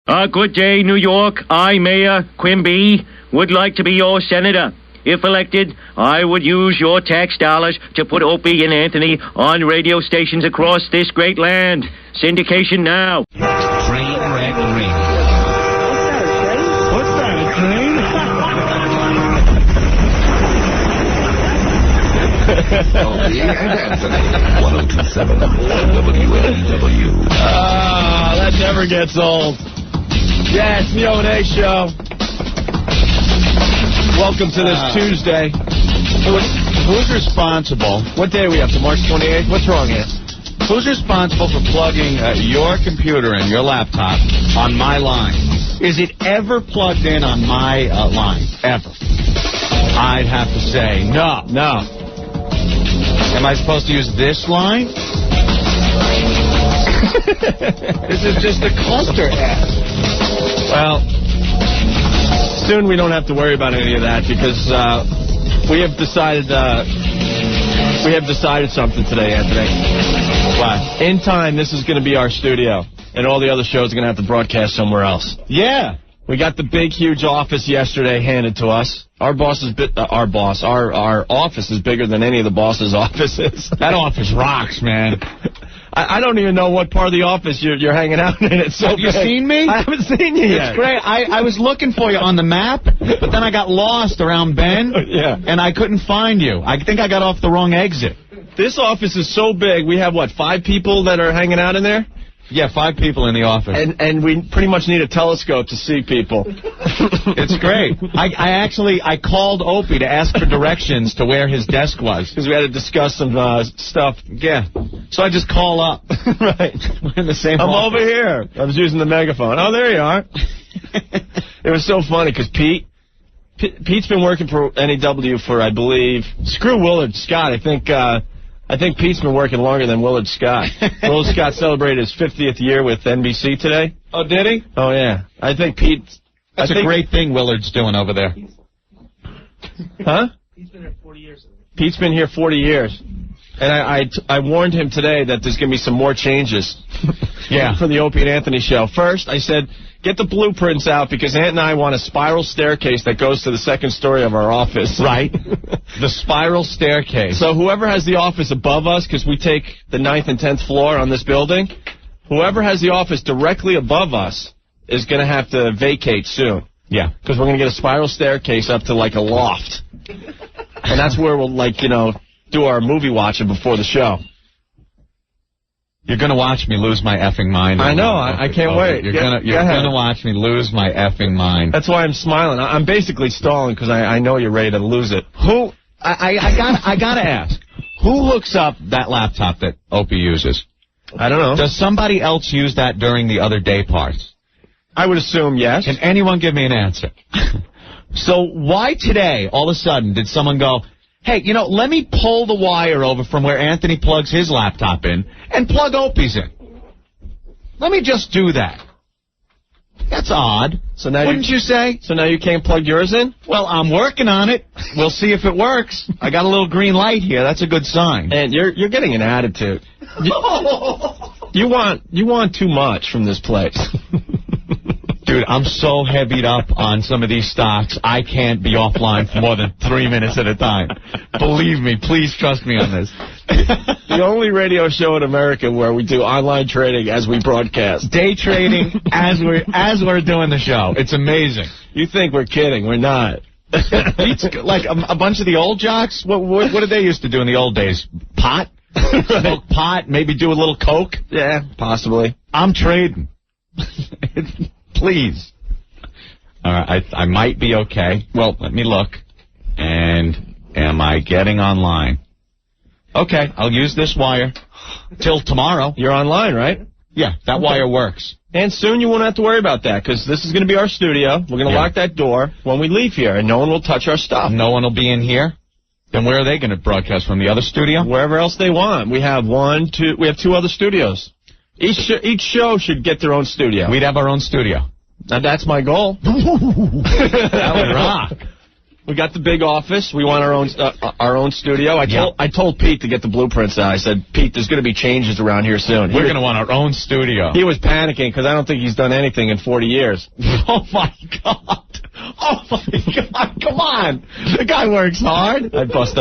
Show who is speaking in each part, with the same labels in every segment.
Speaker 1: Good day, New York. I, Mayor Quimby, would like to be your senator. If elected, I would use your tax dollars to put Opie and Anthony on radio stations across this great land. Syndication now.
Speaker 2: Train wreck radio.
Speaker 3: What's that, a train?
Speaker 2: Opie and Anthony, 102.7 WLEW.
Speaker 3: That never gets old. Yeah, it's the O&A show. Welcome to this Tuesday. Who's responsible? What day are we up to? March 28th? What's wrong here? Who's responsible for plugging your computer and your laptop on my line? Is it ever plugged in on my line? Ever? I'd have to say no. No. Am I supposed to use this line? This is just a cluster app. Well, soon we don't have to worry about any of that because we have decided something today, Anthony. What? In time, this is going to be our studio, and all the other shows are going to have to broadcast somewhere else. Yeah. We got the big, huge office yesterday handed to us. Our office is bigger than any of the boss's offices. That office rocks, man. I don't even know what part of the office you're hanging out in. It's so
Speaker 4: Have you seen me?
Speaker 3: I haven't seen you yet.
Speaker 4: It's great. I was looking for you on the map, but then I got lost around Bend, and I couldn't find you. I think I got off the wrong exit.
Speaker 3: This office is so big. We have, 5 people that are hanging out in there?
Speaker 4: Yeah, 5 people in the office.
Speaker 3: And we pretty much need a telescope to see people.
Speaker 4: It's great. I called Opie to ask for directions to where his desk was.
Speaker 3: Because we had to discuss some stuff.
Speaker 4: Yeah. So I just call up.
Speaker 3: Right.
Speaker 4: We're in the same
Speaker 3: I'm
Speaker 4: office.
Speaker 3: over here. I was using the megaphone. Oh, there you are. It was so funny because Pete's been working for NEW for, I believe, screw Willard Scott. I think Pete's been working longer than Willard Scott. Willard Scott celebrated his 50th year with NBC today.
Speaker 4: Oh, did he?
Speaker 3: Oh, yeah. I think Pete...
Speaker 4: That's a great thing Willard's doing over there.
Speaker 3: Huh?
Speaker 5: He's been here 40 years.
Speaker 3: Pete's been here 40 years. And I warned him today that there's going to be some more changes for the Opie and Anthony show. First, I said, get the blueprints out because Ant and I want a spiral staircase that goes to the second story of our office.
Speaker 4: Right. The spiral staircase.
Speaker 3: So whoever has the office above us, because we take the 9th and 10th floor on this building, whoever has the office directly above us is going to have to vacate soon.
Speaker 4: Yeah.
Speaker 3: Because we're going to get a spiral staircase up to like a loft. And that's where we'll do our movie watching before the show.
Speaker 4: You're going to watch me lose my effing mind.
Speaker 3: I know. I can't wait.
Speaker 4: You're going to watch me lose my effing mind.
Speaker 3: That's why I'm smiling. I'm basically stalling because I know you're ready to lose it.
Speaker 4: I got to ask, who hooks up that laptop that Opie uses?
Speaker 3: I don't know.
Speaker 4: Does somebody else use that during the other day parts?
Speaker 3: I would assume yes.
Speaker 4: Can anyone give me an answer? So why today, all of a sudden, did someone go, hey, let me pull the wire over from where Anthony plugs his laptop in and plug Opie's in. Let me just do that. That's odd.
Speaker 3: So now
Speaker 4: Wouldn't you say?
Speaker 3: So now you can't plug yours in?
Speaker 4: Well, I'm working on it. We'll see if it works. I got a little green light here. That's a good sign.
Speaker 3: And you're getting an attitude. You want too much from this place.
Speaker 4: Dude, I'm so heavied up on some of these stocks, I can't be offline for more than 3 minutes at a time. Believe me, please trust me on this.
Speaker 3: The only radio show in America where we do online trading as we broadcast.
Speaker 4: Day trading as we're doing the show. It's amazing.
Speaker 3: You think we're kidding. We're not.
Speaker 4: Like a bunch of the old jocks, what did they used to do in the old days? Pot? Smoke pot, maybe do a little coke?
Speaker 3: Yeah, possibly.
Speaker 4: I'm trading. Please. All right, I might be okay. Well, let me look. And am I getting online? Okay, I'll use this wire till tomorrow.
Speaker 3: You're online, right?
Speaker 4: Yeah, that wire works.
Speaker 3: And soon you won't have to worry about that because this is going to be our studio. We're going to lock that door when we leave here, and no one will touch our stuff.
Speaker 4: No one will be in here? Then where are they going to broadcast from? The other studio?
Speaker 3: Wherever else they want. We have 2 other studios. Each show should get their own studio.
Speaker 4: We'd have our own studio.
Speaker 3: Now, that's my goal.
Speaker 4: That would rock.
Speaker 5: We got the big office. We want our own studio. I told Pete to get the blueprints out. I said, Pete, there's going to be changes around here soon.
Speaker 4: We're going to want our own studio.
Speaker 5: He was panicking because I don't think he's done anything in 40 years.
Speaker 4: Oh, my God. Oh, my God. Come on. The guy works hard.
Speaker 5: I bust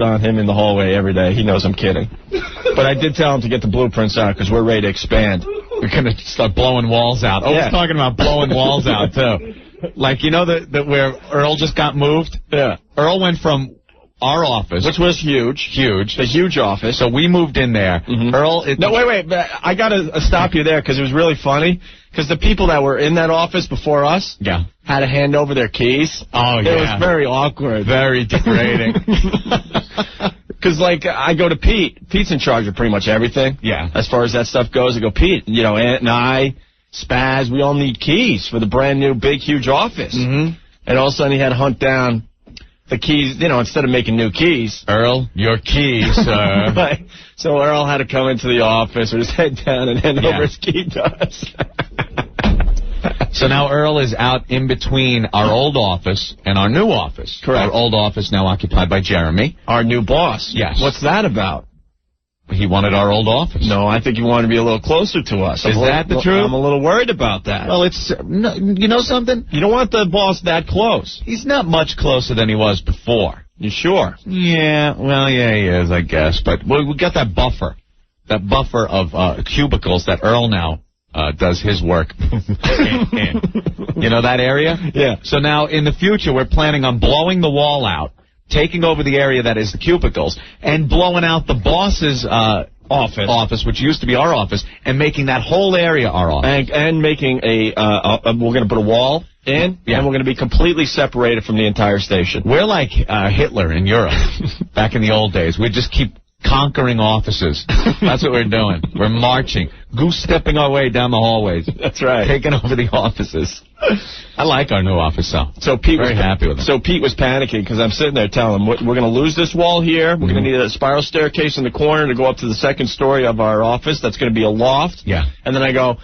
Speaker 5: on him in the hallway every day. He knows I'm kidding. But I did tell him to get the blueprints out because we're ready to expand.
Speaker 4: We're going to start blowing walls out. Oh, he's talking about blowing walls out, too. Like, you know that where Earl just got moved?
Speaker 5: Yeah.
Speaker 4: Earl went from our office.
Speaker 5: Which was huge.
Speaker 4: Huge.
Speaker 5: The huge office.
Speaker 4: So we moved in there.
Speaker 5: Mm-hmm.
Speaker 4: Earl...
Speaker 5: No, wait. I got to stop you there because it was really funny. Because the people that were in that office before us had to hand over their keys.
Speaker 4: Oh, yeah.
Speaker 5: It was very awkward.
Speaker 4: Very degrading.
Speaker 5: Because, like, I go to Pete. Pete's in charge of pretty much everything.
Speaker 4: Yeah.
Speaker 5: As far as that stuff goes, I go, Pete, you know, Aunt and I, Spaz, we all need keys for the brand new big, huge office.
Speaker 4: Mm-hmm.
Speaker 5: And all of a sudden he had to hunt down the keys, you know, instead of making new keys.
Speaker 4: Earl, your keys, sir.
Speaker 5: Right. So Earl had to come into the office with his head down and hand over his key to us.
Speaker 4: So now Earl is out in between our old office and our new office.
Speaker 5: Correct.
Speaker 4: Our old office now occupied by Jeremy.
Speaker 5: Our new boss.
Speaker 4: Yes.
Speaker 5: What's that about?
Speaker 4: He wanted our old office.
Speaker 5: No, I think he wanted to be a little closer to us.
Speaker 4: Is that the truth?
Speaker 5: I'm a little worried about that.
Speaker 4: Well, it's... No, you know something?
Speaker 5: You don't want the boss that close.
Speaker 4: He's not much closer than he was before.
Speaker 5: You sure?
Speaker 4: Yeah, well, yeah, he is, I guess. But we got that buffer. That buffer of cubicles that Earl now does his work in. You know that area?
Speaker 5: Yeah.
Speaker 4: So now, in the future, we're planning on blowing the wall out, taking over the area that is the cubicles, and blowing out the boss's office, which used to be our office, and making that whole area our office.
Speaker 5: And making we're going to put a wall in, and we're going to be completely separated from the entire station.
Speaker 4: We're like Hitler in Europe back in the old days. We'd just keep conquering offices. That's what we're doing. We're marching, goose-stepping our way down the hallways.
Speaker 5: That's right.
Speaker 4: Taking over the offices. I like our new office, though.
Speaker 5: So Pete
Speaker 4: Very happy with it.
Speaker 5: So Pete was panicking because I'm sitting there telling him, we're going to lose this wall here. We're going to need a spiral staircase in the corner to go up to the second story of our office. That's going to be a loft.
Speaker 4: Yeah.
Speaker 5: And then I go,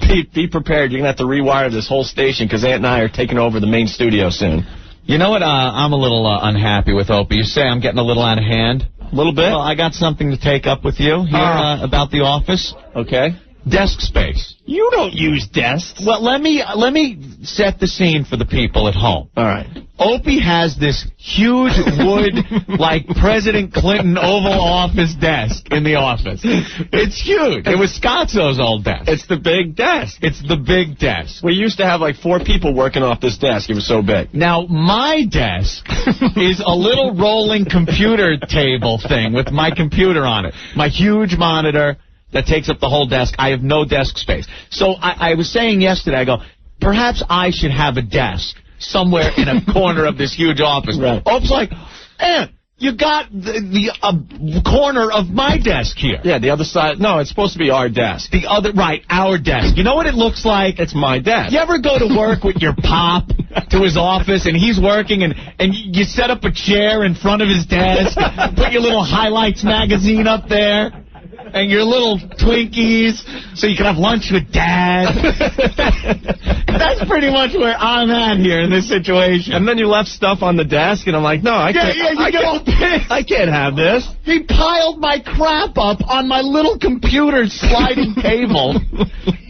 Speaker 5: Pete, be prepared. You're going to have to rewire this whole station because Aunt and I are taking over the main studio soon.
Speaker 4: You know what? I'm a little unhappy with Opie. You say I'm getting a little out of hand.
Speaker 5: A little bit?
Speaker 4: Well, I got something to take up with you here about the office.
Speaker 5: Okay.
Speaker 4: Desk space.
Speaker 5: You don't use desks.
Speaker 4: Well, let me set the scene for the people at home.
Speaker 5: All right.
Speaker 4: Opie has this huge wood, like President Clinton Oval Office desk in the office. It's huge. It was Scotzo's old desk.
Speaker 5: It's the big desk.
Speaker 4: It's the big desk.
Speaker 5: We used to have like 4 people working off this desk. It was so big.
Speaker 4: Now, my desk is a little rolling computer table thing with my computer on it. My huge monitor that takes up the whole desk. I have no desk space. So I was saying yesterday, I go, perhaps I should have a desk somewhere in a corner of this huge office.
Speaker 5: Right.
Speaker 4: Opie's like, Aunt, you got the corner of my desk here.
Speaker 5: Yeah, the other side. No, it's supposed to be our desk.
Speaker 4: Right, our desk. You know what it looks like?
Speaker 5: It's my desk.
Speaker 4: You ever go to work with your pop to his office and he's working and you set up a chair in front of his desk, put your little highlights magazine up there, and your little Twinkies so you can have lunch with Dad. That's pretty much where I'm at here in this situation.
Speaker 5: And then you left stuff on the desk, and I'm like, no, I can't.
Speaker 4: You get all pissed.
Speaker 5: I can't have this.
Speaker 4: He piled my crap up on my little computer sliding table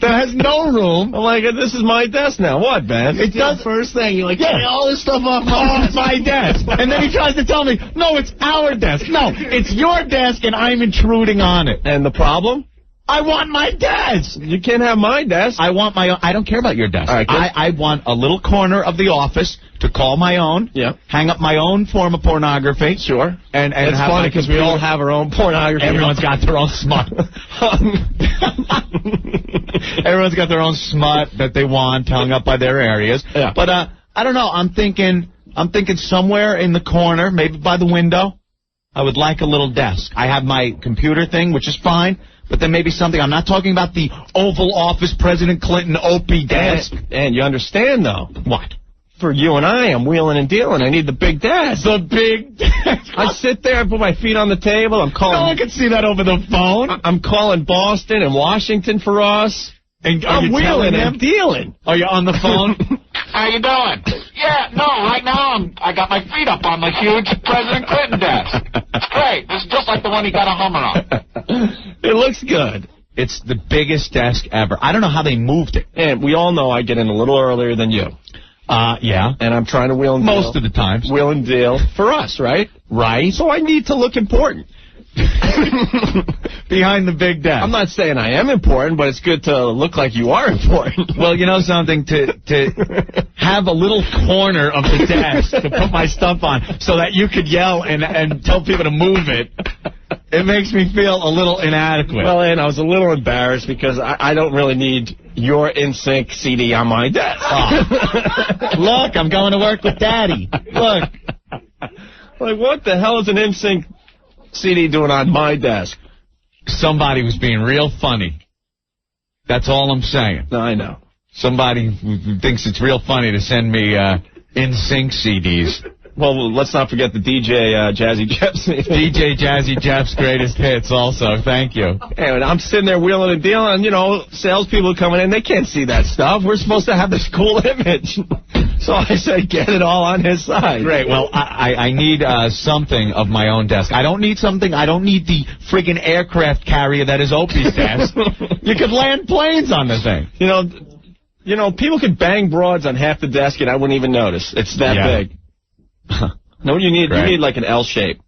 Speaker 4: that has no room.
Speaker 5: I'm like, this is my desk now. What, Ben?
Speaker 4: It does.
Speaker 5: First thing, you're like,
Speaker 4: get all this stuff off my desk. And then he tries to tell me, no, it's our desk. No, it's your desk, and I'm intruding on it.
Speaker 5: And the problem?
Speaker 4: I want my desk.
Speaker 5: You can't have my desk.
Speaker 4: I want my own. I don't care about your desk.
Speaker 5: All right,
Speaker 4: I want a little corner of the office to call my own.
Speaker 5: Yeah.
Speaker 4: Hang up my own form of pornography.
Speaker 5: Sure.
Speaker 4: And
Speaker 5: it's funny because we all have our own pornography.
Speaker 4: Everyone's got their own smut. Everyone's got their own smut that they want hung up by their areas.
Speaker 5: Yeah.
Speaker 4: But I don't know. I'm thinking somewhere in the corner, maybe by the window. I would like a little desk. I have my computer thing, which is fine, but then maybe something. I'm not talking about the Oval Office President Clinton Opie desk.
Speaker 5: And you understand, though.
Speaker 4: What?
Speaker 5: For you and I'm wheeling and dealing. I need the big desk.
Speaker 4: The big desk.
Speaker 5: I sit there and put my feet on the table. I'm calling.
Speaker 4: No one can see that over the phone.
Speaker 5: I'm calling Boston and Washington for us.
Speaker 4: And
Speaker 5: I'm wheeling and dealing.
Speaker 4: Are you on the phone? How you doing? Yeah, no, right now I got my feet up on the huge President Clinton desk. It's great. This is just like the one he got a Hummer on.
Speaker 5: It looks good.
Speaker 4: It's the biggest desk ever. I don't know how they moved it.
Speaker 5: And we all know I get in a little earlier than you.
Speaker 4: Yeah.
Speaker 5: And I'm trying to wheel and deal.
Speaker 4: Most of the times.
Speaker 5: Wheel and deal for us, right?
Speaker 4: Right.
Speaker 5: So I need to look important.
Speaker 4: Behind the big desk.
Speaker 5: I'm not saying I am important, but it's good to look like you are important.
Speaker 4: Well, you know something? To have a little corner of the desk to put my stuff on so that you could yell and tell people to move it, it makes me feel a little inadequate.
Speaker 5: Well, and I was a little embarrassed because I don't really need your NSYNC CD on my desk.
Speaker 4: Oh. Look, I'm going to work with Daddy. Look.
Speaker 5: Like, what the hell is an NSYNC CD doing on my desk?
Speaker 4: Somebody was being real funny. That's all I'm saying.
Speaker 5: No, I know.
Speaker 4: Somebody who thinks it's real funny to send me NSYNC CDs.
Speaker 5: Well, let's not forget the DJ Jazzy Jeff's.
Speaker 4: DJ Jazzy Jeff's greatest hits also. Thank you.
Speaker 5: Anyway, I'm sitting there wheeling and dealing, and, you know, salespeople coming in, they can't see that stuff. We're supposed to have this cool image. So I said, get it all on his side.
Speaker 4: Great. Well, I need something of my own desk. I don't need something. I don't need the friggin' aircraft carrier that is Opie's desk. You could land planes on the thing.
Speaker 5: You know, people could bang broads on half the desk, and I wouldn't even notice. It's that big. No, you need like an L shape.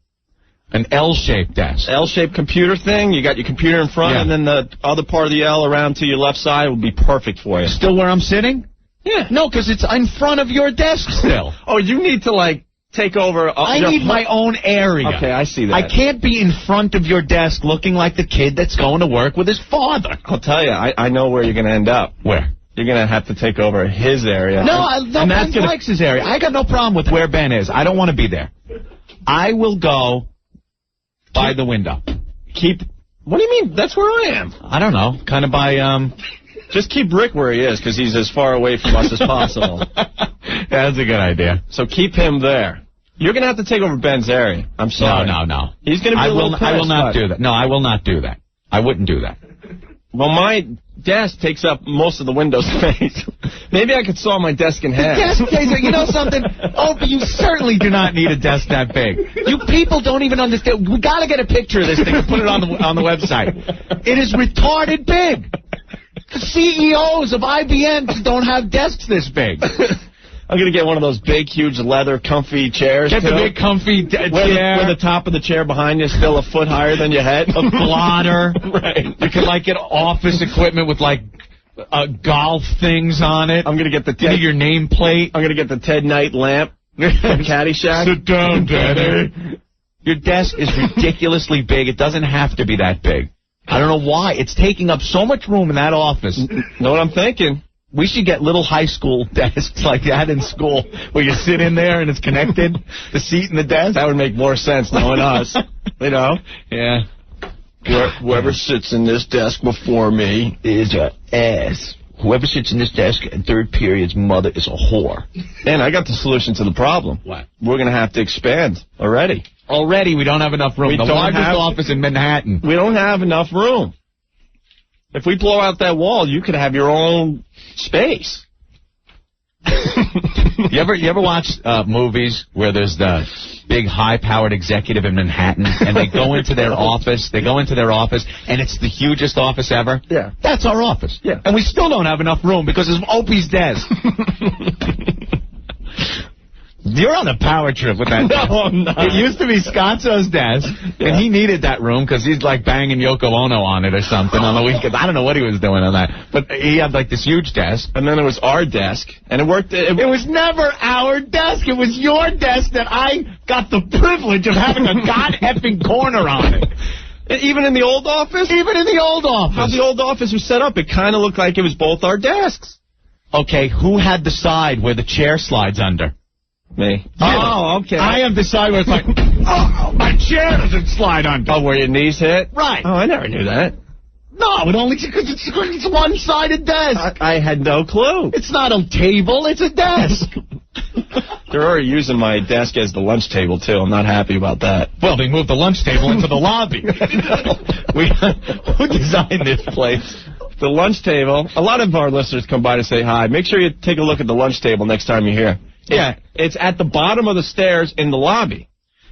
Speaker 4: An L-shaped desk.
Speaker 5: L-shaped computer thing. You got your computer in front, and then the other part of the L around to your left side would be perfect for you.
Speaker 4: Still where I'm sitting?
Speaker 5: Yeah.
Speaker 4: No, because it's in front of your desk still.
Speaker 5: Oh, you need to, like, take over.
Speaker 4: I need my own area.
Speaker 5: Okay, I see that.
Speaker 4: I can't be in front of your desk looking like the kid that's going to work with his father.
Speaker 5: I'll tell you, I know where you're going to end up.
Speaker 4: Where?
Speaker 5: You're going to have to take over his area.
Speaker 4: No, Ben likes his area. I got no problem with where Ben is. I don't want to be there. I will go by the window.
Speaker 5: What do you mean? That's where I am.
Speaker 4: I don't know. Kind of by,
Speaker 5: Just keep Rick where he is, because he's as far away from us as possible.
Speaker 4: That's a good idea.
Speaker 5: So keep him there. You're going to have to take over Ben's area. I'm sorry.
Speaker 4: No.
Speaker 5: He's going to be
Speaker 4: I will not do that. No, I will not do that. I wouldn't do that.
Speaker 5: Well, my desk takes up most of the window space. Maybe I could saw my desk in half.
Speaker 4: You know something? Opie, you certainly do not need a desk that big. You people don't even understand. We got to get a picture of this thing and put it on the website. It is retarded big. The CEOs of IBM don't have desks this big.
Speaker 5: I'm going to get one of those big, huge, leather, comfy chairs.
Speaker 4: Get the big, comfy chair.
Speaker 5: Where the top of the chair behind you is still a foot higher than your head.
Speaker 4: A blotter.
Speaker 5: Right.
Speaker 4: You could, like, get office equipment with, like, golf things on it.
Speaker 5: I'm going to get the
Speaker 4: your nameplate.
Speaker 5: I'm going to get the Ted Knight lamp from Caddyshack.
Speaker 4: Sit down, Daddy. Your desk is ridiculously big. It doesn't have to be that big. I don't know why. It's taking up so much room in that office.
Speaker 5: Know what I'm thinking?
Speaker 4: We should get little high school desks like that in school where you sit in there and it's connected, the seat and the desk.
Speaker 5: That would make more sense knowing us, you know?
Speaker 4: Yeah.
Speaker 5: Whoever sits in this desk before me
Speaker 4: is an ass. Whoever sits in this desk in third period's mother is a whore.
Speaker 5: And I got the solution to the problem.
Speaker 4: What?
Speaker 5: We're going to have to expand already.
Speaker 4: Already we don't have enough room. The largest office in Manhattan.
Speaker 5: We don't have enough room. If we blow out that wall, you could have your own space.
Speaker 4: You ever watch movies where there's the big high-powered executive in Manhattan and they go into their office? They go into their office and it's the hugest office ever.
Speaker 5: Yeah,
Speaker 4: that's our office.
Speaker 5: Yeah,
Speaker 4: and we still don't have enough room because it's Opie's desk. You're on a power trip with that desk.
Speaker 5: No, I'm not.
Speaker 4: It used to be Scotzo's desk, and he needed that room because he's like banging Yoko Ono on it or something on the weekend. I don't know what he was doing on that. But he had like this huge desk.
Speaker 5: And then it was our desk, and it worked. It
Speaker 4: was never our desk. It was your desk that I got the privilege of having a god-effing corner on it.
Speaker 5: Even in the old office?
Speaker 4: Even in the old office.
Speaker 5: How the old office was set up, it kind of looked like it was both our desks.
Speaker 4: Okay, who had the side where the chair slides under?
Speaker 5: Me.
Speaker 4: Oh, okay. I have the side where it's like, oh, my chair doesn't slide under.
Speaker 5: Oh, where your knees hit?
Speaker 4: Right.
Speaker 5: Oh, I never knew that.
Speaker 4: No, it only because it's a one-sided desk.
Speaker 5: I had no clue.
Speaker 4: It's not a table, it's a desk.
Speaker 5: They're already using my desk as the lunch table, too. I'm not happy about that.
Speaker 4: Well, they moved the lunch table into the lobby. Who designed this place?
Speaker 5: The lunch table. A lot of our listeners come by to say hi. Make sure you take a look at the lunch table next time you're here. It's at the bottom of the stairs in the lobby.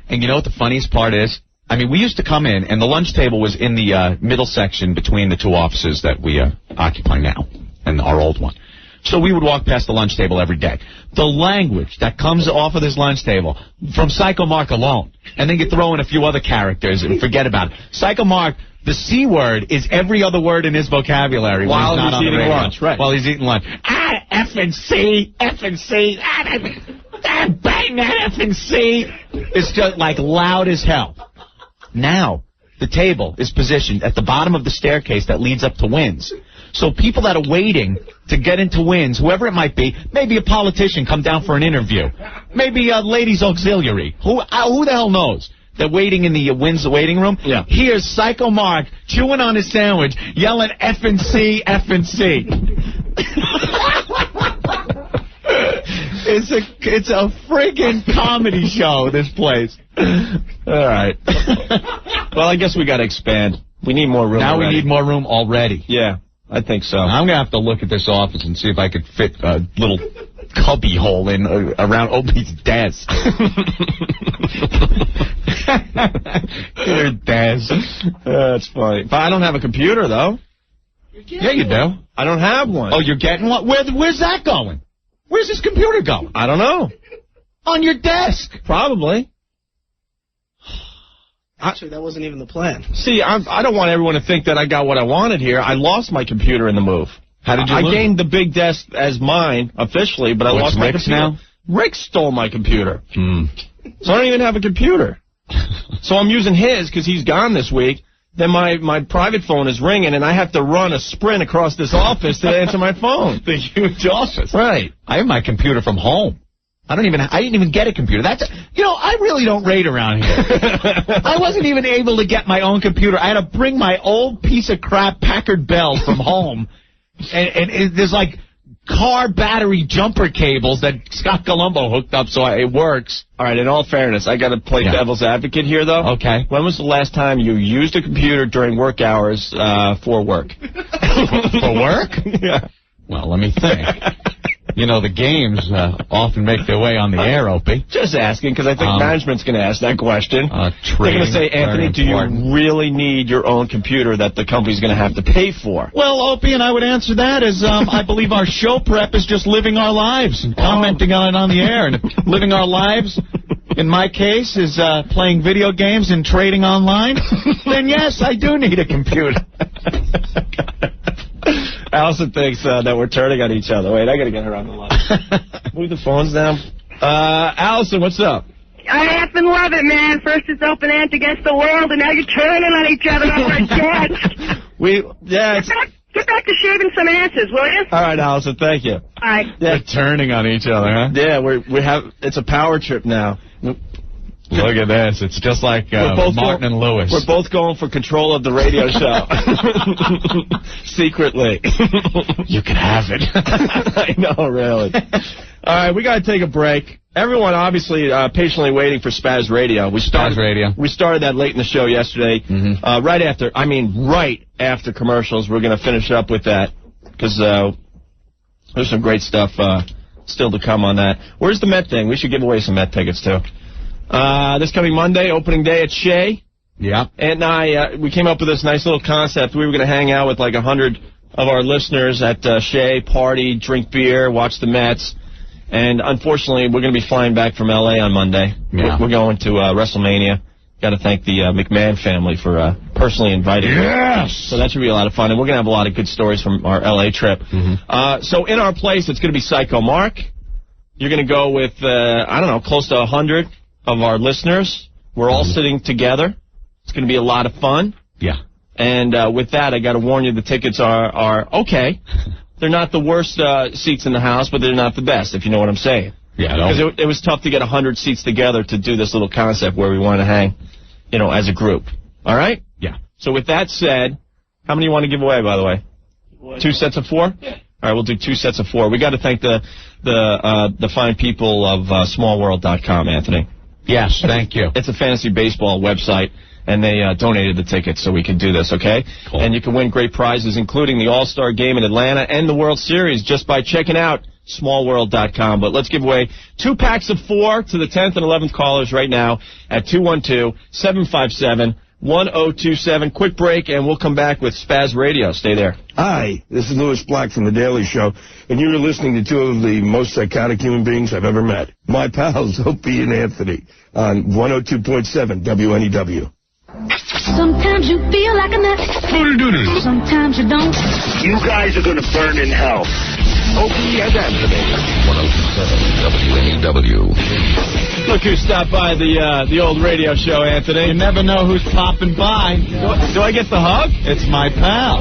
Speaker 4: And you know what the funniest part is? I mean, we used to come in, and the lunch table was in the middle section between the two offices that we occupy now and our old one. So we would walk past the lunch table every day. The language that comes off of this lunch table, from Psycho Mark alone, and then you throw in a few other characters and forget about it. Psycho Mark, the C word is every other word in his vocabulary
Speaker 5: while
Speaker 4: when he's not on the
Speaker 5: eating
Speaker 4: radio.
Speaker 5: lunch, right?
Speaker 4: While he's eating lunch. F and C, bang that F and C. It's just like loud as hell. Now, the table is positioned at the bottom of the staircase that leads up to Wynn's. So people that are waiting to get into Wynn's, whoever it might be, maybe a politician come down for an interview, maybe a ladies' auxiliary, who the hell knows? They're waiting in the Wynn's waiting room.
Speaker 5: Yeah.
Speaker 4: Here's Psycho Mark chewing on his sandwich, yelling F and C, F and C. It's a friggin' comedy show, this place.
Speaker 5: All right. Well, I guess we got to expand. We need more room.
Speaker 4: Now
Speaker 5: already.
Speaker 4: we need more room already.
Speaker 5: Yeah, I think so.
Speaker 4: I'm going to have to look at this office and see if I could fit a little cubby hole in around Opie's desk. Your desk.
Speaker 5: That's funny. But I don't have a computer, though.
Speaker 4: Yeah, you do.
Speaker 5: I don't have one.
Speaker 4: Oh, you're getting one? Where's that going? Where's this computer going?
Speaker 5: I don't know.
Speaker 4: On your desk.
Speaker 5: Probably.
Speaker 6: Actually, that wasn't even the plan.
Speaker 5: See, I don't want everyone to think that I got what I wanted here. I lost my computer in the move.
Speaker 4: How did you
Speaker 5: I
Speaker 4: lose
Speaker 5: gained the big desk as mine, officially, but I
Speaker 4: What's
Speaker 5: lost my
Speaker 4: Rick's
Speaker 5: computer.
Speaker 4: now?
Speaker 5: Rick stole my computer.
Speaker 4: So
Speaker 5: So I don't even have a computer. So I'm using his because he's gone this week. Then my private phone is ringing, and I have to run a sprint across this office to answer my phone.
Speaker 4: The huge office.
Speaker 5: Right.
Speaker 4: I have my computer from home. I didn't even get a computer. I really don't raid around here. I wasn't even able to get my own computer. I had to bring my old piece of crap Packard Bell from home, and there's like car battery jumper cables that Scott Colombo hooked up so it works.
Speaker 5: All right, in all fairness, I got to play devil's advocate here, though.
Speaker 4: Okay.
Speaker 5: When was the last time you used a computer during work hours for work?
Speaker 4: For work?
Speaker 5: Yeah.
Speaker 4: Well, let me think. You know, the games often make their way on the air, Opie.
Speaker 5: Just asking, because I think management's going to ask that question. They're going to say, Anthony, do you really need your own computer that the company's going to have to pay for?
Speaker 4: Well, Opie, and I would answer that as I believe our show prep is just living our lives and commenting on it on the air. And if living our lives, in my case, is playing video games and trading online, then yes, I do need a computer.
Speaker 5: Allison thinks that we're turning on each other. Wait, I got to get her on the line. Move the phones down. Allison, what's up?
Speaker 7: I effing love it, man. First it's Open Ant against the world, and now you're turning on each other over a desk. Get back to shaving some asses, will you?
Speaker 5: All right, Allison, thank you.
Speaker 7: All right.
Speaker 5: Yeah.
Speaker 4: We're turning on each other, huh?
Speaker 5: Yeah, we have. It's a power trip now.
Speaker 4: Look at this. It's just like Martin and Lewis.
Speaker 5: We're both going for control of the radio show. Secretly.
Speaker 4: You can have it.
Speaker 5: I know, really. All right, we got to take a break. Everyone obviously patiently waiting for Spaz Radio. We started that late in the show yesterday.
Speaker 4: Mm-hmm.
Speaker 5: Right after commercials. We're going to finish up with that because there's some great stuff still to come on that. Where's the Met thing? We should give away some Met tickets, too. This coming Monday, opening day at Shea.
Speaker 4: Yeah.
Speaker 5: And we came up with this nice little concept. We were going to hang out with like 100 of our listeners at Shea, party, drink beer, watch the Mets. And unfortunately, we're going to be flying back from L.A. on Monday.
Speaker 4: Yeah.
Speaker 5: We're going to WrestleMania. Got to thank the McMahon family for personally inviting us.
Speaker 4: Yes!
Speaker 5: So that should be a lot of fun. And we're going to have a lot of good stories from our L.A. trip.
Speaker 4: Mm-hmm.
Speaker 5: So in our place, it's going to be Psycho Mark. You're going to go with, close to 100 of our listeners. We're all sitting together. It's going to be a lot of fun.
Speaker 4: Yeah.
Speaker 5: And with that, I got to warn you, the tickets are okay. They're not the worst seats in the house, but they're not the best, if you know what I'm saying.
Speaker 4: Yeah.
Speaker 5: Because it was tough to get 100 seats together to do this little concept where we want to hang, as a group. All right?
Speaker 4: Yeah.
Speaker 5: So with that said, how many you want to give away, by the way? 2 sets of 4? Yeah. All right, we'll do 2 sets of 4. We got to thank the fine people of smallworld.com, Anthony.
Speaker 4: Yes, thank you.
Speaker 5: It's a fantasy baseball website, and they donated the tickets so we can do this, okay?
Speaker 4: Cool.
Speaker 5: And you can win great prizes, including the All-Star Game in Atlanta and the World Series, just by checking out smallworld.com. But let's give away 2 packs of 4 to the 10th and 11th callers right now at 212-757-1027. Quick break, and we'll come back with Spaz Radio. Stay there.
Speaker 8: Hi, this is Louis Black from The Daily Show, and you're listening to 2 of the most psychotic human beings I've ever met. My pals, Opie and Anthony, on 102.7 WNEW.
Speaker 9: Sometimes you feel like a nut. Sometimes you don't.
Speaker 8: You guys are going to burn in hell. Opie and Anthony.
Speaker 2: 102.7 WNEW.
Speaker 5: Look who stopped by the old radio show, Anthony.
Speaker 4: You never know who's popping by.
Speaker 5: Do I get the hug?
Speaker 4: It's my pal.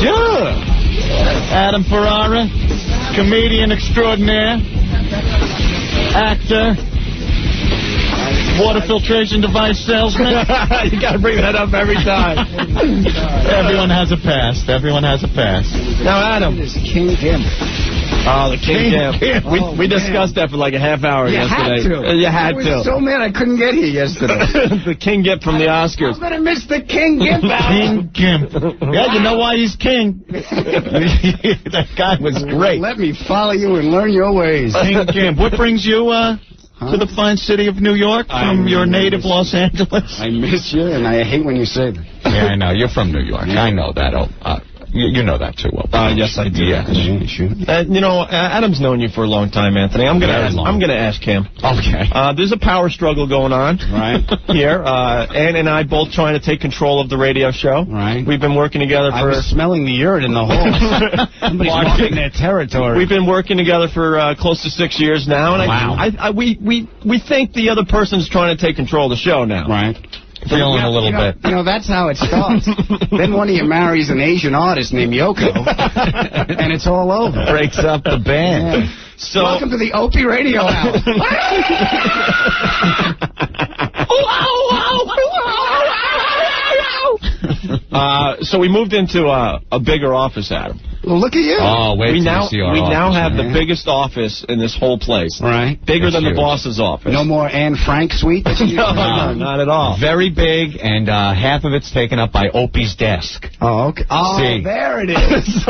Speaker 5: Sure.
Speaker 4: Adam Ferrara, comedian extraordinaire, actor, water filtration device salesman.
Speaker 5: You got to bring that up every time.
Speaker 4: Everyone has a past. Everyone has a past.
Speaker 5: Now, Adam.
Speaker 6: King Gimp.
Speaker 5: Oh, the King Gimp. We discussed that for like a half hour yesterday. You had to.
Speaker 6: I was so mad I couldn't get here yesterday.
Speaker 5: The King Gimp from the Oscars.
Speaker 6: I'm going to miss the King Gimp out.
Speaker 4: King Gimp. Yeah, you know why he's king. That guy was great.
Speaker 6: Let me follow you and learn your ways.
Speaker 4: King Gimp. What brings you to the fine city of New York from your native Los Angeles?
Speaker 6: I miss you, and I hate when you say that.
Speaker 4: Yeah, I know. You're from New York. I know that. You know that too well.
Speaker 5: Yes, I do.
Speaker 4: Yeah.
Speaker 5: Adam's known you for a long time, Anthony. I'm gonna ask him.
Speaker 4: Okay.
Speaker 5: There's a power struggle going on here. Ann and I both trying to take control of the radio show.
Speaker 6: Right.
Speaker 5: We've been working together for...
Speaker 6: I was smelling the urine in the hall. Somebody's marking their territory.
Speaker 5: We've been working together for close to 6 years now, and we think the other person's trying to take control of the show now.
Speaker 6: Right.
Speaker 4: Feeling a little bit.
Speaker 6: You know, that's how it starts. Then one of you marries an Asian artist named Yoko, and it's all over.
Speaker 4: Breaks up the band.
Speaker 6: Yeah. So, welcome to the Opie Radio Hour.
Speaker 5: So we moved into a bigger office, Adam.
Speaker 6: Well, look at you.
Speaker 4: Oh, wait till you see our office.
Speaker 5: We now have the biggest office in this whole place.
Speaker 6: Right.
Speaker 5: Bigger than
Speaker 4: huge.
Speaker 5: The boss's office.
Speaker 6: No more Anne Frank suite?
Speaker 5: No, not at all.
Speaker 4: Very big, and half of it's taken up by Opie's desk.
Speaker 6: Oh, okay. Oh,
Speaker 4: See.
Speaker 6: there it is.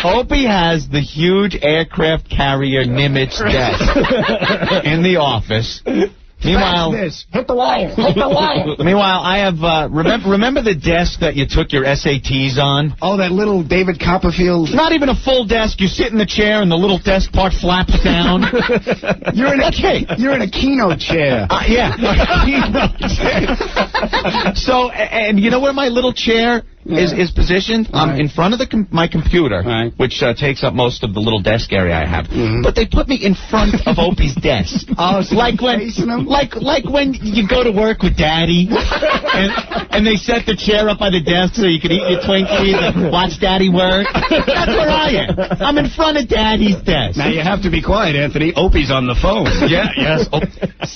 Speaker 4: Opie has the huge aircraft carrier Nimitz desk in the office. Meanwhile,
Speaker 6: hit the wire. Hit the wire.
Speaker 4: Meanwhile, I have remember the desk that you took your SATs on?
Speaker 6: Oh, that little David Copperfield.
Speaker 4: Not even a full desk. You sit in the chair, and the little desk part flaps down.
Speaker 6: You're in a keynote chair.
Speaker 4: Yeah. So, and you know where my little chair is positioned? In front of my computer, which takes up most of the little desk area I have. But they put me in front of Opie's desk.
Speaker 6: Oh, so
Speaker 4: like when you go to work with Daddy, and they set the chair up by the desk so you can eat your Twinkies and watch Daddy work. That's where I am. I'm in front of Daddy's desk.
Speaker 6: Now you have to be quiet, Anthony. Opie's on the phone.
Speaker 4: Yes.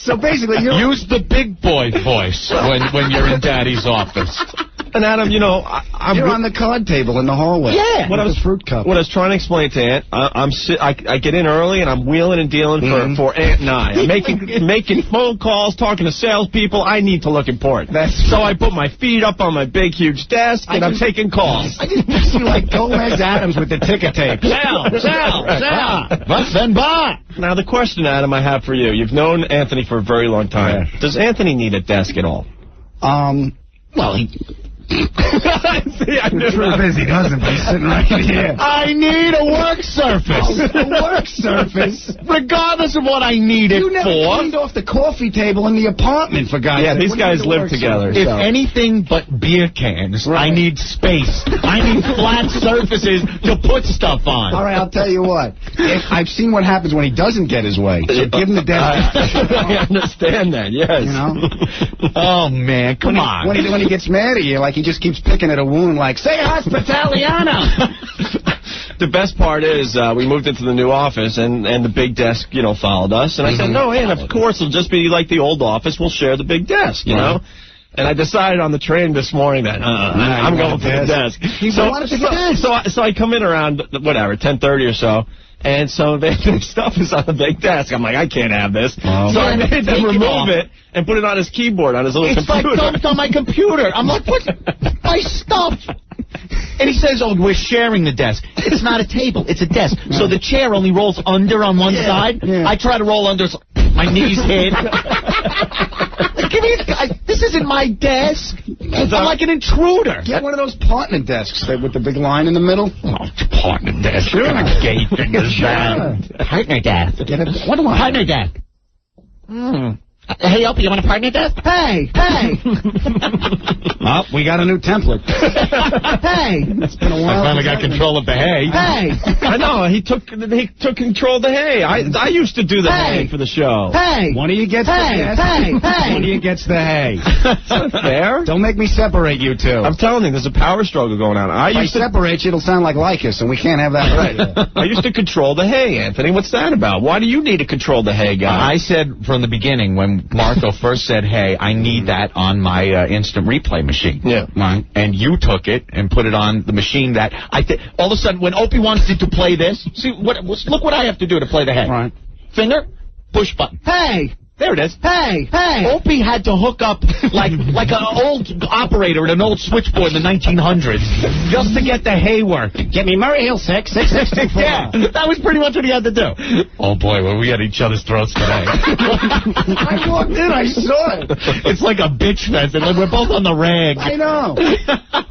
Speaker 6: So basically,
Speaker 4: use the big boy voice when you're in Daddy's office.
Speaker 5: And Adam, you know,
Speaker 6: you're on the card table in the hallway.
Speaker 4: Yeah.
Speaker 5: What I was trying to explain to Aunt, I get in early and I'm wheeling and dealing for Aunt and I. I'm making phone calls, talking to salespeople. I need to look important. So I put my feet up on my big, huge desk and I'm taking calls.
Speaker 6: I just picture you like Gomez Adams with the ticker tape.
Speaker 4: Sell. What's been bought?
Speaker 5: Now the question, Adam, I have for you. You've known Anthony for a very long time. Yeah. Does Anthony need a desk at all?
Speaker 6: Well, he...
Speaker 5: See, I knew
Speaker 6: the truth is he doesn't, but he's sitting right here.
Speaker 4: I need a work surface.
Speaker 6: A work surface?
Speaker 4: Regardless of what I need it
Speaker 6: for. You never cleaned off the coffee table in the apartment, for God's sake.
Speaker 5: Yeah, these guys live together.
Speaker 4: If anything but beer cans, I need space. I need flat surfaces to put stuff on.
Speaker 6: All right, I'll tell you what. I've seen what happens when he doesn't get his way. So give him the desk.
Speaker 5: I understand that, yes.
Speaker 6: You know?
Speaker 4: Oh, man, come on.
Speaker 6: When he gets mad at you, like he just keeps picking at a wound like, say hospitaliano.
Speaker 5: The best part is we moved into the new office, and the big desk, you know, followed us. And I said, no, Ann, of course, it'll just be like the old office. We'll share the big desk, you know. And I decided on the train this morning that I'm going for the desk. So I come in around, whatever, 10:30 or so. And so their stuff is on the big desk. I'm like, I can't have this. So I made them remove it and put it on his keyboard, on his little computer.
Speaker 4: It's like dumped on my computer. I'm like, what? My stuff. And he says, oh, we're sharing the desk. It's not a table. It's a desk. So the chair only rolls under on one side.
Speaker 6: Yeah.
Speaker 4: I try to roll under, so my knees hit. Give me this isn't my desk. I'm like an intruder.
Speaker 6: Get one of those partner desks with the big line in the middle.
Speaker 4: Oh, partner desk. What kind of gay thing is that? Partner desk.
Speaker 6: What do I?
Speaker 4: Partner desk. Hey, Opie, you want a partner desk? Hey.
Speaker 6: Oh, we got a new template. Hey. It's been a while.
Speaker 4: I finally got control of the hay.
Speaker 6: Hey.
Speaker 5: I know. He took control of the hay. I used to do the hay for the show.
Speaker 6: Hey. One of you gets the desk. Hey. One of you gets the hay.
Speaker 5: That's not fair.
Speaker 6: Don't make me separate you two.
Speaker 5: I'm telling you, there's a power struggle going on.
Speaker 6: If I separate you, it'll sound like Lycus, and we can't have that.
Speaker 5: Right. I used to control the hay, Anthony. What's that about? Why do you need to control the hay, guy?
Speaker 4: I said from the beginning when Marco first said, hey, I need that on my instant replay machine.
Speaker 5: Yeah.
Speaker 4: Right. And you took it and put it on the machine that all of a sudden when Opie wants it to play this, look what I have to do to play the hay.
Speaker 6: Right.
Speaker 4: Finger, push button. Hey. There it is.
Speaker 6: Hey.
Speaker 4: Opie had to hook up like an old operator at an old switchboard in the 1900s just to get the hay work.
Speaker 6: Get me Murray Hill 66624.
Speaker 4: Yeah, that was pretty much what he had to do. Oh, boy, were we at each other's throats today.
Speaker 6: I walked in, I saw it.
Speaker 4: It's like a bitch fest, and we're both on the rag.
Speaker 6: I know.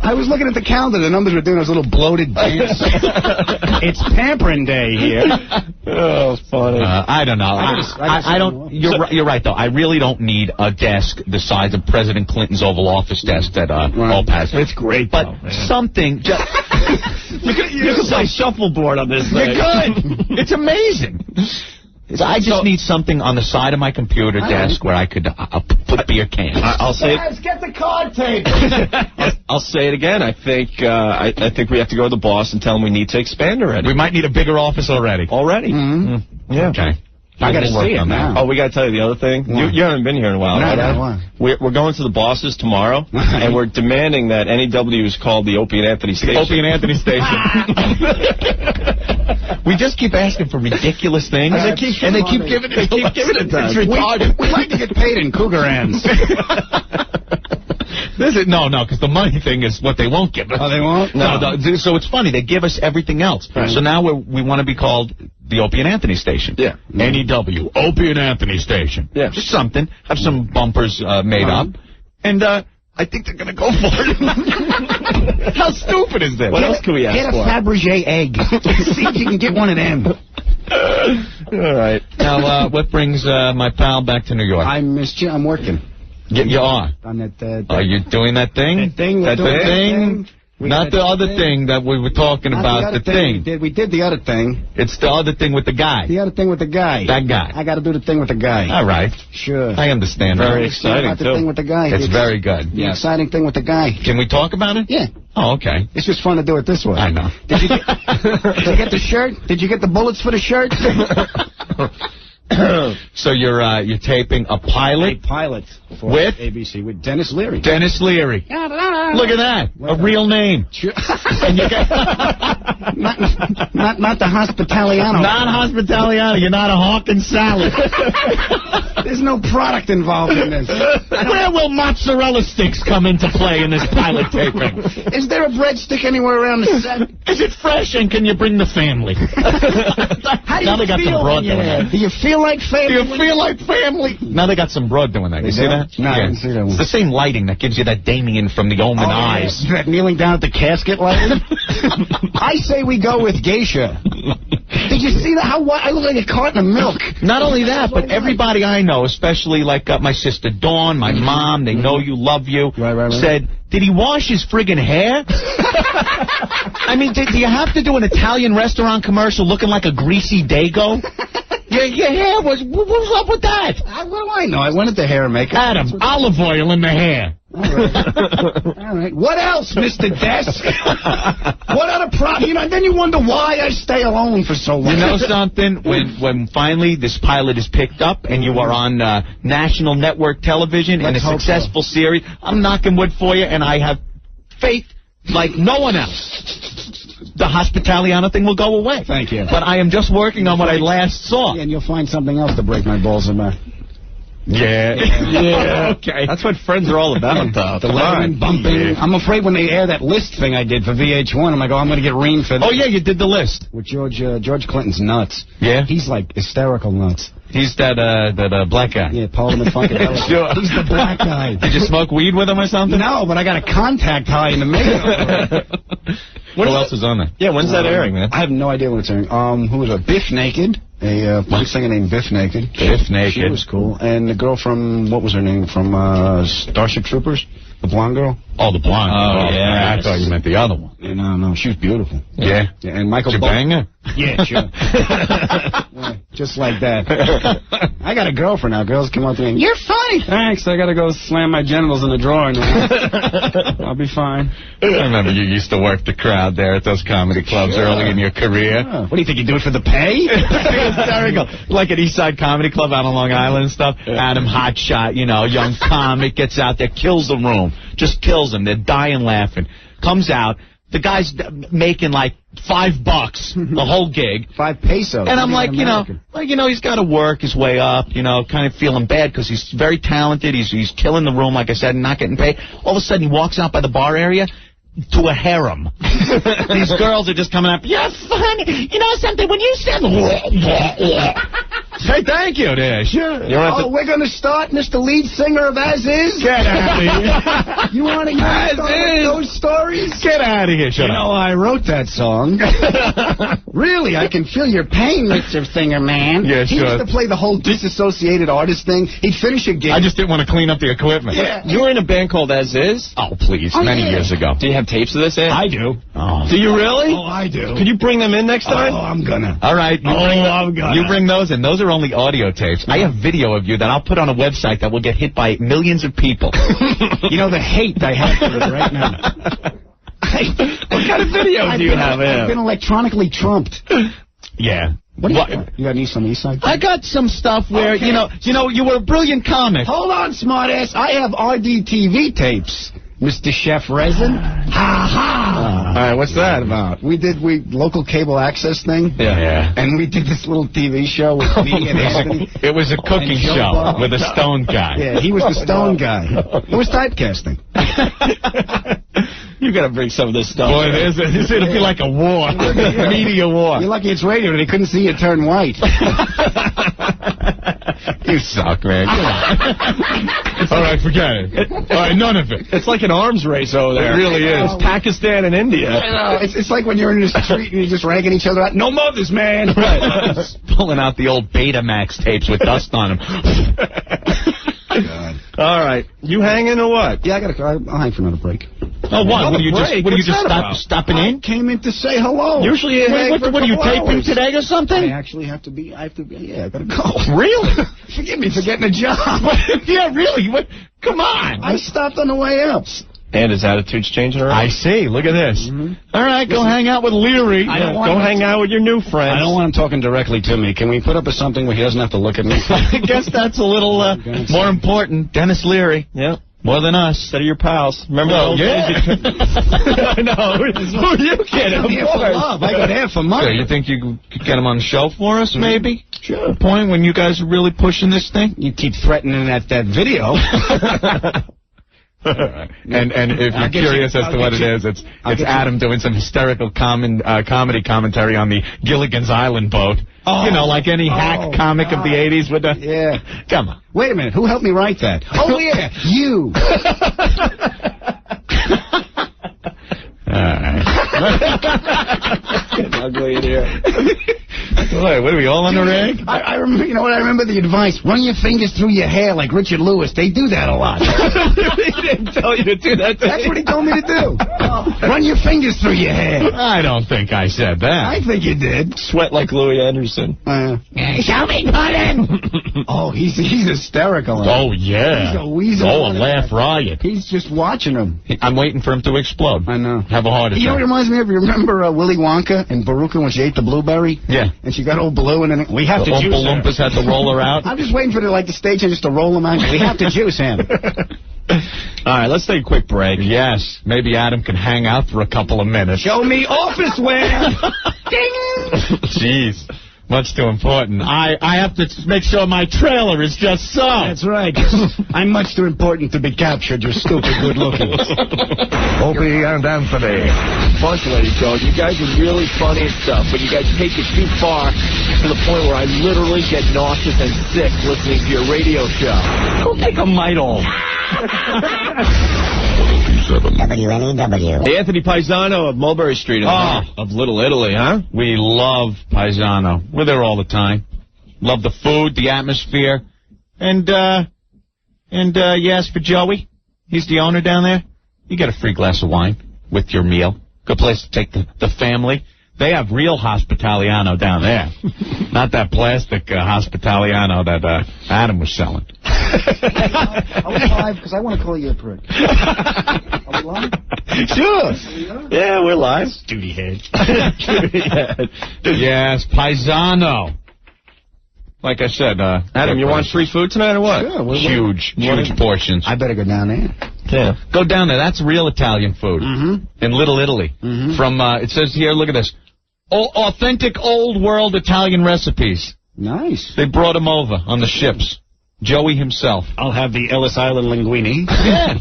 Speaker 6: I was looking at the calendar. The numbers were doing those little bloated dance. It's pampering day here.
Speaker 5: Oh, funny.
Speaker 4: I don't know. I don't. You're right, though. I really don't need a desk the size of President Clinton's Oval Office desk that Ope has.
Speaker 5: It's great,
Speaker 4: but
Speaker 5: though,
Speaker 4: something.
Speaker 5: You can play shuffleboard on this thing.
Speaker 4: You're good. It's amazing. I just need something on the side of my computer desk where I could put beer cans.
Speaker 5: I'll say it.
Speaker 6: Guys, get the card table.
Speaker 5: I'll say it again. I think we have to go to the boss and tell him we need to expand already.
Speaker 4: We might need a bigger office already.
Speaker 6: Mm-hmm.
Speaker 5: Yeah.
Speaker 4: Okay.
Speaker 6: I got to see it now.
Speaker 5: Oh, we got to tell you the other thing. You haven't been here in a while.
Speaker 6: No.
Speaker 5: We're going to the bosses tomorrow, and we're demanding that NEW is called the Opie and Anthony Station.
Speaker 4: Opie and Anthony Station. We just keep asking for ridiculous things, and they keep giving it to us. It's retarded.
Speaker 6: We'd like to get paid in cougar ends.
Speaker 4: No, because the money thing is what they won't give us.
Speaker 6: Oh, they won't?
Speaker 4: No. So it's funny. They give us everything else. Right. So now we want to be called the Opie and Anthony Station.
Speaker 5: Yeah.
Speaker 4: NEW. Opie and Anthony Station.
Speaker 5: Yeah.
Speaker 4: Just something. Have some bumpers made up. And I think they're going to go for it. How stupid is this?
Speaker 5: What else can we ask
Speaker 6: for?
Speaker 5: Get a
Speaker 6: Fabergé egg. See if you can get one of them.
Speaker 5: All right.
Speaker 4: Now, what brings my pal back to New York?
Speaker 6: I'm working.
Speaker 4: You are?
Speaker 6: On that,
Speaker 4: are you doing that thing?
Speaker 6: That
Speaker 4: thing? Not the other thing that we were talking about. The thing.
Speaker 6: We did the other thing.
Speaker 4: It's the other thing with the guy.
Speaker 6: The other thing with the guy.
Speaker 4: That guy.
Speaker 6: I got to do the thing with the guy.
Speaker 4: All right.
Speaker 6: Sure.
Speaker 4: I understand.
Speaker 5: Very exciting,
Speaker 6: too. The thing with the guy.
Speaker 4: It's very good.
Speaker 6: The exciting thing with the guy.
Speaker 4: Can we talk about it?
Speaker 6: Yeah.
Speaker 4: Oh, okay.
Speaker 6: It's just fun to do it this way.
Speaker 4: I know.
Speaker 6: Did you get the shirt? Did you get the bullets for the shirt?
Speaker 4: So you're taping a pilot?
Speaker 6: A pilot for
Speaker 4: with
Speaker 6: ABC with Dennis Leary.
Speaker 4: Dennis Leary. Look at that. A real name. And you got
Speaker 6: not the Hospitaliano.
Speaker 4: Not Hospitaliano. You're not a Hawkins salad.
Speaker 6: There's no product involved in this.
Speaker 4: Where will mozzarella sticks come into play in this pilot taping?
Speaker 6: Is there a breadstick anywhere around the set?
Speaker 4: Is it fresh and can you bring the family?
Speaker 6: How do you feel when you're there? Do you feel like family?
Speaker 4: Do you feel like family? Now they got some broad doing that. You see that?
Speaker 6: No, I didn't see that one.
Speaker 4: It's the same lighting that gives you that Damien from the Omen eyes.
Speaker 6: Yeah. That kneeling down at the casket lighting? I say we go with Geisha. Did you see that? How I look like a carton of milk.
Speaker 4: Not only that, but everybody I know, especially like my sister Dawn, my mom, they know you, love you, said, did he wash his friggin' hair? I mean, do you have to do an Italian restaurant commercial looking like a greasy Dago? Your hair was... What's up with that?
Speaker 6: What do I know? I went into hair and makeup.
Speaker 4: Adam, olive oil in the hair.
Speaker 6: All right. What else, Mr. Desk? What other problem? Then you wonder why I stay alone for so long.
Speaker 4: You know something? When finally this pilot is picked up and you are on national network television in a successful series, I'm knocking wood for you, and I have faith like no one else. The Hospitaliano thing will go away.
Speaker 6: Thank you.
Speaker 4: But I am just working on what I last saw.
Speaker 6: Yeah, and you'll find something else to break my balls about.
Speaker 3: Yeah.
Speaker 5: Okay. That's what friends are all about, though.
Speaker 6: The Letterman bumping. I'm afraid when they air that list thing I did for VH1, I'm like, I'm going to get reamed for that.
Speaker 4: Oh, yeah, you did the list.
Speaker 6: With George Clinton's nuts.
Speaker 4: Yeah?
Speaker 6: He's like hysterical nuts.
Speaker 4: He's that black guy.
Speaker 6: Yeah, Parliament Funkadelic.
Speaker 4: Sure.
Speaker 6: He's the black guy.
Speaker 4: Did you smoke weed with him or something?
Speaker 6: No, but I got a contact high in the mail.
Speaker 4: Who else is on there?
Speaker 5: Yeah, when's that airing, man?
Speaker 6: I have no idea when it's airing. Who was it? Biff Naked. A police singer named Biff Naked.
Speaker 4: Biff Naked.
Speaker 6: She was cool. And the girl from, what was her name? From Starship Troopers? The blonde girl?
Speaker 4: Oh, the blonde.
Speaker 5: Oh, yeah.
Speaker 4: I thought you meant the other one.
Speaker 6: Yeah, no, she was beautiful.
Speaker 4: Yeah.
Speaker 6: And Michael
Speaker 4: Did you bang her?
Speaker 6: Yeah, sure. Yeah, just like that. I got a girlfriend now. Girls come up to me and, you're funny. Thanks. I got to go slam my genitals in the drawer now. I'll be fine.
Speaker 4: I remember you used to work the crowd there at those comedy clubs early in your career.
Speaker 6: Yeah. What do you think? You do it for the pay?
Speaker 4: Hysterical. Like at Eastside Comedy Club out on Long Island and stuff. Adam Hotshot, young comic, gets out there, kills the room. Just kills them. They're dying laughing. Comes out. The guy's making like $5 the whole gig.
Speaker 6: 5 pesos.
Speaker 4: And I'm like, he's got to work his way up, kind of feeling bad because he's very talented. He's killing the room, like I said, and not getting paid. All of a sudden, he walks out by the bar area to a harem. These girls are just coming up. You're funny. You know something? When you said, say thank you there. Sure.
Speaker 6: We're going to start, Mr. Lead Singer of As Is?
Speaker 4: Get out of here.
Speaker 6: You want to start with those stories?
Speaker 4: Get out of here. Shut up.
Speaker 6: I wrote that song. Really, I can feel your pain, Mr. Singer Man.
Speaker 4: Yeah,
Speaker 6: He
Speaker 4: sure.
Speaker 6: used to play the whole disassociated artist thing. He'd finish a gig.
Speaker 4: I just didn't want to clean up the equipment.
Speaker 6: Yeah.
Speaker 5: You were in a band called As Is?
Speaker 4: Oh, please. Many years ago.
Speaker 5: Do you have tapes of this, Ed?
Speaker 6: I do.
Speaker 4: Oh.
Speaker 5: Do you really?
Speaker 6: Oh, I do.
Speaker 5: Could you bring them in next time?
Speaker 6: Oh, I'm gonna.
Speaker 4: All right.
Speaker 6: I'm gonna.
Speaker 4: You bring those in. Those are only audio tapes. I have video of you that I'll put on a website that will get hit by millions of people.
Speaker 6: The hate I have for it right now.
Speaker 5: What kind of videos do you have?
Speaker 6: I've been electronically trumped.
Speaker 4: Yeah.
Speaker 6: What do you got? You got some Eastside?
Speaker 4: I got some stuff where,
Speaker 6: Okay.
Speaker 4: you were a brilliant comic.
Speaker 6: Hold on, smartass. I have RDTV tapes. Mr. Chef Resin. Ha ha!
Speaker 5: All right, what's that about?
Speaker 6: We local cable access thing.
Speaker 4: Yeah.
Speaker 6: And we did this little TV show with me and Anthony.
Speaker 4: It was a cooking
Speaker 6: And Joe
Speaker 4: show
Speaker 6: Bob.
Speaker 4: with a stone guy.
Speaker 6: Yeah, he was the stone guy. It was typecasting.
Speaker 5: You got to bring some of this stuff.
Speaker 4: Boy, it'll be like a war. A media war.
Speaker 6: You're lucky it's radio. They couldn't see you turn white.
Speaker 4: You suck, man. All right, forget it. All right, none of it.
Speaker 5: It's like an arms race over there.
Speaker 4: It really is.
Speaker 5: It's Pakistan and India.
Speaker 6: I know. It's like when you're in the street and you're just ragging each other out. No mothers, man.
Speaker 4: Right. Pulling out the old Betamax tapes with dust on them.
Speaker 6: God.
Speaker 5: All right. You hanging or what?
Speaker 6: Yeah, I'll hang for another break.
Speaker 4: Oh, what? What are you
Speaker 5: break?
Speaker 4: just stopping in?
Speaker 6: I came in to say hello.
Speaker 5: Usually you hang for a
Speaker 4: What are you
Speaker 5: couple
Speaker 4: taping
Speaker 5: hours.
Speaker 4: today or something?
Speaker 6: I actually have to be. I gotta go.
Speaker 4: Really?
Speaker 6: Forgive me for getting a job.
Speaker 4: Yeah, really? What? Come on.
Speaker 6: I stopped on the way up.
Speaker 5: And his attitude's changing around.
Speaker 4: I see. Look at this. All right, go hang out with Leary.
Speaker 5: Go hang out with your new friends.
Speaker 6: I don't want him talking directly to me. Can we put up with something where he doesn't have to look at me?
Speaker 4: I guess that's a little more important. Dennis Leary.
Speaker 5: Yeah.
Speaker 4: More than us.
Speaker 5: Instead of your pals. Remember
Speaker 4: Oh,
Speaker 5: those
Speaker 4: yeah.
Speaker 5: days? I know. Who are you kidding?
Speaker 6: I'm here for love. I got here for
Speaker 4: So
Speaker 6: money.
Speaker 4: you think you could get him on the show for us, maybe?
Speaker 6: Sure.
Speaker 4: Point when you guys are really pushing this thing?
Speaker 6: You keep threatening that video.
Speaker 4: And if
Speaker 6: I'll
Speaker 4: you're
Speaker 6: get you-
Speaker 4: curious as
Speaker 6: I'll
Speaker 4: to what
Speaker 6: get
Speaker 4: it
Speaker 6: you-
Speaker 4: is, it's
Speaker 6: I'll get you-
Speaker 4: Adam doing some hysterical comedy commentary on the Gilligan's Island boat.
Speaker 6: Oh.
Speaker 4: Like any hack comic of the 80s with the...
Speaker 6: Yeah.
Speaker 4: Come on.
Speaker 6: Wait a minute. Who helped me write that? Oh, yeah. You.
Speaker 4: All right.
Speaker 5: Getting ugly in here.
Speaker 4: Wait, what are we all on the rig?
Speaker 6: I remember. You know what? I remember the advice. Run your fingers through your hair like Richard Lewis. They do that a lot.
Speaker 5: He didn't tell you to do that.
Speaker 6: That's what he told me to do. Run your fingers through your hair.
Speaker 4: I don't think I said that.
Speaker 6: I think you did.
Speaker 5: Sweat like Louis Anderson.
Speaker 6: Show me pudding. Oh, he's hysterical.
Speaker 4: Oh, yeah.
Speaker 6: He's a weasel.
Speaker 4: Oh, a laugh riot.
Speaker 6: He's just watching him.
Speaker 4: I'm waiting for him to explode.
Speaker 6: I know.
Speaker 4: Have a heart attack.
Speaker 6: You know what it reminds me of? You remember Willy Wonka and Baruka when she ate the blueberry?
Speaker 4: Yeah.
Speaker 6: And she got all blue and then we have to
Speaker 4: The
Speaker 6: juice
Speaker 4: Oompa
Speaker 6: her.
Speaker 4: Loompas had to roll her out.
Speaker 6: I'm just waiting for the stage just to roll him out. We have to juice him.
Speaker 5: All right, let's take a quick break.
Speaker 4: Yes. Maybe Adam can hang out for a couple of minutes.
Speaker 6: Show me office wear.
Speaker 4: Jeez. Much too important. I have to make sure my trailer is just so.
Speaker 6: That's right. I'm much too important to be captured, you stupid good-looking.
Speaker 8: Opie and Anthony.
Speaker 5: Bunch of ladies go, you guys are really funny and stuff, but you guys take it too far to the point where I literally get nauseous and sick listening to your radio show.
Speaker 4: Go take a Midol.
Speaker 2: WNEW.
Speaker 5: Hey, Anthony Paisano of Mulberry Street in the heart of Little Italy, huh?
Speaker 4: We love Paisano. We're there all the time. Love the food, the atmosphere. And you ask for Joey. He's the owner down there. You get a free glass of wine with your meal. Good place to take the family. They have real Hospitaliano down there. Not that plastic Hospitaliano that Adam was selling.
Speaker 6: Are we live? Because I want to call you a prick. Are we live?
Speaker 5: Sure. Yeah, we're live.
Speaker 6: Duty head.
Speaker 4: Yes, Paisano. Like I said,
Speaker 5: Adam, you want free food tonight or what?
Speaker 6: Sure.
Speaker 4: Huge portions.
Speaker 6: I better go down there.
Speaker 5: Yeah.
Speaker 4: Go down there. That's real Italian food. In Little Italy. From, it says here, look at this. Authentic old world Italian recipes.
Speaker 6: Nice.
Speaker 4: They brought them over on the ships. Joey himself.
Speaker 6: I'll have the Ellis Island linguine.
Speaker 4: Yeah.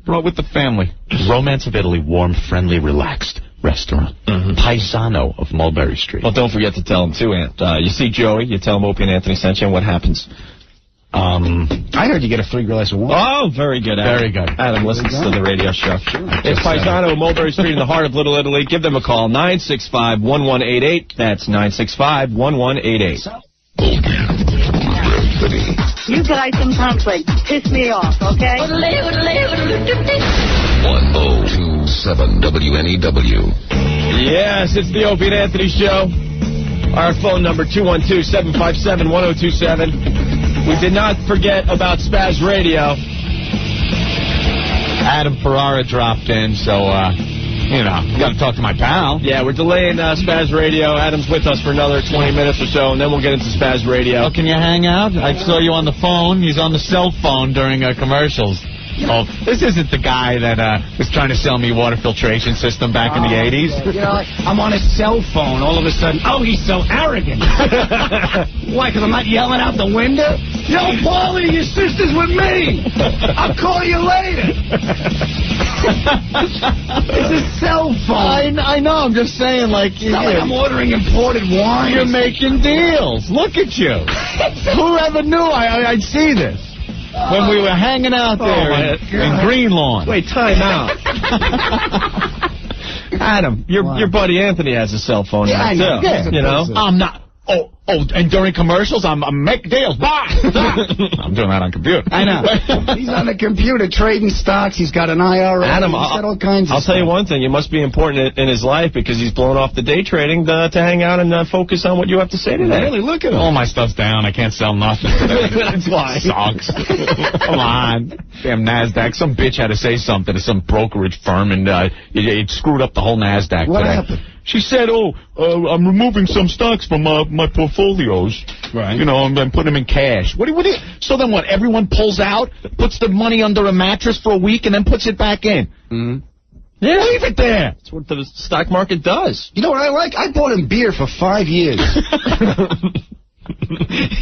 Speaker 4: Brought with the family. Romance of Italy, warm, friendly, relaxed restaurant. Paisano of Mulberry Street.
Speaker 5: Well, don't forget to tell him, too, Ant. You see Joey, you tell him Opie and Anthony sent you, and what happens?
Speaker 6: I heard you get a free glass of wine.
Speaker 5: Oh, very good, Adam.
Speaker 4: Very good.
Speaker 5: Adam listens to the radio show. It's Paisano of Mulberry Street in the heart of Little Italy. Give them a call, 965-1188. That's 965-1188.
Speaker 7: You guys sometimes like piss me off, okay?
Speaker 2: 1027 WNEW.
Speaker 5: Yes, it's the Opie and Anthony Show. Our phone number, 212-757-1027. We did not forget about Spaz Radio.
Speaker 4: Adam Ferrara dropped in, so, got to talk to my pal.
Speaker 5: Yeah, we're delaying Spaz Radio. Adam's with us for another 20 minutes or so, and then we'll get into Spaz Radio.
Speaker 4: Oh, can you hang out? I saw you on the phone. He's on the cell phone during commercials. Oh, this isn't the guy that was trying to sell me water filtration system back in the 80s.
Speaker 6: I'm on a cell phone. All of a sudden, he's so arrogant. Why, because I'm not yelling out the window? Yo, Paulie, your sister's with me. I'll call you later. It's a cell phone.
Speaker 4: I know. I'm just saying, like
Speaker 6: I'm ordering imported wine.
Speaker 4: You're making deals. Look at you. Whoever knew I'd see this? When we were hanging out there in Greenlawn.
Speaker 5: Wait, time out. Adam, your buddy Anthony has a cell phone now, too.
Speaker 6: Yeah.
Speaker 5: You know?
Speaker 4: I'm not. And during commercials, I'm make deals. Bye. I'm doing that on computer.
Speaker 6: I know. He's on the computer trading stocks. He's got an IRA.
Speaker 5: Adam,
Speaker 6: he's got all kinds of
Speaker 5: I'll tell you one thing. You must be important in his life because he's blown off the day trading to hang out and focus on what you have to say today.
Speaker 6: Really, look at him.
Speaker 4: All my stuff's down. I can't sell nothing today.
Speaker 5: That's why.
Speaker 4: Sucks. Come on. Damn NASDAQ. Some bitch had to say something to some brokerage firm, and it screwed up the whole NASDAQ
Speaker 6: What
Speaker 4: today.
Speaker 6: happened?
Speaker 4: She said, I'm removing some stocks from my portfolios.
Speaker 6: Right.
Speaker 4: I'm putting them in cash. What do you? So then what? Everyone pulls out, puts the money under a mattress for a week, and then puts it back in.
Speaker 5: Mm-hmm.
Speaker 4: Yeah. Leave it there.
Speaker 5: That's what the stock market does.
Speaker 6: You know what I like? I bought him beer for 5 years.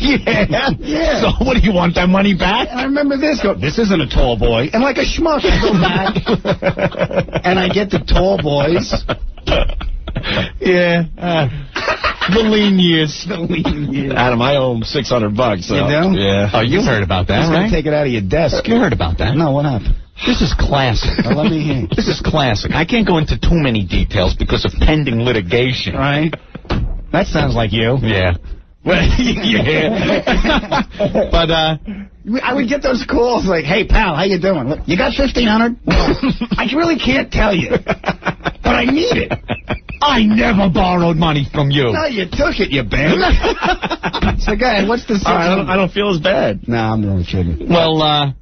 Speaker 6: Yeah.
Speaker 4: So what do you want, that money back?
Speaker 6: And I remember this. This isn't a tall boy. And like a schmuck, I go back, and I get the tall boys.
Speaker 4: Yeah. The lean years.
Speaker 5: Adam, I owe him $600. So.
Speaker 6: You do?
Speaker 5: Yeah.
Speaker 4: Oh, you heard about that,
Speaker 6: He's
Speaker 4: right?
Speaker 6: going to take it out of your desk.
Speaker 4: You heard about that?
Speaker 6: No, what happened?
Speaker 4: This is classic.
Speaker 6: Let me hear.
Speaker 4: This is classic. I can't go into too many details because of pending litigation.
Speaker 6: Right? That sounds like you.
Speaker 4: Yeah. Well, yeah. But,
Speaker 6: I would get those calls like, hey, pal, how you doing? Look, you got $1,500? I really can't tell you. But I need it.
Speaker 4: I never borrowed money from you.
Speaker 6: No, you took it, you bam. So, go ahead. What's the situation?
Speaker 5: I don't feel as bad.
Speaker 6: No, I'm really kidding.
Speaker 4: Well,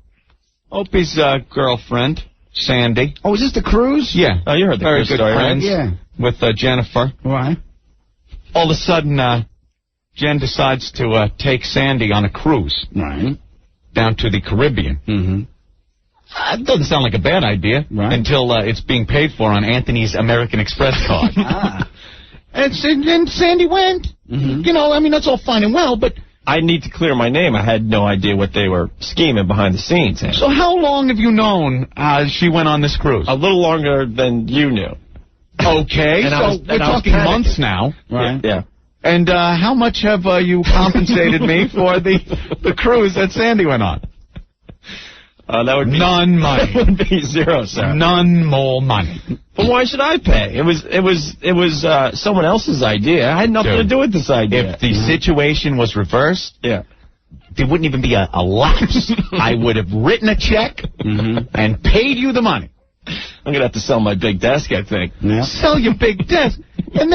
Speaker 4: Opie's girlfriend, Sandy.
Speaker 6: Oh, is this the cruise?
Speaker 4: Yeah.
Speaker 5: Oh, you heard the
Speaker 4: Very
Speaker 5: cruise
Speaker 4: good
Speaker 5: story,
Speaker 4: friends.
Speaker 6: Yeah.
Speaker 4: With Jennifer.
Speaker 6: Right.
Speaker 4: All of a sudden, Jen decides to take Sandy on a cruise.
Speaker 6: Right.
Speaker 4: Down to the Caribbean.
Speaker 6: Mm-hmm.
Speaker 4: It doesn't sound like a bad idea until it's being paid for on Anthony's American Express card.
Speaker 6: Ah.
Speaker 4: And Sandy went. You know, I mean, that's all fine and well, but...
Speaker 5: I need to clear my name. I had no idea what they were scheming behind the scenes.
Speaker 4: So how long have you known she went on this cruise?
Speaker 5: A little longer than you knew.
Speaker 4: Okay, so we're talking months now.
Speaker 5: Right. Yeah.
Speaker 4: And how much have you compensated me for the cruise that Sandy went on?
Speaker 5: That would be
Speaker 4: none money.
Speaker 5: That would be zero, sir.
Speaker 4: None more money.
Speaker 5: But why should I pay? It was someone else's idea. I had nothing to do with this idea.
Speaker 4: If the situation was reversed,
Speaker 5: yeah,
Speaker 4: there wouldn't even be a lapse. I would have written a check and paid you the money.
Speaker 5: I'm gonna have to sell my big desk, I think.
Speaker 4: Yeah. Sell your big desk, and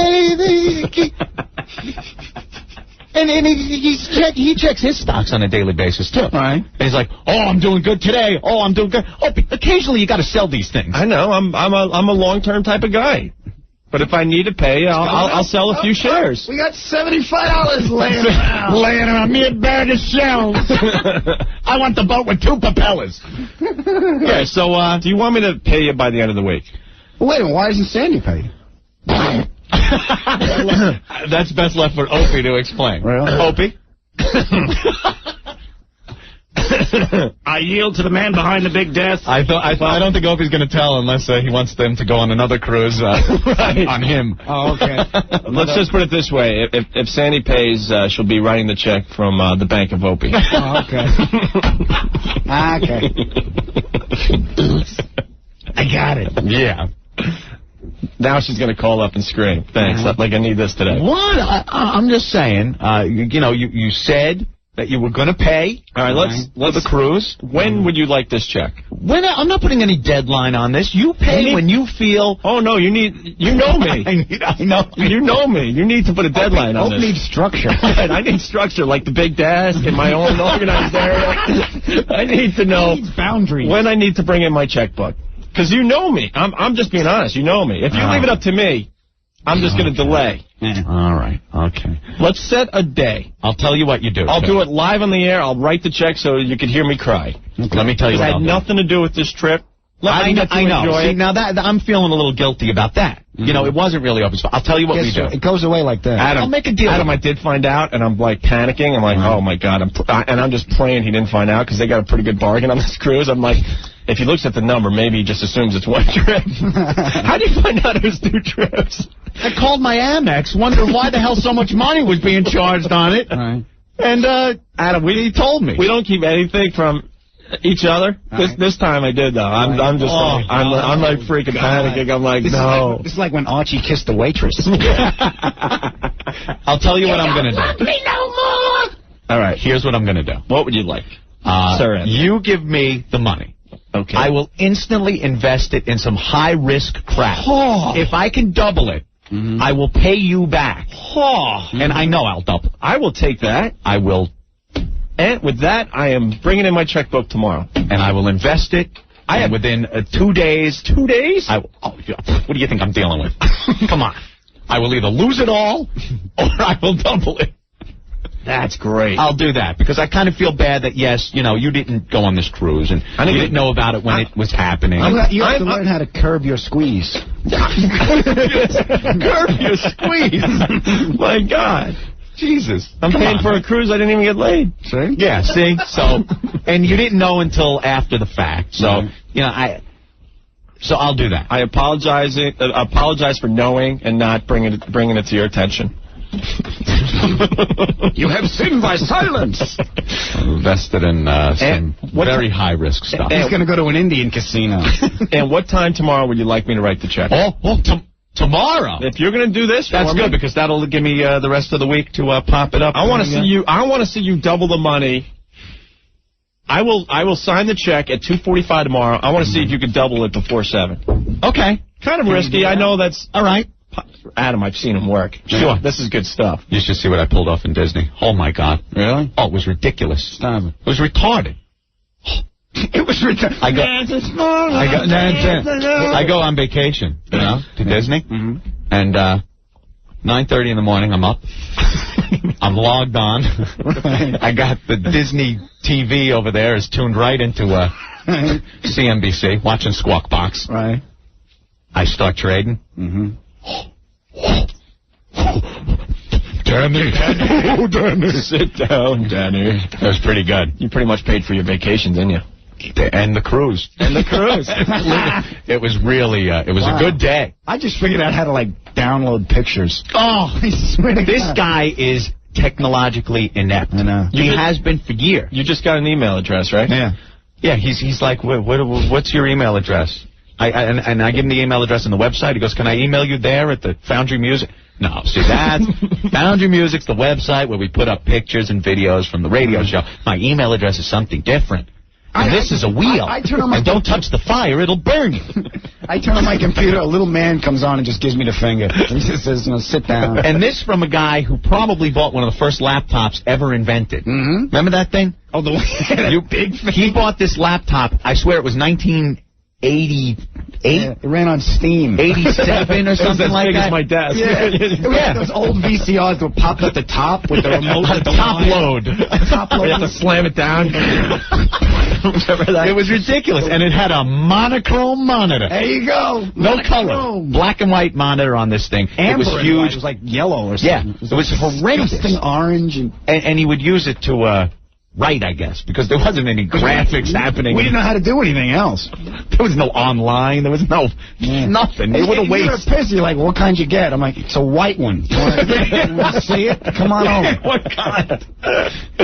Speaker 4: then he checks his stocks on a daily basis too.
Speaker 6: Right.
Speaker 4: And he's like, "Oh, I'm doing good today. Oh, I'm doing good." Oh, occasionally you got to sell these things.
Speaker 5: I know. I'm a long-term type of guy. But if I need to pay, I'll sell a few shares.
Speaker 6: We got $75 laying around.
Speaker 4: Laying around. Me and Barrett is shells. I want the boat with 2 propellers.
Speaker 5: Yeah, so do you want me to pay you by the end of the week?
Speaker 6: Well, wait a minute. Why doesn't Sandy pay?
Speaker 4: That's best left for Opie to explain.
Speaker 6: Really?
Speaker 4: Opie?
Speaker 6: I yield to the man behind the big desk.
Speaker 4: I don't think Opie's going to tell unless he wants them to go on another cruise
Speaker 5: right.
Speaker 4: on him.
Speaker 6: Oh, okay.
Speaker 5: Let's just put it this way. If Sandy pays, she'll be writing the check from the bank of Opie.
Speaker 6: Oh, okay. Okay. I got it.
Speaker 4: Yeah.
Speaker 5: Now she's going to call up and scream. Thanks. Like I need this today.
Speaker 4: What? I'm just saying, you said that you were going to pay.
Speaker 5: All right, let's
Speaker 4: the cruise.
Speaker 5: When would you like this check?
Speaker 4: I'm not putting any deadline on this. You pay when you feel.
Speaker 5: Oh no, you know me.
Speaker 4: I know.
Speaker 5: You know me. You need to put a deadline on this.
Speaker 6: Hope needs structure.
Speaker 5: I need structure, like the big desk in my own organized area. I need to know
Speaker 6: boundaries
Speaker 5: when I need to bring in my checkbook. Because you know me. I'm just being honest. You know me. If you leave it up to me, I'm just going to delay.
Speaker 4: All right. Okay.
Speaker 5: Let's set a day.
Speaker 4: I'll tell you what you do.
Speaker 5: I'll do it live on the air. I'll write the check so you can hear me cry.
Speaker 4: Okay. Let me tell you what
Speaker 5: I'll do. It had nothing to do with this trip.
Speaker 4: I know. See, now I'm feeling a little guilty about that. You know, it wasn't really Opie's fault. I'll tell you what we do.
Speaker 6: It goes away like that.
Speaker 5: Adam,
Speaker 4: I'll make a deal.
Speaker 5: Adam, I did find out, and I'm like panicking. I'm like, oh my God, and I'm just praying he didn't find out because they got a pretty good bargain on this cruise. I'm like, if he looks at the number, maybe he just assumes it's one trip. How do you find out it was 2 trips?
Speaker 4: I called my Amex, wondering why the hell so much money was being charged on it.
Speaker 6: Right.
Speaker 4: And Adam, he told me
Speaker 5: we don't keep anything from each other. This time I did though. I'm just like I'm like freaking panicking. I'm like, no.
Speaker 6: It's like when Archie kissed the waitress.
Speaker 4: I'll tell you what I'm gonna do.
Speaker 6: Me no more.
Speaker 5: All right.
Speaker 4: Here's what I'm gonna do.
Speaker 5: What would you like, sir?
Speaker 4: You give me the money.
Speaker 5: Okay.
Speaker 4: I will instantly invest it in some high-risk crap. Oh. If I can double it, I will pay you back. Oh. And I know I'll double.
Speaker 5: I will take that.
Speaker 4: I will.
Speaker 5: And with that, I am bringing in my checkbook tomorrow.
Speaker 4: And I will invest it. Within 2 days. 2 days? What do you think I'm dealing with? Come on. I will either lose it all or I will double it.
Speaker 5: That's great.
Speaker 4: I'll do that because I kind of feel bad that, yes, you didn't go on this cruise and you didn't know about it when it was happening.
Speaker 6: You have to learn how to curb your squeeze.
Speaker 5: Curb your squeeze. My God.
Speaker 4: Jesus.
Speaker 5: I'm paying for a cruise I didn't even get laid.
Speaker 6: See?
Speaker 4: Yeah, see? So, and you didn't know until after the fact. So, so I'll do that.
Speaker 5: I apologize for knowing and not bringing it to your attention.
Speaker 6: You have sinned by silence.
Speaker 4: Invested in some very high-risk stuff.
Speaker 6: He's going to go to an Indian casino.
Speaker 5: And what time tomorrow would you like me to write the check?
Speaker 4: Tomorrow.
Speaker 5: If you're going to do this,
Speaker 4: that's good because that'll give me the rest of the week to pop it up.
Speaker 5: I want to see you. I want to see you double the money. I will sign the check at 2:45 tomorrow. I want to see if you can double it before 7.
Speaker 4: Okay.
Speaker 5: Kind of risky. I know that's
Speaker 4: all right.
Speaker 5: Adam, I've seen him work. Sure. This is good stuff.
Speaker 4: You should see what I pulled off in Disney. Oh my God.
Speaker 6: Really?
Speaker 4: Oh, it was ridiculous.
Speaker 6: Stop it.
Speaker 4: It was retarded.
Speaker 6: It was retarded.
Speaker 4: I go on vacation, to Disney, and 9:30 in the morning, I'm up. I'm logged on. I got the Disney TV over there is tuned right into CNBC, watching Squawk Box.
Speaker 6: Right.
Speaker 4: I start trading.
Speaker 8: Danny. Oh, Danny.
Speaker 5: Sit down, Danny.
Speaker 4: That was pretty good.
Speaker 5: You pretty much paid for your vacation, didn't you?
Speaker 4: And the cruise.
Speaker 5: And the cruise.
Speaker 4: It was really, it was a good day.
Speaker 6: I just figured out how to, like, download pictures.
Speaker 4: Oh,
Speaker 6: I swear to
Speaker 4: this
Speaker 6: God.
Speaker 4: guy is technologically inept.
Speaker 6: I know.
Speaker 4: He has been for years.
Speaker 5: You just got an email address, right?
Speaker 6: Yeah.
Speaker 4: Yeah, he's like, what's your email address? And I give him the email address on the website. He goes, can I email you there at the Foundry Music? No, see, that's Foundry Music's the website where we put up pictures and videos from the radio show. My email address is something different. And this is a wheel.
Speaker 6: I turn on my
Speaker 4: and don't touch the fire, it'll burn you.
Speaker 6: I turn on my computer, a little man comes on and just gives me the finger. He just says, sit down.
Speaker 4: And this from a guy who probably bought one of the first laptops ever invented.
Speaker 6: Mm-hmm.
Speaker 4: Remember that thing?
Speaker 6: Oh, the big thing.
Speaker 4: He bought this laptop, I swear it was 1988?
Speaker 6: Yeah, it ran on Steam.
Speaker 4: 87 or something like that.
Speaker 5: As my desk.
Speaker 6: Yeah. It was like those old VCRs that popped at the top with the remote.
Speaker 4: Top load.
Speaker 6: Top load.
Speaker 5: You have to slam it down.
Speaker 4: It was ridiculous, and it had a monochrome monitor.
Speaker 6: There you go.
Speaker 4: No color. Black and white monitor on this thing.
Speaker 6: Amber,
Speaker 4: it was huge.
Speaker 6: It was like yellow or something.
Speaker 4: Yeah, it was horrendous.
Speaker 6: Disgusting orange.
Speaker 4: And he would use it to write, I guess, because there wasn't any graphics happening.
Speaker 6: We didn't know how to do anything else.
Speaker 4: There was no online. There was nothing. It would have
Speaker 6: You were
Speaker 4: wasted.
Speaker 6: pissed. You're like, what kind you get? I'm like, it's a white one. You want to see it? Come on over.
Speaker 4: What kind?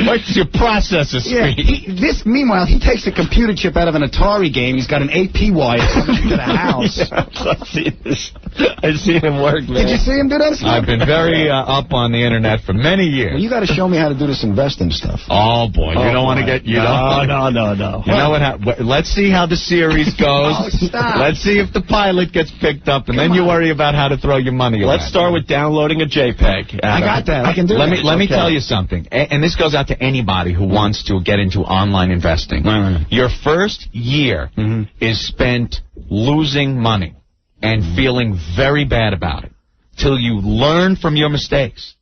Speaker 4: What's your processor
Speaker 6: Yeah,
Speaker 4: speed?
Speaker 6: meanwhile, he takes a computer chip out of an Atari game. He's got an AP wire coming into the house.
Speaker 5: I've seen this. I've seen him work, man.
Speaker 6: Did you see him do that stuff?
Speaker 4: I've been very up on the internet for many years.
Speaker 6: Well, you got to show me how to do this investing stuff.
Speaker 4: Oh, boy. You don't want to get... You don't.
Speaker 5: No.
Speaker 4: You know what? Let's see how the series goes.
Speaker 6: Oh, stop.
Speaker 4: Let's see if the pilot gets picked up, and then you worry about how to throw your money around.
Speaker 5: Let's start with downloading a JPEG.
Speaker 6: I got that. I can do that.
Speaker 4: Let me tell you something, and this goes out to anybody who wants to get into online investing.
Speaker 6: Right.
Speaker 4: Your first year is spent losing money and feeling very bad about it till you learn from your mistakes.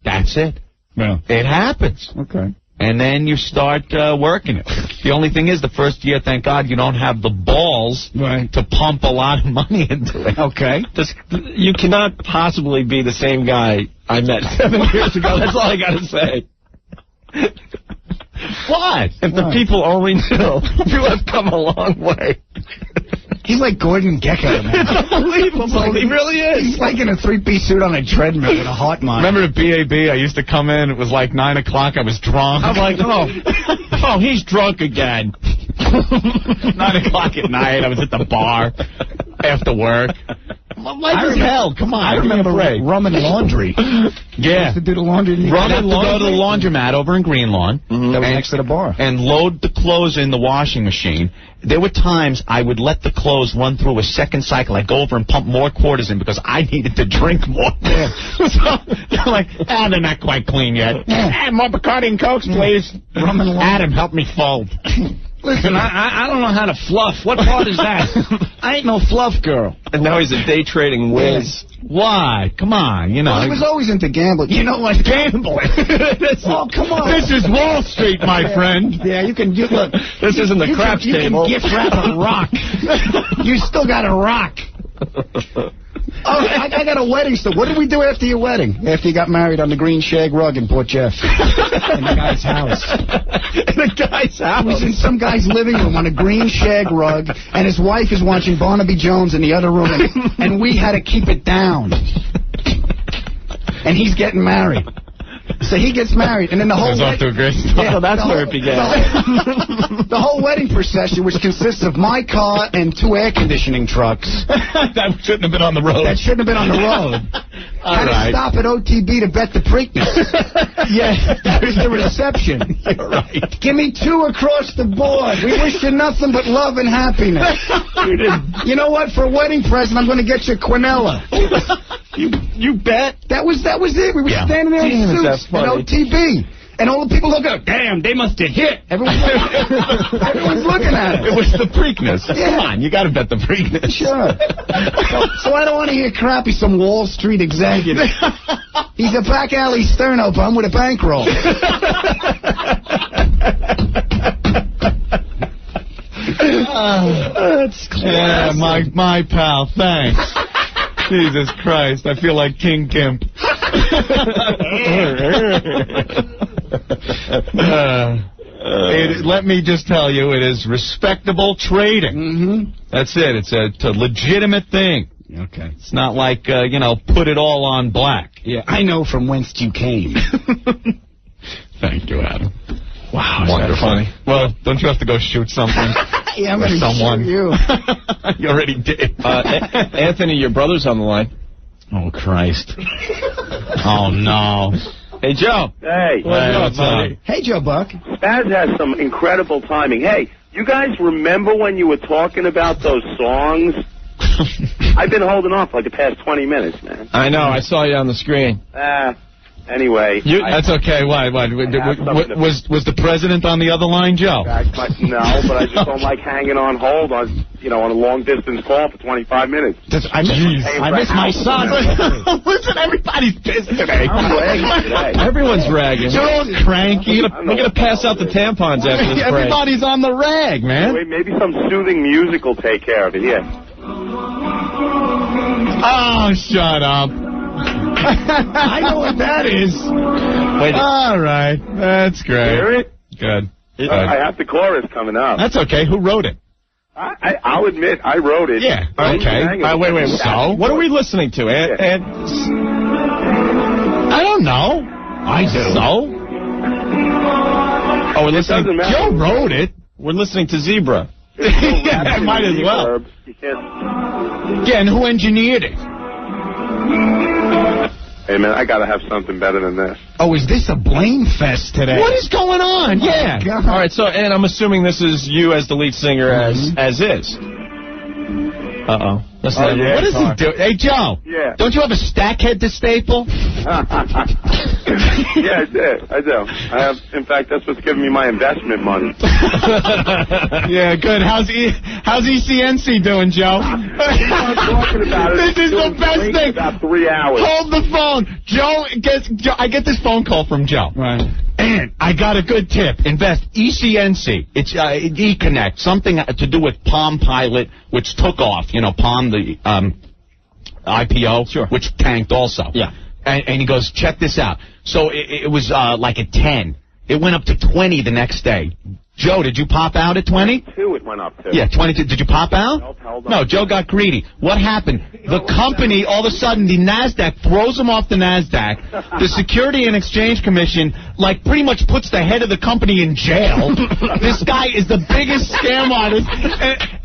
Speaker 4: That's it.
Speaker 6: Yeah.
Speaker 4: It happens.
Speaker 6: Okay.
Speaker 4: And then you start working it. The only thing is, the first year, thank God, you don't have the balls to pump a lot of money into it.
Speaker 6: Okay.
Speaker 5: You cannot possibly be the same guy I met 7 years ago. That's all I got to say.
Speaker 4: What?
Speaker 5: If the people only knew, you have come a long way.
Speaker 6: He's like Gordon Gekko, man.
Speaker 5: It's unbelievable. He really is.
Speaker 6: He's like in a three-piece suit on a treadmill with a heart monitor.
Speaker 4: Remember at BAB, I used to come in, it was like 9 o'clock, I was drunk.
Speaker 5: I'm like, oh, he's drunk again.
Speaker 4: 9 o'clock at night, I was at the bar after work. Life is hell, come on.
Speaker 6: I remember Rum and Laundry.
Speaker 4: Yeah.
Speaker 6: Used to do the laundry.
Speaker 4: Rum and Laundry. Go to the laundromat over in Green Lawn.
Speaker 6: That was next to the bar.
Speaker 4: And load the clothes in the washing machine. There were times I would let the clothes run through a second cycle. I'd go over and pump more quarters in because I needed to drink more.
Speaker 6: Yeah.
Speaker 4: So they're like, they're not quite clean yet.
Speaker 6: Yeah.
Speaker 4: More Bacardi and Cokes, please.
Speaker 6: Rum and Laundry.
Speaker 4: Adam, help me fold.
Speaker 6: Listen, I don't know how to fluff. What part is that? I ain't no fluff girl.
Speaker 5: And now he's a day trading whiz.
Speaker 4: Why? Come on, you know.
Speaker 6: Well, he was always into gambling. You know what? Gambling. Oh, come on.
Speaker 4: This is Wall Street, my friend.
Speaker 6: Yeah, you can look.
Speaker 5: This isn't the craps table.
Speaker 6: You can gift wrap a rock. You still got a rock. Oh, I got a wedding still. What did we do after your wedding? After you got married on the green shag rug in Port Jeff? In the guy's house.
Speaker 5: In the guy's house?
Speaker 6: He was in some guy's living room on a green shag rug, and his wife is watching Barnaby Jones in the other room, and we had to keep it down. And he's getting married. So he gets married, and then the whole
Speaker 4: off to a great start.
Speaker 5: So that's where it began.
Speaker 6: The whole wedding procession, which consists of my car and 2 air conditioning trucks.
Speaker 4: That shouldn't have been on the road.
Speaker 6: That shouldn't have been on the road. Had to stop at OTB to bet the Preakness. Yeah, that was the reception.
Speaker 4: You're right.
Speaker 6: Give me 2 across the board. We wish you nothing but love and happiness. You know what? For a wedding present, I'm going to get you Quinella.
Speaker 5: You bet?
Speaker 6: That was it. We were standing there in suits at OTB. And all the people look at, damn, they must have hit. Everyone's looking at it.
Speaker 4: It was the Preakness.
Speaker 6: Yeah.
Speaker 4: Come on, you got to bet the Preakness.
Speaker 6: Sure. So I don't want to hear crappy some Wall Street executive. He's a back alley sterno bum with a bankroll.
Speaker 5: That's classic.
Speaker 4: Yeah, my pal, thanks. Jesus Christ, I feel like King Gimp. Let me just tell you, it is respectable trading.
Speaker 6: Mm-hmm.
Speaker 4: That's it. It's a legitimate thing.
Speaker 6: Okay.
Speaker 4: It's not like, put it all on black.
Speaker 6: Yeah, I know from whence you came.
Speaker 4: Thank you, Adam. Wow,
Speaker 5: wonderful.
Speaker 4: Funny. Well, don't you have to go shoot something?
Speaker 6: Yeah, I'm going to
Speaker 4: someone.
Speaker 6: shoot you.
Speaker 4: You already did.
Speaker 5: Anthony, your brother's on the line.
Speaker 4: Oh, Christ. Oh, no.
Speaker 5: Hey, Joe.
Speaker 10: Hey.
Speaker 4: What's up?
Speaker 6: Hey, Joe Buck.
Speaker 10: Spaz has some incredible timing. Hey, you guys remember when you were talking about those songs? I've been holding off like the past 20 minutes, man.
Speaker 5: I know. I saw you on the screen.
Speaker 10: Anyway.
Speaker 4: That's okay. Why? Was the president on the other line, Joe?
Speaker 10: No, but I just don't like hanging on hold on a long-distance call for 25 minutes.
Speaker 6: I miss my son.
Speaker 4: Listen, everybody's pissed today.
Speaker 10: I'm ragging today.
Speaker 5: Everyone's ragging.
Speaker 4: You're all cranky.
Speaker 5: We're going to pass out the tampons after this break.
Speaker 4: Everybody's on the rag, man.
Speaker 10: Wait, maybe some soothing music will take care of it. Here.
Speaker 4: Oh, shut up.
Speaker 6: I know what that is.
Speaker 5: Wait.
Speaker 4: All right. That's great.
Speaker 10: Hear it?
Speaker 4: Good.
Speaker 10: I have the chorus coming up.
Speaker 4: That's okay. Who wrote it?
Speaker 10: I'll admit, I wrote it.
Speaker 4: Yeah. Okay. Wait. So?
Speaker 5: What are we listening to, Ed?
Speaker 4: I don't know. I do. So?
Speaker 5: Oh, we're listening.
Speaker 4: Joe wrote it.
Speaker 5: We're listening to Zebra.
Speaker 4: Yeah, might as well. Yeah, and who engineered it?
Speaker 10: Hey, man, I got to have something better than this.
Speaker 6: Oh, is this a blame fest today?
Speaker 4: What is going on? Yeah.
Speaker 6: God.
Speaker 5: All right, so, and I'm assuming this is you as the lead singer as is. Uh-oh.
Speaker 10: Yeah,
Speaker 4: what does he do? Hey, Joe.
Speaker 10: Yeah.
Speaker 4: Don't you have a stack head to staple?
Speaker 10: Yeah, I do. I have. In fact, that's what's giving me my investment money.
Speaker 4: Yeah, good. How's ECNC doing, Joe?
Speaker 10: Talking about it.
Speaker 4: This is the best thing.
Speaker 10: About 3 hours.
Speaker 4: Hold the phone. I get this phone call from Joe.
Speaker 6: Right.
Speaker 4: And I got a good tip. Invest ECNC. It's eConnect, something to do with Palm Pilot, which took off. Palm, the IPO,
Speaker 5: sure,
Speaker 4: which tanked also.
Speaker 5: Yeah.
Speaker 4: And he goes, check this out. So it was like a 10. It went up to 20 the next day. Joe, did you pop out at 20?
Speaker 10: 22 it went up to.
Speaker 4: Yeah, 22. Did you pop out?
Speaker 10: Nope, held on.
Speaker 4: No, Joe got greedy. What happened? The company, all of a sudden, the NASDAQ throws him off the NASDAQ. The Security and Exchange Commission, pretty much puts the head of the company in jail. This guy is the biggest scam artist.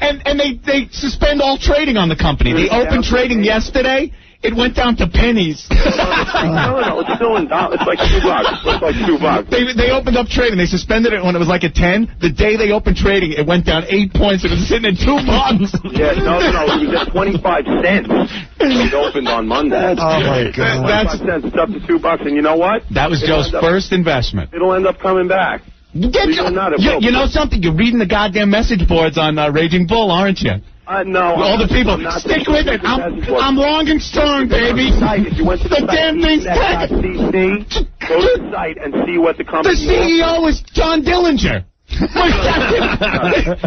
Speaker 4: And they suspend all trading on the company. They opened trading yesterday. It went down to pennies.
Speaker 10: No, it's still in dollars. It's like $2. It's like $2.
Speaker 4: They opened up trading. They suspended it when it was like a 10. The day they opened trading, it went down 8 points. It was sitting at $2.
Speaker 10: Yeah, no. It was at 25 cents. It opened on Monday.
Speaker 6: Oh, my God.
Speaker 10: 25 cents. It's up to $2. And you know what?
Speaker 4: That was Joe's first investment.
Speaker 10: It'll end up coming back.
Speaker 4: You know something? You're reading the goddamn message boards on Raging Bull, aren't you?
Speaker 10: No.
Speaker 4: All the people, stick with it. I'm long and strong, baby.
Speaker 10: If you went to
Speaker 4: the damn thing's tech.
Speaker 10: Go to the site and see what the company.
Speaker 4: The CEO is John Dillinger.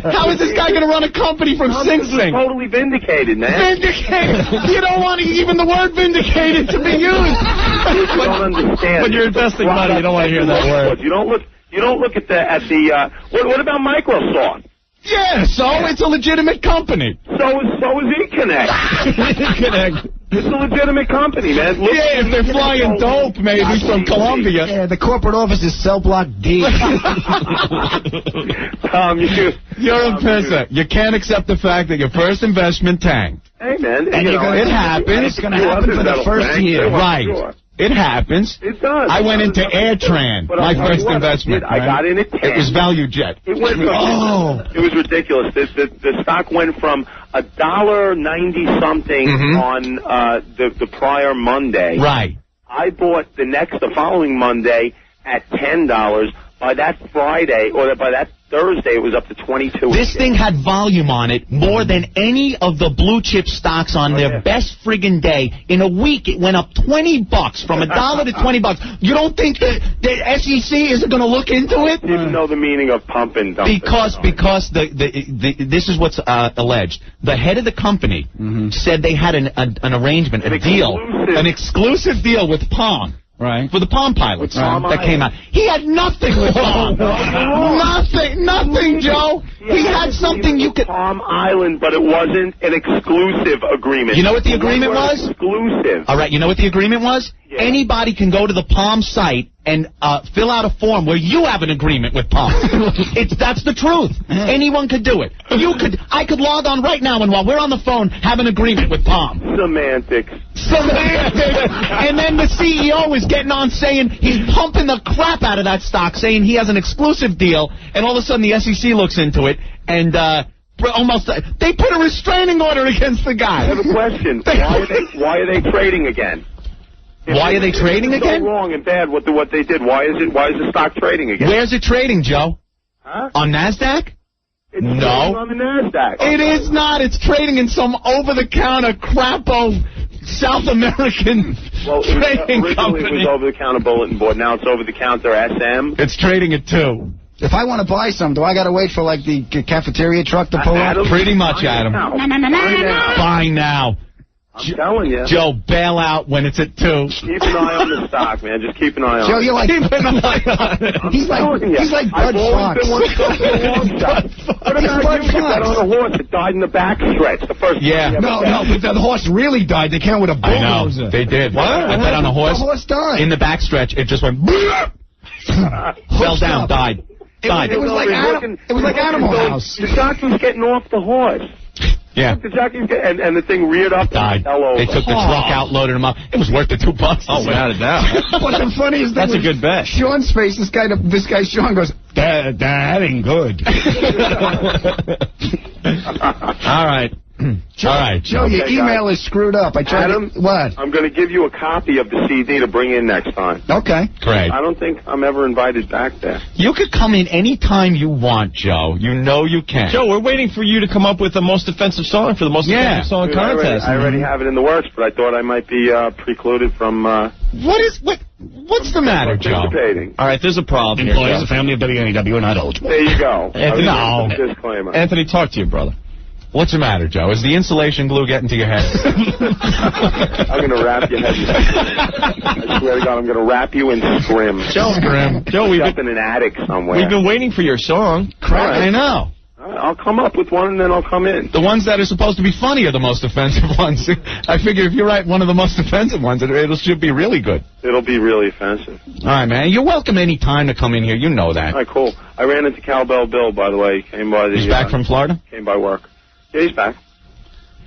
Speaker 4: How is this guy going to run a company from Sing Sing?
Speaker 10: Totally vindicated, man.
Speaker 4: Vindicated. You don't want even the word vindicated to be used.
Speaker 10: You don't understand.
Speaker 5: When you're investing money, you don't want to hear that word.
Speaker 10: You don't look at the what about Microsoft?
Speaker 4: Yeah, so it's a legitimate company.
Speaker 10: So is eConnect.
Speaker 5: eConnect.
Speaker 10: It's a legitimate company, man.
Speaker 4: If they're flying dope, maybe, from Colombia.
Speaker 6: Yeah, the corporate office is cell block D.
Speaker 10: Tom,
Speaker 4: you're a pisser. You can't accept the fact that your first investment tanked.
Speaker 10: Hey, man.
Speaker 4: It happens.
Speaker 6: It's going to happen for the first year.
Speaker 4: Right.
Speaker 10: Sure.
Speaker 4: It happens.
Speaker 10: It does.
Speaker 4: I went into AirTran, my first investment.
Speaker 10: I got in at 10.
Speaker 4: It was ValueJet.
Speaker 10: It went It was ridiculous. The stock went from $1.90 something on the prior Monday.
Speaker 4: Right.
Speaker 10: I bought the following Monday at $10. By that Friday, or by that Thursday, it was up to 22.
Speaker 4: This thing had volume on it more than any of the blue chip stocks on their best friggin' day. In a week, it went up $20 from $1 to $20. You don't think the SEC isn't going to look into it?
Speaker 10: Didn't know the meaning of pump and dump.
Speaker 4: Because this is what's alleged. The head of the company said they had an arrangement, an exclusive deal with Palm.
Speaker 6: Right.
Speaker 4: For the Palm pilots that came out. He had nothing with Palm. Nothing, Joe. He had something you could...
Speaker 10: Palm Island, but it wasn't an exclusive agreement.
Speaker 4: You know what the agreement was?
Speaker 10: Exclusive.
Speaker 4: All right, you know what the agreement was? Yeah. Anybody can go to the Palm site and fill out a form where you have an agreement with Palm. That's the truth. Anyone could do it. I could log on right now and while we're on the phone have an agreement with Palm.
Speaker 10: Semantics.
Speaker 4: And then the CEO is getting on saying he's pumping the crap out of that stock, saying he has an exclusive deal, and all of a sudden the SEC looks into it and they put a restraining order against the guy.
Speaker 10: I have a question. Why are they trading again?
Speaker 4: Why are they trading again?
Speaker 10: So wrong and bad what they did. Why is the stock trading again?
Speaker 4: Where's it trading, Joe?
Speaker 10: Huh?
Speaker 4: On NASDAQ?
Speaker 10: It's trading on the NASDAQ.
Speaker 4: It is not. It's trading in some over-the-counter crapo South American trading company.
Speaker 10: Originally it was over-the-counter bulletin board. Now it's over-the-counter SM.
Speaker 4: It's trading at 2.
Speaker 6: If I want to buy some, do I got to wait for, like, the cafeteria truck to pull up?
Speaker 4: Pretty much, Adam. Buy now.
Speaker 10: I'm telling you.
Speaker 4: Joe, bail out when it's at 2.
Speaker 10: Keep an eye on the stock, man. Just keep an eye on it.
Speaker 6: Joe, you're like...
Speaker 4: Keep an eye on it.
Speaker 6: He's like Bud Fox.
Speaker 10: What about you? Got on a horse that died in the backstretch. The first time
Speaker 6: No, but the horse really died. They came with a bulldozer.
Speaker 4: I know. They did. What? I bet on a horse.
Speaker 6: The horse died.
Speaker 4: In the backstretch, it just went... fell down, died.
Speaker 6: It was like Animal House.
Speaker 10: The jockey's getting off the horse.
Speaker 4: Yeah.
Speaker 10: The jockey's and the thing reared up and fell over.
Speaker 4: They took the truck out, loaded him up. It was worth the $2.
Speaker 5: Oh, without a doubt.
Speaker 6: But the funniest thing
Speaker 5: That's a good bet.
Speaker 6: Sean's face, this guy Sean goes, that ain't good.
Speaker 5: All right.
Speaker 6: Joe, your email is screwed up.
Speaker 10: Adam,
Speaker 6: what?
Speaker 10: I'm going to give you a copy of the CD to bring in next time.
Speaker 6: Okay.
Speaker 4: Great.
Speaker 10: I don't think I'm ever invited back there.
Speaker 4: You could come in any time you want, Joe. You know you can.
Speaker 5: Joe, we're waiting for you to come up with the most offensive song for the most offensive song contest.
Speaker 10: I already have it in the works, but I thought I might be precluded from...
Speaker 4: What's the matter, Joe?
Speaker 5: All right, there's a problem.
Speaker 6: Employees of family of WNEW are not eligible.
Speaker 10: There you go.
Speaker 4: No.
Speaker 10: Disclaimer.
Speaker 5: Anthony, talk to your brother.
Speaker 4: What's the matter, Joe? Is the insulation glue getting to your head?
Speaker 10: I'm going to wrap your head. I swear to God, I'm going to wrap you in scrim.
Speaker 5: Joe, we've
Speaker 10: up in an attic somewhere.
Speaker 5: We've been waiting for your song.
Speaker 4: Right. I know.
Speaker 10: I'll come up with one and then I'll come in.
Speaker 4: The ones that are supposed to be funny are the most offensive ones. I figure if you write one of the most offensive ones, it should be really good.
Speaker 10: It'll be really offensive.
Speaker 4: All right, man. You're welcome any time to come in here. You know that.
Speaker 10: All right, cool. I ran into Cowbell Bill, by the way. He came by
Speaker 4: He's back from Florida?
Speaker 10: Came by work. Yeah, he's back.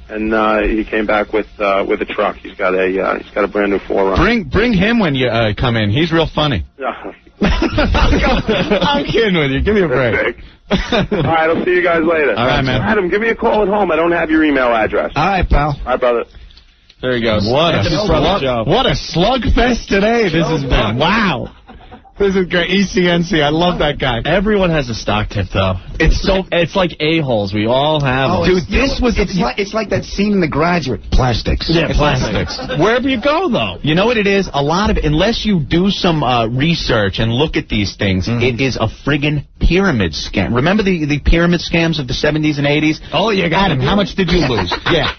Speaker 10: And he came back with a truck. He's got a brand new 4Runner.
Speaker 4: Bring him when you come in. He's real funny. I'm kidding with you. Give me a break.
Speaker 10: All right, I'll see you guys later.
Speaker 4: All right, man.
Speaker 10: Adam, give me a call at home. I don't have your email address.
Speaker 6: All right, pal.
Speaker 10: All right, brother.
Speaker 5: There he goes.
Speaker 4: What a slugfest today this has been. Wow. This is great. ECNC. I love that guy.
Speaker 5: Everyone has a stock tip, though. It's like a-holes. We all have them.
Speaker 4: Dude,
Speaker 6: it's like that scene in The Graduate. Plastics.
Speaker 5: Yeah, plastics. Wherever you go, though.
Speaker 4: You know what it is? A lot of, unless you do some research and look at these things, it is a friggin' pyramid scam. Remember the pyramid scams of the 70s and 80s?
Speaker 6: Oh, you got
Speaker 4: Adam, how much did you lose? Yeah.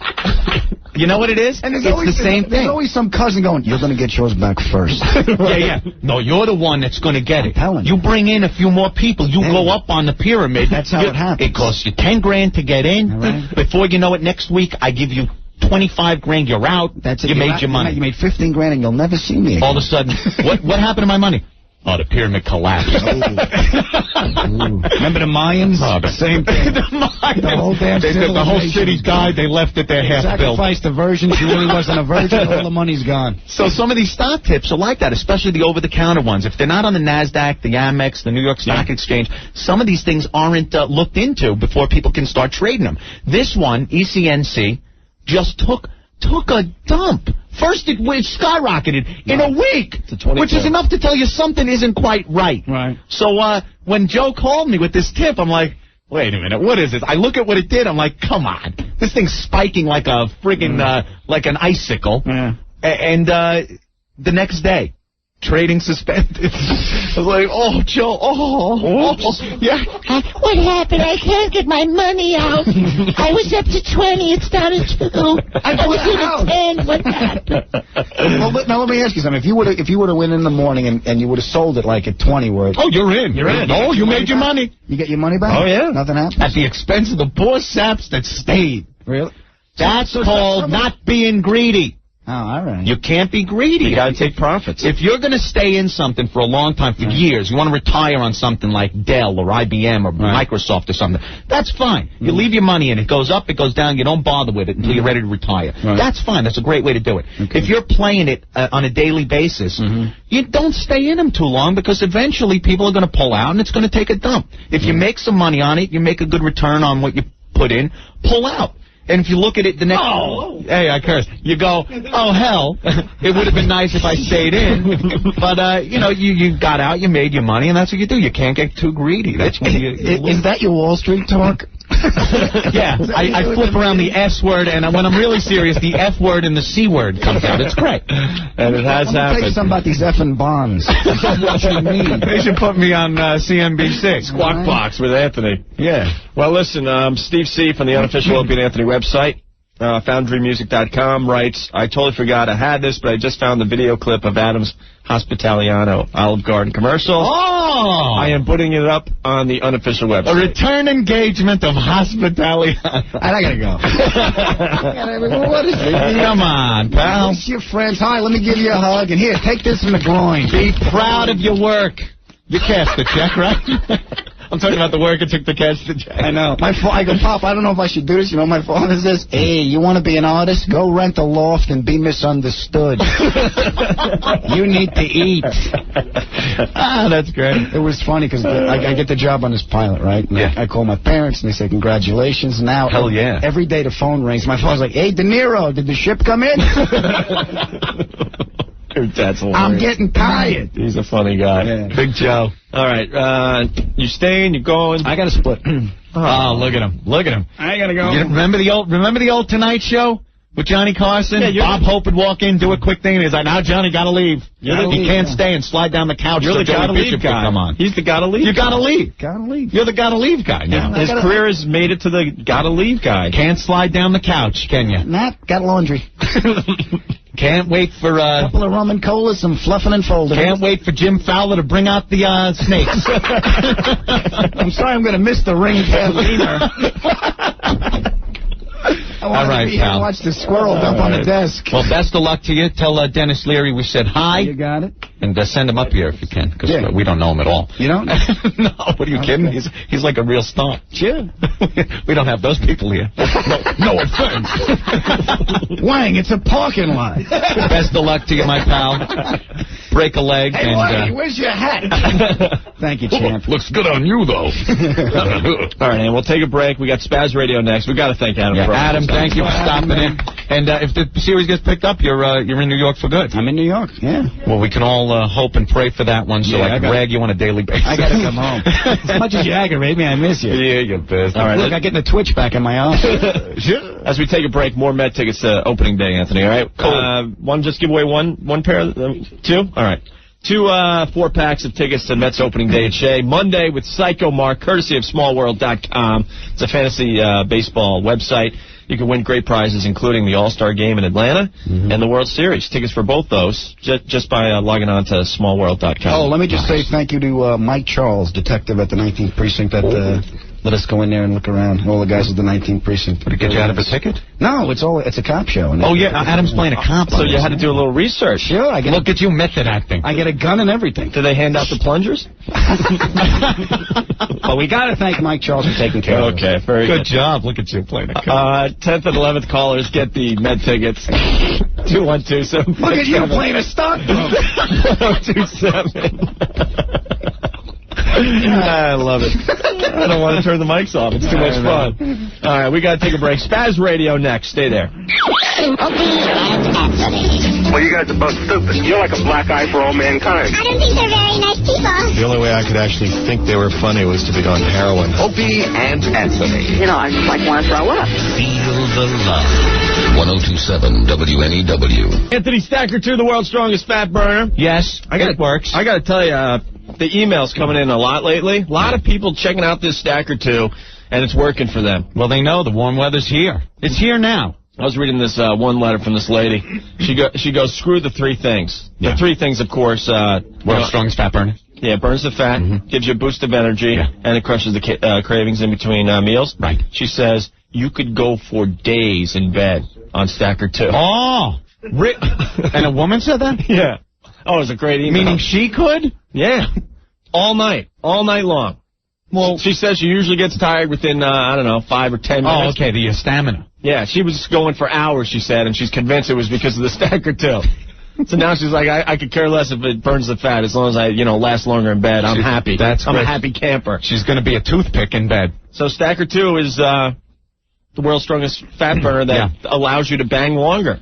Speaker 4: You know what it is?
Speaker 6: And
Speaker 4: it's the same thing.
Speaker 6: There's always some cousin going, you're going to get yours back first.
Speaker 4: Yeah. No, you're the one that's going to get it.
Speaker 6: I'm telling you.
Speaker 4: You bring in a few more people. You go up on the pyramid.
Speaker 6: That's how it happens.
Speaker 4: It costs you $10,000 to get in. Right. Before you know it, next week, I give you $25,000. You're out.
Speaker 6: That's it.
Speaker 4: You made your money.
Speaker 6: You made $15,000 and you'll never see me again.
Speaker 4: All of a sudden, what happened to my money? Oh, the pyramid collapsed.
Speaker 6: Remember the Mayans?
Speaker 4: Oh,
Speaker 6: the same thing.
Speaker 4: The Mayans.
Speaker 6: The whole
Speaker 4: city died. They left it there half built.
Speaker 6: Sacrificed a virgin. She really wasn't a virgin. All the money's gone.
Speaker 4: So some of these stock tips are like that, especially the over-the-counter ones. If they're not on the NASDAQ, the Amex, the New York Stock Exchange, some of these things aren't looked into before people can start trading them. This one, ECNC, just took took a dump. First, it skyrocketed in a week, which is enough to tell you something isn't quite right.
Speaker 6: Right.
Speaker 4: So when Joe called me with this tip, I'm like, wait a minute, what is this? I look at what it did. I'm like, come on. This thing's spiking like a friggin' like an icicle.
Speaker 6: Yeah.
Speaker 4: And the next day, trading suspended. I was like, oh, Joe, yeah.
Speaker 11: What happened? I can't get my money out. I was up to 20. It's down to 2. I was to 10. What happened?
Speaker 6: Well, now let me ask you something. If you would have went in the morning and you would have sold it like at 20, where
Speaker 4: you're in. You're in. Oh, you made your money.
Speaker 6: You get your money back?
Speaker 5: Oh, yeah.
Speaker 6: Nothing happened?
Speaker 4: At the expense of the poor saps that stayed.
Speaker 6: Really?
Speaker 4: That's called not being greedy.
Speaker 6: Oh, all right.
Speaker 4: You can't be greedy.
Speaker 5: You got to take profits.
Speaker 4: If you're going to stay in something for a long time, for years, you want to retire on something like Dell or IBM or Microsoft or something, that's fine. You leave your money in. It goes up, it goes down. You don't bother with it until you're ready to retire. That's fine. That's a great way to do it. Okay. If you're playing it on a daily basis, you don't stay in them too long because eventually people are going to pull out and it's going to take a dump. If you make some money on it, you make a good return on what you put in, pull out. And if you look at it the next... Hey, I cursed. You go, oh, hell, it would have been nice if I stayed in. But, you got out, you made your money, and that's what you do. You can't get too greedy. That's when
Speaker 6: Is that your Wall Street talk?
Speaker 4: Yeah, I flip around the S word, and when I'm really serious, the F word and the C word comes out. It's great.
Speaker 5: And it has
Speaker 6: happened. Tell you something about these effing bonds. What you mean?
Speaker 4: They should put me on CNBC.
Speaker 5: Squawk Box with Anthony.
Speaker 4: Yeah.
Speaker 5: Well, listen, Steve C. from the unofficial Opie and Anthony website, foundrymusic.com, writes, I totally forgot I had this, but I just found the video clip of Adam's Hospitaliano Olive Garden commercial.
Speaker 4: Oh!
Speaker 5: I am putting it up on the unofficial website.
Speaker 4: A return engagement of Hospitaliano.
Speaker 6: I gotta go. What is it?
Speaker 4: Come on, pal.
Speaker 6: It's your friends. Hi, let me give you a hug. And here, take this in the groin.
Speaker 4: Be proud of your work. You cashed the check, right? I'm talking about the work it took to cash the check.
Speaker 6: I know. I go, Pop, I don't know if I should do this. You know, my father says, hey, you want to be an artist? Go rent a loft and be misunderstood. You need to eat.
Speaker 4: That's great.
Speaker 6: It was funny because I get the job on this pilot, right? And I call my parents and they say, congratulations. Now,
Speaker 4: hell yeah.
Speaker 6: Every day the phone rings. My father's like, hey, De Niro, did the ship come in?
Speaker 5: That's hilarious.
Speaker 6: I'm getting tired.
Speaker 5: He's a funny guy.
Speaker 6: Yeah.
Speaker 5: Big Joe. All right, you staying? You going?
Speaker 6: I got to split.
Speaker 4: Oh, look at him! Look at him!
Speaker 6: I gotta go.
Speaker 4: Remember the old Tonight Show with Johnny Carson?
Speaker 5: Yeah,
Speaker 4: Bob Hope would walk in, do a quick thing, and he's like, "Now, Johnny, gotta leave. You can't stay and slide down the couch."
Speaker 5: You're the gotta leave guy.
Speaker 4: Come on.
Speaker 5: He's the gotta leave.
Speaker 4: You gotta leave.
Speaker 6: Gotta leave.
Speaker 4: You're the gotta leave guy now.
Speaker 5: His career has made it to the gotta leave guy.
Speaker 4: Can't slide down the couch, can you?
Speaker 6: Nah, got laundry.
Speaker 4: Can't wait for
Speaker 6: a couple of rum and cola, some fluffing and folding.
Speaker 4: Can't wait for Jim Fowler to bring out the snakes.
Speaker 6: I'm sorry, I'm going to miss the ring dinner. I want to be here and watch the squirrel dump on the desk.
Speaker 4: Well, best of luck to you. Tell Dennis Leary we said hi.
Speaker 6: You got it.
Speaker 4: And send him up here if you can, because we don't know him at all.
Speaker 6: You don't?
Speaker 4: No, what are you kidding? He's like a real star.
Speaker 6: Sure.
Speaker 4: We don't have those people here. No offense.
Speaker 6: Wang, it's a parking lot.
Speaker 4: Best of luck to you, my pal. Break a leg.
Speaker 6: Hey, Wang, where's your hat? Thank you, champ.
Speaker 4: Looks good on you, though.
Speaker 5: All right, and we'll take a break. We got Spaz Radio next. We got to thank Adam.
Speaker 4: Adam, thank you for stopping in. And if the series gets picked up, you're in New York for good.
Speaker 6: I'm in New York, yeah.
Speaker 4: Well, we can all hope and pray for that one, so I can rag you on a daily basis.
Speaker 6: I got to come home. As much as you aggravate me, I miss you.
Speaker 4: Yeah, you're pissed.
Speaker 6: All right, look, I get the twitch back in my arm.
Speaker 5: Sure. As we take a break, more Met tickets to opening day, Anthony, all right? Cool. Want to just give away one pair? Two? All right. 2 4-packs of tickets to Mets opening day at Shea. Monday with Psycho Mark, courtesy of smallworld.com. It's a fantasy baseball website. You can win great prizes, including the All-Star Game in Atlanta and the World Series. Tickets for both those just by logging on to smallworld.com.
Speaker 6: Oh, let me just say thank you to Mike Charles, detective at the 19th Precinct, that let us go in there and look around. All the guys at the 19th Precinct.
Speaker 4: Did it get you out of a ticket?
Speaker 6: No, it's a cop show.
Speaker 4: Oh, yeah, Adam's playing a cop.
Speaker 5: So you had to do a little research.
Speaker 6: Sure.
Speaker 4: Look at you method acting.
Speaker 6: I get a gun and everything.
Speaker 5: Do they hand out the plungers?
Speaker 6: Well, we got to thank Mike Charles for taking care of us.
Speaker 5: Okay, very good.
Speaker 4: Good job. Look at you playing a cop.
Speaker 5: 10th and 11th callers get the Med tickets. 212-7.
Speaker 6: Look at you playing a stock.
Speaker 5: 227. I love it. I don't want to turn the mics off. It's too much fun. All right, we got to take a break. Spaz Radio next. Stay there.
Speaker 10: Well, you guys are both stupid. You're like a black eye for all mankind.
Speaker 11: I don't think they're very nice people.
Speaker 5: The only way I could actually think they were funny was to be on heroin.
Speaker 2: Opie and Anthony.
Speaker 7: You know, I just like want to throw up.
Speaker 2: Feel the love. 1027 WNEW.
Speaker 5: Anthony Stacker 2, the world's strongest fat burner.
Speaker 4: Yes, it works.
Speaker 5: I got to tell you, the emails coming in a lot lately. A lot of people checking out this Stacker 2, and it's working for them.
Speaker 4: Well, they know the warm weather's here. It's here now.
Speaker 5: I was reading this one letter from this lady. She goes, screw the three things.
Speaker 4: Yeah.
Speaker 5: The three things, of course.
Speaker 4: World's strongest fat burner.
Speaker 5: Yeah, it burns the fat, gives you a boost of energy, and it crushes the cravings in between meals.
Speaker 4: Right.
Speaker 5: She says you could go for days in bed on Stacker 2.
Speaker 4: Oh, and a woman said that?
Speaker 5: Yeah. Oh, it was a great email.
Speaker 4: Meaning she could?
Speaker 5: Yeah. All night long. Well, she says she usually gets tired within, 5 or 10 minutes.
Speaker 4: Oh, okay, the stamina.
Speaker 5: Yeah, she was going for hours, she said, and she's convinced it was because of the Stacker 2. So now she's like, I could care less if it burns the fat as long as I, last longer in bed. I'm happy. I'm a happy camper.
Speaker 4: She's going to be a toothpick in bed.
Speaker 5: So Stacker 2 is the world's strongest fat burner that allows you to bang longer.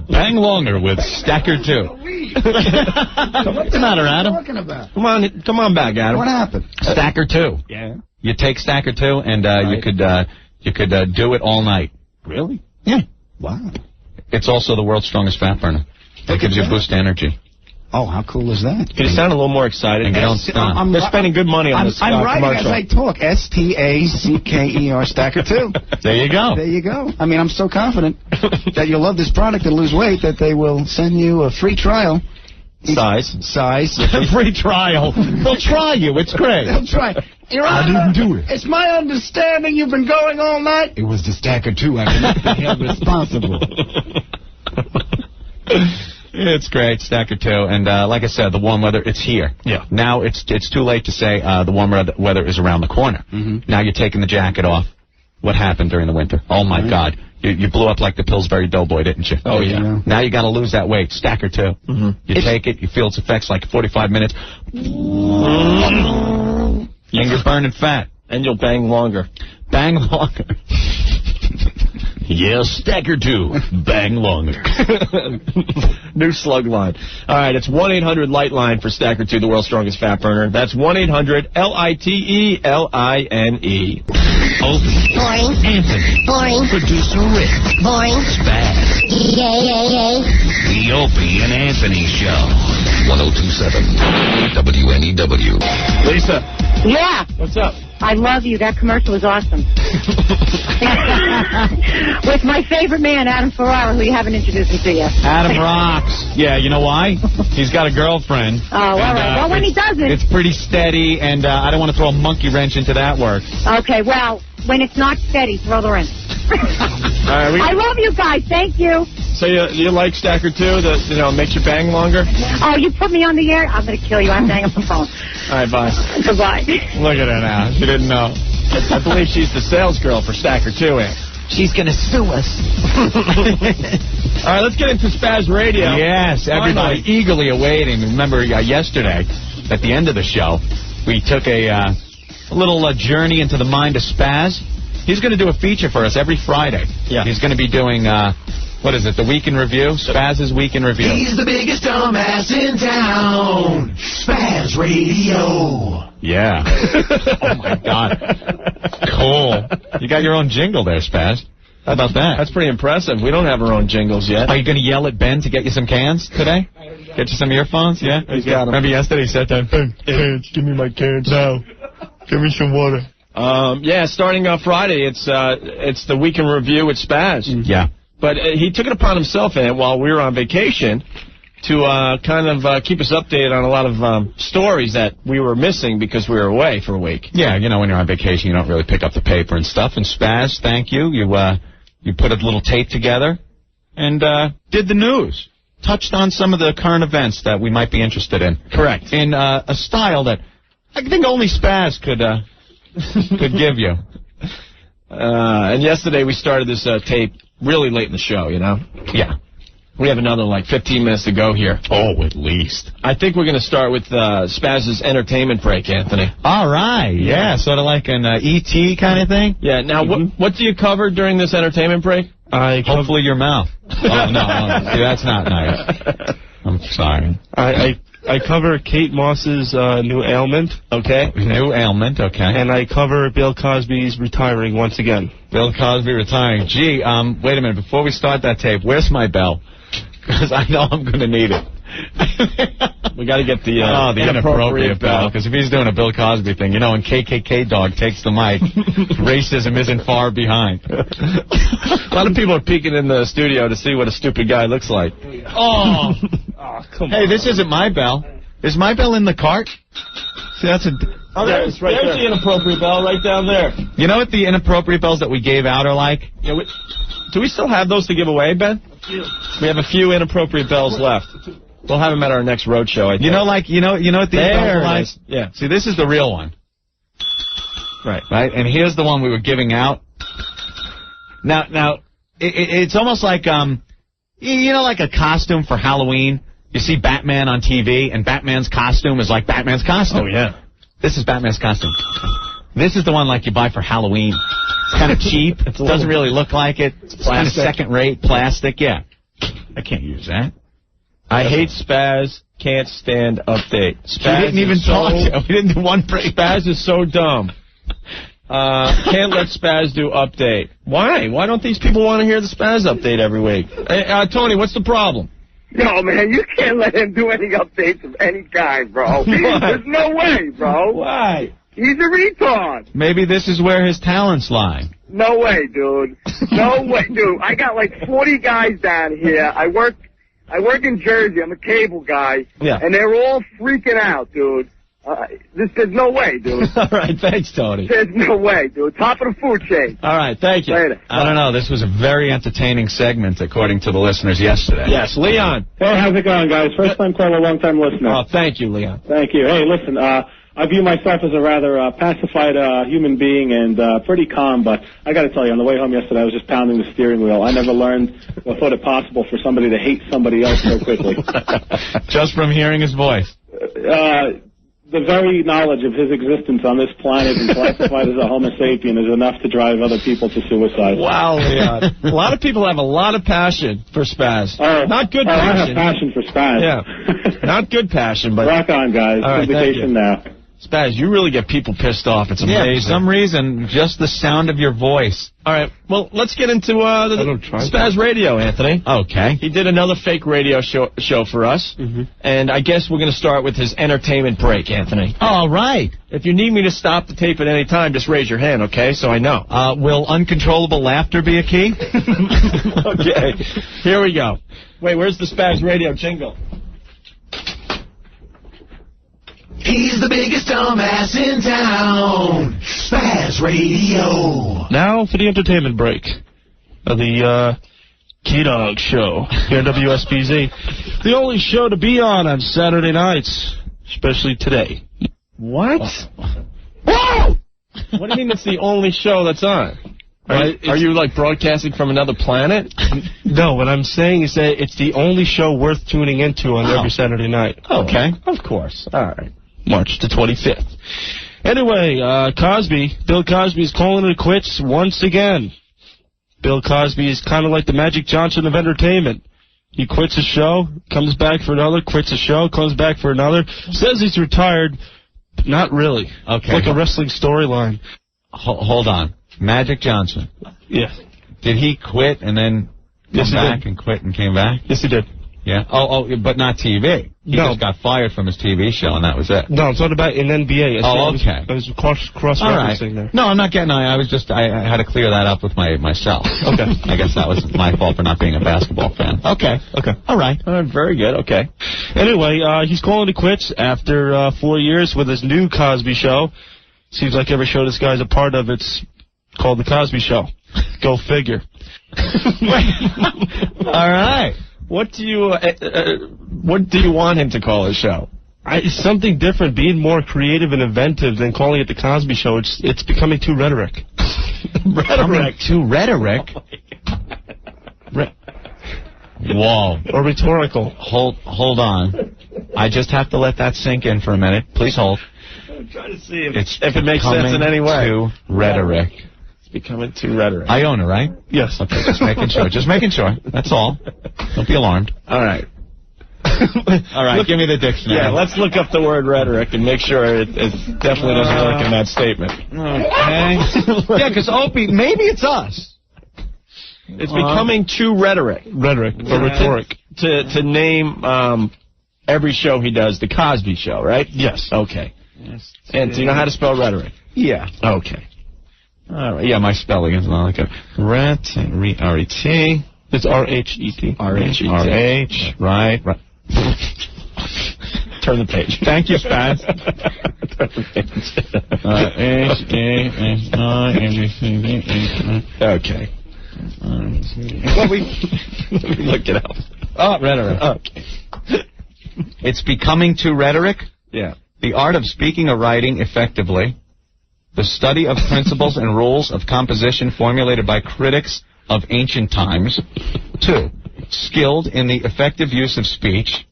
Speaker 4: Bang longer with Stacker 2. What's the matter, Adam?
Speaker 6: What are you talking about?
Speaker 5: Come on back, Adam.
Speaker 6: What happened?
Speaker 4: Stacker 2.
Speaker 5: Yeah.
Speaker 4: You take Stacker 2 and you could do it all night.
Speaker 5: Really?
Speaker 4: Yeah.
Speaker 6: Wow.
Speaker 4: It's also the world's strongest fat burner. It gives you a boost of energy.
Speaker 6: Oh, how cool is that?
Speaker 5: Could you sound a little more excited?
Speaker 4: And you don't stop.
Speaker 5: They're spending good money on this
Speaker 6: I'm writing
Speaker 5: commercial.
Speaker 6: as I talk. STACKER Stacker 2.
Speaker 4: There you go.
Speaker 6: There you go. I mean, I'm so confident that you'll love this product and lose weight that they will send you a free trial.
Speaker 5: Size.
Speaker 4: Free trial. They'll try you. It's great.
Speaker 6: They'll try. Your Honor,
Speaker 4: I didn't do it.
Speaker 6: It's my understanding you've been going all night. It was the Stacker 2. I cannot be held responsible.
Speaker 4: It's great, Stacker 2. And like I said, the warm weather, it's here.
Speaker 5: Yeah.
Speaker 4: Now it's too late to say the warm weather is around the corner. Now you're taking the jacket off. What happened during the winter? Oh, my God. You blew up like the Pillsbury Doughboy, didn't you?
Speaker 5: Oh, yeah.
Speaker 4: Now you got to lose that weight. Stacker 2. You take it, you feel its effects like 45 minutes. And you're burning fat.
Speaker 5: And you'll bang longer.
Speaker 4: Bang longer. Yes, Stacker 2. Bang longer.
Speaker 5: New slug line. All right, it's 1-800-LIGHT-LINE for Stacker 2, the world's strongest fat burner. That's 1-800-LITELINE.
Speaker 2: Opie.
Speaker 11: Boring.
Speaker 2: Anthony.
Speaker 11: Boring.
Speaker 2: Producer Rick.
Speaker 11: Boring.
Speaker 2: Spaz.
Speaker 11: Yay.
Speaker 2: The Opie and Anthony Show. 1027 WNEW.
Speaker 5: Lisa,
Speaker 7: Yeah.
Speaker 5: what's up?
Speaker 7: I love you. That commercial was awesome. With my favorite man, Adam Ferrara, who you haven't introduced me to yet.
Speaker 4: Adam rocks. Yeah, you know why? He's got a girlfriend.
Speaker 7: Oh, all right. Well, when he doesn't.
Speaker 4: It's pretty steady, and I don't want to throw a monkey wrench into that work.
Speaker 7: Okay, well, when it's not steady, throw the wrench.
Speaker 5: All right,
Speaker 7: I love you guys. Thank you.
Speaker 5: So you like Stacker 2? That makes you bang longer?
Speaker 7: Oh, you put me on the air? I'm going to kill you. I'm hanging up the phone.
Speaker 5: All right, bye.
Speaker 7: Goodbye.
Speaker 4: Look at her now. She didn't know.
Speaker 5: I believe she's the sales girl for Stacker 2, Aunt.
Speaker 11: She's going to sue us.
Speaker 5: All right, let's get into Spaz Radio.
Speaker 4: Yes, everybody eagerly awaiting. Remember, yesterday, at the end of the show, we took a little journey into the mind of Spaz. He's going to do a feature for us every Friday.
Speaker 5: Yeah.
Speaker 4: He's going to be doing, what is it, the Week in Review? Spaz's Week in Review.
Speaker 2: He's the biggest dumbass in town. Spaz Radio.
Speaker 4: Yeah. Oh, my God. Cool. You got your own jingle there, Spaz. How about that?
Speaker 5: That's pretty impressive. We don't have our own jingles yet.
Speaker 4: Are you going to yell at Ben to get you some cans today? Get you some earphones? Yeah?
Speaker 5: He's got 'em.
Speaker 4: Remember yesterday he said that?
Speaker 5: Cans, give me my cans. No.
Speaker 4: Give me some water.
Speaker 5: Yeah, starting Friday, it's the Week in Review with Spaz.
Speaker 4: Yeah.
Speaker 5: But he took it upon himself, Aunt, while we were on vacation, to kind of keep us updated on a lot of stories that we were missing because we were away for a week.
Speaker 4: Yeah, when you're on vacation, you don't really pick up the paper and stuff. And Spaz, thank you. You put a little tape together and did the news. Touched on some of the current events that we might be interested in.
Speaker 5: Correct.
Speaker 4: In a style that I think only Spaz could give you.
Speaker 5: And yesterday we started this tape really late in the show,
Speaker 4: Yeah.
Speaker 5: We have another, 15 minutes to go here.
Speaker 4: Oh, at least.
Speaker 5: I think we're going to start with Spaz's entertainment break, Anthony.
Speaker 4: All right. Yeah, sort of like an E.T. kind of thing.
Speaker 5: Yeah. Now, what do you cover during this entertainment break?
Speaker 4: Hopefully your mouth. Oh, no. See, that's not nice. I'm sorry.
Speaker 12: I cover Kate Moss's new ailment.
Speaker 5: Okay.
Speaker 4: New ailment, okay.
Speaker 12: And I cover Bill Cosby's retiring once again.
Speaker 4: Bill Cosby retiring. Gee, wait a minute. Before we start that tape, where's my bell? Because I know I'm going to need it.
Speaker 5: We got to get the
Speaker 4: inappropriate bell. Because if he's doing a Bill Cosby thing, when KKK dog takes the mic, racism isn't far behind.
Speaker 5: A lot of people are peeking in the studio to see what a stupid guy looks like.
Speaker 4: Oh,
Speaker 12: come on.
Speaker 4: Hey, this isn't my bell. Is my bell in the cart? See, that's a...
Speaker 5: Oh, there's the inappropriate bell right down there.
Speaker 4: You know what the inappropriate bells that we gave out are like?
Speaker 5: Yeah, do we still have those to give away, Ben? We have a few inappropriate bells left. We'll have them at our next road show, I think.
Speaker 4: You know what these bells are like?
Speaker 5: Yeah.
Speaker 4: See, this is the real one.
Speaker 5: Right.
Speaker 4: And here's the one we were giving out. Now, it's almost like, like a costume for Halloween. You see Batman on TV, and Batman's costume is like Batman's costume.
Speaker 5: Oh, yeah.
Speaker 4: This is Batman's costume. This is the one like you buy for Halloween. It's kind of cheap. It doesn't really look like it. It's kind of second-rate plastic. Yeah. I can't use that.
Speaker 5: I hate Spaz. Can't stand update.
Speaker 4: Spaz didn't even talk. We didn't do one break.
Speaker 5: Spaz is so dumb. Can't let Spaz do update. Why? Why don't these people want to hear the Spaz update every week? Hey, Tony, what's the problem?
Speaker 10: No, man, you can't let him do any updates of any kind, bro. There's no way, bro.
Speaker 5: Why?
Speaker 10: He's a retard.
Speaker 4: Maybe this is where his talents lie.
Speaker 10: No way, dude. No way, dude. I got 40 guys down here. I work in Jersey. I'm a cable guy.
Speaker 5: Yeah.
Speaker 10: And they're all freaking out, dude. There's no way, dude.
Speaker 5: All right, thanks, Tony.
Speaker 10: There's no way, dude. Top of the food chain.
Speaker 5: All right, thank you.
Speaker 10: Later.
Speaker 4: I don't know. This was a very entertaining segment, according to the listeners yesterday.
Speaker 5: Yes, Leon.
Speaker 13: Hey, how's it going, guys? First time caller, long time listener.
Speaker 5: Oh, thank you, Leon.
Speaker 13: Thank you. Hey, listen, I view myself as a rather pacified human being and pretty calm, but I got to tell you, on the way home yesterday, I was just pounding the steering wheel. I never learned or thought it possible for somebody to hate somebody else so quickly.
Speaker 4: Just from hearing his voice.
Speaker 13: The very knowledge of his existence on this planet and classified as a homo sapien is enough to drive other people to suicide.
Speaker 5: Wow, Leon. A lot of people have a lot of passion for Spaz. Not good passion.
Speaker 13: I have passion for Spaz.
Speaker 5: Yeah. Not good passion, but...
Speaker 13: Rock on, guys.
Speaker 5: All right,
Speaker 13: Invitation now.
Speaker 5: Spaz, you really get people pissed off. It's amazing.
Speaker 4: Yeah, for some reason, just the sound of your voice.
Speaker 5: All right, well, let's get into the Spaz Radio, Anthony.
Speaker 4: Okay.
Speaker 5: He did another fake radio show for us, and I guess we're going to start with his entertainment break, Anthony.
Speaker 4: All right.
Speaker 5: If you need me to stop the tape at any time, just raise your hand, okay, so I know.
Speaker 4: Will uncontrollable laughter be a key?
Speaker 5: Okay, here we go. Wait, where's the Spaz Radio jingle?
Speaker 2: He's the biggest dumbass in town. Spaz Radio.
Speaker 12: Now for the entertainment break of the K-Dog Show here at WSBZ. The only show to be on Saturday nights, especially today.
Speaker 5: What? Whoa! What do you mean it's the only show that's on? Are you like broadcasting from another planet?
Speaker 12: No, what I'm saying is that it's the only show worth tuning into on every Saturday night.
Speaker 5: Okay. Of course. All right.
Speaker 12: March the 25th. Anyway, Bill Cosby is calling it quits once again. Bill Cosby is kind of like the Magic Johnson of entertainment. He quits a show, comes back for another, quits a show, comes back for another, says he's retired, but not really.
Speaker 4: Okay.
Speaker 12: It's like a wrestling storyline.
Speaker 4: Hold on. Magic Johnson.
Speaker 12: Yeah.
Speaker 4: Did he quit and then come back and quit and came back?
Speaker 12: Yes, he did.
Speaker 4: Yeah. Oh, but not TV. He just got fired from his TV show, and that was it.
Speaker 12: No, I'm talking about in NBA.
Speaker 4: Okay.
Speaker 12: I was cross-referencing there.
Speaker 4: No, I'm not getting. I had to clear that up with myself.
Speaker 12: Okay.
Speaker 4: I guess that was my fault for not being a basketball fan. Okay. All right.
Speaker 5: Very good. Okay.
Speaker 12: Anyway, he's calling it quits after 4 years with his new Cosby Show. Seems like every show this guy's a part of, it's called The Cosby Show. Go figure.
Speaker 4: All right.
Speaker 5: What do you want him to call his show?
Speaker 12: It's something different, being more creative and inventive than calling it The Cosby Show. It's becoming too rhetoric.
Speaker 4: Whoa.
Speaker 12: Or rhetorical.
Speaker 4: Hold on. I just have to let that sink in for a minute. Please hold.
Speaker 5: I'm trying to see if it makes sense in any way.
Speaker 4: To rhetoric.
Speaker 5: It's becoming too rhetoric.
Speaker 4: I own it, right?
Speaker 12: Yes.
Speaker 4: Okay, just making sure. Just making sure. That's all. Don't be alarmed.
Speaker 5: All right.
Speaker 4: All right, give me the dictionary.
Speaker 5: Yeah, let's look up the word rhetoric and make sure it definitely doesn't work in that statement.
Speaker 4: Okay. Yeah, because Opie, maybe it's us.
Speaker 5: It's becoming too rhetoric.
Speaker 12: Rhetoric or rhetoric.
Speaker 5: To name every show he does, the Cosby Show, right?
Speaker 12: Yes.
Speaker 5: Okay. And do you know how to spell rhetoric?
Speaker 4: Yeah.
Speaker 5: Okay.
Speaker 4: All right. Yeah, my spelling is not like a R-E-T.
Speaker 12: It's R-H-E-T.
Speaker 4: R-H-E-T. R-H. Right.
Speaker 5: Turn the page.
Speaker 4: Thank you, Spaz.
Speaker 5: Turn the page.
Speaker 4: H-A-S-I-N-G-C-D-E.
Speaker 5: Okay.
Speaker 4: Well, we
Speaker 5: look it up.
Speaker 4: Oh, rhetoric.
Speaker 5: Okay.
Speaker 4: It's becoming too rhetoric?
Speaker 5: Yeah.
Speaker 4: The art of speaking or writing effectively. The study of principles and rules of composition formulated by critics of ancient times. 2. Skilled in the effective use of speech.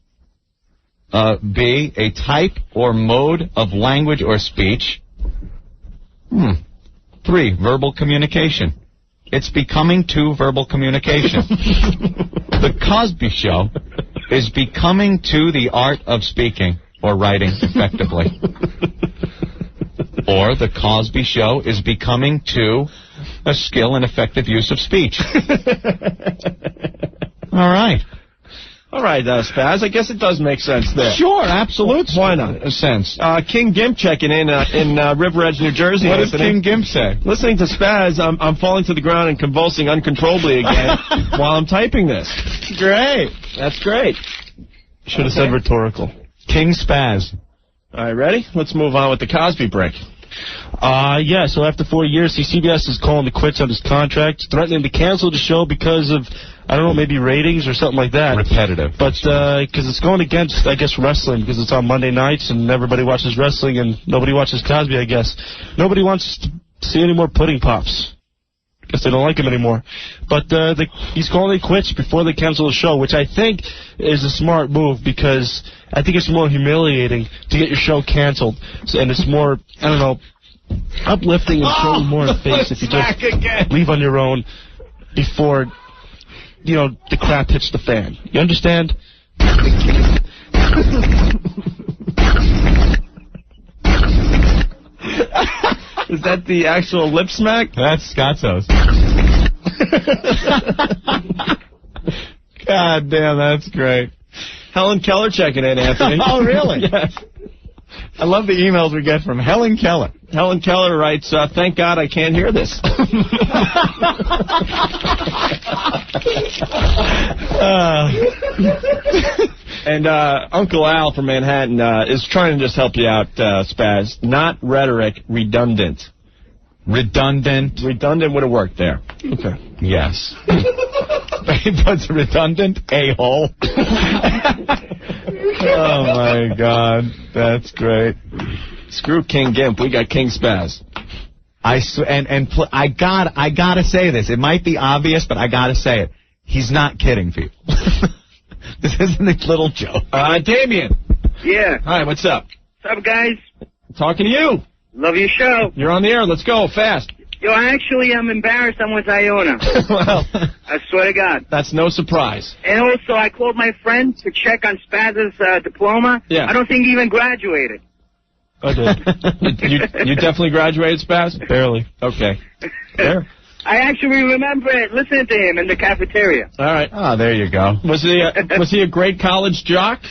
Speaker 4: B. A type or mode of language or speech. 3. Verbal communication. It's becoming too verbal communication. The Cosby Show is becoming to the art of speaking or writing effectively. Or the Cosby Show is becoming to a skill in effective use of speech. All right.
Speaker 5: All right, Spaz. I guess it does make sense there.
Speaker 4: Sure, absolutely.
Speaker 5: Why not?
Speaker 4: A sense.
Speaker 5: King Gimp checking in River Edge, New Jersey.
Speaker 4: What does King Gimp say?
Speaker 5: Listening to Spaz, I'm falling to the ground and convulsing uncontrollably again while I'm typing this.
Speaker 4: Great.
Speaker 5: That's great.
Speaker 12: Should have said rhetorical.
Speaker 4: King Spaz.
Speaker 5: All right, ready? Let's move on with the Cosby break.
Speaker 12: Yeah, so after 4 years, CBS is calling the quits on his contract, threatening to cancel the show because of, I don't know, maybe ratings or something like that.
Speaker 4: Repetitive.
Speaker 12: But, because it's going against, I guess, wrestling, because it's on Monday nights and everybody watches wrestling and nobody watches Cosby, I guess. Nobody wants to see any more pudding pops. Guess they don't like him anymore. But he's calling it quits before they cancel the show, which I think is a smart move because I think it's more humiliating to get your show canceled. And it's more, I don't know, uplifting and showing more in the face if you just leave on your own before, you know, the crap hits the fan. You understand?
Speaker 5: Is that the actual lip smack?
Speaker 4: That's Scotto's. God damn, that's great.
Speaker 5: Helen Keller checking in, Anthony.
Speaker 4: Oh, really?
Speaker 5: Yes.
Speaker 4: I love the emails we get from Helen Keller.
Speaker 5: Helen Keller writes, thank God I can't hear this. And Uncle Al from Manhattan is trying to just help you out, Spaz. Not rhetoric, redundant.
Speaker 4: Redundant?
Speaker 5: Redundant would have worked there. Okay.
Speaker 4: Yes. But redundant a-hole. Oh, my God. That's great.
Speaker 5: Screw King Gimp. We got King Spaz.
Speaker 4: I gotta say this. It might be obvious, but I gotta say it. He's not kidding people. This isn't a little joke.
Speaker 5: Damien.
Speaker 10: Yeah.
Speaker 5: Hi, what's up?
Speaker 10: What's up, guys?
Speaker 5: Talking to you.
Speaker 10: Love your show.
Speaker 5: You're on the air. Let's go, fast.
Speaker 10: Yo, actually, I'm embarrassed I'm with Iona.
Speaker 5: Well,
Speaker 10: I swear to God.
Speaker 5: That's no surprise.
Speaker 10: And also, I called my friend to check on Spaz's diploma.
Speaker 5: Yeah.
Speaker 10: I don't think he even graduated.
Speaker 12: I did.
Speaker 5: You definitely graduated, Spaz?
Speaker 12: Barely.
Speaker 5: Okay. There.
Speaker 10: I actually remember listening to him in the cafeteria.
Speaker 5: All right.
Speaker 4: Oh, there you go.
Speaker 5: Was he a great college jock?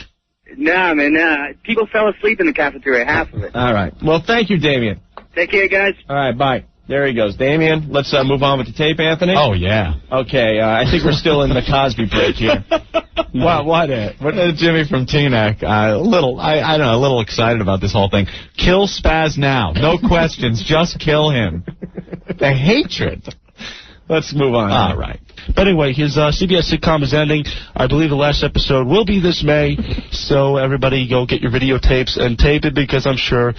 Speaker 10: Nah, man, nah. People fell asleep in the cafeteria, half of it.
Speaker 5: All right. Well, thank you, Damien.
Speaker 10: Take care, guys.
Speaker 5: All right, bye. There he goes. Damien, let's move on with the tape, Anthony.
Speaker 4: Oh, yeah.
Speaker 5: Okay, I think we're still in the Cosby break here. What?
Speaker 4: Jimmy from Teaneck, I don't know, a little excited about this whole thing. Kill Spaz now. No questions. Just kill him. The hatred.
Speaker 5: Let's move on.
Speaker 4: All right.
Speaker 12: But anyway, his CBS sitcom is ending. I believe the last episode will be this May. So everybody go get your videotapes and tape it because I'm sure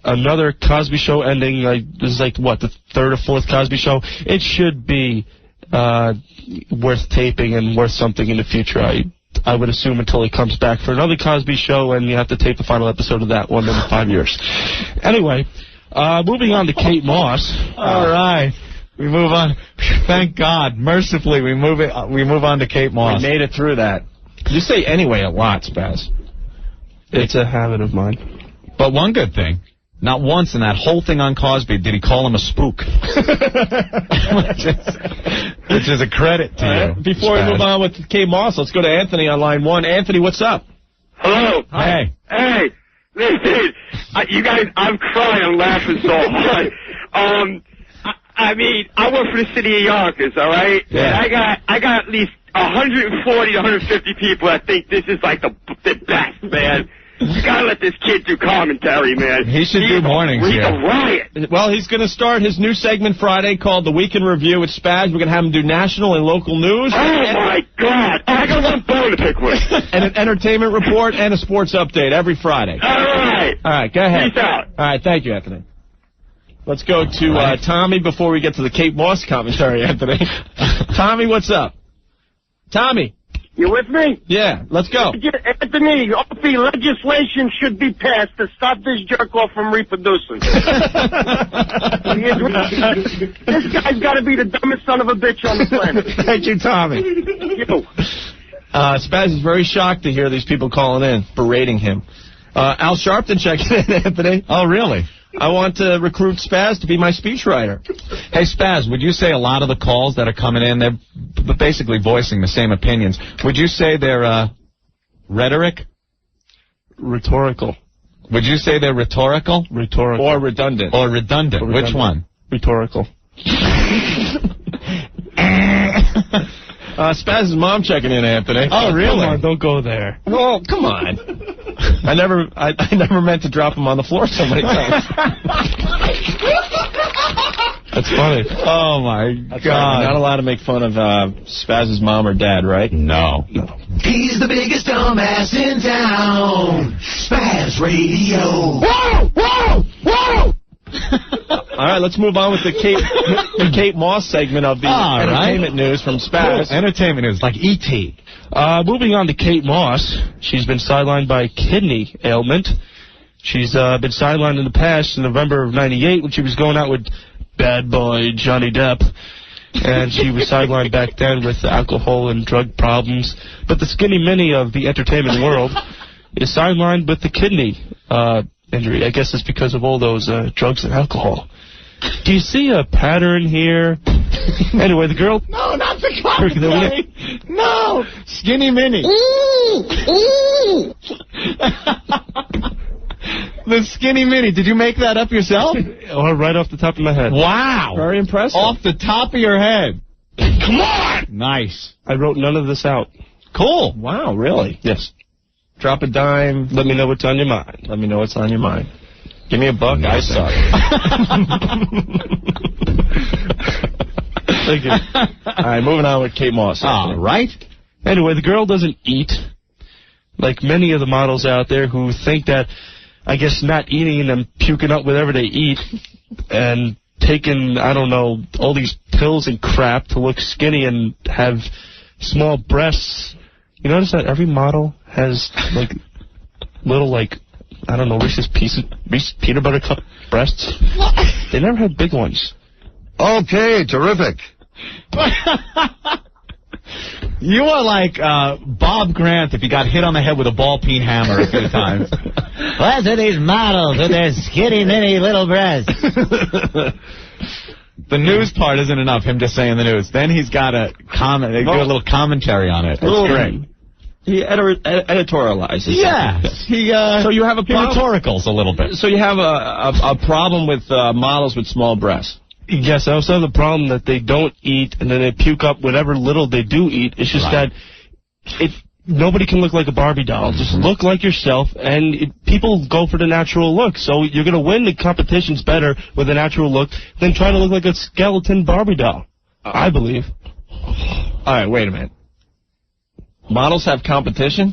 Speaker 12: another Cosby Show ending, this is like, what, the third or fourth Cosby Show? It should be worth taping and worth something in the future. I would assume until he comes back for another Cosby Show, and you have to tape the final episode of that one in 5 years. Anyway, moving on to Kate Moss.
Speaker 4: All right. We move on. Thank God. Mercifully, we move on to Kate Moss.
Speaker 5: We made it through that. You say anyway a lot, Spaz.
Speaker 12: It's a habit of mine.
Speaker 4: But one good thing, not once in that whole thing on Cosby did he call him a spook. which is a credit to you.
Speaker 5: Before we move on with Kate Moss, let's go to Anthony on line 1. Anthony, what's up?
Speaker 10: Hello.
Speaker 4: Hey.
Speaker 10: Hey. Listen, you guys, I'm crying. I'm laughing so hard. I mean, I work for the city of Yonkers, all right?
Speaker 5: Yeah.
Speaker 10: And I got at least 140 to 150 people that think this is like the best, man. You gotta let this kid do commentary, man.
Speaker 4: He should do mornings
Speaker 10: He's
Speaker 4: here.
Speaker 10: a riot.
Speaker 5: Well, he's going to start his new segment Friday called The Week in Review with Spaz. We're going to have him do national and local news.
Speaker 10: Oh, my God. I got one bone to pick with.
Speaker 5: And an entertainment report and a sports update every Friday.
Speaker 10: All right.
Speaker 5: All right, go ahead.
Speaker 10: Peace out.
Speaker 5: All right, thank you, Anthony. Let's go to Tommy before we get to the Kate Moss commentary, Anthony. Tommy, what's up? Tommy.
Speaker 14: You with me?
Speaker 5: Yeah, let's go.
Speaker 14: Anthony, Opie, legislation should be passed to stop this jerk-off from reproducing. This guy's got to be the dumbest son of a bitch on the planet.
Speaker 5: Thank you, Tommy. Spaz is very shocked to hear these people calling in, berating him. Al Sharpton checking in, Anthony.
Speaker 4: Oh, really?
Speaker 5: I want to recruit Spaz to be my speechwriter.
Speaker 4: Hey, Spaz, would you say a lot of the calls that are coming in, they're basically voicing the same opinions. Would you say they're rhetoric?
Speaker 12: Rhetorical.
Speaker 4: Would you say they're rhetorical?
Speaker 12: Rhetorical.
Speaker 5: Or redundant.
Speaker 4: Or redundant. Which one?
Speaker 12: Rhetorical.
Speaker 5: Spaz's mom checking in, Anthony.
Speaker 12: Oh, really? Come on, don't go there.
Speaker 5: Well, come on. I never meant to drop him on the floor so many times.
Speaker 12: That's funny.
Speaker 4: Oh, my God.
Speaker 5: Right. You're not allowed to make fun of Spaz's mom or dad, right?
Speaker 4: No.
Speaker 2: He's the biggest dumbass in town. Spaz Radio.
Speaker 11: Whoa! Whoa! Whoa!
Speaker 5: All right, let's move on with the Kate Moss segment of the entertainment news from Spaz.
Speaker 4: Cool. Entertainment news, like E.T.
Speaker 12: Moving on to Kate Moss. She's been sidelined by kidney ailment. She's been sidelined in the past, in November of '98, when she was going out with bad boy Johnny Depp. And she was sidelined back then with alcohol and drug problems. But the skinny mini of the entertainment world is sidelined with the kidney injury. I guess it's because of all those drugs and alcohol. Do you see a pattern here? Anyway, the girl...
Speaker 11: No, not the commentary. No.
Speaker 4: Skinny mini. The skinny mini. Did you make that up yourself?
Speaker 12: Or right off the top of my head.
Speaker 4: Wow.
Speaker 5: Very impressive.
Speaker 4: Off the top of your head.
Speaker 11: Come on.
Speaker 4: Nice.
Speaker 12: I wrote none of this out.
Speaker 4: Cool.
Speaker 5: Wow, really?
Speaker 12: Yes.
Speaker 5: Drop a dime.
Speaker 12: Let me know what's on your mind.
Speaker 5: Let me know what's on your mind. Give me a buck. I suck.
Speaker 12: Thank you.
Speaker 5: All right, moving on with Kate Moss.
Speaker 4: All right.
Speaker 12: Anyway, the girl doesn't eat like many of the models out there who think that, I guess, not eating and puking up whatever they eat and taking, I don't know, all these pills and crap to look skinny and have small breasts. You notice that every model has, like, little, like, I don't know, Reese's peanut butter cup breasts? They never had big ones.
Speaker 8: Okay, terrific.
Speaker 4: You are like Bob Grant if he got hit on the head with a ball-peen hammer a few times.
Speaker 11: Listen to these models with their skinny, mini little breasts.
Speaker 4: The news part isn't enough, him just saying the news. Then he's got to comment. They do a little commentary on it. It's great.
Speaker 5: He editorializes.
Speaker 4: Yeah.
Speaker 5: So you have a problem.
Speaker 4: Rhetoricals a little bit.
Speaker 5: So you have a problem with models with small breasts.
Speaker 12: Yes, I also have the problem that they don't eat and then they puke up whatever little they do eat. It's just that nobody can look like a Barbie doll. Just look like yourself, and people go for the natural look. So you're going to win the competitions better with a natural look than trying to look like a skeleton Barbie doll, I believe.
Speaker 5: All right, wait a minute. Models have competition?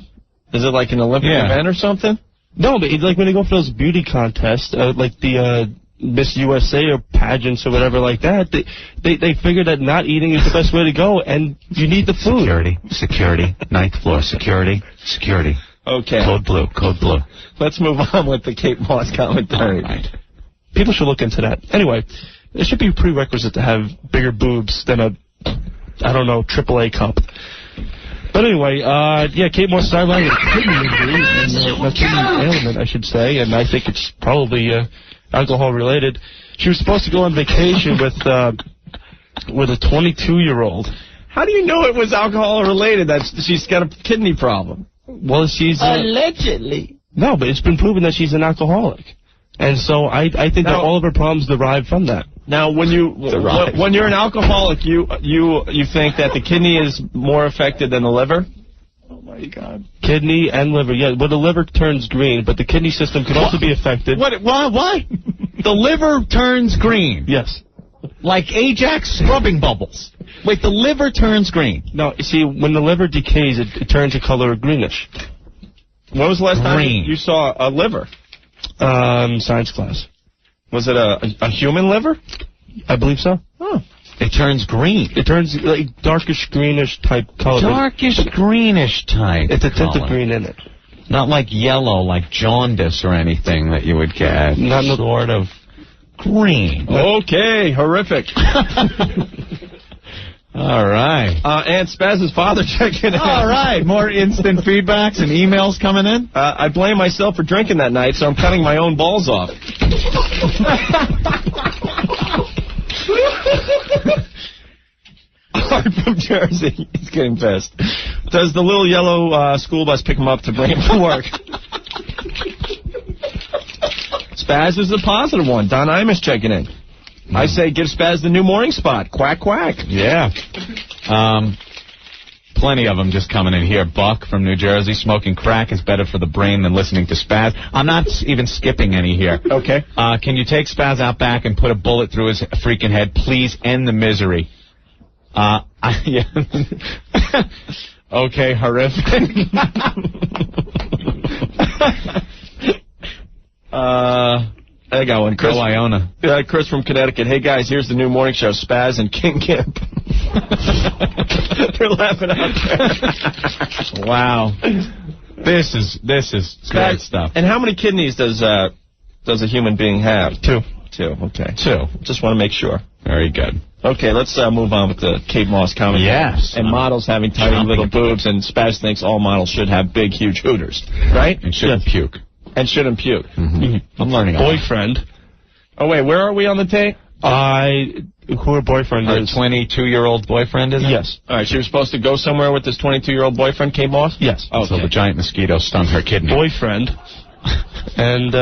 Speaker 5: Is it like an Olympic event or something?
Speaker 12: No, but it's like when they go for those beauty contests, like the Miss USA or pageants or whatever like that. They figure that not eating is the best way to go, and you need the food.
Speaker 4: Security. 9th floor. Security.
Speaker 5: Okay.
Speaker 4: Code blue.
Speaker 5: Let's move on with the Kate Moss commentary.
Speaker 4: Right.
Speaker 12: People should look into that. Anyway, it should be a prerequisite to have bigger boobs than a, I don't know, AAA cup. But anyway, Kate Moss sidelined with a kidney injury, and a kidney ailment, I should say, and I think it's probably alcohol-related. She was supposed to go on vacation with a 22-year-old.
Speaker 5: How do you know it was alcohol-related? She's got a kidney problem.
Speaker 12: Well, she's...
Speaker 11: Allegedly.
Speaker 12: No, but it's been proven that she's an alcoholic. And so I think that all of her problems derive from that.
Speaker 5: Now, when you're an alcoholic, you think that the kidney is more affected than the liver? Oh, my God.
Speaker 12: Kidney and liver, yeah. Well, the liver turns green, but the kidney system can also be affected.
Speaker 4: What? The liver turns green?
Speaker 12: Yes.
Speaker 4: Like Ajax scrubbing bubbles. Wait, the liver turns green?
Speaker 12: No, you see, when the liver decays, it turns a color greenish.
Speaker 5: When was the last time you saw a liver?
Speaker 12: Science class.
Speaker 5: Was it a human liver?
Speaker 12: I believe so.
Speaker 5: Oh.
Speaker 12: It turns green. It turns like darkish greenish type color.
Speaker 4: Darkish greenish type.
Speaker 12: It's a tint of green in it.
Speaker 4: Not like yellow, like jaundice or anything that you would get.
Speaker 12: Not
Speaker 4: sort of green.
Speaker 5: Okay, horrific.
Speaker 4: All right.
Speaker 5: And Spaz's father checking in.
Speaker 4: All right. More instant feedbacks and emails coming in.
Speaker 5: I blame myself for drinking that night, so I'm cutting my own balls off. Art from Jersey. He's getting pissed. Does the little yellow school bus pick him up to bring him to work? Spaz is the positive one. Don Imus checking in. I say give Spaz the new morning spot. Quack, quack.
Speaker 4: Yeah. Plenty of them just coming in here. Buck from New Jersey. Smoking crack is better for the brain than listening to Spaz. I'm not even skipping any here.
Speaker 5: Okay.
Speaker 4: Can you take Spaz out back and put a bullet through his freaking head? Please end the misery. Yeah. Okay, horrific.
Speaker 5: I got one. Chris,
Speaker 4: Iona.
Speaker 5: Chris from Connecticut. Hey, guys, here's the new morning show, Spaz and King Gimp. They're laughing out there.
Speaker 4: Wow. This is great stuff.
Speaker 5: And how many kidneys does a human being have?
Speaker 12: Two.
Speaker 5: Okay.
Speaker 4: Two.
Speaker 5: Just want to make sure.
Speaker 4: Very good.
Speaker 5: Okay, let's move on with the Kate Moss comedy.
Speaker 4: Yes.
Speaker 5: And models having tiny little boobs, and Spaz thinks all models should have big, huge hooters. Right?
Speaker 4: And shouldn't puke.
Speaker 5: And shouldn't puke.
Speaker 4: Mm-hmm. I'm learning.
Speaker 12: Boyfriend.
Speaker 5: Oh, wait, where are we on the tape?
Speaker 12: Who her boyfriend is.
Speaker 4: Her 22-year-old boyfriend, is it?
Speaker 12: Yes.
Speaker 5: All right, she was supposed to go somewhere with this 22-year-old boyfriend, Kate Moss?
Speaker 12: Yes.
Speaker 4: Okay. So the giant mosquito stung her kidney.
Speaker 12: Boyfriend. And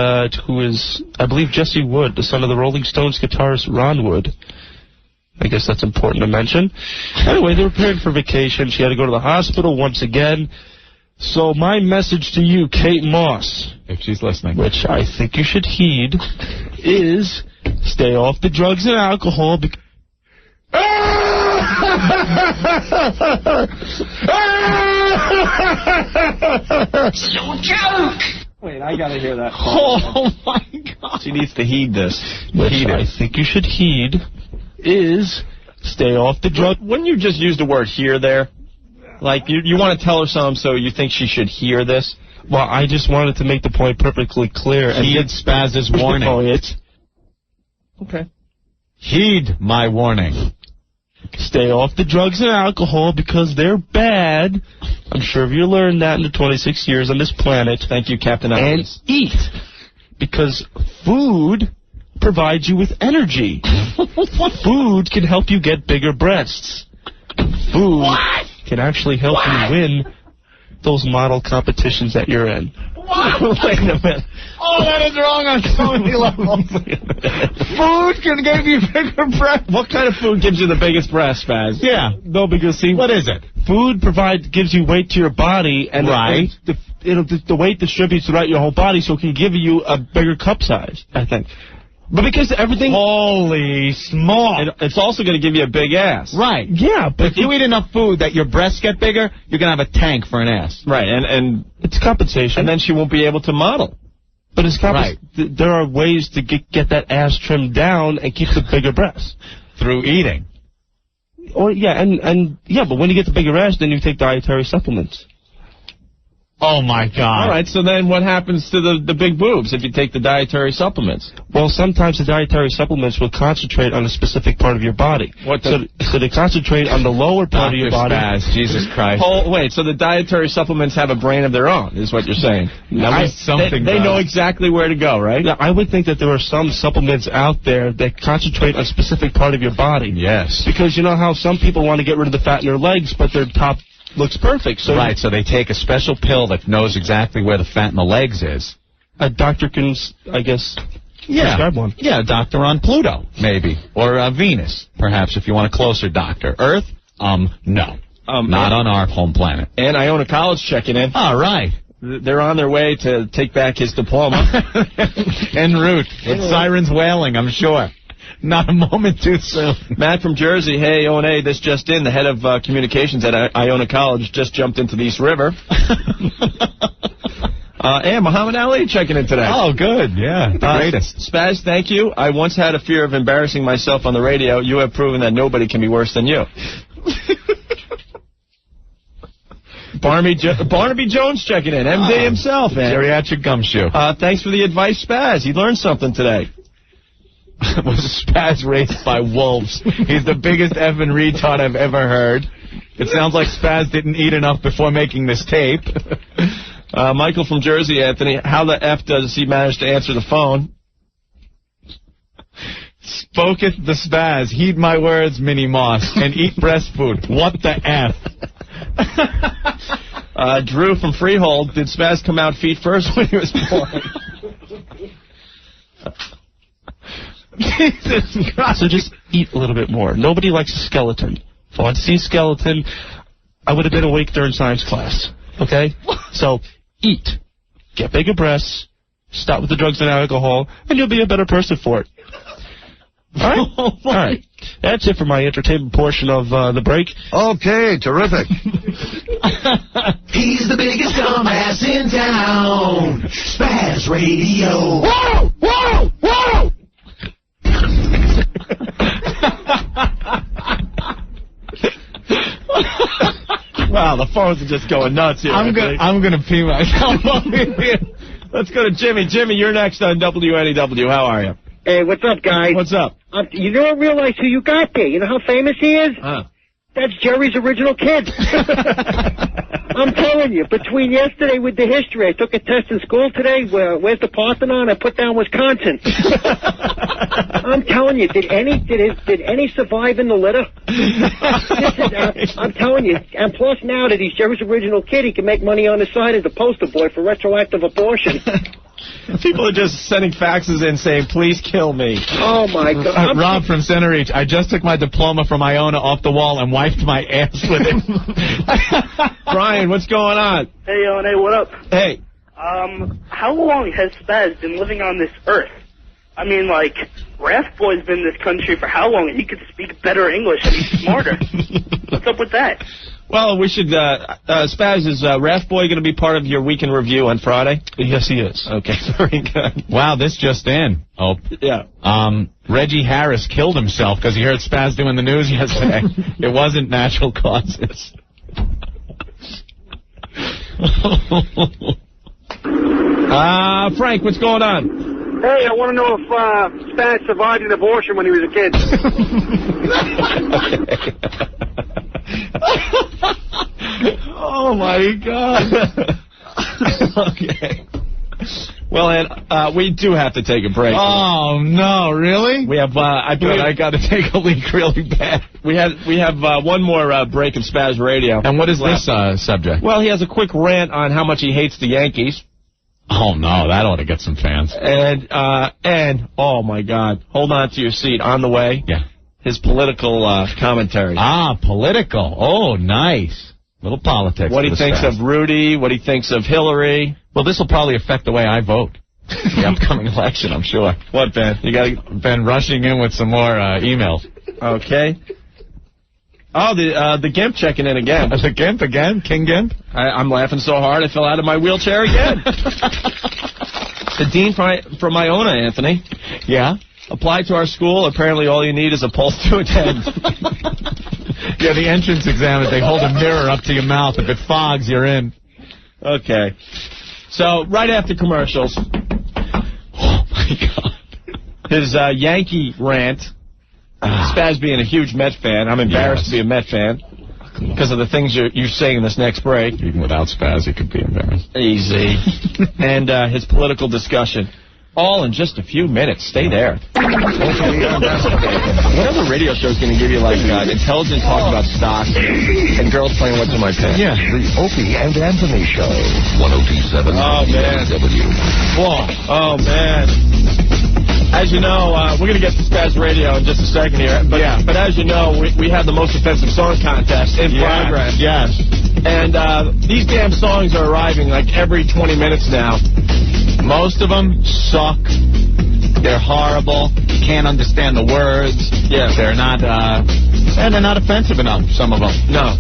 Speaker 12: who is, I believe, Jesse Wood, the son of the Rolling Stones guitarist Ron Wood. I guess that's important to mention. Anyway, they were preparing for vacation. She had to go to the hospital once again. So my message to you, Kate Moss,
Speaker 4: if she's listening,
Speaker 12: which I think you should heed, is stay off the drugs and alcohol.
Speaker 5: Wait, I gotta hear that.
Speaker 4: Oh my God!
Speaker 5: She needs to heed this.
Speaker 12: Which I think you should heed is stay off the drugs.
Speaker 5: Wouldn't you just use the word hear there? Like, you want to tell her something, so you think she should hear this?
Speaker 12: Well, I just wanted to make the point perfectly clear.
Speaker 4: Heed and Spaz's warning.
Speaker 5: Okay.
Speaker 4: Heed my warning.
Speaker 12: Stay off the drugs and alcohol because they're bad. I'm sure you learned that in the 26 years on this planet.
Speaker 5: Thank you, Captain
Speaker 12: And
Speaker 5: Obvious.
Speaker 12: eat. Because food provides you with energy. Food can help you get bigger breasts. Food can actually help you win those model competitions that you're in.
Speaker 5: Wait a minute.
Speaker 4: Oh, that is wrong on so many levels. Food can give you bigger breasts.
Speaker 5: What kind of food gives you the biggest breast, Spaz?
Speaker 12: Yeah. No, because see,
Speaker 4: what is it?
Speaker 12: Food gives you weight to your body, and
Speaker 4: right.
Speaker 12: The weight distributes throughout your whole body, so it can give you a bigger cup size, I think. But because everything...
Speaker 4: Holy smoke.
Speaker 5: It's also going to give you a big ass.
Speaker 4: Right.
Speaker 12: Yeah, but
Speaker 4: if you eat enough food that your breasts get bigger, you're going to have a tank for an ass.
Speaker 5: Right, and
Speaker 12: it's compensation.
Speaker 5: And then she won't be able to model.
Speaker 12: But as couples, there are ways to get that ass trimmed down and keep the bigger breasts.
Speaker 4: Through eating.
Speaker 12: Or, but when you get the bigger ass, then you take dietary supplements.
Speaker 4: Oh, my God.
Speaker 5: All right, so then what happens to the big boobs if you take the dietary supplements?
Speaker 12: Well, sometimes the dietary supplements will concentrate on a specific part of your body. So they concentrate on the lower part of your body.
Speaker 4: Spaz, Jesus Christ.
Speaker 5: Oh, wait, so the dietary supplements have a brain of their own, is what you're saying? They know exactly where to go, right?
Speaker 12: Yeah, I would think that there are some supplements out there that concentrate on a specific part of your body.
Speaker 4: Yes.
Speaker 12: Because you know how some people want to get rid of the fat in their legs, but their top looks perfect. So
Speaker 4: so they take a special pill that knows exactly where the fat in the legs is.
Speaker 12: A doctor can, I guess, prescribe one.
Speaker 4: Yeah, a doctor on Pluto, maybe. Or Venus, perhaps, if you want a closer doctor. Earth? No. Not on our home planet.
Speaker 5: And Iona College checking in.
Speaker 4: All right.
Speaker 5: They're on their way to take back his diploma.
Speaker 4: En route. With sirens wailing, I'm sure. Not a moment too soon.
Speaker 5: Matt from Jersey, hey, O&A, this just in. The head of communications at Iona College just jumped into the East River. And Muhammad Ali checking in today.
Speaker 4: Oh, good, yeah. The greatest.
Speaker 5: Spaz, thank you. I once had a fear of embarrassing myself on the radio. You have proven that nobody can be worse than you. Barnaby Jones checking in. MD himself, man.
Speaker 4: Geriatric gumshoe.
Speaker 5: Thanks for the advice, Spaz. You learned something today.
Speaker 4: Was Spaz raised by wolves? He's the biggest effing retard I've ever heard. It sounds like Spaz didn't eat enough before making this tape.
Speaker 5: Michael from Jersey, Anthony, how the F does he manage to answer the phone?
Speaker 4: Spoketh the Spaz, heed my words, Minnie Moss, and eat breast food. What the F?
Speaker 5: Drew from Freehold, did Spaz come out feet first when he was born?
Speaker 12: Jesus Christ. So just eat a little bit more. Nobody likes a skeleton. If I want to see a skeleton, I would have been awake during science class. Okay? So eat. Get bigger breasts. Stop with the drugs and alcohol, and you'll be a better person for it. All right? All right. That's it for my entertainment portion of the break.
Speaker 8: Okay, terrific.
Speaker 2: He's the biggest dumbass in town. Spaz Radio.
Speaker 11: Whoa! Whoa! Whoa!
Speaker 5: Wow, the phones are just going nuts here.
Speaker 4: I'm gonna pee myself.
Speaker 5: Let's go to Jimmy. Jimmy, you're next on WNEW. How are you?
Speaker 14: Hey, what's up, guys?
Speaker 5: What's up?
Speaker 14: You don't realize who you got there. You know how famous he is? That's Jerry's original kid. I'm telling you, between yesterday with the history, I took a test in school today. Where's the Parthenon? I put down Wisconsin. I'm telling you, did any survive in the litter? I'm telling you, and plus now that he's Jerry's original kid, he can make money on the side as a poster boy for retroactive abortion.
Speaker 5: People are just sending faxes in saying, please kill me.
Speaker 14: Oh, my God.
Speaker 4: Rob from Center Reach, I just took my diploma from Iona off the wall and wiped my ass with it.
Speaker 5: Brian, what's going on?
Speaker 15: Hey, O&A, what up?
Speaker 5: Hey.
Speaker 15: How long has Spaz been living on this earth? I mean, like, Raft Boy's been in this country for how long? He could speak better English and he's smarter. What's up with that?
Speaker 5: Well, we should, Spaz, is Raft Boy going to be part of your weekend review on Friday?
Speaker 12: Yes, he is.
Speaker 5: Okay, very good.
Speaker 4: Wow, this just in. Oh.
Speaker 5: Yeah.
Speaker 4: Reggie Harris killed himself because he heard Spaz doing the news yesterday. It wasn't natural causes.
Speaker 5: Frank, what's going on?
Speaker 14: Hey, I want to know if Spaz survived an abortion when he was a kid.
Speaker 5: Oh, my God. Okay. Well, Ed, we do have to take a break.
Speaker 4: Oh, no, really?
Speaker 5: We have, I believe I got to take a leak really bad. We have one more break of Spaz Radio.
Speaker 4: And what is this subject?
Speaker 5: Well, he has a quick rant on how much he hates the Yankees.
Speaker 4: Oh, no, that ought to get some fans.
Speaker 5: And, oh, my God, hold on to your seat. On the way.
Speaker 4: Yeah.
Speaker 5: His political commentary.
Speaker 4: Political. Oh, nice. Little politics.
Speaker 5: What he thinks of Rudy, what he thinks of Hillary.
Speaker 4: Well, this will probably affect the way I vote. The upcoming election, I'm sure.
Speaker 5: What, Ben? You got
Speaker 4: Ben rushing in with some more emails.
Speaker 5: Okay. Oh, the Gimp checking in again.
Speaker 4: The Gimp again? King Gimp?
Speaker 5: I'm laughing so hard I fell out of my wheelchair again. The dean from Iona, Anthony.
Speaker 4: Yeah?
Speaker 5: Apply to our school. Apparently all you need is a pulse to attend.
Speaker 4: Yeah, the entrance exam is they hold a mirror up to your mouth. If it fogs, you're in.
Speaker 5: Okay. So, right after commercials.
Speaker 4: Oh, my God.
Speaker 5: His Yankee rant. Spaz being a huge Met fan. I'm embarrassed to be a Met fan because of the things you're saying in this next break.
Speaker 4: Even without Spaz, he could be embarrassed.
Speaker 5: Easy. And his political discussion. All in just a few minutes. Stay there. What other radio show is going to give you, like, intelligent talk about stocks and girls playing What's in My Pants?
Speaker 2: Yeah, the Opie and Anthony Show. 102.7
Speaker 5: Oh, man.
Speaker 2: W.
Speaker 5: Whoa. Oh, man. As you know, we're going to get to Spaz Radio in just a second here. But, but as you know, we have the most offensive song contest in progress.
Speaker 4: Yes.
Speaker 5: And these damn songs are arriving like every 20 minutes now.
Speaker 4: Most of them suck. They're horrible. You can't understand the words.
Speaker 5: Yeah.
Speaker 4: They're not offensive enough, some of them.
Speaker 5: No.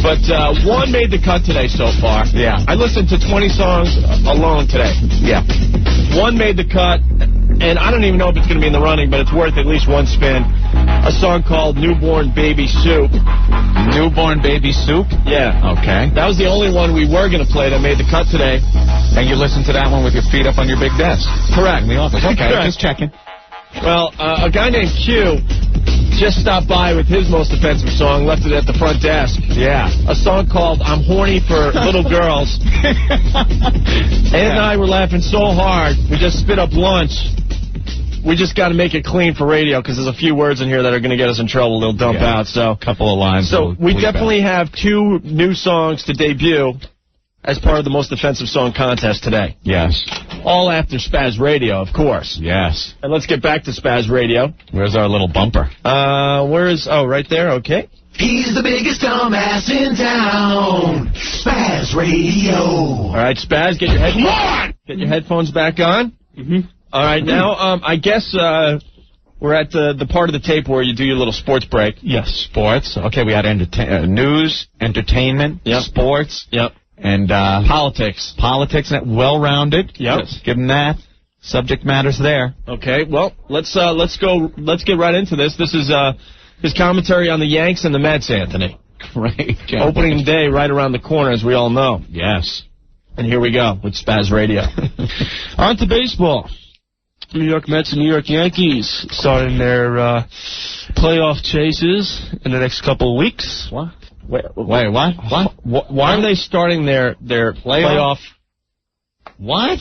Speaker 5: But one made the cut today so far.
Speaker 4: Yeah.
Speaker 5: I listened to 20 songs alone today.
Speaker 4: Yeah.
Speaker 5: One made the cut, and I don't even know if it's going to be in the running, but it's worth at least one spin. A song called Newborn Baby Soup.
Speaker 4: Newborn Baby Soup?
Speaker 5: Yeah.
Speaker 4: Okay.
Speaker 5: That was the only one we were going to play that made the cut today.
Speaker 4: And you listened to that one with your feet up on your big desk?
Speaker 5: Correct.
Speaker 4: In the office. Okay,
Speaker 5: Correct.
Speaker 4: just checking.
Speaker 5: Well, a guy named Q just stopped by with his most offensive song, left it at the front desk.
Speaker 4: Yeah.
Speaker 5: A song called I'm Horny for Little Girls. Ed and I were laughing so hard, we just spit up lunch. We just got to make it clean for radio because there's a few words in here that are going to get us in trouble. They'll dump out. So
Speaker 4: a couple of lines.
Speaker 5: So we definitely have 2 new songs to debut as part of the most offensive song contest today.
Speaker 4: Yes.
Speaker 5: All after Spaz Radio, of course.
Speaker 4: Yes.
Speaker 5: And let's get back to Spaz Radio.
Speaker 4: Where's our little bumper?
Speaker 5: Right there, okay.
Speaker 2: He's the biggest dumbass in town. Spaz Radio.
Speaker 5: All right, Spaz, get your headphones back on.
Speaker 4: Mm-hmm.
Speaker 5: All right, now, I guess we're at the part of the tape where you do your little sports break.
Speaker 4: Yes, sports. Okay, we had news, entertainment, sports.
Speaker 5: Yep.
Speaker 4: And
Speaker 5: politics.
Speaker 4: Politics, well-rounded.
Speaker 5: Yep.
Speaker 4: Yes. Give them that. Subject matter's there.
Speaker 5: Okay, well, let's get right into this. This is his commentary on the Yanks and the Mets, Anthony.
Speaker 4: Great.
Speaker 5: Opening day right around the corner, as we all know.
Speaker 4: Yes.
Speaker 5: And here we go with Spaz Radio.
Speaker 12: On to baseball. New York Mets and New York Yankees starting their playoff chases in the next couple of weeks.
Speaker 5: What? Wait,
Speaker 4: what?
Speaker 5: Why are they starting their playoff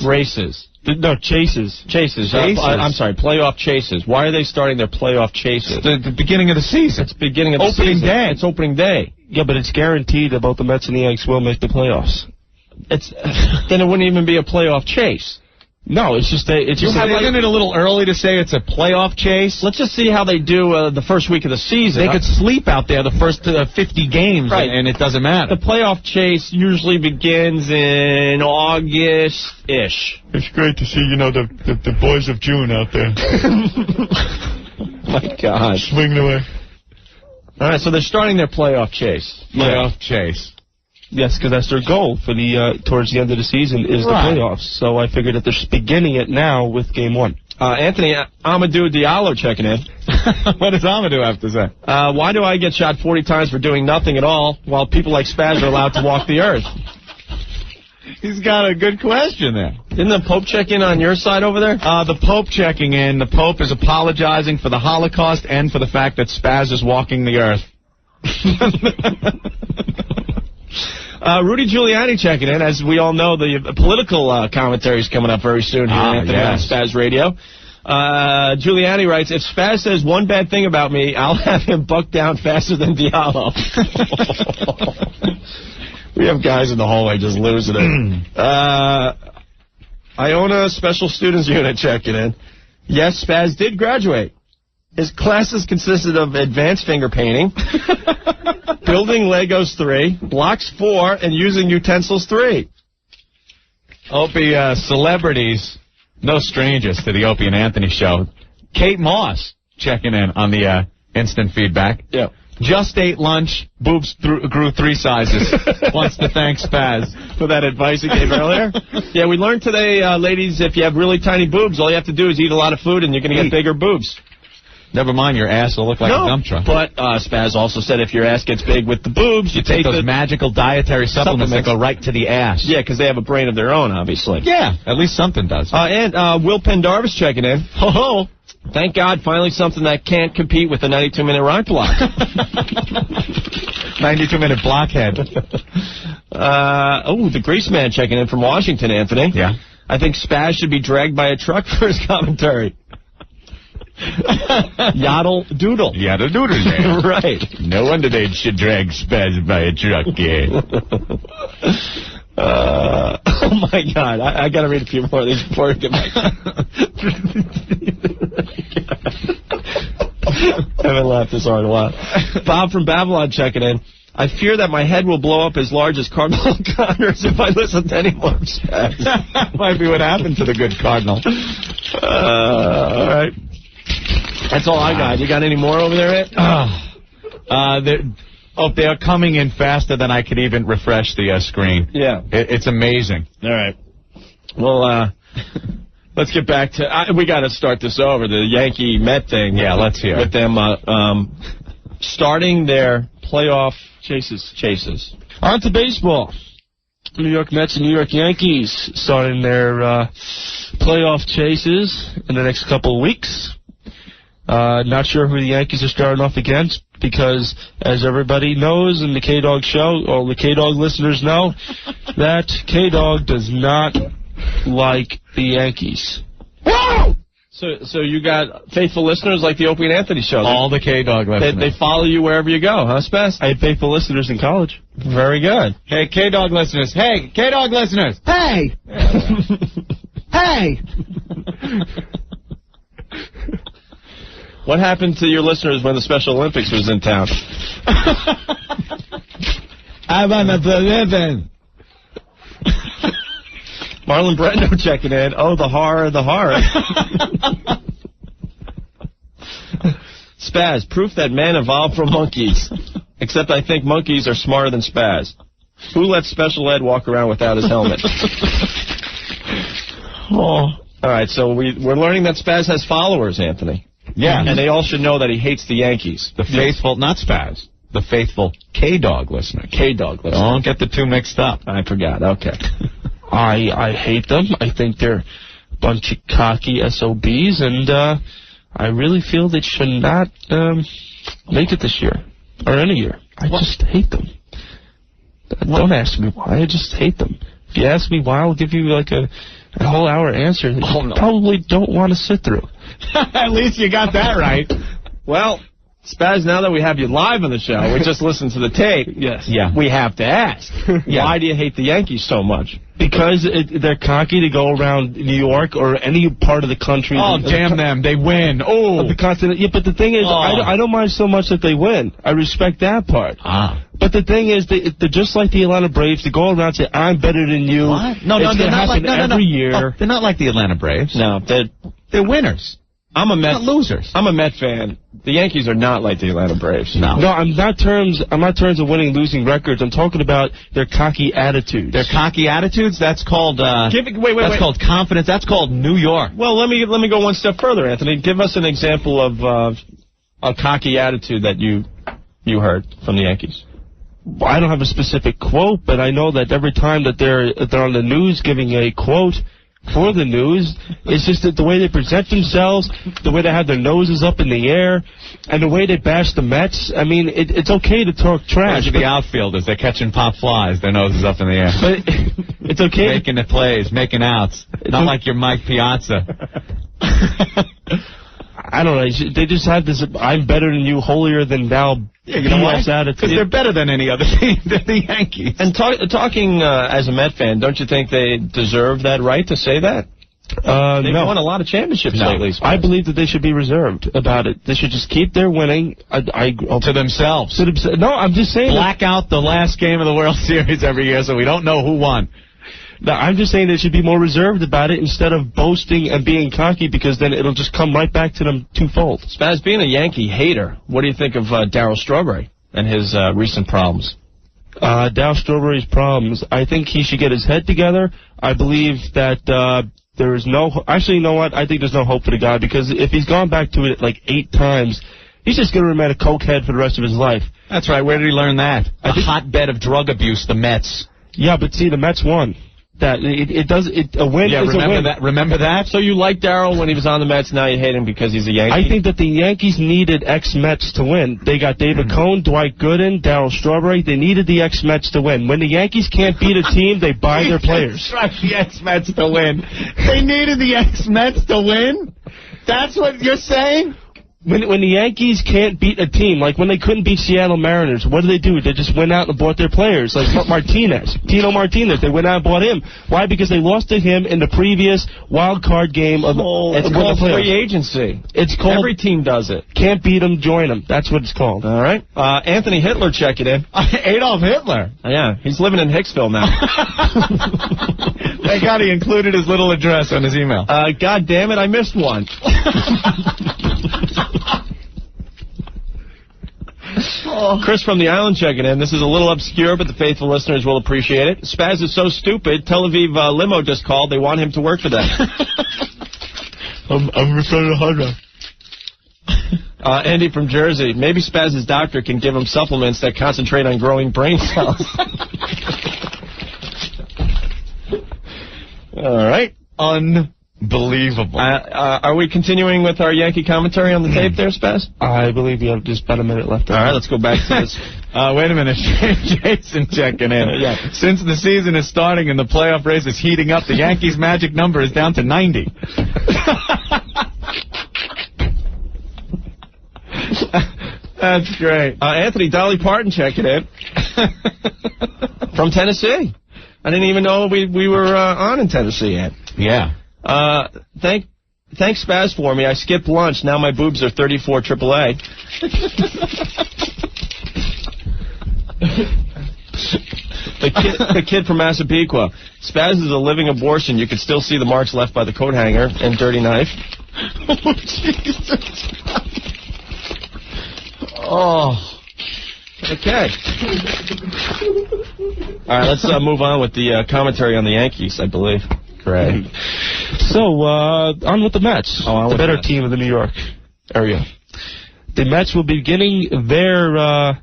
Speaker 5: races?
Speaker 12: No, chases.
Speaker 5: Chases. I'm sorry, playoff chases. Why are they starting their playoff chases?
Speaker 4: The beginning of the season.
Speaker 5: It's beginning of the
Speaker 4: opening
Speaker 5: season.
Speaker 4: day.
Speaker 5: It's opening day.
Speaker 12: Yeah, but it's guaranteed that both the Mets and the Yankees will make the playoffs.
Speaker 5: Then it wouldn't even be a playoff chase.
Speaker 12: No, it's just
Speaker 4: isn't it a little early to say it's a playoff chase?
Speaker 5: Let's just see how they do the first week of the season.
Speaker 4: They could sleep out there the first 50 games,
Speaker 5: right,
Speaker 4: and it doesn't matter.
Speaker 5: The playoff chase usually begins in August-ish.
Speaker 12: It's great to see, the boys of June out there.
Speaker 5: My God.
Speaker 12: Swinging away.
Speaker 5: All right, so they're starting their playoff chase.
Speaker 4: Playoff chase.
Speaker 12: Yes, because that's their goal for the towards the end of the season is the playoffs. So I figured that they're beginning it now with Game 1.
Speaker 5: Anthony, Amadou Diallo checking in.
Speaker 4: What does Amadou have to say?
Speaker 5: Why do I get shot 40 times for doing nothing at all while people like Spaz are allowed to walk the earth?
Speaker 4: He's got a good question there.
Speaker 5: Didn't the Pope check in on your side over there?
Speaker 4: The Pope checking in. The Pope is apologizing for the Holocaust and for the fact that Spaz is walking the earth.
Speaker 5: Rudy Giuliani checking in. As we all know, the political commentary is coming up very soon here on Spaz Radio. Giuliani writes, if Spaz says one bad thing about me, I'll have him buck down faster than Diallo. We have guys in the hallway just losing it. Iona Special Students Unit checking in. Yes, Spaz did graduate. His classes consisted of advanced finger painting, building Legos 3, blocks 4, and using utensils 3.
Speaker 4: Opie, celebrities, no strangers to the Opie and Anthony show. Kate Moss checking in on the instant feedback.
Speaker 5: Yeah.
Speaker 4: Just ate lunch. Boobs grew 3 sizes. Wants to thank Spaz
Speaker 5: for that advice he gave earlier. Yeah, we learned today, ladies, if you have really tiny boobs, all you have to do is eat a lot of food and you're going to get bigger boobs.
Speaker 4: Never mind, your ass will look like a dump truck.
Speaker 5: But Spaz also said if your ass gets big with the boobs, you
Speaker 4: take those magical dietary supplements that go right to the ass.
Speaker 5: Yeah, because they have a brain of their own, obviously.
Speaker 4: Yeah, at least something does.
Speaker 5: And Will Pendarvis checking in. Ho-ho. Thank God, finally something that can't compete with the 92-minute rock block.
Speaker 4: 92-minute blockhead.
Speaker 5: The Grease Man checking in from Washington, Anthony.
Speaker 4: Yeah.
Speaker 5: I think Spaz should be dragged by a truck for his commentary. Yaddle doodle.
Speaker 4: Yaddle doodle, man.
Speaker 5: Right.
Speaker 4: No wonder they should drag Spaz by a truck, yeah.
Speaker 5: Oh, my God. I got to read a few more of these before we get back. I haven't laughed this hard in a while. Bob from Babylon checking in. I fear that my head will blow up as large as Cardinal O'Connor's if I listen to any more Spaz.
Speaker 4: That might be what happened to the good Cardinal.
Speaker 5: All right. That's all I got. You got any more over there, Ed?
Speaker 4: They are coming in faster than I could even refresh the screen.
Speaker 5: Yeah.
Speaker 4: It's amazing.
Speaker 5: All right. Well, let's get back to... we got to start this over, the Yankee-Met thing.
Speaker 4: Yeah, let's hear
Speaker 5: with them starting their playoff chases.
Speaker 12: On to baseball. New York Mets and New York Yankees starting their playoff chases in the next couple of weeks. Not sure who the Yankees are starting off against because, as everybody knows in the K-Dog show, or the K-Dog listeners know, that K-Dog does not like the Yankees.
Speaker 5: Whoa! So you got faithful listeners like the Opie and Anthony show.
Speaker 4: All the K-Dog listeners.
Speaker 5: They follow you wherever you go, huh, Spaz?
Speaker 12: I had faithful listeners in college.
Speaker 5: Very good.
Speaker 4: Hey, K-Dog listeners. Hey, K-Dog listeners.
Speaker 6: Hey! Hey!
Speaker 5: What happened to your listeners when the Special Olympics was in town?
Speaker 4: I want to live.
Speaker 5: Marlon Brando checking in. Oh, the horror. Spaz, proof that man evolved from monkeys. Except I think monkeys are smarter than Spaz. Who lets Special Ed walk around without his helmet? All right, so we're learning that Spaz has followers, Anthony.
Speaker 4: Yeah.
Speaker 5: And they all should know that he hates the Yankees.
Speaker 4: The faithful, not Spaz, the faithful K-Dog listener.
Speaker 5: K-Dog listener.
Speaker 4: Don't get the two mixed up.
Speaker 5: I forgot. Okay.
Speaker 12: I hate them. I think they're a bunch of cocky SOBs, and I really feel they should not make it this year or any year. I just hate them. Don't ask me why. I just hate them. If you ask me why, I'll give you like a whole hour answer that you probably don't want to sit through.
Speaker 4: At least you got that right.
Speaker 5: Well, Spaz, now that we have you live on the show, we just listened to the tape.
Speaker 12: Yes.
Speaker 4: Yeah.
Speaker 5: We have to ask. Why do you hate the Yankees so much?
Speaker 12: Because they're cocky to go around New York or any part of the country.
Speaker 4: Oh, damn them. They win. Oh.
Speaker 12: The continent. Yeah, but the thing is, I don't mind so much that they win. I respect that part. But the thing is, they're just like the Atlanta Braves. They go around and say, I'm better than you.
Speaker 4: What? No, they're not like every year. Oh, they're not like the Atlanta Braves.
Speaker 5: No,
Speaker 4: they're winners.
Speaker 5: I'm a Met.
Speaker 4: Not losers.
Speaker 5: I'm a Met fan. The Yankees are not like the Atlanta Braves.
Speaker 4: No.
Speaker 12: No, I'm not terms of winning, losing records. I'm talking about their cocky attitudes.
Speaker 4: Their cocky attitudes? That's called That's called confidence. That's called New York.
Speaker 5: Well, let me go one step further, Anthony. Give us an example of a cocky attitude that you heard from the Yankees.
Speaker 12: I don't have a specific quote, but I know that every time that they're on the news giving a quote for the news, it's just that the way they present themselves, the way they have their noses up in the air, and the way they bash the Mets. I mean, it's okay to talk trash.
Speaker 4: The outfielders, they're catching pop flies, their noses up in the air.
Speaker 12: But it's okay.
Speaker 4: Making the plays, making outs. Not like your Mike Piazza.
Speaker 12: I don't know. They just have this I'm better than you, holier than thou BS attitude.
Speaker 4: Because they're better than any other team than the Yankees.
Speaker 5: And talking as a Met fan, don't you think they deserve that right to say that? They've won a lot of championships lately.
Speaker 12: I believe that they should be reserved about it. They should just keep their winning
Speaker 4: to themselves.
Speaker 12: No, I'm just saying.
Speaker 4: Black out the last game of the World Series every year so we don't know who won.
Speaker 12: No, I'm just saying they should be more reserved about it instead of boasting and being cocky, because then it'll just come right back to them twofold.
Speaker 5: Spaz, being a Yankee hater, what do you think of Darryl Strawberry and his recent problems?
Speaker 12: Darryl Strawberry's problems, I think he should get his head together. I believe that there is no... Actually, you know what? I think there's no hope for the guy, because if he's gone back to it like 8 times, he's just going to remain a cokehead for the rest of his life.
Speaker 4: That's right. Where did he learn that? A hotbed of drug abuse, the Mets.
Speaker 12: Yeah, but see, the Mets won. A win is a win.
Speaker 4: Remember that?
Speaker 5: So you liked Darryl when he was on the Mets, now you hate him because he's a Yankee?
Speaker 12: I think that the Yankees needed ex-Mets to win. They got David Cohn, Dwight Gooden, Darryl Strawberry. They needed the ex-Mets to win. When the Yankees can't beat a team, they buy their players.
Speaker 4: Right, the ex-Mets to win. They needed the ex-Mets to win? That's what you're saying?
Speaker 12: When the Yankees can't beat a team, like when they couldn't beat Seattle Mariners, what do? They just went out and bought their players, like Tino Martinez. They went out and bought him. Why? Because they lost to him in the previous wild card game of
Speaker 5: it's called free agency.
Speaker 12: It's called
Speaker 5: every team does it.
Speaker 12: Can't beat them, join them. That's what it's called.
Speaker 5: All right. Anthony Hitler checking in.
Speaker 4: Adolf Hitler.
Speaker 5: Yeah, he's living in Hicksville now.
Speaker 4: Thank God he included his little address on his email.
Speaker 5: God damn it, I missed one. Chris from the Island checking in. This is a little obscure, but the faithful listeners will appreciate it. Spaz is so stupid, Tel Aviv limo just called. They want him to work for them.
Speaker 12: I'm referring to
Speaker 5: Andy from Jersey. Maybe Spaz's doctor can give him supplements that concentrate on growing brain cells. All right.
Speaker 4: Unbelievable.
Speaker 5: Are we continuing with our Yankee commentary on the tape there, Spaz?
Speaker 12: I believe we have just about a minute left.
Speaker 5: All right, let's go back to this.
Speaker 4: Wait a minute. Jason checking in.
Speaker 5: Yeah.
Speaker 4: Since the season is starting and the playoff race is heating up, the Yankees' magic number is down to 90. That's great.
Speaker 5: Anthony Dolly Parton checking in. From Tennessee. I didn't even know we were on in Tennessee yet.
Speaker 4: Yeah.
Speaker 5: Thanks Spaz for me. I skipped lunch. Now my boobs are 34 AAA. The kid from Massapequa. Spaz is a living abortion. You could still see the marks left by the coat hanger and dirty knife.
Speaker 4: Oh, Jesus. Oh.
Speaker 5: Okay. All right, let's move on with the commentary on the Yankees, I believe.
Speaker 4: Great.
Speaker 12: So, on with the Mets, the better team of the New York area. The Mets will be beginning their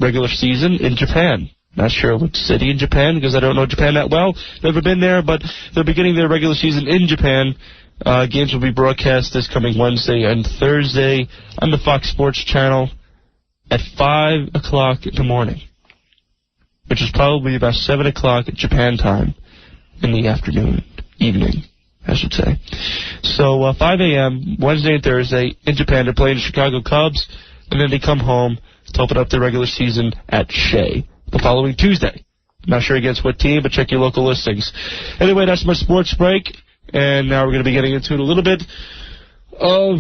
Speaker 12: regular season in Japan. Not sure which city in Japan, because I don't know Japan that well. Never been there, but they're beginning their regular season in Japan. Games will be broadcast this coming Wednesday and Thursday on the Fox Sports Channel at 5 o'clock in the morning, which is probably about 7 o'clock at Japan time in the evening, I should say. So 5 a.m. Wednesday and Thursday in Japan. They're playing the Chicago Cubs, and then they come home to open up their regular season at Shea the following Tuesday. Not sure against what team, but check your local listings. Anyway, that's my sports break, and now we're going to be getting into a little bit of...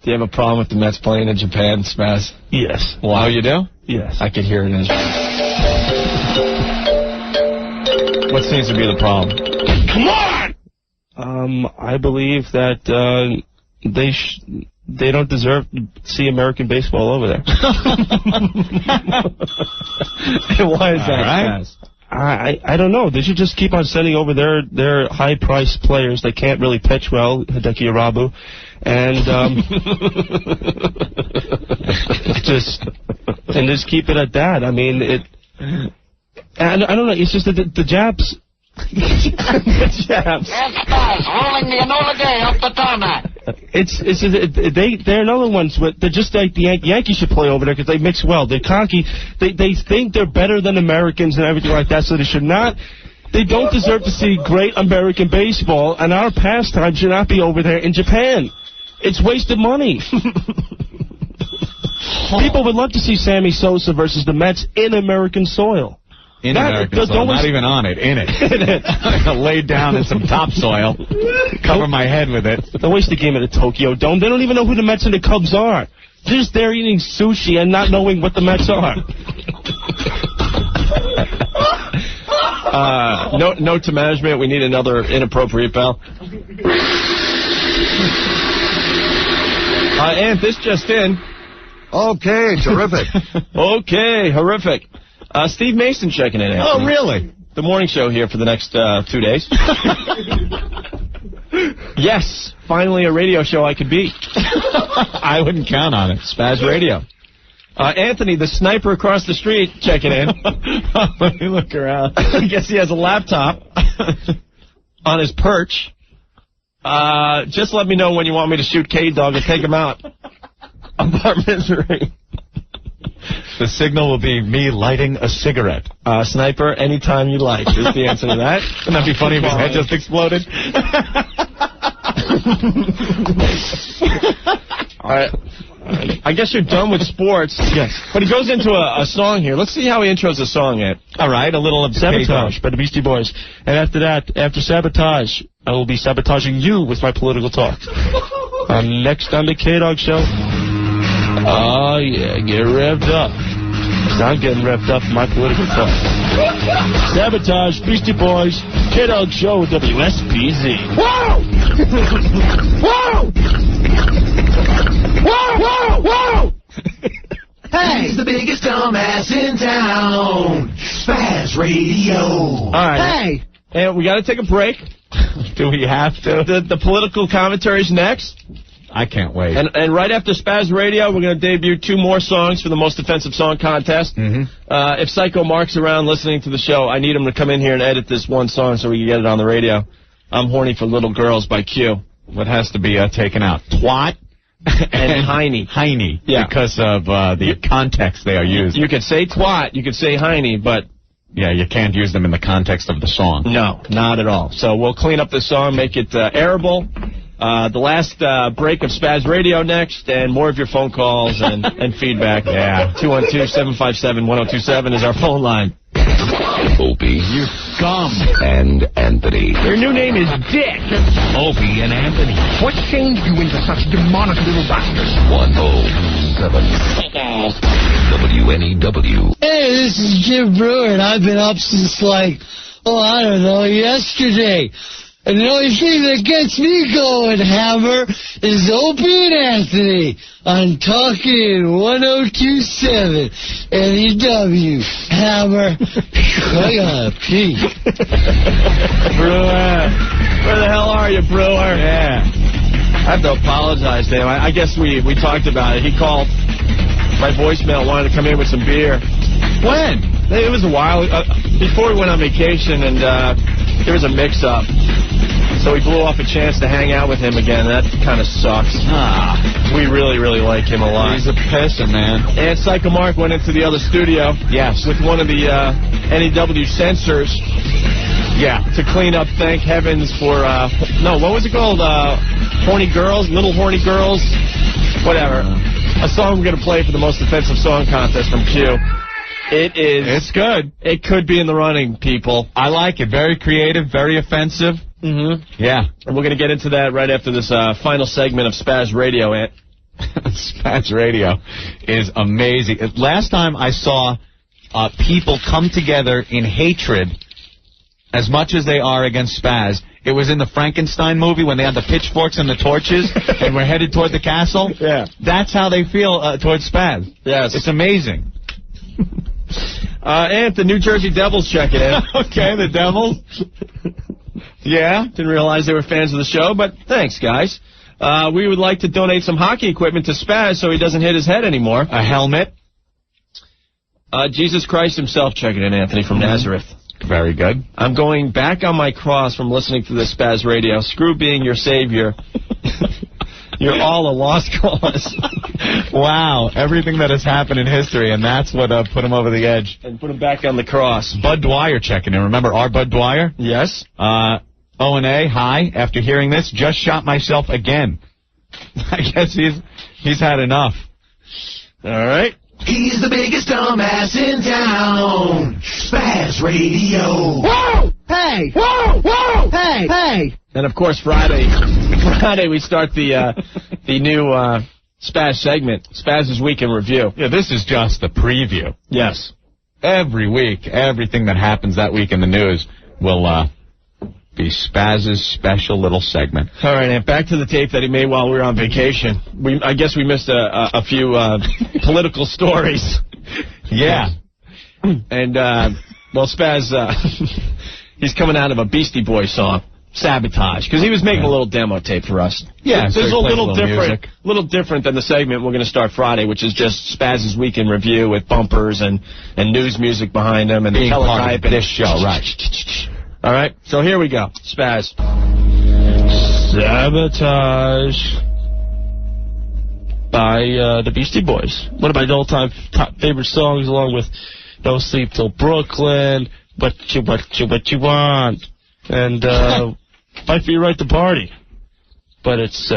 Speaker 5: Do you have a problem with the Mets playing in Japan, Spaz?
Speaker 12: Yes.
Speaker 5: Wow, you do?
Speaker 12: Yes.
Speaker 5: I could hear it in What seems to be the problem?
Speaker 12: Come on! I believe that they don't deserve to see American baseball over there.
Speaker 5: Why is that,
Speaker 12: Spaz? I don't know. They should just keep on sending over their high-priced players. They can't really pitch well, Hideki Arabu. And just keep it at that. I mean, I don't know. It's just that the Japs. The Japs.
Speaker 11: Rolling the Enola Gay off the tarmac.
Speaker 12: They're another ones. They're just like the Yankees should play over there because they mix well. They're cocky. They think they're better than Americans and everything like that. So they should not. They don't deserve to see great American baseball, and our pastime should not be over there in Japan. It's wasted money. People would love to see Sammy Sosa versus the Mets in American soil.
Speaker 4: In American soil, not even on it, in it. Laid down in some topsoil, cover my head with it.
Speaker 12: Don't waste the game at the Tokyo Dome. They don't even know who the Mets and the Cubs are. They're just there eating sushi and not knowing what the Mets are.
Speaker 5: Note to management, we need another inappropriate bell. And this just in.
Speaker 6: Okay, terrific.
Speaker 5: Okay, horrific. Steve Mason checking in. Anthony.
Speaker 4: Oh, really?
Speaker 5: The morning show here for the next 2 days. Yes, finally a radio show I could beat.
Speaker 4: I wouldn't count on it.
Speaker 5: Spaz Radio. Anthony, the sniper across the street, checking in.
Speaker 4: Let me look around.
Speaker 5: I guess he has a laptop on his perch. Just let me know when you want me to shoot K-Dog and take him out of our misery.
Speaker 4: The signal will be me lighting a cigarette.
Speaker 5: Sniper, anytime you like, is the answer to that.
Speaker 4: Wouldn't that be funny if his head just exploded?
Speaker 5: All right. I guess you're done with sports.
Speaker 4: Yes.
Speaker 5: But he goes into a song here. Let's see how he intros the song, Ed.
Speaker 4: All right, a little of
Speaker 12: Sabotage by the Beastie Boys. And after that, after Sabotage, I will be sabotaging you with my political talk. Next on the K-Dog Show. Oh, yeah, get revved up. I'm getting revved up for my political talk. Sabotage, Beastie Boys, K-Dog Show, WSPZ.
Speaker 2: Whoa! Whoa! Whoa, whoa, whoa! Hey, he's the biggest dumbass in town. Spaz Radio.
Speaker 5: All right.
Speaker 2: Hey.
Speaker 5: And we got to take a break.
Speaker 4: Do we have to?
Speaker 5: The political commentary's next.
Speaker 4: I can't wait.
Speaker 5: And right after Spaz Radio, we're going to debut 2 more songs for the Most Offensive Song Contest.
Speaker 4: Mm-hmm.
Speaker 5: If Psycho Mark's around listening to the show, I need him to come in here and edit this one song so we can get it on the radio. I'm Horny for Little Girls by Q.
Speaker 4: What has to be taken out? Twat?
Speaker 5: And Heine.
Speaker 4: Heine.
Speaker 5: Yeah.
Speaker 4: Because of the context they are used.
Speaker 5: You could say twat, you could say Heine, but...
Speaker 4: Yeah, you can't use them in the context of the song.
Speaker 5: No, not at all. So we'll clean up the song, make it airable. The last break of Spaz Radio next, and more of your phone calls and feedback.
Speaker 4: Yeah.
Speaker 5: 212-757-1027 is our phone line.
Speaker 16: Opie.
Speaker 4: You scum.
Speaker 16: And Anthony.
Speaker 17: Your new name is Dick.
Speaker 16: Opie and Anthony.
Speaker 17: What changed you into such demonic little bastards?
Speaker 16: 107. WNEW.
Speaker 18: Hey, this is Jim Brewer, and I've been up since, I don't know, yesterday. And the only thing that gets me going, Hammer, is Opie and Anthony on Talking 102.7 NEW. Hammer, I gotta pee.
Speaker 5: Brewer, where the hell are you, Brewer?
Speaker 4: Yeah.
Speaker 5: I have to apologize to him. I guess we talked about it. He called my voicemail, wanted to come in with some beer.
Speaker 4: When?
Speaker 5: It was a while before we went on vacation, and there was a mix-up. So we blew off a chance to hang out with him again. That kind of sucks. We really, really like him a lot.
Speaker 4: He's a pisser, man.
Speaker 5: And Psycho Mark went into the other studio.
Speaker 4: Yes.
Speaker 5: With one of the NEW censors.
Speaker 4: Yeah.
Speaker 5: To clean up, thank heavens for, what was it called? Horny Girls? Little Horny Girls? Whatever. A song we're going to play for the Most Offensive Song Contest from Q. It is.
Speaker 4: It's good.
Speaker 5: It could be in the running, people.
Speaker 4: I like it. Very creative, very offensive.
Speaker 5: Mm-hmm.
Speaker 4: Yeah.
Speaker 5: And we're going to get into that right after this final segment of Spaz Radio, Ant.
Speaker 4: Spaz Radio is amazing. Last time I saw people come together in hatred as much as they are against Spaz, it was in the Frankenstein movie when they had the pitchforks and the torches and were headed toward the castle.
Speaker 5: Yeah.
Speaker 4: That's how they feel towards Spaz.
Speaker 5: Yes.
Speaker 4: It's amazing.
Speaker 5: And the New Jersey Devils checking in.
Speaker 4: Okay, the Devils. Yeah.
Speaker 5: Didn't realize they were fans of the show, but thanks, guys. We would like to donate some hockey equipment to Spaz so he doesn't hit his head anymore.
Speaker 4: A helmet.
Speaker 5: Jesus Christ himself checking in, Anthony, from Nazareth.
Speaker 4: Very good.
Speaker 5: I'm going back on my cross from listening to this Spaz Radio. Screw being your savior. You're all a lost cause.
Speaker 4: Wow. Everything that has happened in history, and that's what put him over the edge.
Speaker 5: And put him back on the cross.
Speaker 4: Bud Dwyer checking in. Remember our Bud Dwyer?
Speaker 5: Yes.
Speaker 4: O&A, hi. After hearing this, just shot myself again. I guess he's had enough.
Speaker 5: All right.
Speaker 2: He's the biggest dumbass in town. Spaz Radio.
Speaker 18: Whoa! Hey! Whoa! Whoa! Hey! Hey!
Speaker 5: And, of course, Friday we start the new Spaz segment, Spaz's Week in Review.
Speaker 4: Yeah, this is just the preview.
Speaker 5: Yes.
Speaker 4: every week, everything that happens that week in the news will be Spaz's special little segment.
Speaker 5: All right, and back to the tape that he made while we were on vacation. I guess we missed a few political stories.
Speaker 4: Yeah.
Speaker 5: And, well, Spaz, he's coming out of a Beastie Boys song, Sabotage, because he was making a little demo tape for us.
Speaker 4: Yeah,
Speaker 5: this is a little different than the segment we're going to start Friday, which is just Spaz's Week in Review with bumpers and news music behind him and the teletype.
Speaker 4: This show, right.
Speaker 5: All right, so here we go. Spaz.
Speaker 12: Sabotage by the Beastie Boys. One of my all-time top favorite songs, along with No Sleep Till Brooklyn, What You Want, and Fight For Your Right to Party. But it's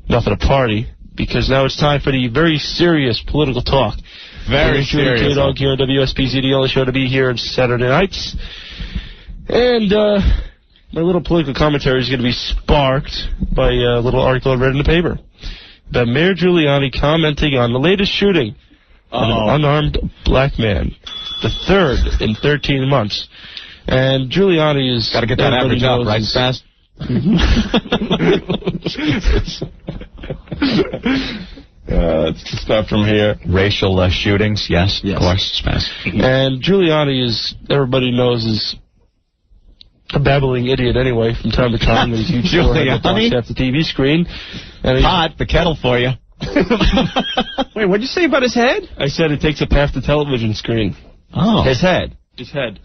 Speaker 12: nothing to party, because now it's time for the very serious political talk.
Speaker 4: Very serious.
Speaker 12: K-Dog here on WSPZ, the only show to be here on Saturday nights. And my little political commentary is going to be sparked by a little article I read in the paper about Mayor Giuliani commenting on the latest shooting of an unarmed black man, the third in 13 months. And Giuliani is...
Speaker 4: Got to get that average up, right, Spaz?
Speaker 5: Let's start from here.
Speaker 4: Racial shootings, yes, of course, Spaz.
Speaker 12: And Giuliani is, everybody knows, is a babbling idiot anyway from time to time. He's huge forehead that at the TV screen. And
Speaker 4: hot, the kettle for you.
Speaker 5: Wait, what'd you say about his head?
Speaker 12: I said it takes up half the television screen.
Speaker 4: Oh.
Speaker 5: His head.
Speaker 12: His head.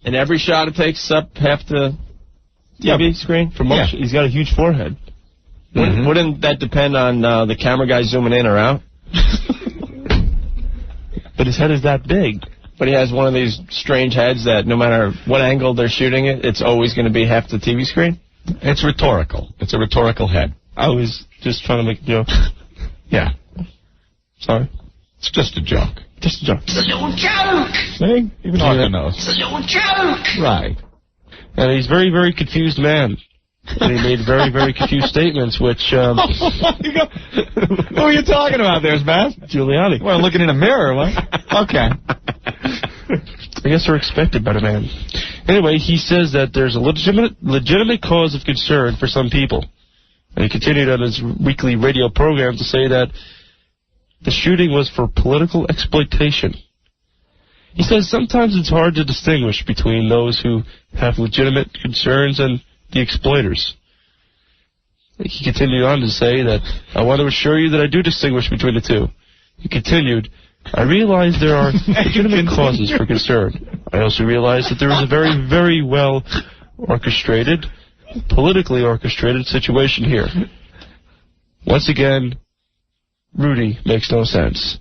Speaker 5: In every shot it takes up half the TV screen?
Speaker 12: For most, he's got a huge forehead.
Speaker 5: Wouldn't that depend on the camera guy zooming in or out?
Speaker 12: But his head is that big.
Speaker 5: But he has one of these strange heads that no matter what angle they're shooting it, it's always going to be half the TV screen?
Speaker 4: It's rhetorical. It's a rhetorical head.
Speaker 12: I was just trying to make a joke.
Speaker 4: Yeah.
Speaker 12: Sorry.
Speaker 4: It's just a joke.
Speaker 12: Just a joke.
Speaker 11: It's a little joke.
Speaker 4: See? Even Arthur knows.
Speaker 11: It's a little joke.
Speaker 4: Right.
Speaker 12: And he's a very, very confused man. And he made very, very confused statements, which... Who are
Speaker 4: you talking about there, Spaz?
Speaker 12: Giuliani.
Speaker 4: Well, looking in a mirror, what? Okay.
Speaker 12: I guess they're expected by the man. Anyway, he says that there's a legitimate cause of concern for some people. And he continued on his weekly radio program to say that the shooting was for political exploitation. He says sometimes it's hard to distinguish between those who have legitimate concerns and the exploiters. He continued on to say that, I want to assure you that I do distinguish between the two. He continued, I realize there are legitimate causes for concern. I also realize that there is a very, very well orchestrated, politically orchestrated situation here. Once again, Rudy makes no sense.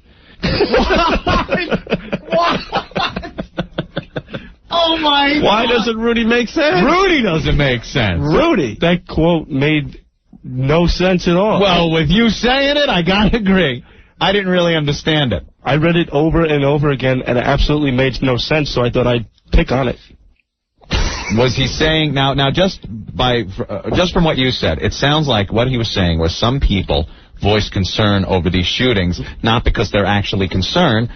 Speaker 11: Oh, my God.
Speaker 5: Why doesn't Rudy make sense?
Speaker 4: Rudy doesn't make sense.
Speaker 5: Rudy.
Speaker 12: That quote made no sense at all.
Speaker 4: Well, with you saying it, I gotta agree. I didn't really understand it.
Speaker 12: I read it over and over again, and it absolutely made no sense, so I thought I'd pick on it.
Speaker 4: Was he saying, now just from what you said, it sounds like what he was saying was some people voice concern over these shootings, not because they're actually concerned,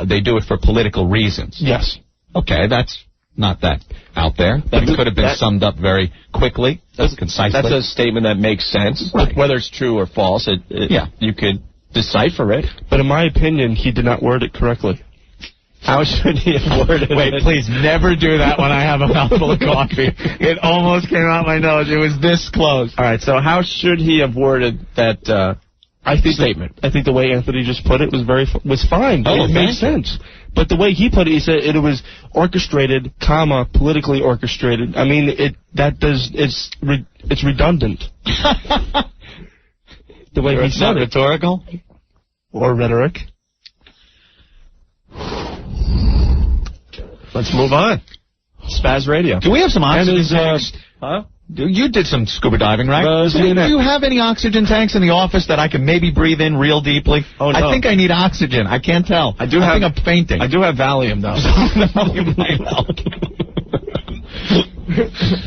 Speaker 4: they do it for political reasons.
Speaker 12: Yes.
Speaker 4: Okay, that's not that out there. That could have been summed up very quickly, concisely.
Speaker 5: That's a statement that makes sense. Right. Whether it's true or false, you could decipher it.
Speaker 12: But in my opinion, he did not word it correctly.
Speaker 5: How should he have worded it?
Speaker 4: Wait, please never do that when I have a mouthful of coffee. It almost came out my nose. It was this close.
Speaker 5: All right, so how should he have worded that statement?
Speaker 12: I think the way Anthony just put it was fine. It made sense. But the way he put it, he said it was orchestrated, politically orchestrated. I mean, it's redundant. The way he said it.
Speaker 4: Rhetorical?
Speaker 12: Or rhetoric.
Speaker 5: Let's move on. Spaz Radio.
Speaker 4: Do we have some oxygen tanks?
Speaker 5: Huh?
Speaker 4: You did some scuba diving, right? Do you have any oxygen tanks in the office that I can maybe breathe in real deeply?
Speaker 5: Oh, no.
Speaker 4: I think I need oxygen. I can't tell. I think I'm fainting.
Speaker 5: I do have Valium, though.
Speaker 4: Valium might help.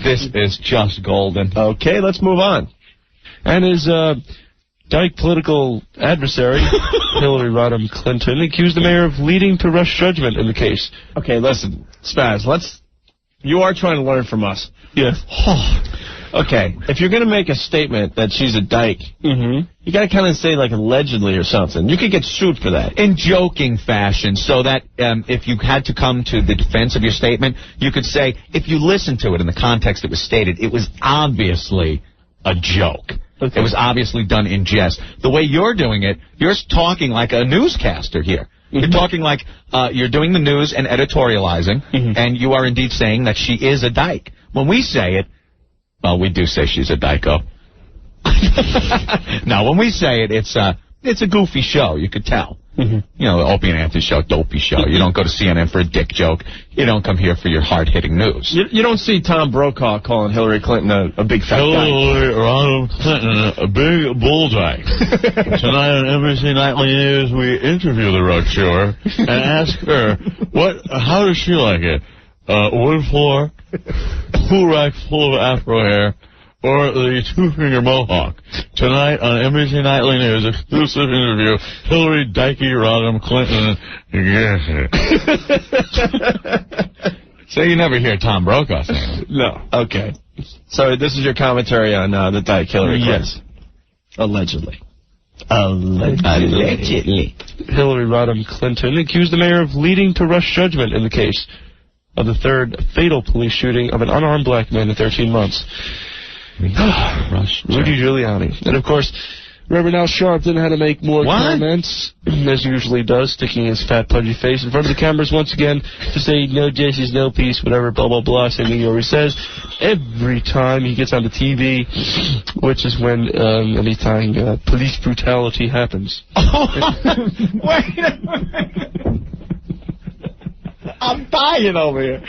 Speaker 4: This is just golden.
Speaker 5: Okay, let's move on.
Speaker 12: And his Dyke political adversary, Hillary Rodham Clinton, accused the mayor of leading to rush judgment in the case.
Speaker 5: Okay, listen, Spaz, you are trying to learn from us.
Speaker 12: Yes.
Speaker 5: Okay, if you're going to make a statement that she's a dyke, you got to kind of say, like, allegedly or something. You could get sued for that.
Speaker 4: In joking fashion, so that if you had to come to the defense of your statement, you could say, if you listen to it in the context it was stated, it was obviously a joke. Okay. It was obviously done in jest. The way you're doing it, you're talking like a newscaster here. You're talking like you're doing the news and editorializing, and you are indeed saying that she is a dyke. When we say it, well, we do say she's a dyko. No, when we say it, it's a goofy show. You could tell. You know, the Opie and Anthony show, dopey show. You don't go to CNN for a dick joke. You don't come here for your hard-hitting news.
Speaker 5: You don't see Tom Brokaw calling Hillary Clinton a big fat dyke.
Speaker 3: Hillary Rodham Clinton, a big bull dyke. Tonight on NBC Nightly News, we interview the road shower and ask her, how does she like it? Wood floor, pool rack full of afro hair, or the two-finger mohawk. Tonight on NBC Nightly News, exclusive interview, Hillary Dykey Rodham Clinton.
Speaker 4: So you never hear Tom Brokaw saying it.
Speaker 5: No. Okay. So this is your commentary on the dyke Hillary Clinton?
Speaker 12: Yes.
Speaker 5: Allegedly.
Speaker 12: Allegedly. Hillary Rodham Clinton accused the mayor of leading to rush judgment in the case of the third fatal police shooting of an unarmed black man in 13 months. Rudy Giuliani. And, of course, Reverend Al Sharpton had to make more comments, as he usually does, sticking his fat, pudgy face in front of the cameras once again to say, no justice, no peace, whatever, blah, blah, blah, same thing he always says every time he gets on the TV, which is when anytime police brutality happens.
Speaker 4: Wait a minute. I'm dying over here.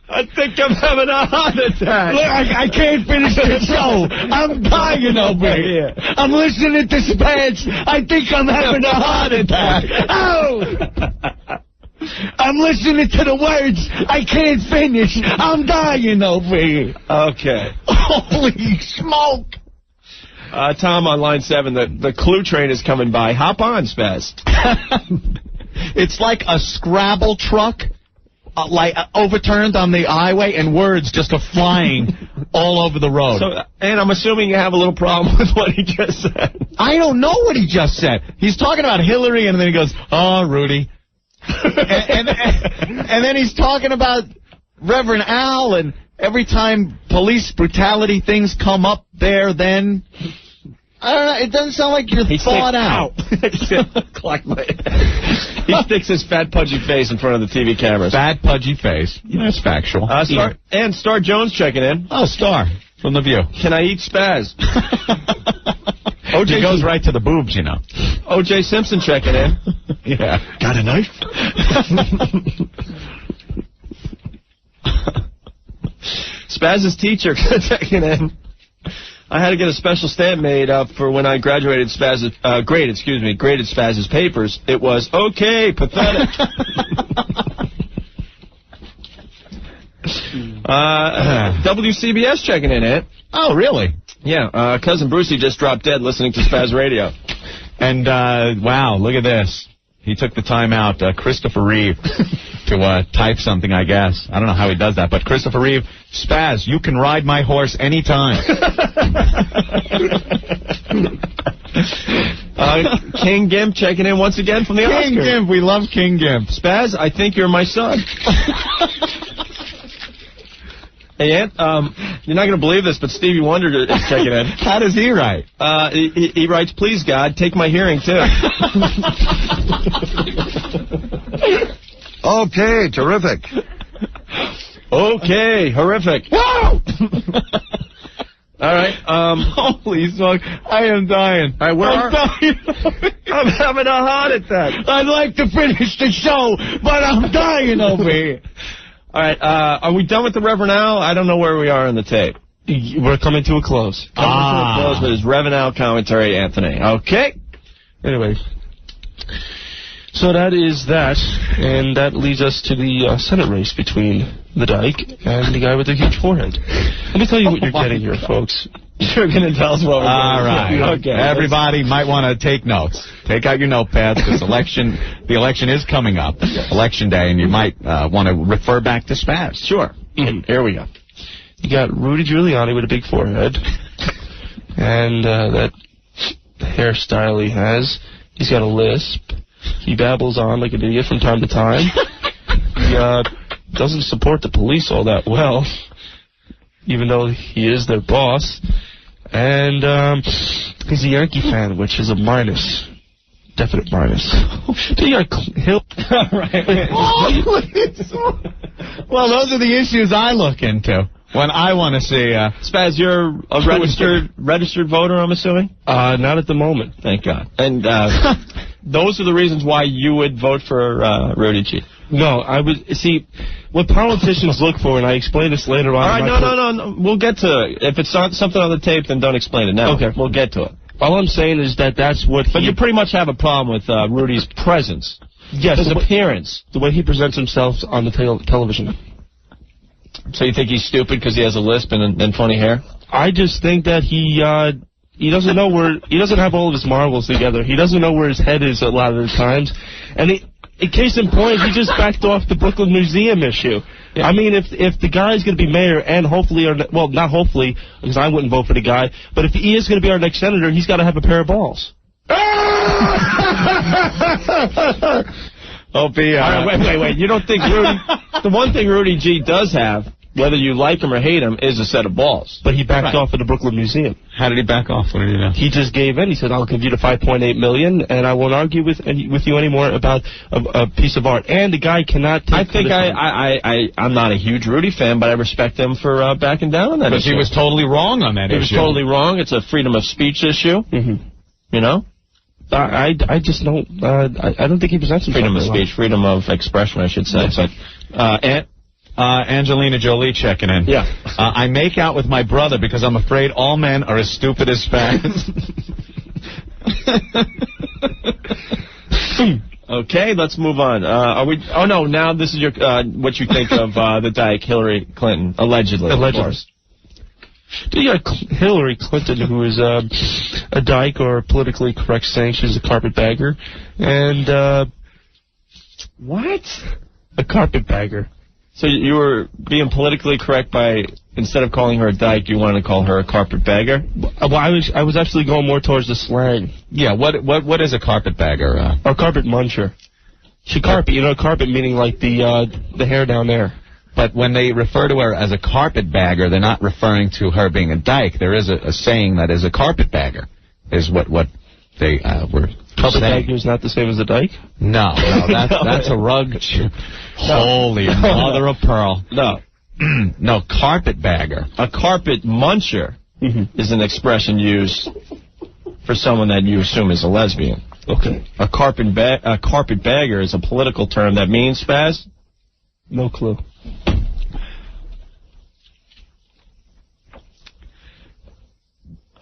Speaker 5: I think I'm having a heart attack.
Speaker 18: Look, I can't finish the show. I'm dying over here. I'm listening to Spaz. I think I'm having a heart attack. Oh! I'm listening to the words. I can't finish. I'm dying over here.
Speaker 5: Okay.
Speaker 18: Holy smoke.
Speaker 5: Tom on line 7, the Clue train is coming by. Hop on, Spaz.
Speaker 4: It's like a Scrabble truck, overturned on the highway, and words just go flying all over the road.
Speaker 5: So, and I'm assuming you have a little problem with what he just said.
Speaker 4: I don't know what he just said. He's talking about Hillary, and then he goes, "Oh, Rudy," and then he's talking about Reverend Al, and every time police brutality things come up there, then. I don't know. It doesn't sound like you're thought out.
Speaker 5: He sticks his fat, pudgy face in front of the TV cameras.
Speaker 4: Fat, pudgy face. Yeah, that's factual.
Speaker 5: Star Jones checking in.
Speaker 4: Oh, Star from The View.
Speaker 5: Can I eat Spaz?
Speaker 4: OJ goes right to the boobs, you know.
Speaker 5: O.J. Simpson checking in.
Speaker 4: Yeah.
Speaker 5: Got a knife? Spaz's teacher checking in. I had to get a special stamp made up for when I graduated graded Spaz's papers. It was okay, pathetic. WCBS checking in, Ant.
Speaker 4: Oh, really?
Speaker 5: Yeah, Cousin Brucey just dropped dead listening to Spaz Radio.
Speaker 4: And, wow, look at this. He took the time out, Christopher Reeve, to type something, I guess. I don't know how he does that, but Christopher Reeve, Spaz, you can ride my horse anytime.
Speaker 5: King Gimp checking in once again from the Oscars.
Speaker 4: King Gimp, we love King Gimp.
Speaker 5: Spaz, I think you're my son. Hey, Ant, you're not going to believe this, but Stevie Wonder is checking in.
Speaker 4: How does he write?
Speaker 5: He writes, please, God, take my hearing, too.
Speaker 8: Okay, terrific.
Speaker 5: Okay, horrific.
Speaker 18: Whoa!
Speaker 5: All right.
Speaker 4: Holy smoke, I am dying.
Speaker 5: I'm having a heart attack.
Speaker 18: I'd like to finish the show, but I'm dying over here.
Speaker 5: All right, are we done with the Reverend Al? I don't know where we are on the tape.
Speaker 12: We're coming to a close.
Speaker 5: Coming to a close with his Reverend Al commentary, Anthony. Okay.
Speaker 12: Anyway, so that is that, and that leads us to the Senate race between the Dyke and the guy with the huge forehead. Let me tell you what you're getting here, folks.
Speaker 5: You're going to tell us what we're
Speaker 4: All
Speaker 5: getting.
Speaker 4: right.
Speaker 5: Okay.
Speaker 4: Everybody might want to take notes. Take out your notepads because the election is coming up, Election Day, and you might want to refer back to Spaz.
Speaker 5: Sure. Here we go.
Speaker 12: You got Rudy Giuliani with a big forehead, and that hairstyle he has. He's got a lisp. He babbles on like an idiot from time to time. He doesn't support the police all that well, even though he is their boss. And he's a Yankee fan, which is a minus. Definite minus. You got Hill.
Speaker 5: Right.
Speaker 4: Well, those are the issues I look into when I want to see.
Speaker 5: Spaz, you're a registered voter, I'm assuming?
Speaker 12: Not at the moment.
Speaker 5: Thank God. And those are the reasons why you would vote for Rudy G.
Speaker 12: No, I would see what politicians look for, and I explain this later on.
Speaker 5: All right, no. We'll get to it. If it's not something on the tape, then don't explain it now.
Speaker 12: Okay.
Speaker 5: We'll get to it.
Speaker 12: All I'm saying is that's what
Speaker 5: But you pretty much have a problem with Rudy's presence.
Speaker 12: Yes.
Speaker 5: His appearance.
Speaker 12: The way he presents himself on the television.
Speaker 5: So you think he's stupid because he has a lisp and funny hair?
Speaker 12: I just think that he doesn't know he doesn't have all of his marbles together. He doesn't know where his head is a lot of the times. And in case in point, he just backed off the Brooklyn Museum issue. Yeah. I mean, if the guy's going to be mayor and hopefully, well, not hopefully, because I wouldn't vote for the guy, but if he is going to be our next senator, he's got to have a pair of balls.
Speaker 5: Opie, wait. You don't think Rudy... The one thing Rudy G does have, whether you like him or hate him, is a set of balls.
Speaker 12: But he backed off at the Brooklyn Museum.
Speaker 4: How did he back off? What did he do?
Speaker 12: He just gave in. He said, I'll give you the $5.8 million, and I won't argue with you anymore about a piece of art. And the guy cannot take...
Speaker 5: I'm not a huge Rudy fan, but I respect him for backing down on that issue.
Speaker 4: Because he was totally wrong on that issue.
Speaker 5: He was totally wrong. It's a freedom of speech issue.
Speaker 12: Mm-hmm.
Speaker 5: You know?
Speaker 12: I just don't... I don't think he presents himself
Speaker 5: freedom of speech, freedom of expression, I should say. But,
Speaker 4: Angelina Jolie checking in.
Speaker 5: Yeah.
Speaker 4: I make out with my brother because I'm afraid all men are as stupid as Spaz.
Speaker 5: Okay, let's move on. Are we? Oh no! Now this is your what you think of the dyke Hillary Clinton, allegedly. Of course.
Speaker 12: You got Hillary Clinton, who is a dyke, or politically correct saying she's a carpetbagger, and
Speaker 5: what?
Speaker 12: A carpetbagger.
Speaker 5: So you were being politically correct by, instead of calling her a dyke, you wanted to call her a carpetbagger?
Speaker 12: Well, I was actually going more towards the slang.
Speaker 4: Yeah, what is a carpetbagger?
Speaker 12: Or carpet muncher. Carpet meaning like the hair down there.
Speaker 4: But when they refer to her as a carpetbagger, they're not referring to her being a dyke. There is a saying that is a carpetbagger, is what they were saying.
Speaker 12: Carpetbagger is not the same as a dyke?
Speaker 4: No, that's a rug. Holy mother of pearl.
Speaker 5: No.
Speaker 4: No, carpetbagger.
Speaker 5: A carpet muncher is an expression used for someone that you assume is a lesbian.
Speaker 12: Okay.
Speaker 5: A carpetbagger is a political term that means, Spaz?
Speaker 12: No clue.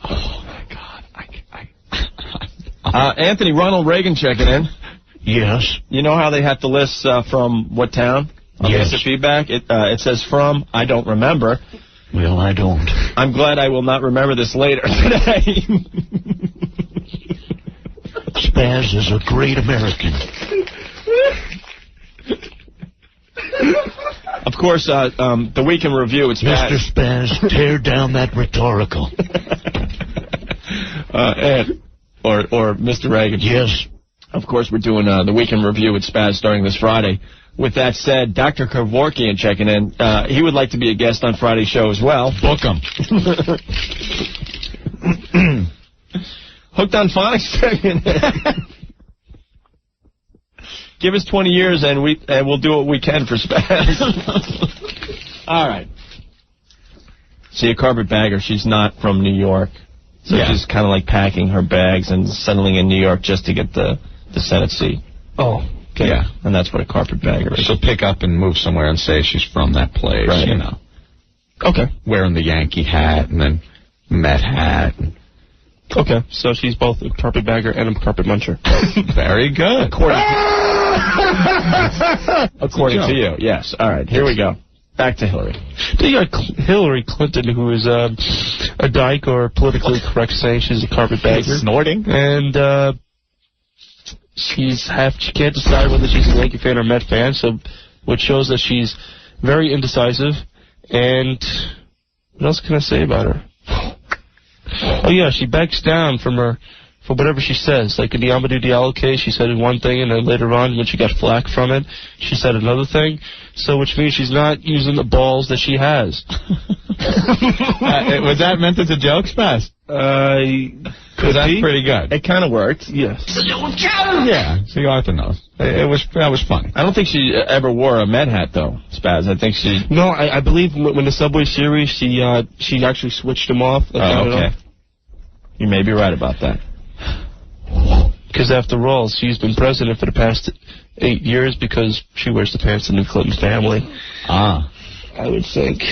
Speaker 4: Oh, my God.
Speaker 5: Anthony, Ronald Reagan checking in.
Speaker 6: Yes.
Speaker 5: You know how they have to list from what town?
Speaker 6: Yes.
Speaker 5: The feedback? It says from, I don't remember.
Speaker 6: Well, I don't.
Speaker 5: I'm glad I will not remember this later today.
Speaker 6: Spaz is a great American.
Speaker 5: Of course, the Week in Review, it's
Speaker 6: Mr. Spaz, tear down that rhetorical.
Speaker 5: Or Mr. Reagan.
Speaker 6: Yes.
Speaker 5: Of course, we're doing the Week in Review with Spaz starting this Friday. With that said, Dr. Kevorkian checking in. He would like to be a guest on Friday's show as well.
Speaker 4: Book him.
Speaker 5: Hooked on Phonics checking in. Give us 20 years and we'll do what we can for Spaz. All right. See, a carpetbagger, she's not from New York. So she's kind of like packing her bags and settling in New York just to get the Senate seat.
Speaker 12: Oh, okay.
Speaker 5: Yeah, and that's what a carpetbagger is.
Speaker 4: She'll pick up and move somewhere and say she's from that place,
Speaker 5: right.
Speaker 4: you know.
Speaker 12: Okay.
Speaker 4: Wearing the Yankee hat and then Met hat.
Speaker 12: Okay, so she's both a carpetbagger and a carpet muncher.
Speaker 4: Very good.
Speaker 5: According to you, yes. All right, here we go. Back to Hillary.
Speaker 12: You got Hillary Clinton, who is a dyke, or politically correct saying she's a carpetbagger.
Speaker 4: Snorting.
Speaker 12: And she can't decide whether she's a Yankee fan or Met fan, so which shows that she's very indecisive. And what else can I say about her? Oh yeah, she backs down from whatever she says. Like in the Amadou Diallo case, she said one thing, and then later on, when she got flack from it, she said another thing. So, which means she's not using the balls that she has.
Speaker 4: Was that meant as a joke, Spaz? That's pretty good.
Speaker 5: It kind of worked.
Speaker 12: Yes.
Speaker 4: Yeah, see, Arthur knows. That was funny.
Speaker 5: I don't think she ever wore a Met hat, though, Spaz. I think she...
Speaker 12: No, I believe when the Subway Series, she actually switched them off.
Speaker 5: Okay. You may be right about that.
Speaker 12: Because after all, she's been president for the past 8 years because she wears the pants of the Clinton family.
Speaker 4: Ah.
Speaker 12: I would think.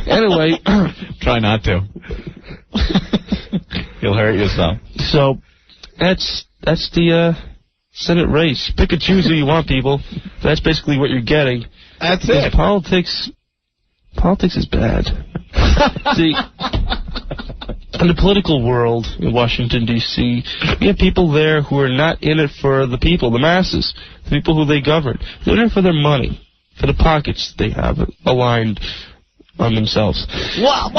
Speaker 12: Anyway.
Speaker 4: Try not to. You'll hurt yourself.
Speaker 12: So, that's the Senate race. Pick and choose who you want, people. That's basically what you're getting.
Speaker 5: That's it.
Speaker 12: Politics is bad. See, in the political world in Washington, D.C., you have people there who are not in it for the people, the masses, the people who they govern. They're in it for their money, for the pockets they have aligned on themselves.
Speaker 4: Whoa!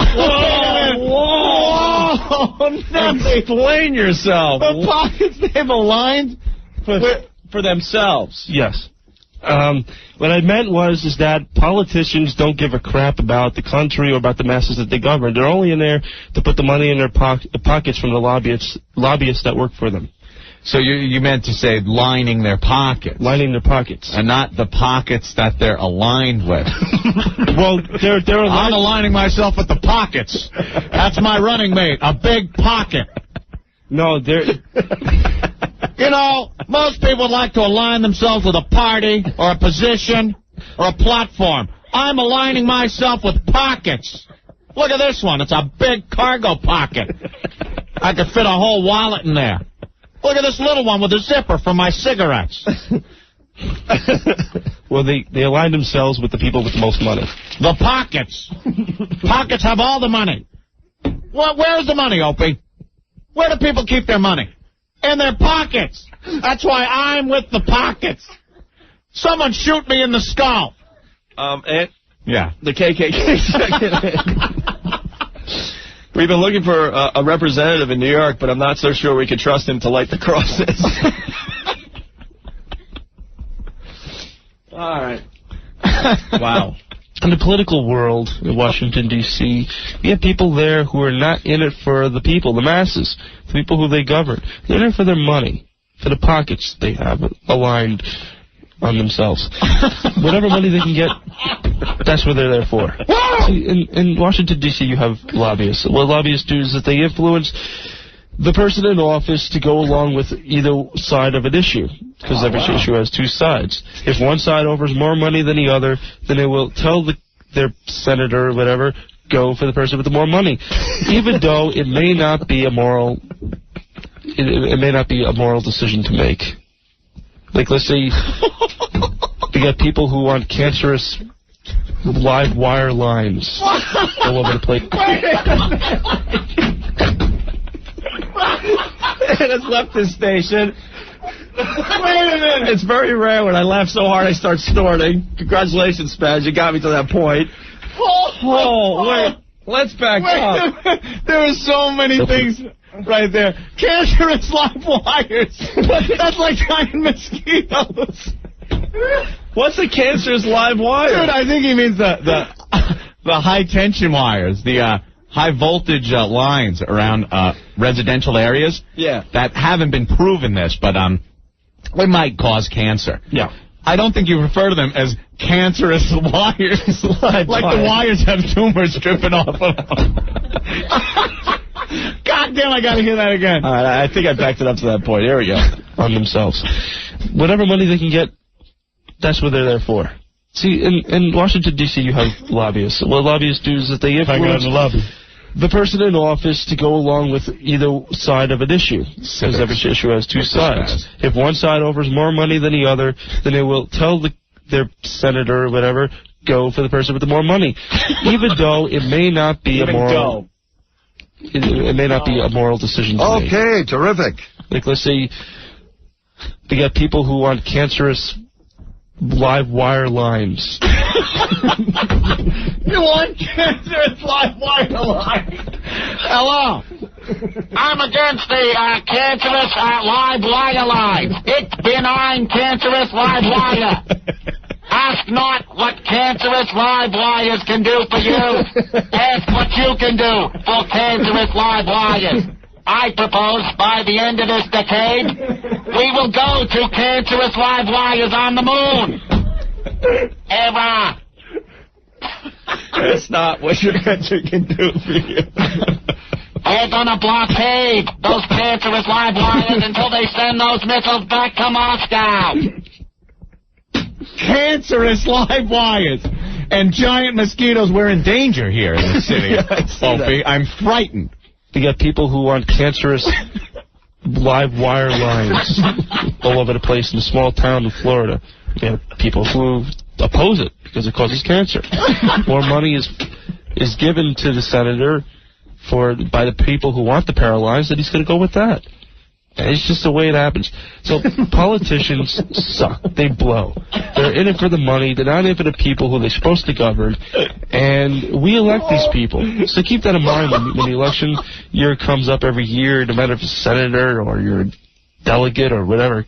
Speaker 4: Explain yourself. The pockets they've aligned
Speaker 5: for themselves.
Speaker 12: Yes. What I meant was that politicians don't give a crap about the country or about the masses that they govern. They're only in there to put the money in their pockets from the lobbyists that work for them.
Speaker 4: So you meant to say lining their pockets.
Speaker 12: Lining their pockets.
Speaker 4: And not the pockets that they're aligned with.
Speaker 12: Well, they're aligned.
Speaker 4: I'm aligning myself with the pockets. That's my running mate, a big pocket.
Speaker 12: No, they're...
Speaker 4: You know, most people would like to align themselves with a party or a position or a platform. I'm aligning myself with pockets. Look at this one. It's a big cargo pocket. I could fit a whole wallet in there. Look at this little one with a zipper for my cigarettes.
Speaker 12: Well, they align themselves with the people with the most money.
Speaker 4: The pockets. Pockets have all the money. Well, where's the money, Opie? Where do people keep their money? In their pockets. That's why I'm with the pockets. Someone shoot me in the skull.
Speaker 5: Yeah. The KKK. We've been looking for a representative in New York, but I'm not so sure we could trust him to light the crosses. All right. Wow.
Speaker 12: In the political world in Washington, D.C., you have people there who are not in it for the people, the masses, the people who they govern. They're in it for their money, for the pockets they have aligned on themselves. Whatever money they can get, that's what they're there for. See, in Washington, D.C., you have lobbyists. What lobbyists do is that they influence the person in office to go along with either side of an issue, because every issue has two sides. If one side offers more money than the other, then they will tell their senator or whatever, go for the person with the more money, even though it may not be a moral. It may not be a moral decision to make. Like, let's say you got people who want cancerous live wire lines all over the place.
Speaker 5: It has left this station. Wait a minute. It's very rare when I laugh so hard I start snorting. Congratulations, Spaz. You got me to that point. Oh, wait. Let's back up.
Speaker 4: There are so many things right there. Cancerous live wires. That's like giant mosquitoes.
Speaker 5: What's a cancerous live wire?
Speaker 4: Dude, I think he means the high tension wires, the high voltage lines around residential areas.
Speaker 5: Yeah.
Speaker 4: That haven't been proven this, but they might cause cancer.
Speaker 12: Yeah.
Speaker 4: I don't think you refer to them as cancerous wires. Like the wires have tumors dripping off of them. God damn, I gotta hear that again.
Speaker 5: All right, I think I backed it up to that point. Here we go.
Speaker 12: On themselves. Whatever money they can get, that's what they're there for. See, in Washington, D.C., you have lobbyists. What lobbyists do is that they influence the person in office to go along with either side of an issue, because every issue has two sides. If one side offers more money than the other, then they will tell their senator or whatever, go for the person with the more money, even though it may not be a moral. It may not be a moral decision to make.
Speaker 19: Okay, terrific.
Speaker 12: Like, let's say they got people who want cancerous live wire lines.
Speaker 11: You want cancerous live wire lines?
Speaker 20: Hello. I'm against the cancerous live wire line. It's benign cancerous live wire. Ask not what cancerous live wires can do for you. Ask what you can do for cancerous live wires. I propose by the end of this decade, we will go to cancerous live wires on the moon. Ever.
Speaker 5: That's not what your country can do for you.
Speaker 20: We're going to blockade those cancerous live wires until they send those missiles back to Moscow.
Speaker 4: Cancerous live wires and giant mosquitoes. We're in danger here in the city. Opie, I'm frightened.
Speaker 12: You got people who want cancerous live wire lines all over the place in a small town in Florida. You have people who oppose it because it causes cancer. More money is given to the senator by the people who want the paralyzed, and he's going to go with that. And it's just the way it happens. So politicians suck. They blow. They're in it for the money. They're not in it for the people who they're supposed to govern. And we elect these people. So keep that in mind when the election year comes up every year, no matter if it's a senator or you're a delegate or whatever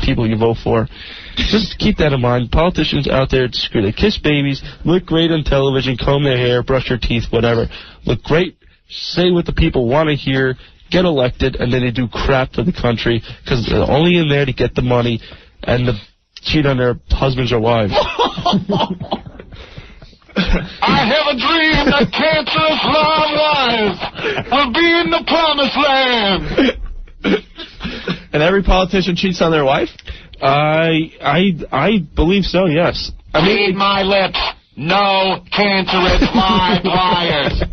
Speaker 12: people you vote for. Just keep that in mind. Politicians out there, screw. They kiss babies, look great on television, comb their hair, brush their teeth, whatever. Look great, say what the people want to hear, get elected, and then they do crap for the country because they're only in there to get the money and to cheat on their husbands or wives.
Speaker 20: I have a dream that cancerous live wires will be in the promised land.
Speaker 5: And every politician cheats on their wife?
Speaker 12: I believe so, yes.
Speaker 20: Read my lips. No cancerous live wires.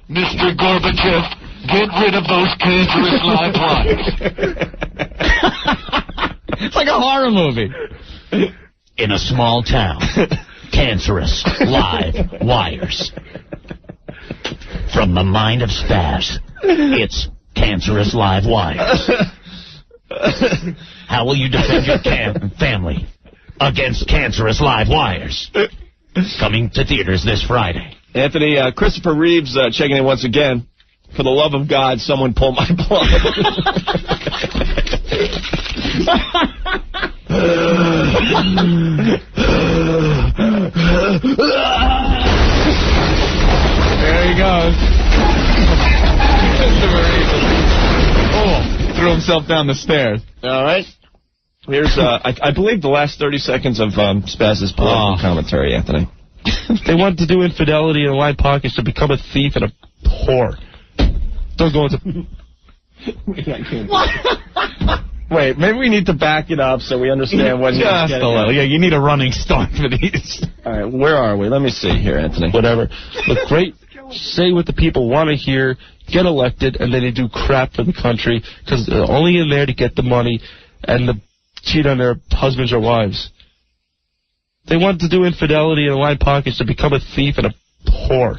Speaker 20: Mr. Gorbachev, get rid of those cancerous live wires.
Speaker 4: It's like a horror movie.
Speaker 21: In a small town, cancerous live wires. From the mind of Spaz, it's cancerous live wires. How will you defend your family against cancerous live wires? Coming to theaters this Friday.
Speaker 5: Anthony, Christopher Reeves checking in once again. For the love of God, someone pull my plug.
Speaker 4: There he goes. Christopher Reeves. Oh, threw himself down the stairs.
Speaker 5: All right. Here's, I believe, the last 30 seconds of Spaz's political commentary, Anthony.
Speaker 12: They want to do infidelity and line pockets to become a thief and a whore. Don't go into...
Speaker 5: Wait, maybe we need to back it up so we understand what he's
Speaker 4: just
Speaker 5: getting
Speaker 4: a little.
Speaker 5: at.
Speaker 4: Yeah, you need a running start for these.
Speaker 5: All right, where are we? Let me see here, Anthony.
Speaker 12: Whatever. Look great. Say what the people want to hear. Get elected, and then they do crap for the country because they're only in there to get the money and to cheat on their husbands or wives. They want to do infidelity and line pockets to become a thief and a whore.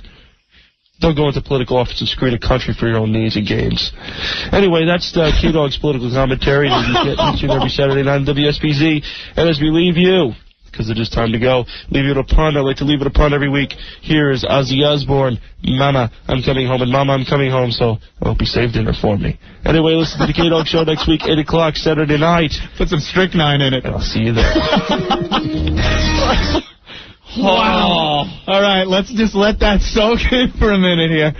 Speaker 12: Don't go into political office and screw the country for your own needs and gains. Anyway, that's Q-Dog's political commentary that you get each and every Saturday night on WSBZ. And as we leave you, because it is time to go, leave you with a pun. I like to leave it a pun every week. Here is Ozzy Osbourne, Mama, I'm coming home, and Mama, I'm coming home, so I hope you saved dinner for me. Anyway, listen to the Q-Dog Show next week, 8 o'clock, Saturday night.
Speaker 4: Put some strychnine in it.
Speaker 12: And I'll see you there.
Speaker 4: Wow. All right, let's just let that soak in for a minute here.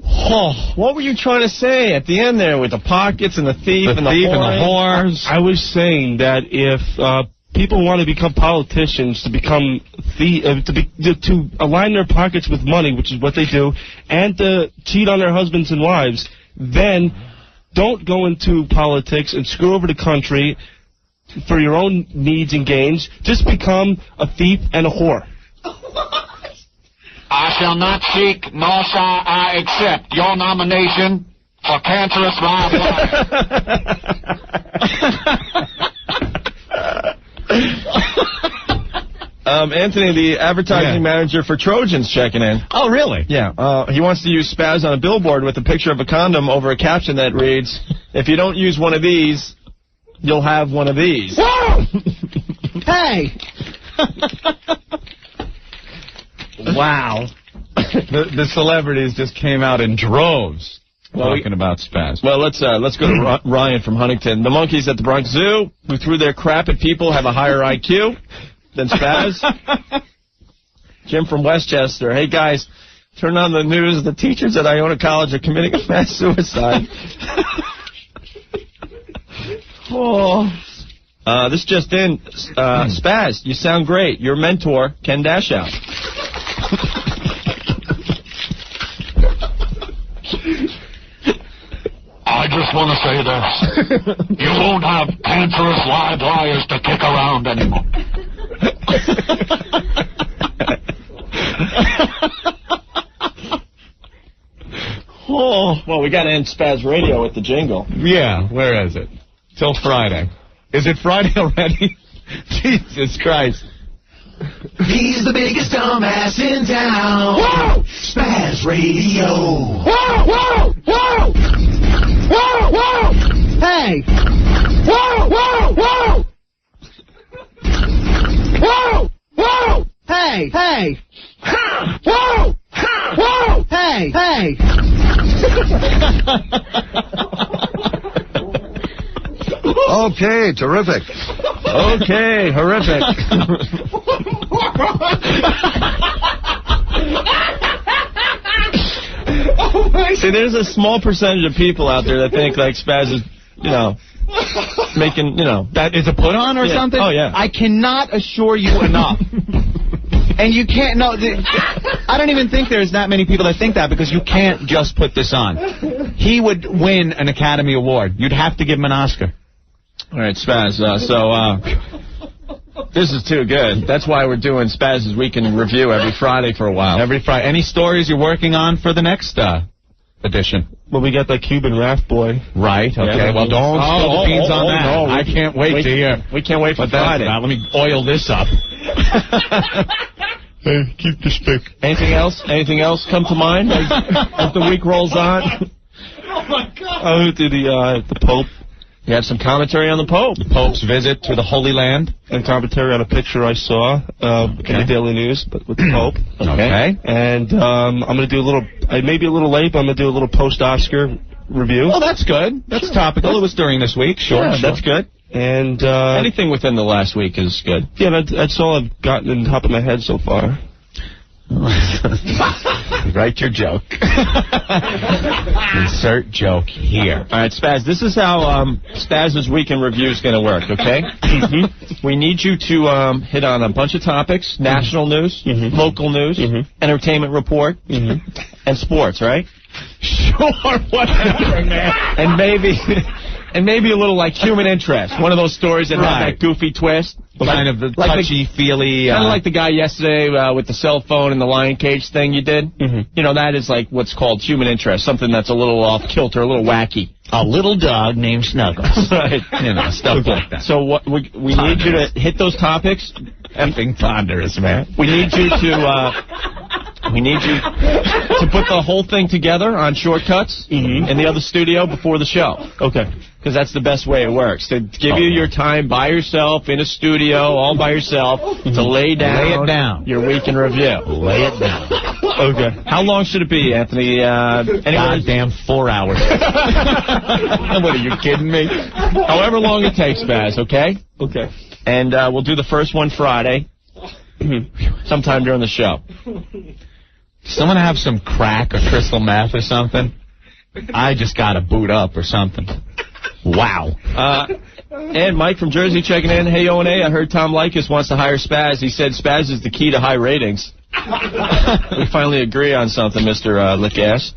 Speaker 5: Oh, what were you trying to say at the end there with the pockets and the thief and the
Speaker 4: whores?
Speaker 12: I was saying that if people want to become politicians, to become to align their pockets with money, which is what they do, and to cheat on their husbands and wives, then don't go into politics and screw over the country for your own needs and gains. Just become a thief and a whore.
Speaker 20: I shall not seek, nor shall I accept your nomination for cancerous live wire.
Speaker 5: Anthony, the advertising manager for Trojans, checking in.
Speaker 4: Oh, really?
Speaker 5: Yeah. He wants to use Spaz on a billboard with a picture of a condom over a caption that reads, "If you don't use one of these, you'll have one of these."
Speaker 6: Whoa! Hey!
Speaker 4: Wow. The celebrities just came out in droves talking about Spaz.
Speaker 5: Well, let's go to Ryan from Huntington. The monkeys at the Bronx Zoo who threw their crap at people have a higher IQ than Spaz. Jim from Westchester. Hey, guys, turn on the news. The teachers at Iona College are committing a mass suicide. This just in. Spaz, you sound great. Your mentor, Ken Dashout.
Speaker 20: I just want to say this. You won't have cancerous live wires to kick around anymore.
Speaker 5: Well, we got to end Spaz Radio with the jingle.
Speaker 4: Yeah, where is it? Till Friday. Is it Friday already? Jesus Christ.
Speaker 2: He's the biggest dumbass in town. Whoa! Spaz Radio.
Speaker 11: Whoa, whoa, whoa! Whoa, whoa!
Speaker 6: Hey!
Speaker 11: Whoa, whoa, whoa! Whoa, whoa!
Speaker 6: Hey! Hey!
Speaker 11: Whoa! Whoa!
Speaker 6: Hey! Hey!
Speaker 8: Okay, terrific.
Speaker 5: Okay, horrific. See, there's a small percentage of people out there that think like Spaz is, making,
Speaker 4: That is a put on or something?
Speaker 5: Oh, yeah.
Speaker 4: I cannot assure you enough. And you can't, I don't even think there's that many people that think that because you can't just put this on. He would win an Academy Award. You'd have to give him an Oscar.
Speaker 5: All right, Spaz, this is too good. That's why we're doing Spaz's Weekend Review every Friday for a while.
Speaker 4: Every Friday. Any stories you're working on for the next edition?
Speaker 12: Well, we got that Cuban Raft Boy.
Speaker 4: Right, okay.
Speaker 5: Yeah,
Speaker 4: well, don't spill the beans on that.
Speaker 5: No,
Speaker 4: I can't wait to hear.
Speaker 5: We can't wait for Friday.
Speaker 4: Let me oil this up.
Speaker 12: Hey, keep the stick.
Speaker 5: Anything else? Anything else come to mind as the week rolls on?
Speaker 11: Oh, my God.
Speaker 12: I went to the Pope.
Speaker 5: You have some commentary on the Pope.
Speaker 4: The Pope's visit to the Holy Land.
Speaker 12: And commentary on a picture I saw in the Daily News, but with the Pope.
Speaker 4: Okay.
Speaker 12: And I'm going to do a little, I may be a little late, but I'm going to do a little post-Oscar review.
Speaker 4: Oh, that's good. That's topical. It was during this week. Sure.
Speaker 5: That's good.
Speaker 12: And
Speaker 5: anything within the last week is good.
Speaker 12: Yeah, that's all I've gotten in the top of my head so far.
Speaker 4: Write your joke. Insert joke here.
Speaker 5: All right, Spaz, this is how Spaz's Weekend Review is going to work, okay? We need you to hit on a bunch of topics, national news, local news, entertainment report, and sports, right?
Speaker 4: Sure, whatever, man.
Speaker 5: And maybe a little like human interest. One of those stories that has that goofy twist.
Speaker 4: Kind of the touchy-feely.
Speaker 5: Kind of like the guy yesterday with the cell phone and the lion cage thing you did. That is like what's called human interest. Something that's a little off-kilter, a little wacky.
Speaker 21: A little dog named Snuggles.
Speaker 5: Right.
Speaker 4: Stuff like that.
Speaker 5: So what we need you to hit those topics.
Speaker 4: Effing ponderous, man.
Speaker 5: We need you to put the whole thing together on shortcuts in the other studio before the show.
Speaker 12: Okay.
Speaker 5: Because that's the best way it works. To give you your time by yourself in a studio, all by yourself, to lay down your week in review.
Speaker 21: Lay it down.
Speaker 5: Okay. How long should it be, Anthony?
Speaker 21: Goddamn 4 hours.
Speaker 5: What, are you kidding me? However long it takes, Spaz, okay?
Speaker 12: Okay.
Speaker 5: And we'll do the first one Friday, sometime during the show.
Speaker 4: Someone have some crack or crystal meth or something? I just got to boot up or something. Wow.
Speaker 5: And Mike from Jersey checking in. Hey, O&A, I heard Tom Likas wants to hire Spaz. He said Spaz is the key to high ratings. We finally agree on something, Mr. Lickass.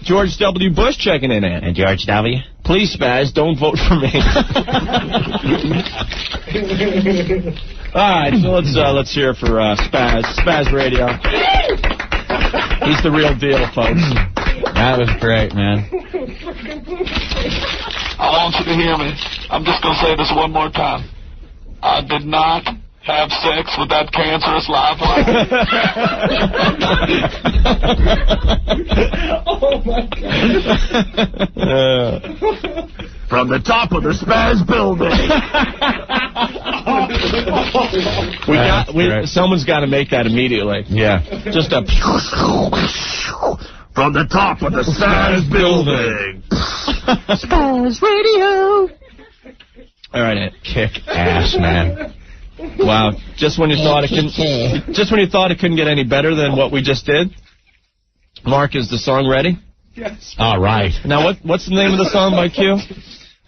Speaker 5: George W. Bush checking in.
Speaker 21: And George W.?
Speaker 5: Please, Spaz, don't vote for me. All right, so let's hear it for Spaz Radio. He's the real deal, folks.
Speaker 4: That was great, man.
Speaker 20: I want you to hear me. I'm just going to say this one more time. I did not have sex with that cancerous live
Speaker 2: Oh, my God.
Speaker 20: From the top of the Spaz building.
Speaker 5: Someone's got to make that immediately.
Speaker 4: Yeah.
Speaker 5: Just a...
Speaker 20: From the top of the Spaz building.
Speaker 2: Spaz Radio.
Speaker 5: All right,
Speaker 4: kick ass, man.
Speaker 5: Wow. Just when you thought it couldn't get any better than what we just did. Mark, is the song ready?
Speaker 6: Yes.
Speaker 4: All right.
Speaker 5: Now, what's the name of the song by Q?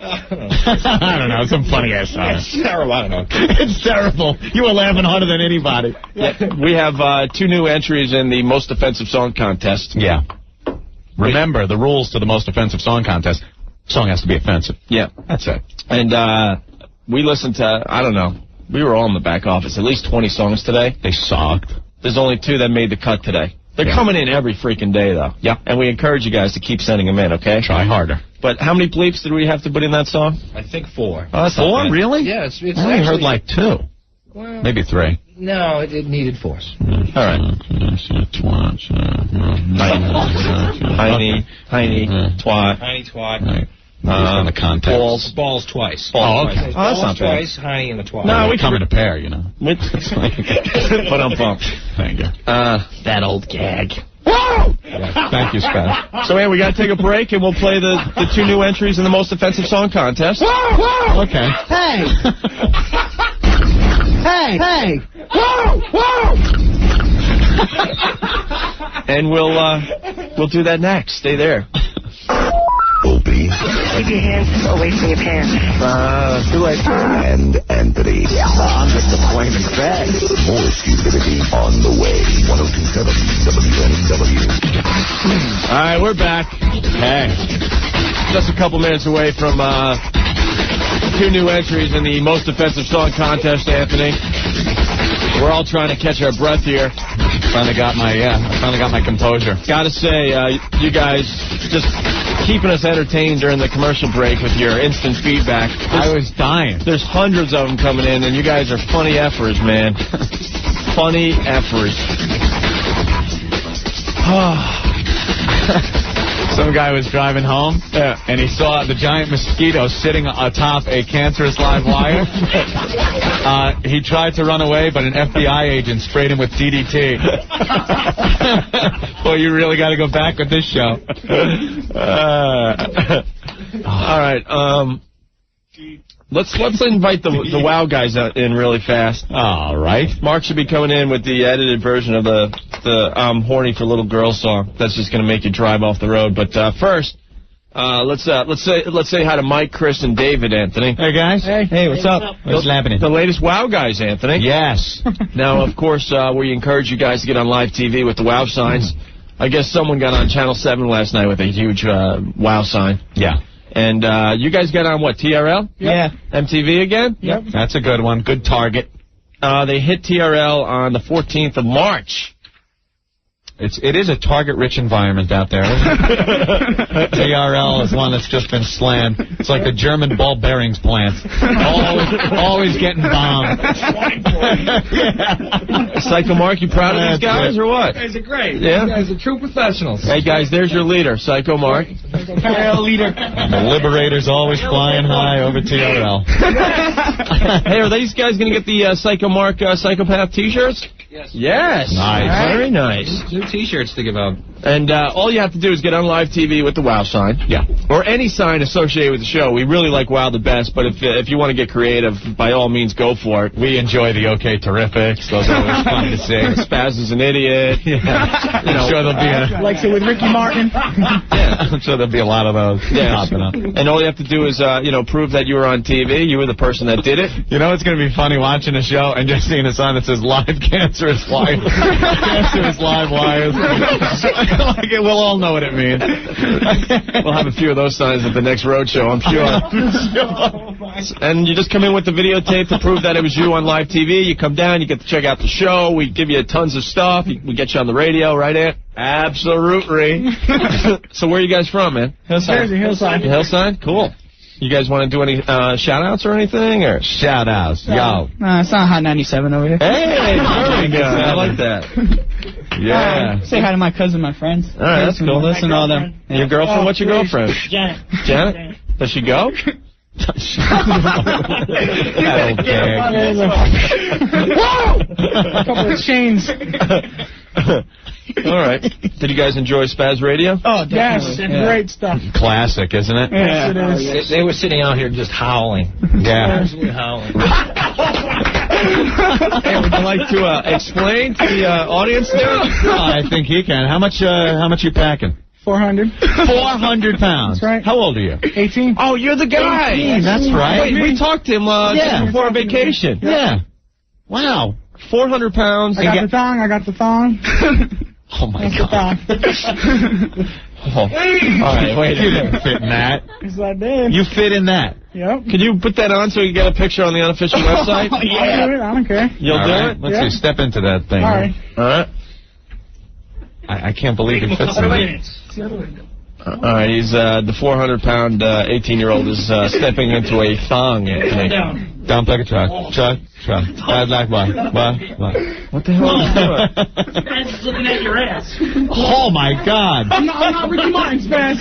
Speaker 4: I don't know. Some funny ass song.
Speaker 6: It's terrible. I don't know.
Speaker 4: It's terrible. You were laughing harder than anybody.
Speaker 5: Yeah. We have 2 new entries in the Most Offensive Song Contest.
Speaker 4: Yeah. Remember the rules to the Most Offensive Song Contest. Song has to be offensive.
Speaker 5: Yeah.
Speaker 4: That's it.
Speaker 5: And we listened to, I don't know, we were all in the back office, at least 20 songs today.
Speaker 4: They sucked.
Speaker 5: There's only 2 that made the cut today. They're coming in every freaking day, though.
Speaker 4: Yeah.
Speaker 5: And we encourage you guys to keep sending them in, okay?
Speaker 4: Try harder.
Speaker 5: But how many bleeps did we have to put in that song?
Speaker 6: I think 4.
Speaker 5: Oh, that's
Speaker 4: 4?
Speaker 5: not bad.
Speaker 4: Really?
Speaker 6: Yeah, it's
Speaker 4: I only heard like 2.
Speaker 6: Well,
Speaker 4: maybe 3.
Speaker 6: No, it needed 4.
Speaker 5: All right. Heiny, twat.
Speaker 6: Heiny, twat.
Speaker 4: Right. On the contest.
Speaker 6: Balls twice.
Speaker 4: Oh, okay.
Speaker 5: Oh, that's not bad.
Speaker 6: Twice, Heiny, and the twat.
Speaker 5: No,
Speaker 4: we come in a pair, you know.
Speaker 5: But I'm pumped.
Speaker 4: Thank you.
Speaker 5: That old gag.
Speaker 4: Yeah, thank you, Spaz.
Speaker 5: So, man, we got to take a break, and we'll play the 2 new entries in the Most Offensive Song Contest.
Speaker 4: Okay.
Speaker 2: Hey! Hey! Whoa!
Speaker 5: And we'll do that next. Stay there.
Speaker 16: Opie
Speaker 7: Keep your hands away from your pants.
Speaker 5: Too late.
Speaker 16: and Anthony.
Speaker 2: I'm just a plain bag.
Speaker 16: More stupidity on the way. 102.7 WNW.
Speaker 5: All right, we're back. Hey. Just a couple minutes away from 2 new entries in the Most Offensive Song Contest, Anthony. We're all trying to catch our breath here.
Speaker 4: Finally got my composure.
Speaker 5: Gotta say, you guys just keeping us entertained during the commercial break with your instant feedback.
Speaker 4: I was dying.
Speaker 5: There's hundreds of them coming in, and you guys are funny effers, man. Funny effers.
Speaker 4: Some guy was driving home, and he saw the giant mosquito sitting atop a cancerous live wire. He tried to run away, but an FBI agent sprayed him with DDT. Boy, you really got to go back with this show.
Speaker 5: All right. Let's invite the WOW guys in really fast.
Speaker 4: All right.
Speaker 5: Mark should be coming in with the edited version of the I'm horny for little girl song. That's just going to make you drive off the road. But first, let's say hi to Mike, Chris, and David, Anthony.
Speaker 4: Hey guys. Hey, what's up? What's happening?
Speaker 5: The latest WOW guys, Anthony.
Speaker 4: Yes.
Speaker 5: Now, of course, we encourage you guys to get on live TV with the WOW signs. I guess someone got on Channel 7 last night with a huge WOW sign.
Speaker 4: Yeah.
Speaker 5: And you guys got on what, TRL?
Speaker 4: Yeah.
Speaker 5: MTV again?
Speaker 4: Yep. That's a good one. Good target.
Speaker 5: They hit TRL on the 14th of March.
Speaker 4: It is a target-rich environment out there. TRL is one that's just been slammed. It's like the German ball bearings plant. Always getting bombed.
Speaker 5: Psycho Mark, you proud of these guys or what?
Speaker 6: You guys are great.
Speaker 5: Yeah?
Speaker 6: You guys are true professionals.
Speaker 5: Hey, guys, there's your leader, Psycho Mark.
Speaker 6: Leader.
Speaker 4: The Liberator's always flying high over TRL.
Speaker 5: Hey, are these guys going to get the Psycho Mark Psychopath T-shirts?
Speaker 6: Yes.
Speaker 5: Yes.
Speaker 4: Nice.
Speaker 5: Right. Very nice.
Speaker 6: New T-shirts to give out.
Speaker 5: And all you have to do is get on live TV with the WOW sign.
Speaker 4: Yeah.
Speaker 5: Or any sign associated with the show. We really like WOW the best, but if you want to get creative, by all means, go for it.
Speaker 4: We enjoy the OK Terrifics. Those are always fun to see.
Speaker 5: Spaz is an idiot.
Speaker 4: Yeah. I'm sure there'll be
Speaker 6: Likes it with Ricky Martin.
Speaker 4: Yeah. I'm sure there'll be a lot of those popping up.
Speaker 5: And all you have to do is, prove that you were on TV. You were the person that did it.
Speaker 4: You know, it's going to be funny watching a show and just seeing a sign that says live cancerous wires. Cancerous live wires. We'll all know what it means.
Speaker 5: We'll have a few of those signs at the next road show, I'm sure. And you just come in with the videotape to prove that it was you on live TV. You come down, you get to check out the show. We give you tons of stuff. We get you on the radio, right, Ant? Absolutely. So where are you guys from, man?
Speaker 6: Hillside.
Speaker 5: Hillside? Cool. You guys want to do any shout-outs or anything? Or
Speaker 4: shout-outs, yo.
Speaker 19: It's not Hot 97 over here.
Speaker 5: Hey, very good. I like that. Yeah.
Speaker 19: Say hi to my cousin, my friends.
Speaker 5: All right, that's cool.
Speaker 19: Listen to all them.
Speaker 5: Your girlfriend? What's your girlfriend?
Speaker 19: Janet.
Speaker 5: Janet? Does she go?
Speaker 19: I
Speaker 4: don't care.
Speaker 19: Whoa! A couple of chains.
Speaker 5: All right. Did you guys enjoy Spaz Radio?
Speaker 19: Oh, yes. Great stuff.
Speaker 4: Classic, isn't it?
Speaker 19: Yes, it is.
Speaker 21: They were sitting out here just howling.
Speaker 4: Yeah.
Speaker 21: Absolutely howling.
Speaker 5: Hey, would you like to explain to the audience there?
Speaker 4: I think he can. How much you packing?
Speaker 19: 400.
Speaker 4: 400 pounds.
Speaker 19: That's right.
Speaker 4: How old are you?
Speaker 19: 18.
Speaker 5: Oh, you're the guy.
Speaker 4: 18, that's right.
Speaker 5: Wait, we talked to him just before our vacation.
Speaker 4: Yeah. Wow.
Speaker 5: 400 pounds.
Speaker 19: I got the thong.
Speaker 4: Oh, my God.
Speaker 5: All right, wait.
Speaker 4: You didn't fit in that.
Speaker 19: Yes, I did.
Speaker 4: You fit in that.
Speaker 19: Yep.
Speaker 5: Can you put that on so we can get a picture on the unofficial website?
Speaker 19: Yeah. I'll do it. I don't care.
Speaker 5: You'll do it?
Speaker 4: Let's see. Step into that thing.
Speaker 19: All right.
Speaker 5: All right.
Speaker 4: I can't believe it fits in there.
Speaker 5: All right, he's the 400-pound 18-year-old is stepping into a thong.
Speaker 4: Down like a truck. Truck. Bad luck, boy.
Speaker 5: What the hell are you doing?
Speaker 19: Spaz looking at your ass.
Speaker 4: Oh, my God.
Speaker 19: I'm not Ricky Martin, Spaz.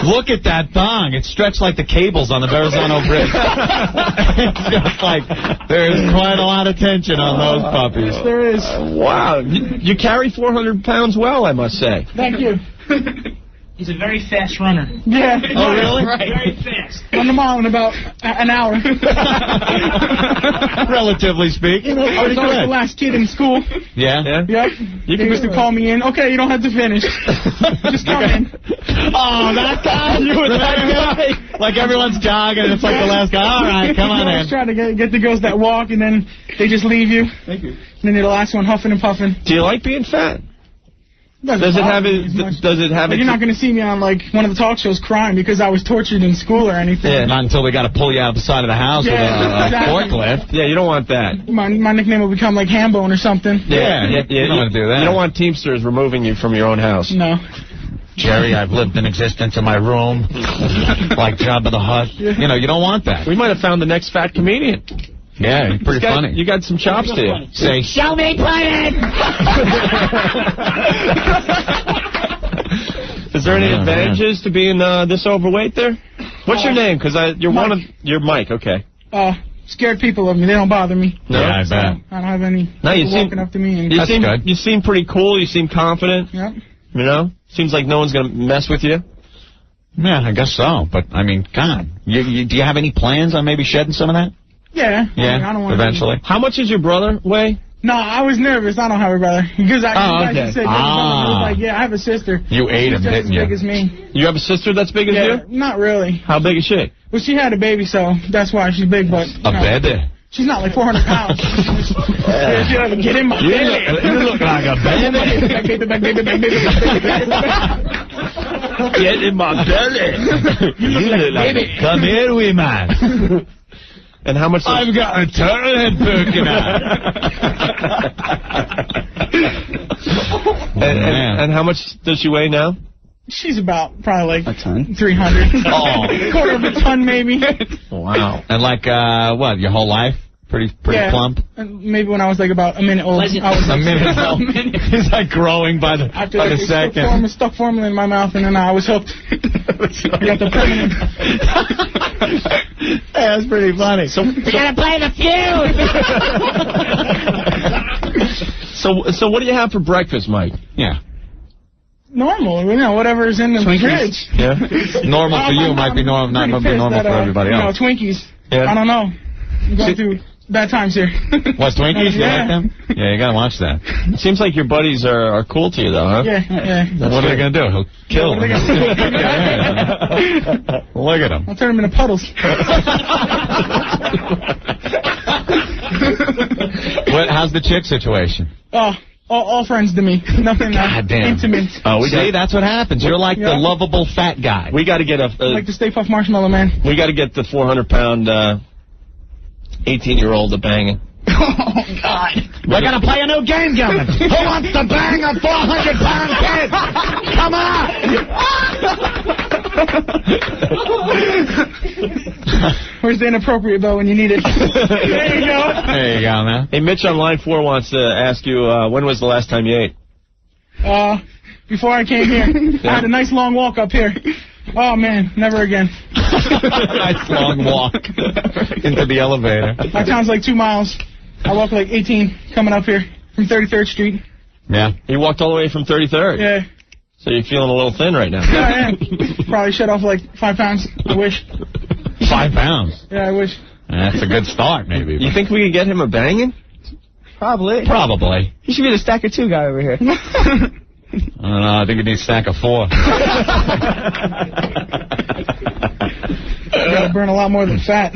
Speaker 4: Look at that thong. It's stretched like the cables on the Verrazano Bridge. It's just like there's quite a lot of tension on those puppies.
Speaker 19: There is.
Speaker 5: Wow. You carry 400 pounds well, I must say.
Speaker 19: Thank you.
Speaker 21: He's a very fast runner.
Speaker 19: Yeah.
Speaker 4: Oh, really?
Speaker 19: Right. Very fast. Run the mile in about an hour.
Speaker 4: Relatively speaking.
Speaker 19: I was always the last kid in school.
Speaker 4: Yeah?
Speaker 19: Yep. They used to call me in. Okay, you don't have to finish. Just come in.
Speaker 4: Oh, that guy? You were that guy? Like everyone's jogging and it's like the last guy. All right, come on
Speaker 19: I
Speaker 4: in.
Speaker 19: was trying to get the girls that walk and then they just leave you. Thank you. And then you're the last one huffing and puffing.
Speaker 5: Do you like being fat? Does it have it?
Speaker 19: But you're not going to see me on like one of the talk shows crying because I was tortured in school or anything.
Speaker 4: Yeah, not until they got to pull you out the side of the house with a forklift.
Speaker 5: Yeah, you don't want that.
Speaker 19: My nickname will become like Hambone or something.
Speaker 4: Yeah, you don't want to do that.
Speaker 5: You don't want Teamsters removing you from your own house.
Speaker 19: No.
Speaker 21: Jerry, I've lived in existence in my room, like Jabba the Hutt.
Speaker 4: You know, you don't want that.
Speaker 5: We might have found the next fat comedian.
Speaker 4: Yeah, you're pretty funny.
Speaker 5: You got some chops to you.
Speaker 4: Say,
Speaker 11: Show me pudding!
Speaker 5: Is there any advantages to being this overweight there? What's your name? Because you're Mike, okay.
Speaker 19: Scared people of me. They don't bother me.
Speaker 5: No,
Speaker 4: yeah, I bet.
Speaker 19: I don't have any
Speaker 5: you
Speaker 19: people walking up to me. And
Speaker 5: you seem pretty cool. You seem confident.
Speaker 19: Yep.
Speaker 5: You know? Seems like no one's going to mess with you.
Speaker 4: Yeah, I guess so. But, I mean, God, do you have any plans on maybe shedding some of that?
Speaker 19: Yeah.
Speaker 4: Yeah,
Speaker 19: I don't want
Speaker 4: eventually.
Speaker 5: How much is your brother weigh?
Speaker 19: No, I was nervous. I don't have a brother. Because I said, I was like, yeah, I have a sister.
Speaker 4: You ate him, didn't you?
Speaker 19: She's just as big as me.
Speaker 5: You have a sister that's big as you?
Speaker 19: Not really.
Speaker 5: How big is she?
Speaker 19: Well, she had a baby, so that's why she's big, but...
Speaker 4: A baby?
Speaker 19: She's not like 400 pounds. She doesn't get in my belly.
Speaker 4: You look like a baby.
Speaker 5: Get in my belly.
Speaker 4: You look like a baby. Come here, wee man.
Speaker 5: And how much?
Speaker 4: I've got a turtle head poking out.
Speaker 5: And how much does she weigh now?
Speaker 19: She's about probably like
Speaker 6: a ton.
Speaker 19: 300.
Speaker 4: Oh,
Speaker 19: quarter of a ton maybe.
Speaker 5: Wow.
Speaker 4: And like what? Your whole life? Pretty plump.
Speaker 19: And maybe when I was like about a minute old. I was
Speaker 4: a minute old. He's like growing by the second.
Speaker 19: Stuck formula in my mouth, and then I was hooked. I got the permanent.
Speaker 4: Yeah, that's pretty funny.
Speaker 11: We gotta play the
Speaker 5: feud. So what do you have for breakfast, Mike?
Speaker 4: Yeah.
Speaker 19: Normal, whatever's in the fridge.
Speaker 5: Yeah.
Speaker 4: Normal for you might be normal, not normal for everybody else.
Speaker 19: Twinkies.
Speaker 5: Yeah.
Speaker 19: I don't know. I'm going through bad times here.
Speaker 4: What, Twinkies? You like them? Yeah, you gotta watch that.
Speaker 5: It seems like your buddies are cool to you, though, huh?
Speaker 19: Yeah.
Speaker 4: What are they gonna do? He'll kill them. Look at him.
Speaker 19: I'll turn them into puddles.
Speaker 4: How's the chick situation?
Speaker 19: All friends to me. Nothing intimate.
Speaker 4: Oh, see, that's what happens. You're like the lovable fat guy.
Speaker 5: We got to get
Speaker 19: like the Stay Puft Marshmallow Man.
Speaker 5: We got to get the 400-pound 18-year-old to banging.
Speaker 19: Oh, God.
Speaker 21: We're going to play a new game, gentlemen. Who wants to bang a 400-pound kid? Come on!
Speaker 19: Where's the inappropriate bow when you need it? There you go.
Speaker 4: There you go, man.
Speaker 5: Hey, Mitch on line 4 wants to ask you, when was the last time you ate?
Speaker 19: Before I came here, I had a nice long walk up here. Oh, man, never again.
Speaker 4: Nice long walk into the elevator.
Speaker 19: My town's like 2 miles. I walk like 18 coming up here from 33rd Street.
Speaker 5: Yeah. You walked all the way from 33rd?
Speaker 19: Yeah.
Speaker 5: So you're feeling a little thin right now.
Speaker 19: Yeah, I am. Probably shed off like 5 pounds. I wish.
Speaker 4: 5 pounds?
Speaker 19: Yeah, I wish.
Speaker 4: That's a good start, maybe.
Speaker 5: You think we could get him a banging?
Speaker 1: Probably.
Speaker 4: Probably.
Speaker 1: He should be the stack of 2 guy over here.
Speaker 4: I don't know. I think it needs a stack of 4.
Speaker 19: You gotta burn a lot more than fat.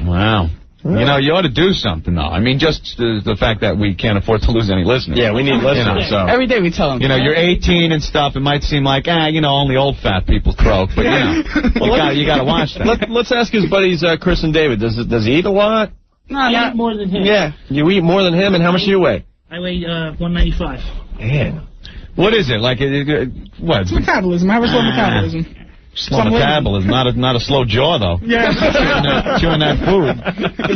Speaker 4: Wow. You know, you ought to do something, though. I mean, just the fact that we can't afford to lose any listeners.
Speaker 5: Yeah, we need listeners.
Speaker 4: You know, so.
Speaker 1: Every day we tell them.
Speaker 4: You know, you're 18 and stuff. It might seem like, only old fat people croak. But, you got to watch that.
Speaker 5: Let's ask his buddies, Chris and David. Does he eat a lot?
Speaker 22: No, I eat more than him.
Speaker 5: Yeah. You eat more than him, and how much do you weigh?
Speaker 22: I weigh 195.
Speaker 5: Man.
Speaker 4: What is it? Like, what?
Speaker 19: It's metabolism. I have a slow metabolism.
Speaker 4: Slow metabolism, not a slow jaw, though.
Speaker 19: Yeah.
Speaker 4: Chewing that food.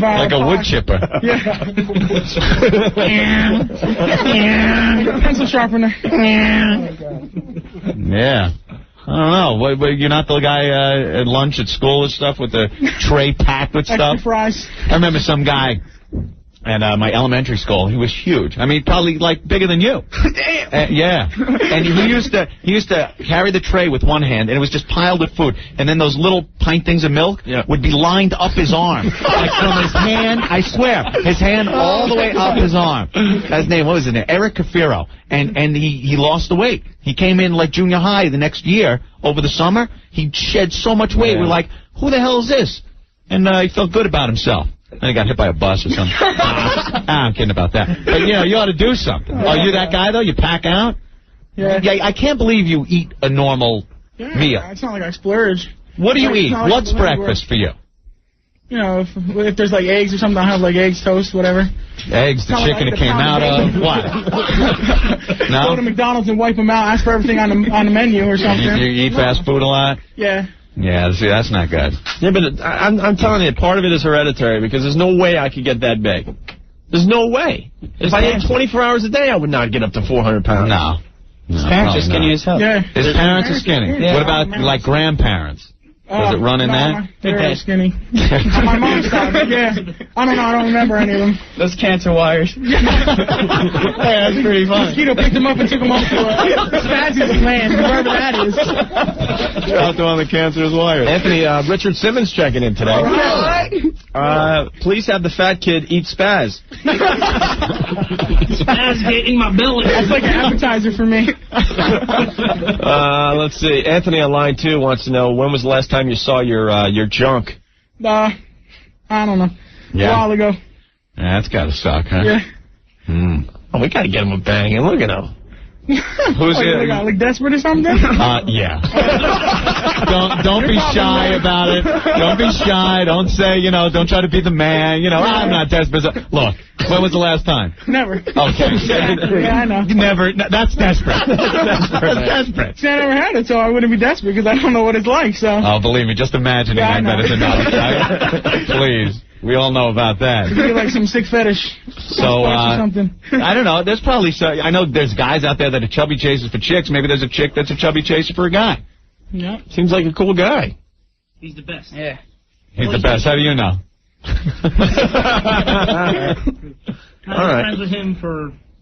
Speaker 4: Like a wood chipper.
Speaker 19: Yeah. Pencil sharpener.
Speaker 4: Yeah. I don't know. You're not the guy at lunch at school and stuff with the tray packed with stuff?
Speaker 19: Extra fries.
Speaker 4: I remember some guy at my elementary school. He was huge. I mean, probably like bigger than you. Yeah. And he used to carry the tray with one hand, and it was just piled with food. And then those little pint things of milk would be lined up his arm, like from his hand. I swear, his hand all the way up his arm. His name, what was his name? Eric Cafiro. And he lost the weight. He came in like junior high the next year over the summer. He shed so much weight. We're like, who the hell is this? And he felt good about himself. Then he got hit by a bus or something. I'm kidding about that. But, you ought to do something. Are you that guy, though? You pack out?
Speaker 19: Yeah.
Speaker 4: I can't believe you eat a normal meal.
Speaker 19: It's not like I splurge.
Speaker 4: What do you eat? What's breakfast for you?
Speaker 19: You know, if there's like eggs or something, I'll have like eggs, toast, whatever.
Speaker 4: Eggs, the chicken it came out of, what? No?
Speaker 19: Go to McDonald's and wipe them out, ask for everything on the menu or something.
Speaker 4: You eat fast food a lot?
Speaker 19: Yeah.
Speaker 4: Yeah, see, that's not good.
Speaker 5: Yeah, but I'm telling you, part of it is hereditary, because there's no way I could get that big. There's no way. If I ate 24 hours a day, I would not get up to 400 pounds.
Speaker 4: No.
Speaker 1: His parents are skinny as hell.
Speaker 19: Yeah.
Speaker 4: His parents are skinny.
Speaker 1: Yeah.
Speaker 4: What about, like, grandparents? Does it run in that?
Speaker 19: They're skinny. On my mom's side, yeah. I don't know. I don't remember any of them.
Speaker 1: Those cancer wires.
Speaker 19: Hey, that's pretty fun. Mosquito picked them up and took them off to Spaz's land, wherever that is.
Speaker 5: Out on the cancerous wires. Anthony, Richard Simmons checking in today.
Speaker 19: All right.
Speaker 5: Please have the fat kid eat Spaz.
Speaker 22: Spaz getting my belly.
Speaker 19: That's like an appetizer for me.
Speaker 5: Let's see. Anthony on line 2 wants to know, when was the last time you saw your junk?
Speaker 19: I don't know.
Speaker 4: Yeah.
Speaker 19: A while ago.
Speaker 4: Yeah, that's got to suck, huh?
Speaker 19: Yeah.
Speaker 5: Oh, we got to get him a bang, and look at him.
Speaker 4: Who's it?
Speaker 19: Like desperate or something?
Speaker 4: Yeah. Don't be shy about it. Don't be shy. Don't say, don't try to be the man. I'm not desperate. Look, when was the last time?
Speaker 19: Never.
Speaker 4: Okay.
Speaker 19: Yeah, I know.
Speaker 4: Never. That's desperate. That's desperate.
Speaker 19: See, I never had it, so I wouldn't be desperate because I don't know what it's like, so.
Speaker 4: Oh, believe me, just imagining that is enough. Right? Please. We all know about that.
Speaker 19: You get like some sick fetish.
Speaker 4: So,
Speaker 19: something.
Speaker 4: I don't know. There's probably I know there's guys out there that are chubby chasers for chicks. Maybe there's a chick that's a chubby chaser for a guy.
Speaker 19: Yeah.
Speaker 5: Seems like a cool guy.
Speaker 22: He's the best.
Speaker 1: Yeah.
Speaker 4: He's the best. How do you know?
Speaker 22: I've been friends with him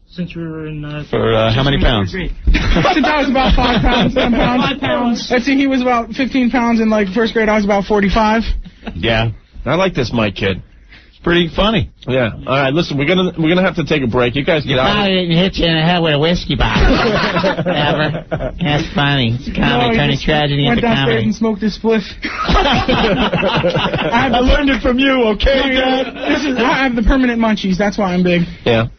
Speaker 22: since we were in...
Speaker 4: for how many pounds?
Speaker 19: Since I was about 5 pounds, 10 pounds.
Speaker 22: 5 pounds.
Speaker 19: Let's see, he was about 15 pounds in like first grade. I was about 45.
Speaker 4: Yeah.
Speaker 5: I like this Mike kid.
Speaker 4: It's pretty funny.
Speaker 5: Yeah. All right, listen, we're gonna have to take a break. You guys get out.
Speaker 11: I didn't hit you in the head with a whiskey bottle. Ever. That's funny. It's comedy, turning tragedy into
Speaker 19: went downstairs
Speaker 11: comedy.
Speaker 19: and smoked his spliff.
Speaker 4: I learned it from you, okay, Dad?
Speaker 19: I have the permanent munchies. That's why I'm big.
Speaker 5: Yeah.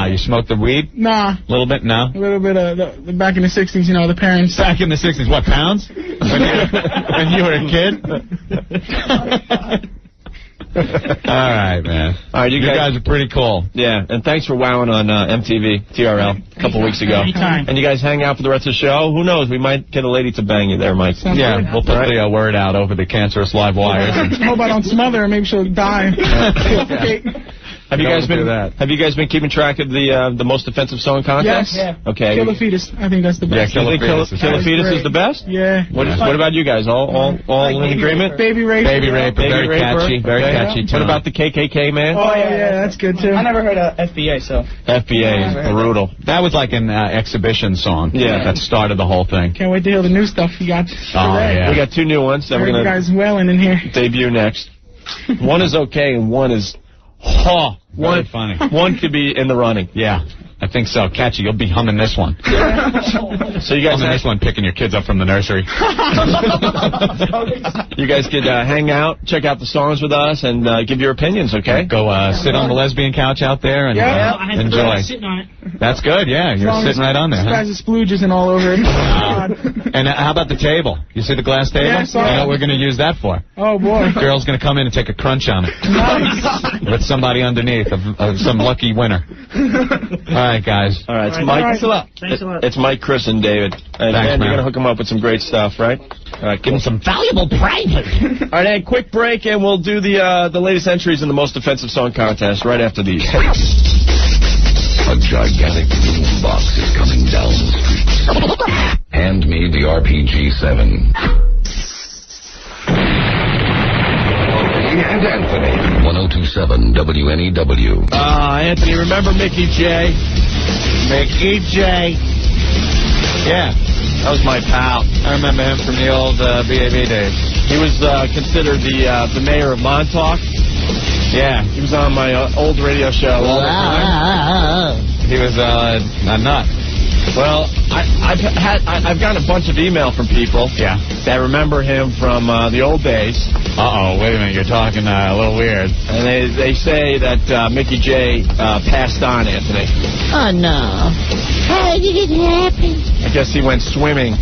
Speaker 4: You smoked the weed?
Speaker 19: Nah.
Speaker 4: A little bit? No?
Speaker 19: A little bit of the back in the 60s, the parents.
Speaker 4: Back in the 60s, what, pounds? When you were a kid?
Speaker 3: All right, man.
Speaker 5: All right, you
Speaker 3: guys are pretty cool.
Speaker 5: Yeah, and thanks for wowing on MTV, TRL, a couple weeks ago.
Speaker 19: Anytime.
Speaker 5: And you guys hang out for the rest of the show. Who knows? We might get a lady to bang you there, Mike.
Speaker 3: Yeah, we'll put the word out over the cancerous live wires.
Speaker 19: Hope I don't smother her. Maybe she'll die. Suffocate.
Speaker 5: Have you guys been keeping track of the most offensive song contest?
Speaker 19: Yes. Yeah.
Speaker 5: Okay.
Speaker 19: Kill a Fetus. I think that's the best.
Speaker 5: Kill a Fetus is the best?
Speaker 19: Yeah.
Speaker 5: What about you guys? All in agreement?
Speaker 19: Baby Rape.
Speaker 3: Baby Rape. Very catchy. Very catchy.
Speaker 5: What about the KKK, man?
Speaker 19: Oh, yeah, that's good, too.
Speaker 1: I never heard of FBA, so.
Speaker 5: FBA is brutal.
Speaker 3: That was like an exhibition song.
Speaker 5: Yeah.
Speaker 3: That started the whole thing.
Speaker 19: Can't wait to hear the new stuff you got.
Speaker 3: Oh, yeah.
Speaker 5: We got 2 new ones that we're
Speaker 19: You
Speaker 5: going
Speaker 19: guys wailing in here.
Speaker 5: to debut next. One is okay and one is...
Speaker 3: Very funny.
Speaker 5: One could be in the running.
Speaker 3: Yeah, I think so. Catchy, you'll be humming this one.
Speaker 5: So you guys
Speaker 3: humming this one, picking your kids up from the nursery.
Speaker 5: You guys could hang out, check out the songs with us, and give your opinions, okay?
Speaker 3: Go sit on the lesbian couch out there and enjoy.
Speaker 22: Sitting on it.
Speaker 3: That's good, yeah. You're sitting right on there.
Speaker 19: Spaz is splooges and all over it.
Speaker 3: And how about the table? You see the glass table?
Speaker 19: Yeah, I saw
Speaker 3: You know
Speaker 19: it.
Speaker 3: what we're going to use that for?
Speaker 19: Oh, boy.
Speaker 3: Girl's going to come in and take a crunch on it.
Speaker 19: Nice.
Speaker 3: With somebody underneath, some lucky winner. All right, guys.
Speaker 5: All right, it's
Speaker 19: All
Speaker 5: Mike.
Speaker 19: right.
Speaker 22: Thanks a lot.
Speaker 5: It's Mike, Chris, and David. And
Speaker 3: Thanks,
Speaker 5: you're
Speaker 3: man.
Speaker 5: going to hook them up with some great stuff, right? All right,
Speaker 21: Give him some valuable prizes.
Speaker 5: All right, Ed, quick break, and we'll do the latest entries in the most offensive song contest right after these.
Speaker 16: A gigantic boom box is coming down the street. Hand me the RPG-7. And Anthony. 1027 WNEW.
Speaker 5: Anthony, remember Mickey J?
Speaker 3: Mickey J. Yeah.
Speaker 5: That was my pal.
Speaker 3: I remember him from the old BAB days.
Speaker 5: He was considered the mayor of Montauk.
Speaker 3: Yeah.
Speaker 5: He was on my old radio show all the time.
Speaker 3: He was a nut.
Speaker 5: Well, I've gotten a bunch of email from people that remember him from the old days.
Speaker 3: Uh-oh, wait a minute, you're talking a little weird.
Speaker 5: And they say that Mickey J passed on, Anthony.
Speaker 11: Oh, no. How did it happen?
Speaker 5: I guess he went swimming.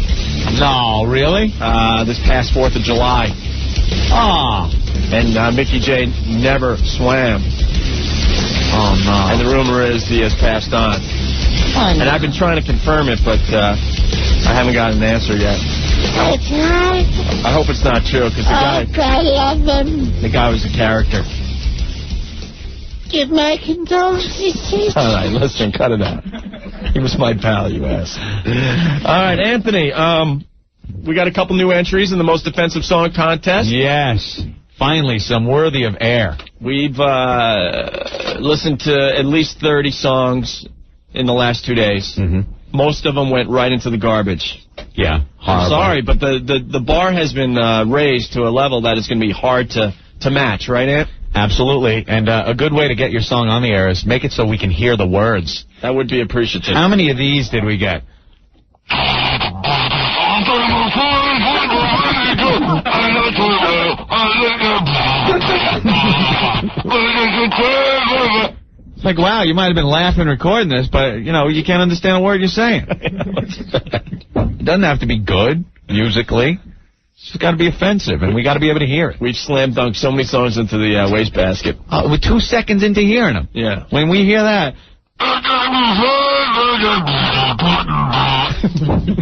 Speaker 3: No, really?
Speaker 5: This past 4th of July.
Speaker 3: Oh.
Speaker 5: And Mickey J never swam.
Speaker 3: Oh, no.
Speaker 5: And the rumor is he has passed on.
Speaker 11: Oh, no.
Speaker 5: And I've been trying to confirm it, but I haven't gotten an answer yet.
Speaker 11: That's right.
Speaker 5: I hope it's not true, because
Speaker 11: I love him.
Speaker 5: the guy was a character.
Speaker 11: Give my condolences.
Speaker 5: All right, listen, cut it out. He was my pal, you ass. All right, Anthony, we got a couple new entries in the most offensive song contest.
Speaker 3: Yes. Finally, some worthy of air.
Speaker 5: We've listened to at least 30 songs in the last 2 days.
Speaker 3: Mm-hmm.
Speaker 5: Most of them went right into the garbage.
Speaker 3: Yeah, horrible.
Speaker 5: I'm sorry, but the bar has been raised to a level that it's going to be hard to match, right, Ant?
Speaker 3: Absolutely. And a good way to get your song on the air is make it so we can hear the words.
Speaker 5: That would be appreciative.
Speaker 3: How many of these did we get? It's like, wow, you might have been laughing recording this, but, you know, you can't understand a word you're saying. It doesn't have to be good, musically. It's just got to be offensive, and we got to be able to hear it.
Speaker 5: We've slam dunked so many songs into the wastebasket.
Speaker 3: We're 2 seconds into hearing them.
Speaker 5: Yeah.
Speaker 3: When we hear that...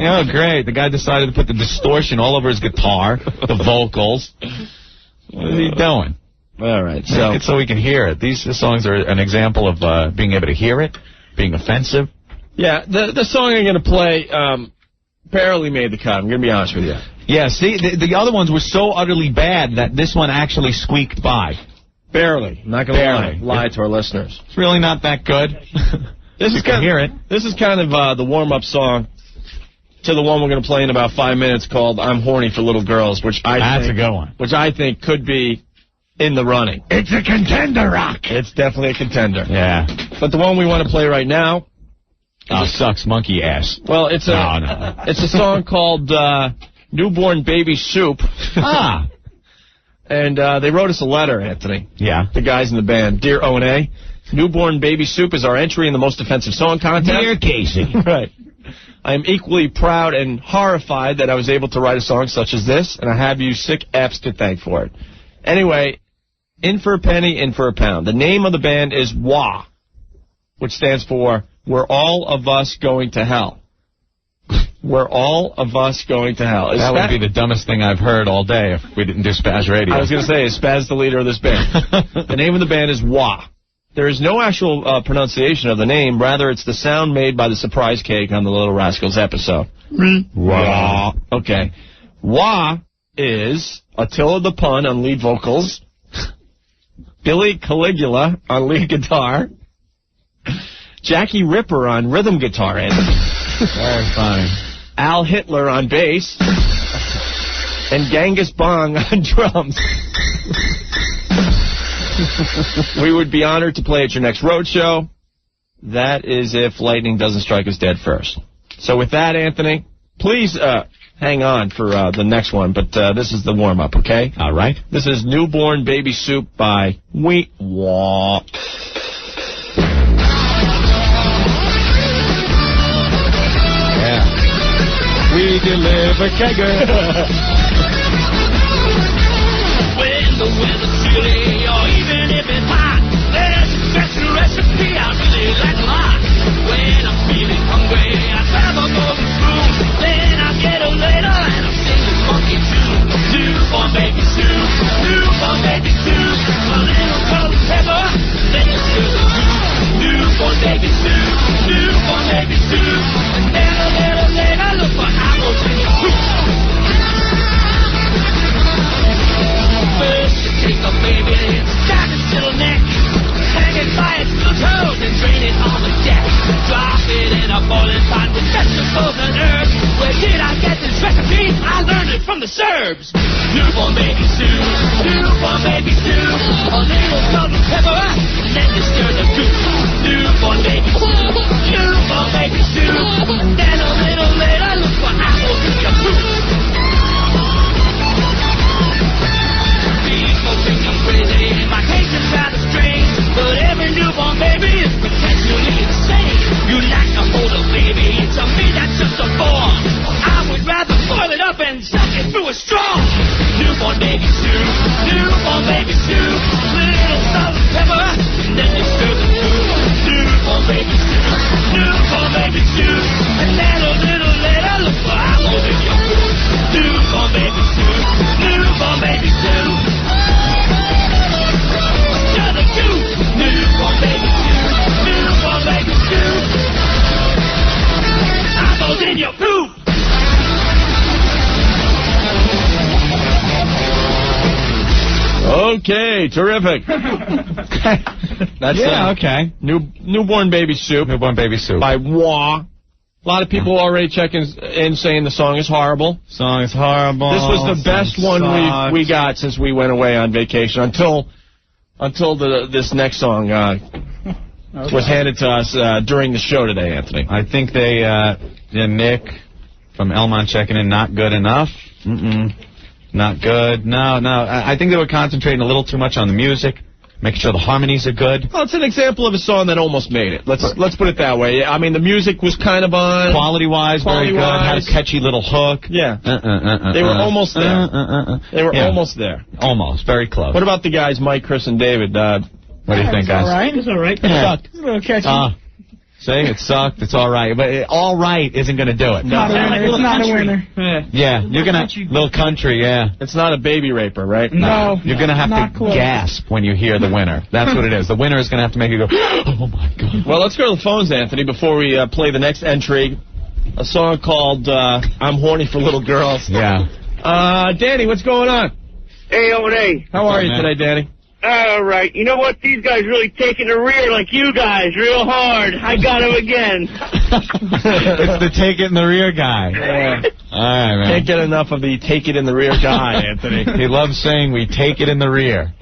Speaker 3: Oh, great. The guy decided to put the distortion all over his guitar, the vocals. What is he doing?
Speaker 5: All right.
Speaker 3: So we can hear it. These songs are an example of being able to hear it, being offensive.
Speaker 5: Yeah, the song I'm going to play barely made the cut. I'm going to be honest with you.
Speaker 3: Yeah, see, the other ones were so utterly bad that this one actually squeaked by.
Speaker 5: Barely. I'm not going to lie to our listeners.
Speaker 3: It's really not that good.
Speaker 5: This is kind
Speaker 3: hear it.
Speaker 5: This is kind of the warm-up song to the one we're going to play in about 5 minutes called "I'm Horny for Little Girls," which
Speaker 3: That's a good one.
Speaker 5: Which I think could be in the running.
Speaker 21: It's a contender, Rock.
Speaker 5: It's definitely a contender.
Speaker 3: Yeah.
Speaker 5: But the one we want to play right now.
Speaker 3: Oh, sucks monkey ass.
Speaker 5: Well, it's it's a song called "Newborn Baby Soup."
Speaker 3: Ah.
Speaker 5: And they wrote us a letter, Anthony.
Speaker 3: Yeah.
Speaker 5: The guys in the band. Dear O&A, Newborn Baby Soup is our entry in the most offensive song contest.
Speaker 21: Dear Casey.
Speaker 5: Right. I am equally proud and horrified that I was able to write a song such as this, and I have you sick Fs to thank for it. Anyway, In for a penny, in for a pound. The name of the band is WA, which stands for We're All of Us Going to Hell. We're all of us going to hell.
Speaker 4: That would be the dumbest thing I've heard all day if we didn't do Spaz Radio.
Speaker 5: I was going to say, is Spaz the leader of this band? The name of the band is WA. There is no actual pronunciation of the name. Rather, it's the sound made by the surprise cake on the Little Rascals episode. WA. Okay. WA is Attila the Pun on lead vocals, Billy Caligula on lead guitar, Jackie Ripper on rhythm guitar,
Speaker 4: Very funny.
Speaker 5: Al Hitler on bass, and Genghis Bong on drums. We would be honored to play at your next road show. That is if lightning doesn't strike us dead first. So with that, Anthony, please hang on for the next one, but this is the warm-up, okay?
Speaker 4: All right.
Speaker 5: This is Newborn Baby Soup by Wheat Wah.
Speaker 4: We deliver kegger.
Speaker 2: When the weather's chilly, or even if it's hot, there's a special recipe I really like a lot. When I'm feeling hungry, I grab a golden spoon. Then I get a ladle and I'm singing funky tune. Newborn baby soup, newborn baby soup. A little salt and pepper, then you stir the soup. Newborn baby soup, newborn baby soup. And then a little later, look for apples in your soup. First you take the baby and stab its little neck, hang it by its little toes and drain it on the deck. Drop it in a boiling pot with vegetables and herbs. Where did I get this recipe? I learned it from the Serbs. Newborn baby soup, newborn baby soup. A little salt and pepper, and then you stir the soup. Newborn baby soup, newborn baby soup. And then a little later, look for apples in your soup. People think I'm crazy, my case is rather strange, but every newborn baby is potentially insane. You like to hold a baby, to me that's just a form. I would rather boil it up and suck it through a straw. Newborn baby soup, newborn baby soup. Little salt and pepper, and then you stir the soup. Newborn baby soup, newborn baby soup. And then a little later, look for apples in your soup. Newborn baby soup, newborn baby soup. Stir the soup, newborn baby soup, newborn baby soup. Apples in your poop.
Speaker 5: Okay, terrific. That's
Speaker 4: okay.
Speaker 5: Newborn Baby Soup.
Speaker 4: Newborn Baby Soup.
Speaker 5: By Wah. A lot of people already checking in saying the song is horrible.
Speaker 4: Song is horrible.
Speaker 5: This was the best one we got since we went away on vacation until this next song was handed to us during the show today, Anthony.
Speaker 4: I think they, Nick from Elmont checking in, not good enough. Not good. No. I think they were concentrating a little too much on the music, making sure the harmonies are good.
Speaker 5: Well, it's an example of a song that almost made it. Let's put it that way. I mean, the music was kind of on.
Speaker 4: Quality-wise, very good. Had a catchy little hook.
Speaker 5: Yeah. They were almost there. They were almost there.
Speaker 4: Almost. Very close.
Speaker 5: What about the guys, Mike, Chris, and David? What
Speaker 4: do you think, guys?
Speaker 19: All right. It's all right.
Speaker 1: Yeah.
Speaker 19: It sucked. It's a little catchy.
Speaker 4: See, it sucked. It's all right. But all right isn't going to do it.
Speaker 19: It's not a winner.
Speaker 4: Yeah, you're going to... Little country, yeah.
Speaker 5: It's not a baby raper, right?
Speaker 19: No.
Speaker 4: You're going to have to gasp when you hear the winner. That's what it is. The winner is going to have to make you go, oh, my God.
Speaker 5: Well, let's go to the phones, Anthony, before we play the next entry. A song called I'm Horny for Little Girls.
Speaker 4: Yeah.
Speaker 5: Danny, what's going on?
Speaker 9: Hey, O&A.
Speaker 5: How are you today, Danny?
Speaker 9: All right. You know what? These guys really taking the rear like you guys real hard. I got him again.
Speaker 4: It's the take it in the rear guy.
Speaker 5: Yeah.
Speaker 4: All right, man.
Speaker 5: Can't get enough of the take it in the rear guy, Anthony.
Speaker 4: He loves saying we take it in the rear.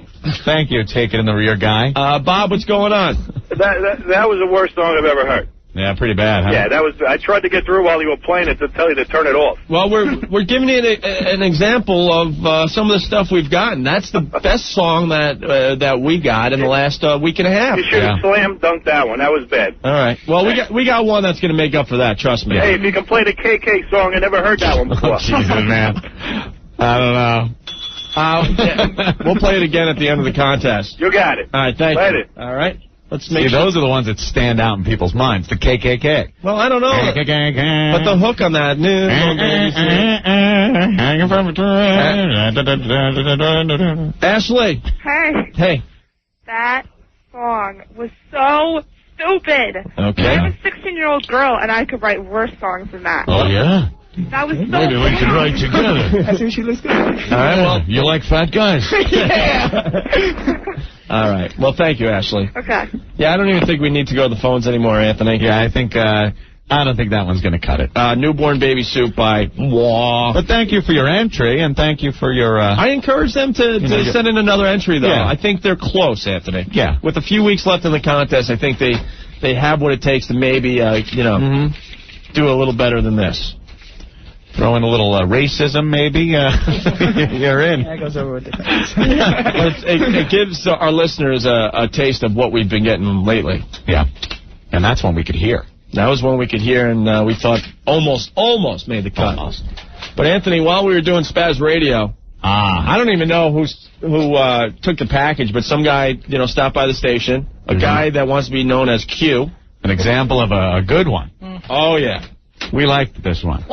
Speaker 4: Thank you, take it in the rear guy.
Speaker 5: Bob, what's going on?
Speaker 10: That was the worst song I've ever heard.
Speaker 4: Yeah, pretty bad, huh?
Speaker 10: Yeah, I tried to get through while you were playing it to tell you to turn it off.
Speaker 5: Well, we're giving you an example of some of the stuff we've gotten. That's the best song that we got in the last week and a half.
Speaker 10: You should have slam dunked that one. That was bad.
Speaker 5: All right. Well, we got one that's going to make up for that. Trust me.
Speaker 10: Hey, if you can play the KK song, I never heard that one before.
Speaker 4: Oh, Jesus, man. I don't know.
Speaker 5: We'll play it again at the end of the contest.
Speaker 10: You got it.
Speaker 5: All right, thank
Speaker 10: Later.
Speaker 5: you. All right. Let's make
Speaker 4: See, those are the ones that stand out in people's minds. The KKK.
Speaker 5: Well, I don't know. But the hook on that.
Speaker 4: Hanging from a tree.
Speaker 5: Ashley.
Speaker 13: Hey,
Speaker 5: Hey.
Speaker 13: that song was so stupid.
Speaker 5: Okay.
Speaker 13: I'm a 16-year-old girl, and I could write worse songs than that.
Speaker 21: Oh, yeah?
Speaker 13: That was so
Speaker 21: Maybe we could write together.
Speaker 1: I think she looks good.
Speaker 5: All right, well.
Speaker 21: You like fat guys?
Speaker 5: All right. Well, thank you, Ashley.
Speaker 13: Okay.
Speaker 5: Yeah, I don't even think we need to go to the phones anymore, Anthony.
Speaker 4: Yeah, I think, I don't think that one's going to cut it.
Speaker 5: Newborn Baby Soup by Wah.
Speaker 4: But thank you for your entry, and thank you for your...
Speaker 5: I encourage them to send in another entry, though.
Speaker 4: Yeah.
Speaker 5: I think they're close, Anthony.
Speaker 4: Yeah.
Speaker 5: With a few weeks left in the contest, I think they have what it takes to maybe, do a little better than this.
Speaker 4: Throw in a little racism, maybe. You're in.
Speaker 1: That goes over with the
Speaker 5: It gives our listeners a taste of what we've been getting lately.
Speaker 4: Yeah. And that's one we could hear.
Speaker 5: That was one we could hear, and we thought almost made the cut.
Speaker 4: Almost.
Speaker 5: But, Anthony, while we were doing Spaz Radio, I don't even know who took the package, but some guy, stopped by the station. A guy that wants to be known as Q.
Speaker 4: An example of a good one.
Speaker 5: Oh, yeah.
Speaker 4: We liked this one.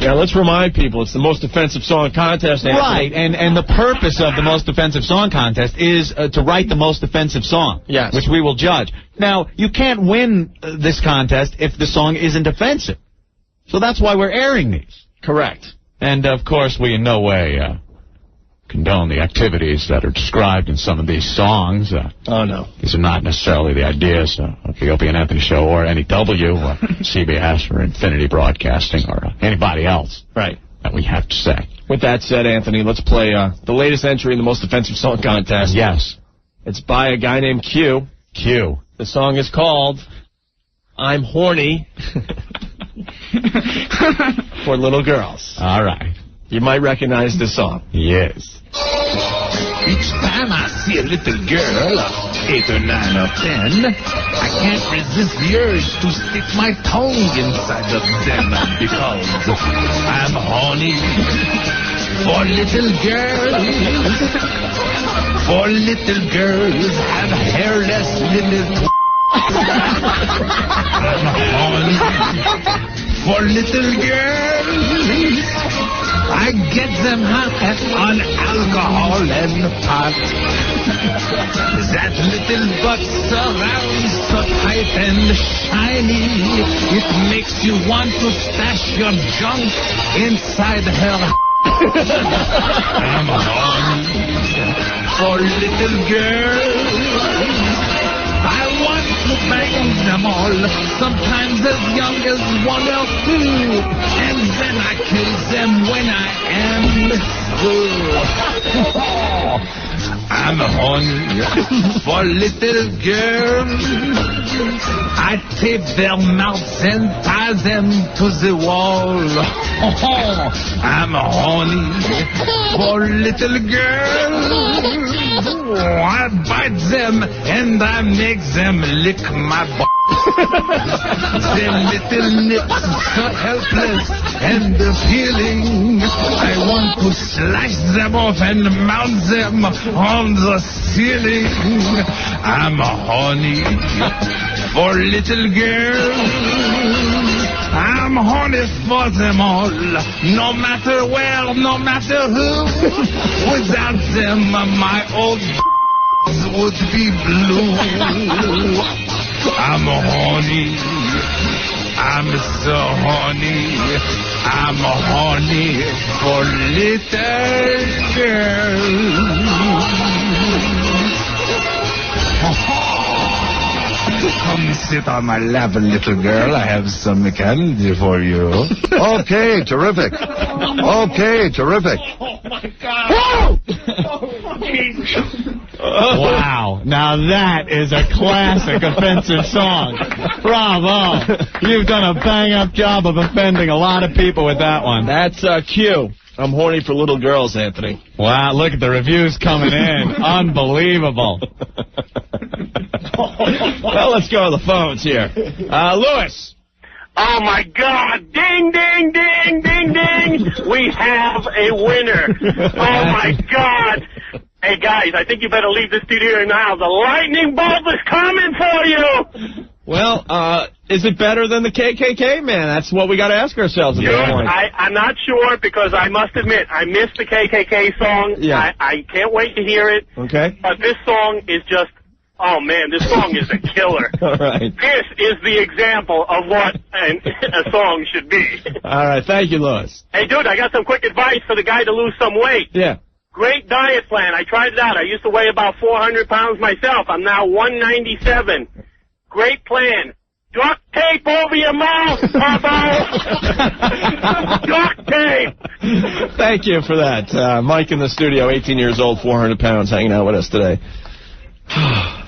Speaker 5: Yeah, let's remind people it's the most offensive song contest. Anthony.
Speaker 4: Right, and the purpose of the most offensive song contest is to write the most offensive song.
Speaker 5: Yes.
Speaker 4: Which we will judge. Now, you can't win this contest if the song isn't offensive. So that's why we're airing these.
Speaker 5: Correct.
Speaker 4: And, of course, we in no way condone the activities that are described in some of these songs.
Speaker 5: Oh, no.
Speaker 4: These are not necessarily the ideas of the Opie and Anthony Show or any W or CBS or Infinity Broadcasting or anybody else.
Speaker 5: Right.
Speaker 4: That we have to say.
Speaker 5: With that said, Anthony, let's play the latest entry in the most offensive song contest.
Speaker 4: Yes.
Speaker 5: It's by a guy named Q.
Speaker 4: Q.
Speaker 5: The song is called I'm Horny for Little Girls.
Speaker 4: All right.
Speaker 5: You might recognize this song.
Speaker 4: Yes.
Speaker 21: Each time I see a little girl, 8 or 9 or 10, I can't resist the urge to stick my tongue inside of them because I'm horny for little girls. For little girls have hairless little I'm horny for little girls. I get them hot on alcohol and pot. That little butt surrounds so tight and shiny, it makes you want to stash your junk inside her. I'm horny for little girls. I want to bang them all, sometimes as young as 1 or 2, and then I kill them when I am through. I'm horny for little girls. I tape their mouths and tie them to the wall. I'm horny for little girls. I bite them and I make them lick my butt. Their little nips so helpless and appealing. I want to slice them off and mount them on the ceiling. I'm horny for little girls. I'm horny for them all, no matter where, no matter who. Without them, my old would be blue. I'm horny. I'm so horny. I'm horny for little girls. Come sit on my lap, little girl. I have some candy for you.
Speaker 8: Okay, terrific. Okay, terrific.
Speaker 21: Oh, my God.
Speaker 4: Wow. Now that is a classic offensive song. Bravo. You've done a bang-up job of offending a lot of people with that one.
Speaker 5: That's Q. I'm horny for little girls, Anthony.
Speaker 4: Wow, look at the reviews coming in. Unbelievable.
Speaker 5: Well, let's go to the phones here. Lewis.
Speaker 10: Oh, my God. Ding, ding, ding, ding, ding. We have a winner. Oh, my God. Hey, guys, I think you better leave the studio now. The lightning bolt is coming for you.
Speaker 5: Well, is it better than the KKK man? That's what we got to ask ourselves at this point.
Speaker 10: I'm not sure because I must admit, I missed the KKK song.
Speaker 5: Yeah.
Speaker 10: I can't wait to hear it.
Speaker 5: Okay.
Speaker 10: But this song is just, oh, man, this song is a killer.
Speaker 5: All right.
Speaker 10: This is the example of what a song should be.
Speaker 5: All right. Thank you, Louis.
Speaker 10: Hey, dude, I got some quick advice for the guy to lose some weight.
Speaker 5: Yeah.
Speaker 10: Great diet plan. I tried it out. I used to weigh about 400 pounds myself. I'm now 197. Great plan. Duct tape over your mouth, Papa. Duct tape.
Speaker 5: Thank you for that. Mike in the studio, 18 years old, 400 pounds, hanging out with us today. All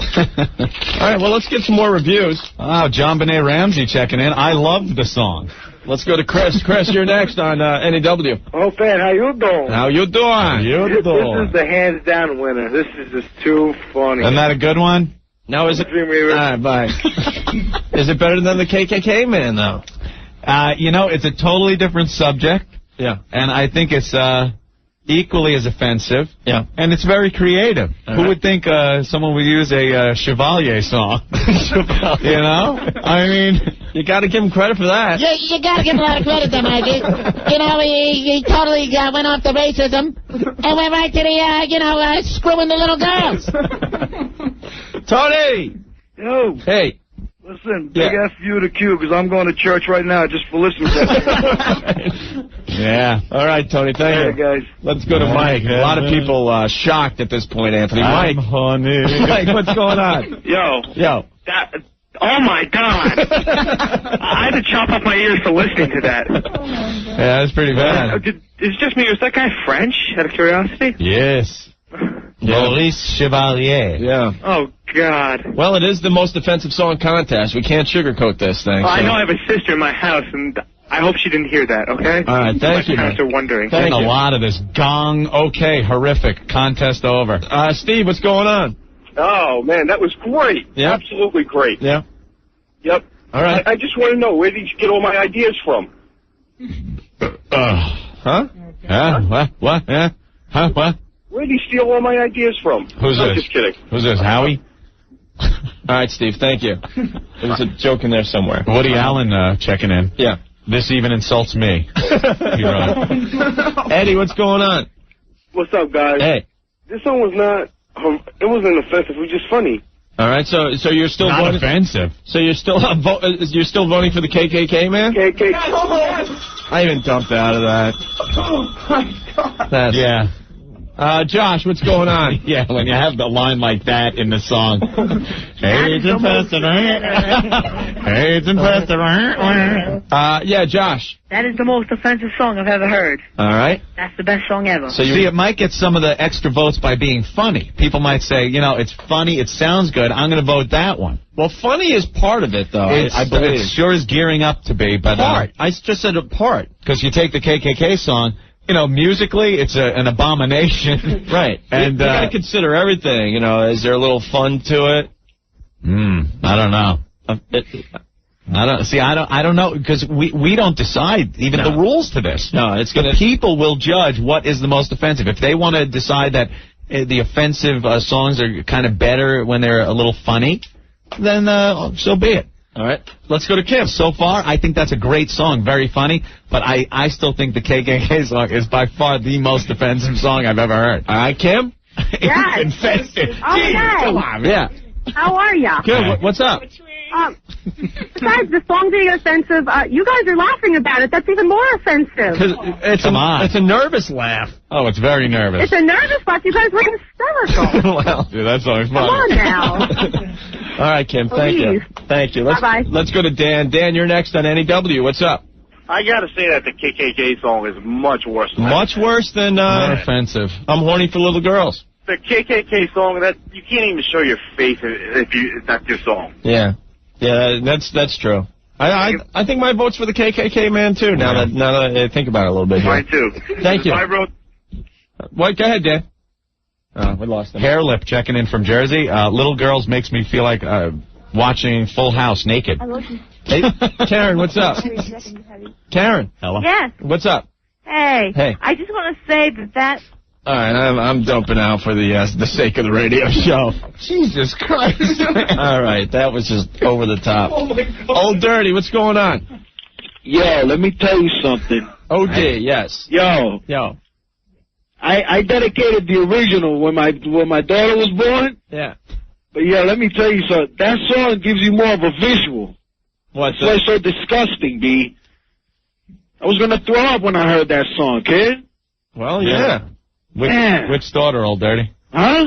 Speaker 5: right, well, let's get some more reviews.
Speaker 4: Oh, John Benet Ramsey checking in. I love the song.
Speaker 5: Let's go to Chris. Chris, you're next on NEW.
Speaker 14: Oh, Pat, how you doing?
Speaker 5: How you doing?
Speaker 14: This is the hands-down winner. This is just too funny.
Speaker 4: Isn't that a good one?
Speaker 5: No, is it? All right, bye. Is it better than the KKK man, though?
Speaker 4: You know, it's a totally different subject.
Speaker 5: Yeah.
Speaker 4: And I think it's equally as offensive.
Speaker 5: Yeah.
Speaker 4: And it's very creative.
Speaker 5: All
Speaker 4: Who
Speaker 5: right.
Speaker 4: would think someone would use a Chevalier song? You know? I mean,
Speaker 5: you got to give him credit for that.
Speaker 11: You got to give him a lot of credit there, Mikey. You know, he totally went off the racism and went right to the, screwing the little girls.
Speaker 5: Tony!
Speaker 14: Yo.
Speaker 5: Hey.
Speaker 14: Listen, big F you to Q, because I'm going to church right now just for listening to that.
Speaker 5: Yeah. All right, Tony, thank you.
Speaker 14: Guys.
Speaker 5: Let's go to Mike. A lot of people shocked at this point, Anthony. Mike. Mike, what's going on?
Speaker 9: Yo. Oh, my God. I had to chop off my ears for listening to that.
Speaker 4: Yeah, that's pretty bad.
Speaker 9: It's just me. Was that guy French, out of curiosity?
Speaker 4: Yes. Maurice Chevalier.
Speaker 5: Yeah.
Speaker 9: Oh, God.
Speaker 5: Well, it is the most offensive song contest. We can't sugarcoat this thing.
Speaker 9: Well, I know I have a sister in my house, and I hope she didn't hear that, okay?
Speaker 5: All right, thank you.
Speaker 9: My parents are wondering.
Speaker 4: Getting a lot of this gong, okay, horrific, contest over.
Speaker 5: Steve, what's going on?
Speaker 10: Oh, man, that was great.
Speaker 5: Yeah.
Speaker 10: Absolutely great.
Speaker 5: Yeah.
Speaker 10: Yep.
Speaker 5: All right.
Speaker 10: I just want to know, where did you get all my ideas from?
Speaker 5: Huh?
Speaker 4: What? Huh? What?
Speaker 10: Where did you steal all my ideas from?
Speaker 4: Who's
Speaker 10: I'm
Speaker 4: this?
Speaker 10: just kidding.
Speaker 4: Who's this, Howie?
Speaker 5: All right, Steve, thank you. There was a joke in there somewhere.
Speaker 4: Woody Allen checking in.
Speaker 5: Yeah.
Speaker 4: This even insults me. He wrote.
Speaker 5: Eddie, what's going on?
Speaker 10: What's up, guys?
Speaker 5: Hey.
Speaker 10: This song was not, it wasn't offensive, it was just funny.
Speaker 5: All right, so you're still
Speaker 4: Not
Speaker 5: voting.
Speaker 4: offensive.
Speaker 5: So you're still you're still voting for the KKK man?
Speaker 10: KKK.
Speaker 5: I even dumped out of that.
Speaker 10: Oh, my God.
Speaker 5: Yeah. Josh, what's going on?
Speaker 4: Yeah, when you have the line like that in the song. AIDS infested. AIDS infested.
Speaker 5: Yeah, Josh.
Speaker 7: That is the most offensive song I've ever heard.
Speaker 5: All right.
Speaker 7: That's the best song ever.
Speaker 4: So see, it might get some of the extra votes by being funny. People might say, it's funny, it sounds good, I'm going to vote that one.
Speaker 5: Well, funny is part of it, though, I believe.
Speaker 4: It sure is gearing up to be, but
Speaker 5: Part. I just said a part.
Speaker 4: Because you take the KKK song, musically, it's an abomination.
Speaker 5: Right.
Speaker 4: And
Speaker 5: you got to consider everything. Is there a little fun to it?
Speaker 4: I don't know. I don't know, because we don't decide even the rules to this.
Speaker 5: No,
Speaker 4: the people will judge what is the most offensive. If they want to decide that the offensive songs are kind of better when they're a little funny, then so be it.
Speaker 5: All right. Let's go to Kim.
Speaker 4: So far, I think that's a great song, very funny, but I still think the KKK song is by far the most offensive song I've ever heard.
Speaker 5: All right, Kim?
Speaker 7: Yes.
Speaker 4: Infested.
Speaker 7: Okay.
Speaker 4: Come on,
Speaker 5: Yeah.
Speaker 7: How are ya?
Speaker 5: Good. What's up?
Speaker 7: Besides the song being offensive, you guys are laughing about it. That's even more offensive.
Speaker 5: It's a nervous laugh.
Speaker 4: Oh, it's very nervous.
Speaker 7: It's a nervous laugh. You guys were hysterical.
Speaker 5: Well,
Speaker 4: yeah, that song's
Speaker 7: Come on now.
Speaker 5: All right, Kim. Thank you. Thank you.
Speaker 7: Bye-bye.
Speaker 5: Let's go to Dan. Dan, you're next on NEW. What's up?
Speaker 10: I got to say that the KKK song is much worse than
Speaker 5: Much worse than
Speaker 4: more offensive.
Speaker 5: I'm horny for little girls.
Speaker 10: The KKK song, that you can't even show your face if that's your song.
Speaker 5: Yeah. Yeah, that's true. I think my vote's for the KKK man too. Now that I think about it a little bit here.
Speaker 10: Mine too.
Speaker 5: Thank you.
Speaker 10: I wrote.
Speaker 5: What? Go ahead, Dan. Oh, we lost him.
Speaker 4: Hair Lip checking in from Jersey. Little girls makes me feel like watching Full House naked.
Speaker 5: Hey, Karen, what's up? Karen.
Speaker 4: Hello.
Speaker 13: Yes.
Speaker 5: What's up?
Speaker 13: Hey.
Speaker 5: Hey.
Speaker 13: I just want to say that.
Speaker 5: All right, I'm dumping out for the sake of the radio show.
Speaker 4: Jesus Christ.
Speaker 5: All right, that was just over the top.
Speaker 9: Oh, my God.
Speaker 5: Old Dirty, what's going on?
Speaker 9: Yo, let me tell you something.
Speaker 5: OD, yes.
Speaker 9: Yo. I dedicated the original when my daughter was born.
Speaker 5: Yeah.
Speaker 9: But yeah, let me tell you something. That song gives you more of a visual.
Speaker 5: What's
Speaker 9: It's like so disgusting, B. I was gonna throw up when I heard that song, kid.
Speaker 5: Well, yeah.
Speaker 4: Which daughter, Old Dirty?
Speaker 9: Huh?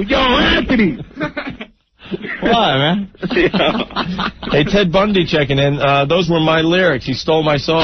Speaker 9: yo, Anthony.
Speaker 4: Why, man?
Speaker 5: Hey, Ted Bundy checking in. Those were my lyrics. He stole my song.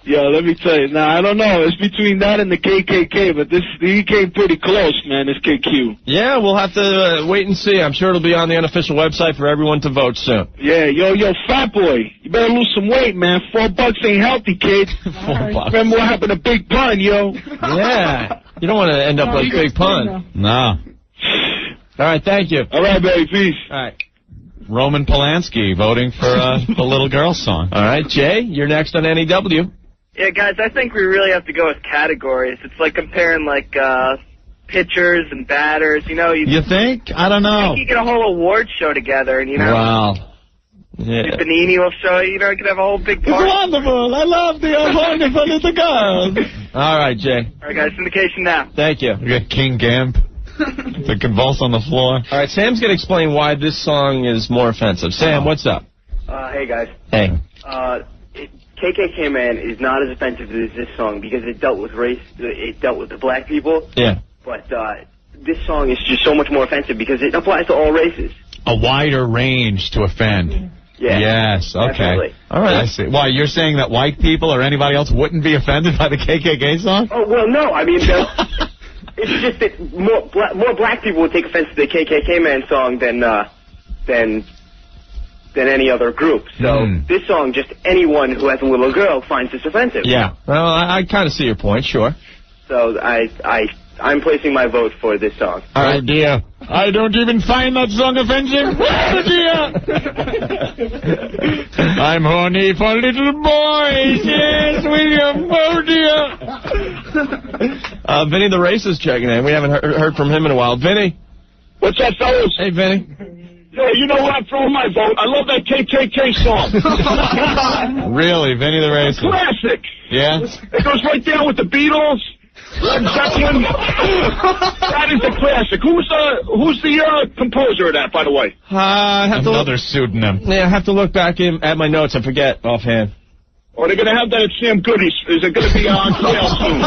Speaker 9: Yo, let me tell you. Now, I don't know. It's between that and the KKK, but he came pretty close, man, this KQ.
Speaker 5: Yeah, we'll have to wait and see. I'm sure it'll be on the unofficial website for everyone to vote soon.
Speaker 9: Yeah, yo, fat boy. You better lose some weight, man. $4 ain't healthy, kid.
Speaker 5: $4.
Speaker 9: Remember what happened to Big Pun, yo?
Speaker 5: Yeah. You don't want to end up like Big Pun.
Speaker 4: No.
Speaker 5: All right, thank you.
Speaker 9: All right, baby, peace.
Speaker 5: All right.
Speaker 4: Roman Polanski voting for the Little Girl song.
Speaker 5: All right, Jay, you're next on NEW.
Speaker 15: Yeah, guys, I think we really have to go with categories. It's like comparing, like, pitchers and batters. You know,
Speaker 4: You think? I don't know.
Speaker 15: you get a whole award show together, and, you know,
Speaker 5: Wow. Yeah.
Speaker 15: Benini will show you, you know, you could have a whole big party.
Speaker 4: Wonderful. I love the wonderful little girl.
Speaker 5: All right, Jay.
Speaker 15: All right, guys, syndication now.
Speaker 5: Thank you.
Speaker 4: We got King Gamp to convulse on the floor.
Speaker 5: All right, Sam's going to explain why this song is more offensive. Sam, what's up?
Speaker 15: Hey, guys.
Speaker 5: Hey.
Speaker 15: KKK Man is not as offensive as this song because it dealt with race, it dealt with the black people.
Speaker 5: Yeah.
Speaker 15: But this song is just so much more offensive because it applies to all races.
Speaker 4: A wider range to offend.
Speaker 15: Yeah.
Speaker 4: Yes, okay.
Speaker 15: Definitely.
Speaker 4: All right. I see. Why, you're saying that white people or anybody else wouldn't be offended by the KKK song?
Speaker 15: Oh, well, no. I mean, it's just that more black people would take offense to the KKK Man song than any other group. So this song, just anyone who has a little girl finds this offensive.
Speaker 5: Yeah. Well, I kind of see your point, sure.
Speaker 15: So I'm placing my vote for this song.
Speaker 4: Oh, dear. I don't even find that song offensive. Oh, dear. I'm horny for little boys. Yes, William. Oh, dear.
Speaker 5: Vinny the Racist checking in. We haven't heard from him in a while. Vinny?
Speaker 9: What's up, fellas?
Speaker 5: Hey, Vinny.
Speaker 9: Yeah, you know where I'm throwing my vote. I love that KKK song.
Speaker 4: Really, Vinny the Racist.
Speaker 9: Classic.
Speaker 4: Yeah?
Speaker 9: It goes right down with the Beatles. Led Zeppelin. That is a classic. Who's the composer of that, by the way?
Speaker 5: I have
Speaker 4: Another pseudonym.
Speaker 5: Yeah, I have to look back at my notes. I forget offhand.
Speaker 9: Or they're going to have that at Sam Goody's. Is it going to be on sale soon?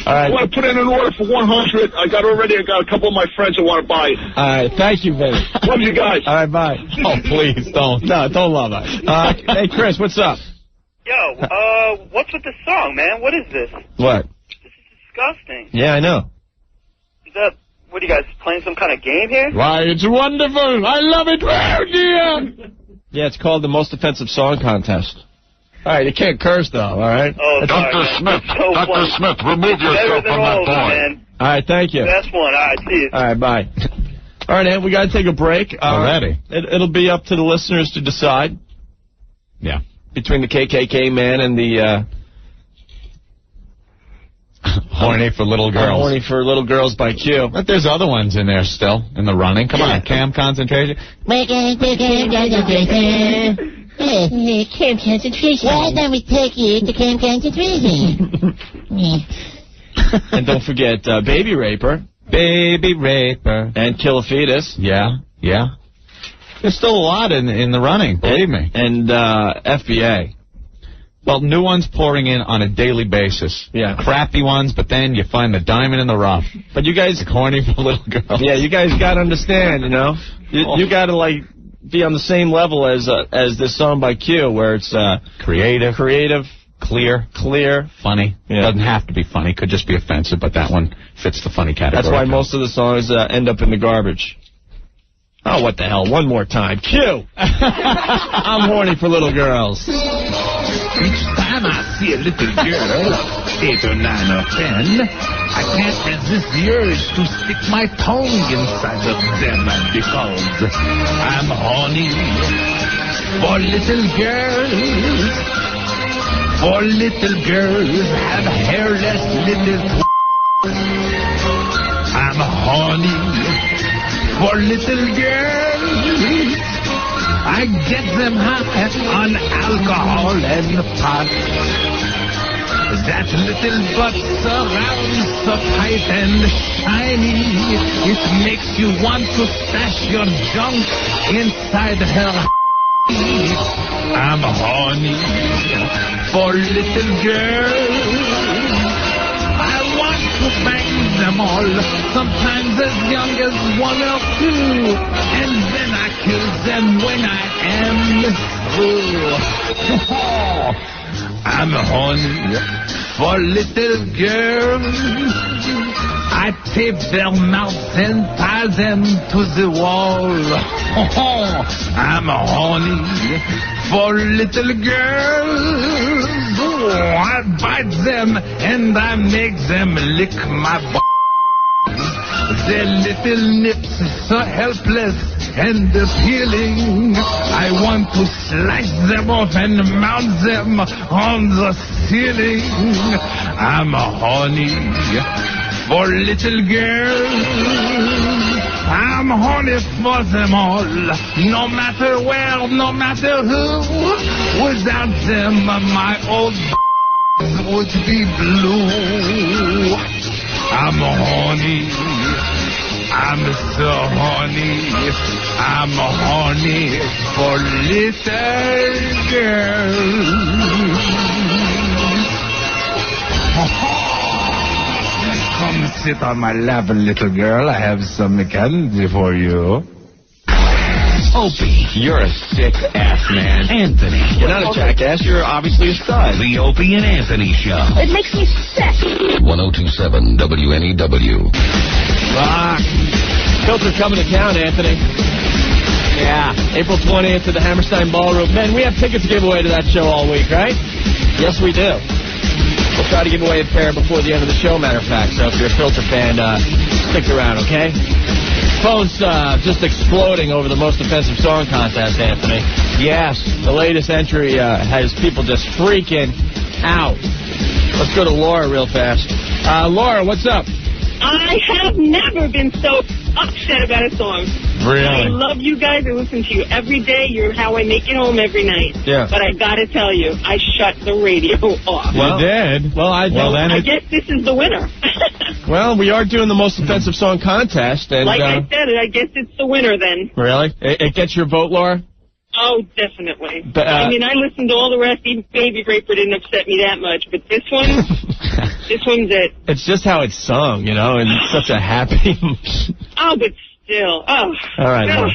Speaker 5: All right.
Speaker 9: I want to put in an order for 100. I got a couple of my friends that want to buy it.
Speaker 5: All right. Thank you, Vinny.
Speaker 9: Love you guys.
Speaker 5: All right, bye.
Speaker 4: Oh, please, don't.
Speaker 5: No, don't love us. Hey, Chris, what's up?
Speaker 15: Yo, what's with this song, man? What is this?
Speaker 5: What?
Speaker 15: Disgusting.
Speaker 5: Yeah, I know.
Speaker 15: Is that, what are you guys, playing some kind of game here?
Speaker 4: Why, it's wonderful. I love it. Oh, dear.
Speaker 5: Yeah, it's called the Most Offensive Song Contest. All right, you can't curse, though, all right?
Speaker 15: Oh,
Speaker 16: Dr. Smith, Dr. Smith, remove yourself from that boy.
Speaker 5: All right, thank you.
Speaker 15: That's one. All right, see you.
Speaker 5: All right, bye. All right, Ed, we got to take a break.
Speaker 4: Already?
Speaker 5: It'll be up to the listeners to decide.
Speaker 4: Yeah.
Speaker 5: Between the KKK Man and the...
Speaker 4: Horny for Little Girls.
Speaker 5: Horny for Little Girls by Q.
Speaker 4: But there's other ones in there still, in the running. Come on, Cam Concentration.
Speaker 11: Camp concentration. Why don't we take you to Camp concentration?
Speaker 5: And don't forget Baby Raper.
Speaker 4: Baby Raper.
Speaker 5: And Kill a Fetus.
Speaker 4: Yeah, yeah. There's still a lot in the running, believe me.
Speaker 5: And FBA.
Speaker 4: Well, new ones pouring in on a daily basis.
Speaker 5: Yeah.
Speaker 4: Crappy ones, but then you find the diamond in the rough.
Speaker 5: But you guys...
Speaker 4: Corny for Little Girls.
Speaker 5: Yeah, you guys got to understand, you know. You got to, like, be on the same level as this song by Q, where it's
Speaker 4: creative, clear, funny.
Speaker 5: Yeah.
Speaker 4: Doesn't have to be funny. Could just be offensive, but that one fits the funny category.
Speaker 5: That's why most of the songs end up in the garbage. Oh, what the hell? One more time. Q! I'm horny for little girls.
Speaker 21: Each time I see a little girl, 8 or 9 or 10, I can't resist the urge to stick my tongue inside of them because I'm horny for little girls. For little girls have hairless little I'm horny for little girls. I get them high on alcohol and pot. That little butt surrounds so tight and shiny, it makes you want to stash your junk inside her. I'm horny for little girls. I want to bang them all, sometimes as young as 1 or 2, and then I kill them when I am through. I'm horny for little girls. I tape their mouths and tie them to the wall. I'm horny for little girls. Oh, I bite them and I make them lick my butt. Their little nips so helpless and appealing. I want to slice them off and mount them on the ceiling. I'm horny for little girls. I'm horny for them all, no matter where, no matter who. Without them, my old would be blue. I'm horny. I'm so horny. I'm horny for little girls. Come sit on my lap, little girl. I have some candy for you.
Speaker 16: Opie, you're a sick-ass man. Anthony.
Speaker 5: You're not a jackass. You're obviously a stud.
Speaker 16: The Opie and Anthony Show.
Speaker 7: It makes me sick.
Speaker 16: 1027 WNEW.
Speaker 5: Filter coming to town, Anthony. Yeah, April 20th at the Hammerstein Ballroom. Man, we have tickets to give away to that show all week, right? Yes, we do. We'll try to give away a pair before the end of the show, matter of fact. So if you're a Filter fan, stick around, okay? Phone's just exploding over the most offensive song contest, Anthony. Yes, the latest entry has people just freaking out. Let's go to Laura real fast. Laura, what's up?
Speaker 7: I have never been so upset about a song.
Speaker 5: Really?
Speaker 7: I love you guys. I listen to you every day. You're how I make it home every night.
Speaker 5: Yeah.
Speaker 7: But I gotta tell you, I shut the radio off.
Speaker 5: Well, you did. Well, I
Speaker 7: guess this is the winner.
Speaker 5: Well, we are doing the most offensive song contest, and
Speaker 7: like I said, I guess it's the winner then.
Speaker 5: Really? It gets your vote, Laura?
Speaker 7: Oh, definitely.
Speaker 5: But,
Speaker 7: I mean, I listened to all the rest. Even Baby Raper didn't upset me that much, but this one, this one's it.
Speaker 5: It's just how it's sung, you know, and such a happy.
Speaker 7: Oh, but still. Oh.
Speaker 5: All right, Laura.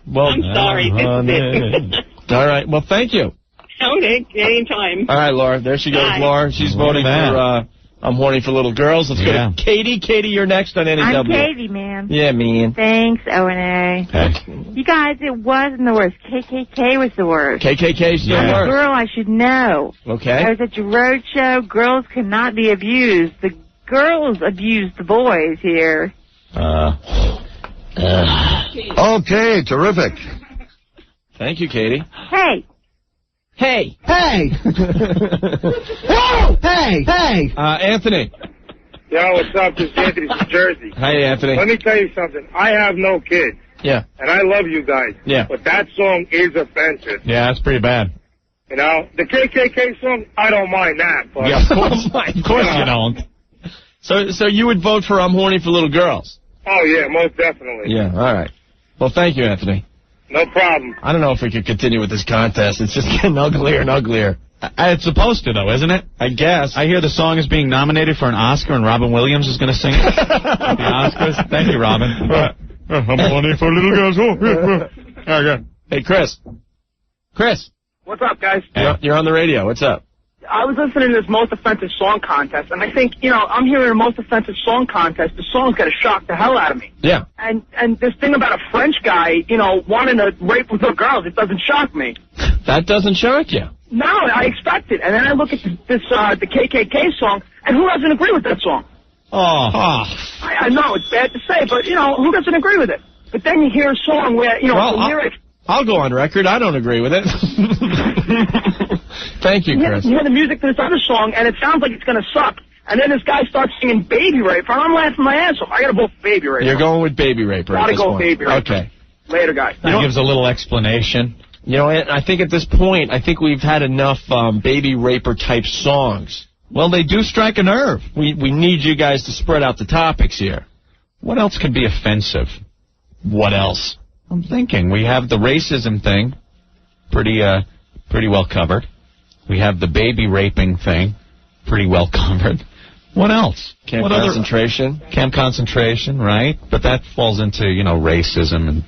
Speaker 5: Well,
Speaker 7: I'm sorry. This is it.
Speaker 5: All right. Well, thank you.
Speaker 7: Okay, anytime.
Speaker 5: All right, Laura. There she goes,
Speaker 7: Bye.
Speaker 5: Laura. She's voting for I'm horny for little girls. Let's go to Katie. Katie, you're next on NEW.
Speaker 17: I'm Katie, man.
Speaker 5: Yeah, man.
Speaker 17: Thanks, O&A.
Speaker 5: Okay.
Speaker 17: You guys, it wasn't the worst. KKK was the worst.
Speaker 5: KKK's the
Speaker 17: I'm a
Speaker 5: worst.
Speaker 17: girl, I should know.
Speaker 5: Okay.
Speaker 17: I was at your road show. Girls cannot be abused. The girls abuse the boys here.
Speaker 8: Okay, terrific.
Speaker 5: Thank you, Katie.
Speaker 17: Hey.
Speaker 5: Hey.
Speaker 6: Hey.
Speaker 5: Whoa!
Speaker 6: Hey. Hey.
Speaker 5: Anthony.
Speaker 14: Yo, what's up? This is Anthony from Jersey.
Speaker 5: Hey, Anthony.
Speaker 14: Let me tell you something. I have no kids.
Speaker 5: Yeah.
Speaker 14: And I love you guys.
Speaker 5: Yeah.
Speaker 14: But that song is offensive.
Speaker 4: Yeah, that's pretty bad.
Speaker 14: You know, the KKK song, I don't mind that. But
Speaker 4: Yeah, of course you don't.
Speaker 5: So you would vote for I'm horny for little girls?
Speaker 14: Oh, yeah, most definitely.
Speaker 5: Yeah, all right. Well, thank you, Anthony.
Speaker 14: No problem.
Speaker 5: I don't know if we could continue with this contest. It's just getting uglier and uglier.
Speaker 4: It's supposed to, though, isn't it?
Speaker 5: I guess.
Speaker 4: I hear the song is being nominated for an Oscar, and Robin Williams is going to sing it at the Oscars. Thank you, Robin.
Speaker 12: I'm horny for little girls.
Speaker 5: Okay. Hey, Chris. Chris.
Speaker 10: What's up, guys?
Speaker 5: You're on the radio. What's up?
Speaker 10: I was listening to this most offensive song contest, and I think, I'm hearing a most offensive song contest. The song's got to shock the hell out of me.
Speaker 5: Yeah.
Speaker 10: And this thing about a French guy, wanting to rape little girls, it doesn't shock me.
Speaker 5: That doesn't shock you?
Speaker 10: No, I expect
Speaker 18: it. And then I look at the KKK song, and who doesn't agree with that song? I know, it's bad to say, but, you know, who doesn't agree with it? But then you hear a song where, you know, the lyrics...
Speaker 5: I'll go on record. I don't agree with it. Thank you, Chris.
Speaker 18: You hear the music to this other song, and it sounds like it's going to suck. And then this guy starts singing Baby Raper, and I'm laughing my ass off. I got to vote for Baby Raper.
Speaker 5: You're going with Baby Raper.
Speaker 18: Gotta go with Baby Raper.
Speaker 5: Okay.
Speaker 18: Later, guys.
Speaker 4: That gives a little explanation.
Speaker 5: You know, I think at this point, I think we've had enough Baby Raper type songs.
Speaker 4: Well, they do strike a nerve.
Speaker 5: We need you guys to spread out the topics here.
Speaker 4: What else could be offensive?
Speaker 5: What else?
Speaker 4: I'm thinking. We have the racism thing pretty well covered. We have the baby raping thing pretty well covered. What else?
Speaker 5: Camp concentration.
Speaker 4: Camp concentration, right? But that falls into, you know, racism and...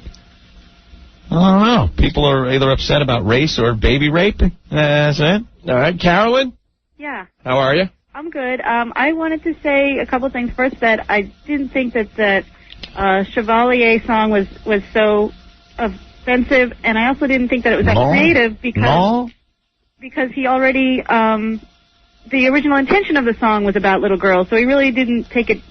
Speaker 4: I don't know. People are either upset about race or baby raping. That's it.
Speaker 5: All right. Carolyn?
Speaker 17: Yeah.
Speaker 5: How are you?
Speaker 17: I'm good. I wanted to say a couple things. First, that I didn't think that Chevalier song was so offensive, and I also didn't think that it was that creative because he already the original intention of the song was about little girls, so he really didn't take it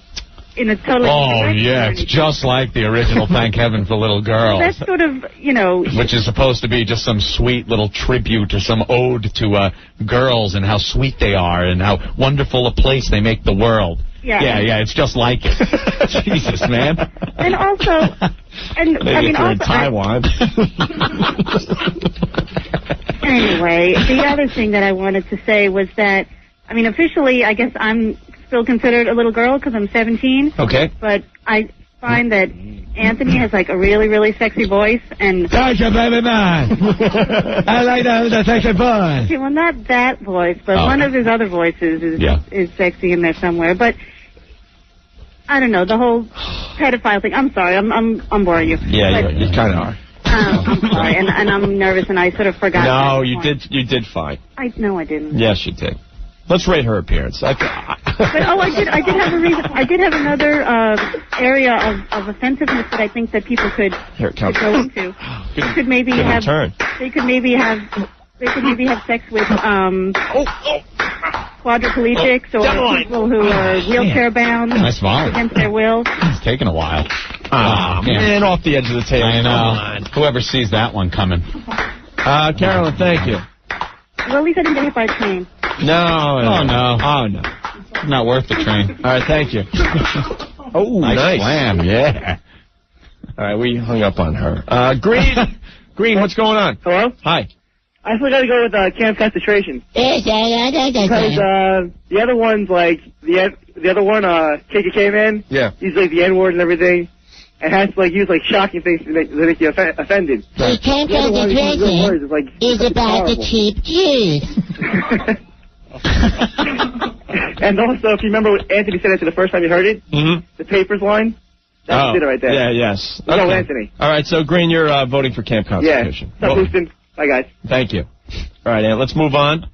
Speaker 17: in a totally
Speaker 4: Oh, yeah, it's just like the original Thank Heaven for Little Girls.
Speaker 17: That's sort of, you know...
Speaker 4: Which is supposed to be just some sweet little tribute or some ode to girls and how sweet they are and how wonderful a place they make the world. Yeah, it's just like it. Jesus, man.
Speaker 17: And also... And, I mean, also,
Speaker 5: in Taiwan.
Speaker 17: Anyway, the other thing that I wanted to say was that, I mean, officially, I guess I'm still considered a little girl because I'm 17.
Speaker 5: Okay.
Speaker 17: But I find that Anthony has, like, a really, really sexy voice. And
Speaker 6: That's a baby man. I like the sexy voice.
Speaker 17: Okay, well, not that voice, but one of his other voices is sexy in there somewhere. But I don't know, the whole pedophile thing. I'm sorry, I'm boring you.
Speaker 5: Yeah, you kind of are.
Speaker 17: I'm sorry, and I'm nervous, and I sort of forgot.
Speaker 5: No, you did fine.
Speaker 17: No, I didn't.
Speaker 5: Yes, you did. Let's rate her appearance.
Speaker 17: But I did have a reason. I did have another area of offensiveness that I think that people could go into. They could maybe have. They could maybe have sex with quadriplegics or people who are wheelchair bound against their will.
Speaker 4: It's taking a while.
Speaker 5: Man, off the edge of the table.
Speaker 4: I know. Whoever sees that one coming.
Speaker 5: Carolyn, thank you.
Speaker 17: Well, at least I didn't get hit by a train.
Speaker 5: No.
Speaker 4: Oh, no.
Speaker 5: Oh, no.
Speaker 4: Not worth the train.
Speaker 5: All right, thank you. Oh, nice.
Speaker 4: Slam, yeah.
Speaker 5: All right, we hung up on her. Green, what's going on?
Speaker 18: Hello?
Speaker 5: Hi.
Speaker 18: I still got to go with Camp Concentration. Because the other one's like, the other one, KKK Man, he's like the N-word and everything, and has to like use like shocking things to make you offended.
Speaker 11: The Camp Concentration is about the cheap Jews.
Speaker 18: And also, if you remember what Anthony said after the first time you heard it, the papers line, that's it right there.
Speaker 5: Yeah, yes.
Speaker 18: Okay. Go, Anthony.
Speaker 5: All right, so Green, you're voting for Camp Concentration.
Speaker 18: Yeah. Stop Houston. Bye, guys.
Speaker 5: Thank you. All right, Ant, let's move on.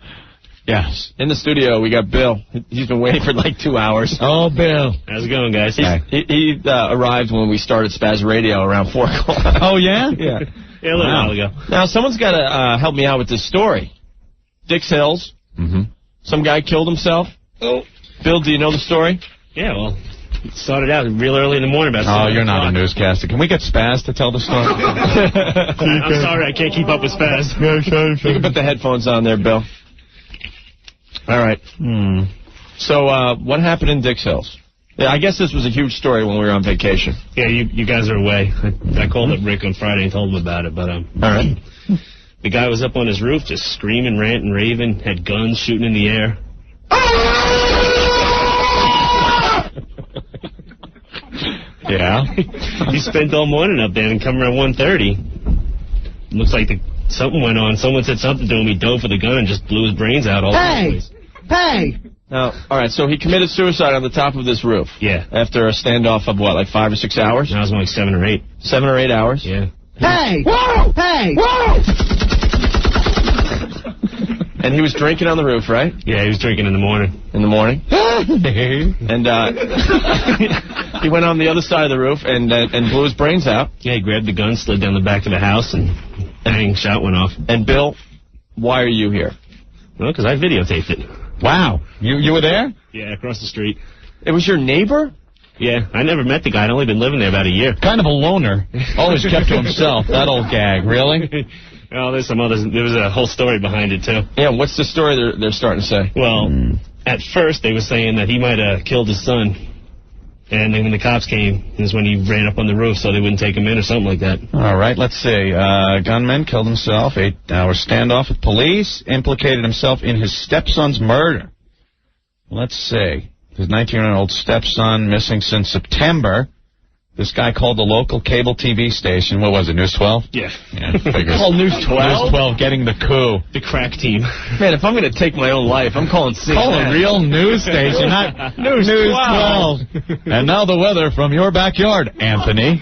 Speaker 5: Yes. In the studio, we got Bill. He's been waiting for like 2 hours.
Speaker 4: Oh, Bill.
Speaker 12: How's it going, guys?
Speaker 5: He arrived when we started Spaz Radio around 4 o'clock.
Speaker 4: Oh, yeah?
Speaker 5: Yeah.
Speaker 12: Yeah, a little while ago.
Speaker 5: Now, someone's got to help me out with this story. Dix Hills. Some guy killed himself.
Speaker 12: Oh.
Speaker 5: Bill, do you know the story?
Speaker 12: Yeah, well, it started out real early in the morning.
Speaker 4: Oh, you're not a newscaster. Can we get Spaz to tell the story?
Speaker 12: I'm sorry, I can't keep up with Spaz.
Speaker 5: You can put the headphones on there, Bill. All right. So, what happened in Dix Hills? Yeah, I guess this was a huge story when we were on vacation.
Speaker 12: Yeah, you guys are away. I called up Rick on Friday and told him about it, but
Speaker 5: all right.
Speaker 12: The guy was up on his roof just screaming, ranting, raving, had guns shooting in the air.
Speaker 4: Yeah.
Speaker 12: He spent all morning up there and come around 1:30. Looks like something went on. Someone said something to him. He dove for the gun and just blew his brains out all over the place.
Speaker 6: Hey!
Speaker 5: Now, all right, so he committed suicide on the top of this roof.
Speaker 12: Yeah.
Speaker 5: After a standoff of what, like 5 or 6 hours?
Speaker 12: No, it was more like 7 or 8.
Speaker 5: 7 or 8 hours?
Speaker 12: Yeah.
Speaker 6: Hey! Whoa! Hey! Whoa!
Speaker 5: And he was drinking on the roof, right?
Speaker 12: Yeah, he was drinking in the morning.
Speaker 5: In the morning? And he went on the other side of the roof and blew his brains out.
Speaker 12: Yeah, he grabbed the gun, slid down the back of the house, and bang, shot went off.
Speaker 5: And Bill, why are you here?
Speaker 12: Well, because I videotaped it.
Speaker 4: Wow. You were there?
Speaker 12: Yeah, across the street.
Speaker 5: It was your neighbor?
Speaker 12: Yeah, I never met the guy. I'd only been living there about a year.
Speaker 4: Kind of a loner. Always kept to himself. That old gag. Really?
Speaker 12: Well, there's some others. There was a whole story behind it, too.
Speaker 5: Yeah, what's the story they're starting to say?
Speaker 12: Well, at first they were saying that he might have killed his son. And then when the cops came, is when he ran up on the roof so they wouldn't take him in or something like that.
Speaker 4: All right, let's see. Gunman killed himself. 8-hour standoff with police. Implicated himself in his stepson's murder. Let's see. His 19-year-old stepson missing since September. This guy called the local cable TV station. What was it, News 12?
Speaker 12: Yeah.
Speaker 4: Figures.
Speaker 5: Called News 12?
Speaker 4: News 12 getting the coup.
Speaker 12: The crack team.
Speaker 5: Man, if I'm going to take my own life, I'm calling CNN.
Speaker 4: Call a real news station, not News 12. And now the weather from your backyard, Anthony.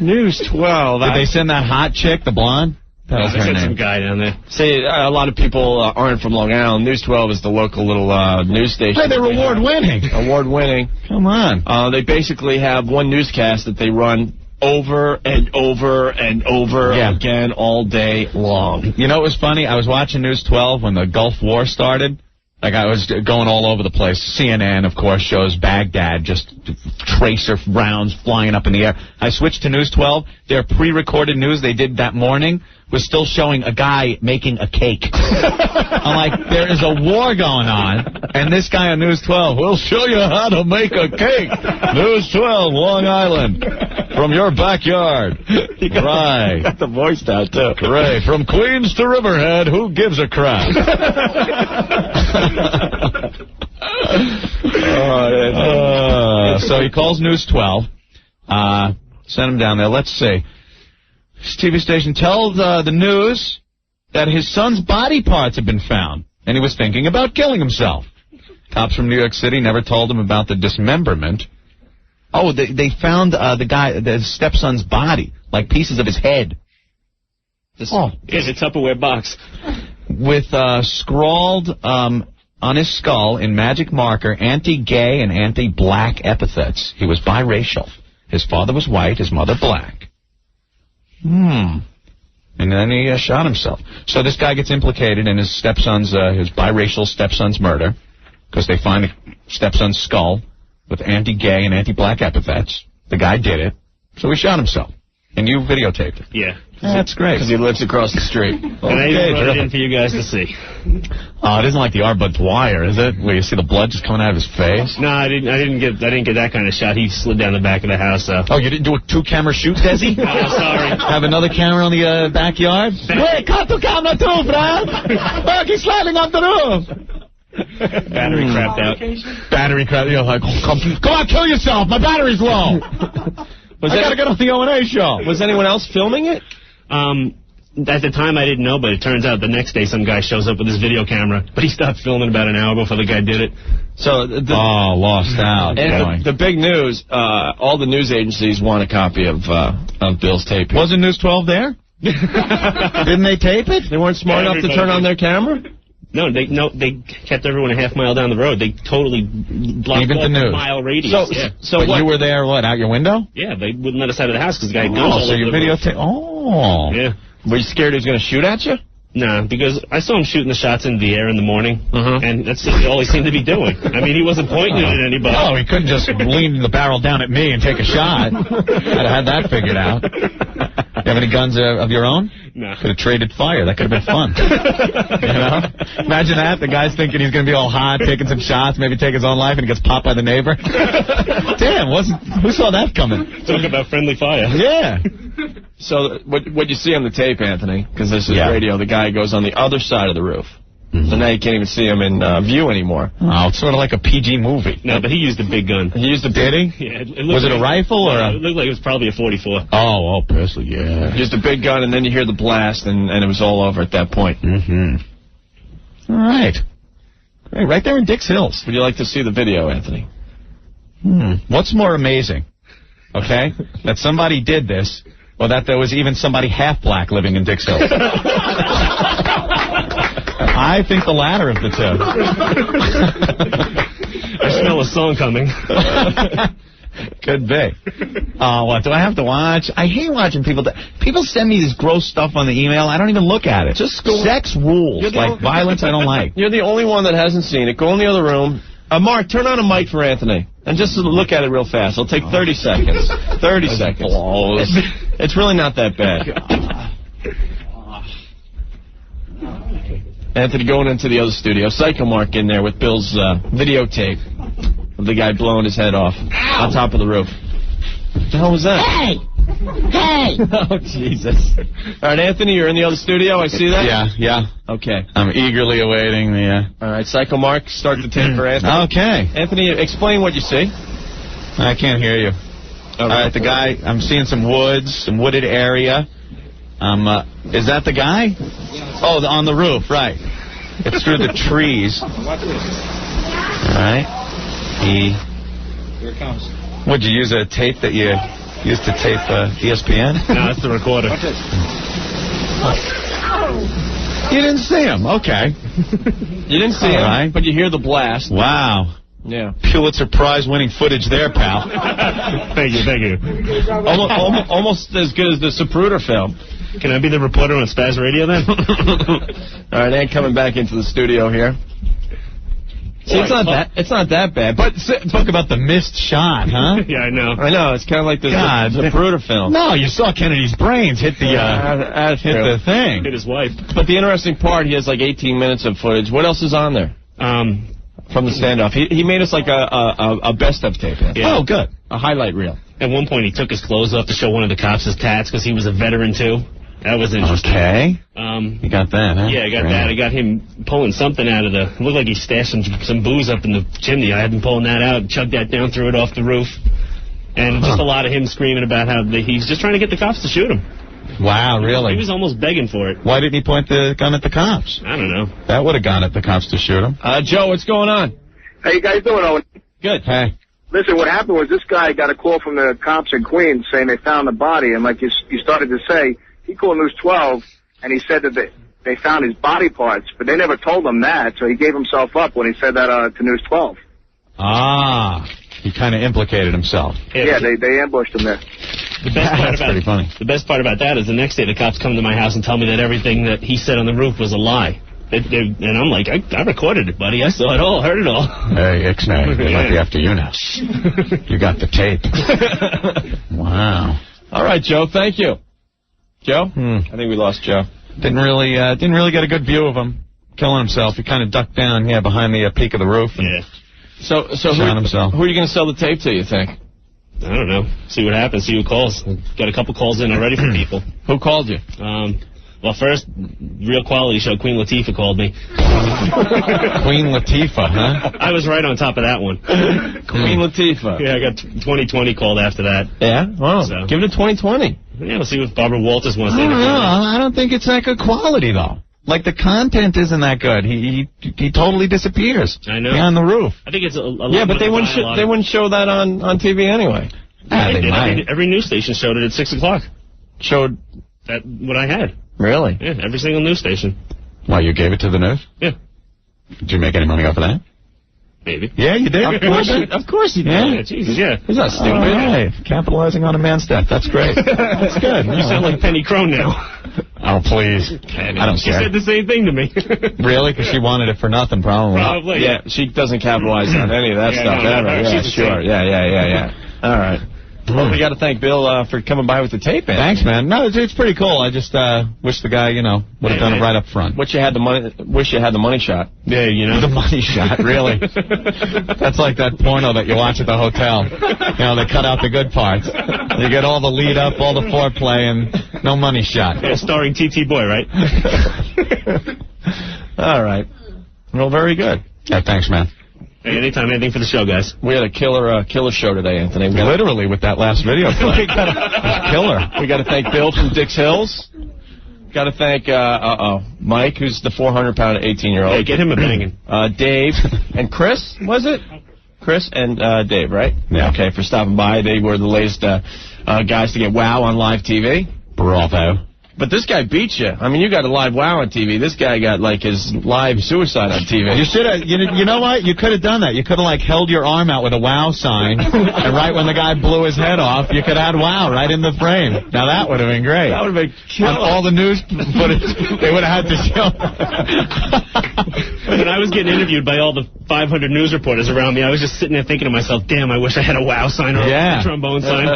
Speaker 5: News 12.
Speaker 4: Did they send that hot chick, the blonde?
Speaker 12: They sent some guy down there.
Speaker 5: See, a lot of people aren't from Long Island. News 12 is the local little news station.
Speaker 4: Hey, they're award-winning.
Speaker 5: Award-winning.
Speaker 4: Come on.
Speaker 5: They basically have one newscast that they run over and over and over again all day long.
Speaker 4: You know what was funny? I was watching News 12 when the Gulf War started. Like, I was going all over the place. CNN, of course, shows Baghdad, just tracer rounds flying up in the air. I switched to News 12. Their pre-recorded news they did that morning was still showing a guy making a cake. I'm like, there is a war going on, and this guy on News 12 will show you how to make a cake. News 12, Long Island, from your backyard. Right.
Speaker 5: Got the voice down, too.
Speaker 4: Right. From Queens to Riverhead, who gives a crap? So he calls News 12. Send him down there. Let's see. This TV station tells the news that his son's body parts have been found, and he was thinking about killing himself. Cops from New York City never told him about the dismemberment. Oh, they found the stepson's body, like pieces of his head.
Speaker 12: It's a Tupperware box.
Speaker 4: With scrawled on his skull in magic marker, anti-gay and anti-black epithets. He was biracial. His father was white, his mother black. And then he shot himself. So this guy gets implicated in his biracial stepson's murder, because they find the stepson's skull with anti-gay and anti-black epithets. The guy did it, so he shot himself. And you videotaped it.
Speaker 12: Yeah.
Speaker 4: That's great.
Speaker 5: Because he lives across the street.
Speaker 12: And I even brought it in for you guys to see.
Speaker 4: Oh, it isn't like the Arbud Dwyer, is it? Where you see the blood just coming out of his face?
Speaker 12: No, I didn't get that kind of shot. He slid down the back of the house.
Speaker 4: Oh, you didn't do a 2-camera shoot, Desi?
Speaker 12: No, sorry.
Speaker 4: Have another camera on the backyard? Wait, cut the camera too, Fran! Look, he's sliding off the roof!
Speaker 12: Battery crapped out.
Speaker 4: Battery crapped. You're like, come on, kill yourself! My battery's low! I gotta get on the O&A show.
Speaker 5: Was anyone else filming it?
Speaker 12: At the time, I didn't know, but it turns out the next day some guy shows up with his video camera, but he stopped filming about an hour before the guy did it.
Speaker 5: So
Speaker 4: lost out.
Speaker 5: And the big news, all the news agencies want a copy of Bill's tape.
Speaker 4: Wasn't News 12 there? Didn't they tape it?
Speaker 5: They weren't smart enough to turn on their camera?
Speaker 12: No, they kept everyone a half mile down the road. They totally blocked
Speaker 4: even
Speaker 12: off
Speaker 4: the news.
Speaker 12: a mile radius.
Speaker 4: But you were there, out your window?
Speaker 12: Yeah, they wouldn't let us out of the house because the guy had guns all
Speaker 4: so
Speaker 12: over
Speaker 4: your
Speaker 12: the roof.
Speaker 4: videotape. Oh.
Speaker 12: Yeah.
Speaker 5: Were you scared he was going to shoot at you?
Speaker 12: Nah, because I saw him shooting the shots in the air in the morning, and that's all he seemed to be doing. I mean, he wasn't pointing it at anybody.
Speaker 4: Oh, he couldn't just lean the barrel down at me and take a shot. I'd have had that figured out. You have any guns of your own?
Speaker 12: No.
Speaker 4: Could have traded fire. That could have been fun. You know? Imagine that. The guy's thinking he's going to be all hot, taking some shots, maybe take his own life, and he gets popped by the neighbor. Damn, who saw that coming?
Speaker 12: Talk about friendly fire.
Speaker 4: Yeah.
Speaker 5: So what you see on the tape, Anthony, because this is radio, the guy goes on the other side of the roof. So now you can't even see him in view anymore.
Speaker 4: Oh, it's sort of like a PG movie.
Speaker 12: No, but he used a big gun.
Speaker 5: He used a
Speaker 4: Did he?
Speaker 12: Yeah.
Speaker 4: Was it a rifle or
Speaker 12: It looked like it was probably a 44.
Speaker 4: Oh, Presley, yeah.
Speaker 5: Just a big gun, and then you hear the blast, and it was all over at that point.
Speaker 4: All right. Great. Right there in Dix Hills.
Speaker 5: Would you like to see the video, Anthony?
Speaker 4: What's more amazing, okay, that somebody did this, or that there was even somebody half black living in Dix Hills? I think the latter of the two.
Speaker 12: I smell a song coming.
Speaker 4: Could be. Oh, what do I have to watch? I hate watching people. People send me this gross stuff on the email. I don't even look at it.
Speaker 5: Just go.
Speaker 4: Sex rules, like violence. I don't like.
Speaker 5: You're the only one that hasn't seen it. Go in the other room. Mark, turn on a mic for Anthony and just look at it real fast. It'll take 30 seconds. 30 seconds. It's really not that bad. Anthony going into the other studio. Psycho Mark in there with Bill's videotape of the guy blowing his head off on top of the roof. What the hell was that?
Speaker 11: Hey! Hey!
Speaker 5: Oh, Jesus. All right, Anthony, you're in the other studio. I see that?
Speaker 4: Yeah.
Speaker 5: Okay.
Speaker 4: I'm eagerly awaiting the...
Speaker 5: All right, Psycho Mark, start the tape for Anthony.
Speaker 4: Okay.
Speaker 5: Anthony, explain what you see.
Speaker 4: I can't hear you. All right, the guy, I'm seeing some woods, some wooded area. Is that the guy? Oh, on the roof, right. It's through the trees. All right.
Speaker 12: Here it comes.
Speaker 4: Would you use a tape that you used to tape ESPN?
Speaker 12: No, it's the recorder.
Speaker 4: You didn't see him. Okay.
Speaker 5: You didn't see him, but you hear the blast.
Speaker 4: Wow.
Speaker 5: Yeah.
Speaker 4: Pulitzer Prize winning footage there, pal.
Speaker 12: Thank you.
Speaker 5: Almost as good as the Zapruder film.
Speaker 12: Can I be the reporter on Spaz Radio then?
Speaker 5: All right, and coming back into the studio here. See, it's not that bad. But
Speaker 4: talk about the missed shot, huh?
Speaker 12: Yeah, I know.
Speaker 5: I know. It's kind of like the Zapruder film.
Speaker 4: No, you saw Kennedy's brains hit the hit the thing.
Speaker 12: Hit his wife.
Speaker 5: But the interesting part, he has like 18 minutes of footage. What else is on there? From the standoff. He made us like a best of tape.
Speaker 12: Yeah.
Speaker 4: Oh, good.
Speaker 5: A highlight reel.
Speaker 12: At one point, he took his clothes off to show one of the cops his tats because he was a veteran too. That was interesting.
Speaker 4: Okay.
Speaker 12: You
Speaker 4: got that, huh?
Speaker 12: Yeah, I got that. I got him pulling something out of it looked like he stashed some booze up in the chimney. I had him pulling that out, chugged that down, threw it off the roof. And just a lot of him screaming about how he's just trying to get the cops to shoot him.
Speaker 4: Wow, really?
Speaker 12: He was almost begging for it.
Speaker 4: Why didn't he point the gun at the cops?
Speaker 12: I don't know.
Speaker 4: That would have gone at the cops to shoot him.
Speaker 5: Joe, what's going on?
Speaker 10: How you guys doing, Owen?
Speaker 5: Good.
Speaker 4: Hey.
Speaker 10: Listen, what happened was this guy got a call from the cops in Queens saying they found the body, and like you started to say, he called News 12, and he said that they found his body parts, but they never told him that, so he gave himself up when he said that to News 12.
Speaker 4: Ah, he kind of implicated himself.
Speaker 10: Yeah, they ambushed him there.
Speaker 4: That's pretty funny.
Speaker 12: The best part about that is the next day the cops come to my house and tell me that everything that he said on the roof was a lie. And I'm like, I recorded it, buddy. I saw it all, heard it all.
Speaker 4: Hey, Ixnay, they might be after you now. You got the tape. Wow.
Speaker 5: All right, Joe, thank you. Joe? I think we lost Joe.
Speaker 4: Didn't really get a good view of him killing himself. He kind of ducked down, behind the peak of the roof. And
Speaker 5: So
Speaker 4: shot himself.
Speaker 5: Who are you going to sell the tape to, you think?
Speaker 12: I don't know. See what happens. See who calls. Got a couple calls in already from people.
Speaker 5: Who called you?
Speaker 12: Well, first, Real Quality Show, Queen Latifah called me.
Speaker 4: Queen Latifah, huh?
Speaker 12: I was right on top of that one.
Speaker 5: Queen Latifah.
Speaker 12: Yeah, I got 2020 called after that.
Speaker 5: Yeah? Wow.
Speaker 12: So.
Speaker 5: Give it a 2020.
Speaker 12: Yeah, we'll see what Barbara Walters wants to
Speaker 4: I
Speaker 12: do.
Speaker 4: don't know. I don't think it's that good quality, though. Like, the content isn't that good. He totally disappears.
Speaker 12: I know.
Speaker 4: On the roof.
Speaker 12: I think it's a lot.
Speaker 5: Yeah, but they wouldn't show that on TV anyway.
Speaker 12: Yeah, they might. Every news station showed it at 6 o'clock.
Speaker 5: Showed
Speaker 12: that what I had.
Speaker 5: Really?
Speaker 12: Yeah, every single news station.
Speaker 4: Why, you gave it to the news?
Speaker 12: Yeah.
Speaker 4: Did you make any money off of that?
Speaker 12: Maybe.
Speaker 4: Yeah, you did.
Speaker 12: Of course you did.
Speaker 4: Yeah?
Speaker 12: Jesus, yeah.
Speaker 4: He's not stupid. All right. Capitalizing on a man's death. That's great. That's good.
Speaker 12: You sound like Penny Crone now.
Speaker 4: Oh, please. I don't
Speaker 12: She
Speaker 4: care.
Speaker 12: said the same thing to me.
Speaker 4: Really? Because she wanted it for nothing, probably.
Speaker 12: Probably.
Speaker 5: Yeah, she doesn't capitalize on any of that stuff
Speaker 12: no,
Speaker 5: ever. Yeah,
Speaker 12: she's
Speaker 5: sure. Yeah. All right. Well, we got to thank Bill for coming by with the tape.
Speaker 4: Thanks, man. No, it's pretty cool. I just wish the guy, would have done it right up front.
Speaker 5: Wish you had the money shot.
Speaker 12: Yeah,
Speaker 4: The money shot, really. That's like that porno that you watch at the hotel. They cut out the good parts. You get all the lead up, all the foreplay, and no money shot.
Speaker 12: Yeah, starring T.T. Boy, right?
Speaker 5: All right. Well, very good.
Speaker 4: Yeah, thanks, man.
Speaker 12: Hey, anytime, anything for the show, guys.
Speaker 5: We had a killer show today, Anthony.
Speaker 4: Literally with that last video play. Killer.
Speaker 5: We got to thank Bill from Dix Hills. Got to thank Mike, who's the 400-pound 18-year-old.
Speaker 12: Hey, get him a banging.
Speaker 5: Dave and Chris, was it? Chris and Dave, right?
Speaker 4: Yeah.
Speaker 5: Okay, for stopping by. They were the latest guys to get WOW on live TV.
Speaker 4: Bravo.
Speaker 5: But this guy beat you. I mean, you got a live WOW on TV. This guy got, like, his live suicide on TV.
Speaker 4: You should have, you know what? You could have done that. You could have, like, held your arm out with a WOW sign, and right when the guy blew his head off, you could have had WOW right in the frame. Now, that would have been great.
Speaker 5: That would have been killer.
Speaker 4: All the news footage, they would have had to show.
Speaker 20: When I was getting interviewed by all the 500 news reporters around me, I was just sitting there thinking to myself, damn, I wish I had a WOW sign or a trombone sign.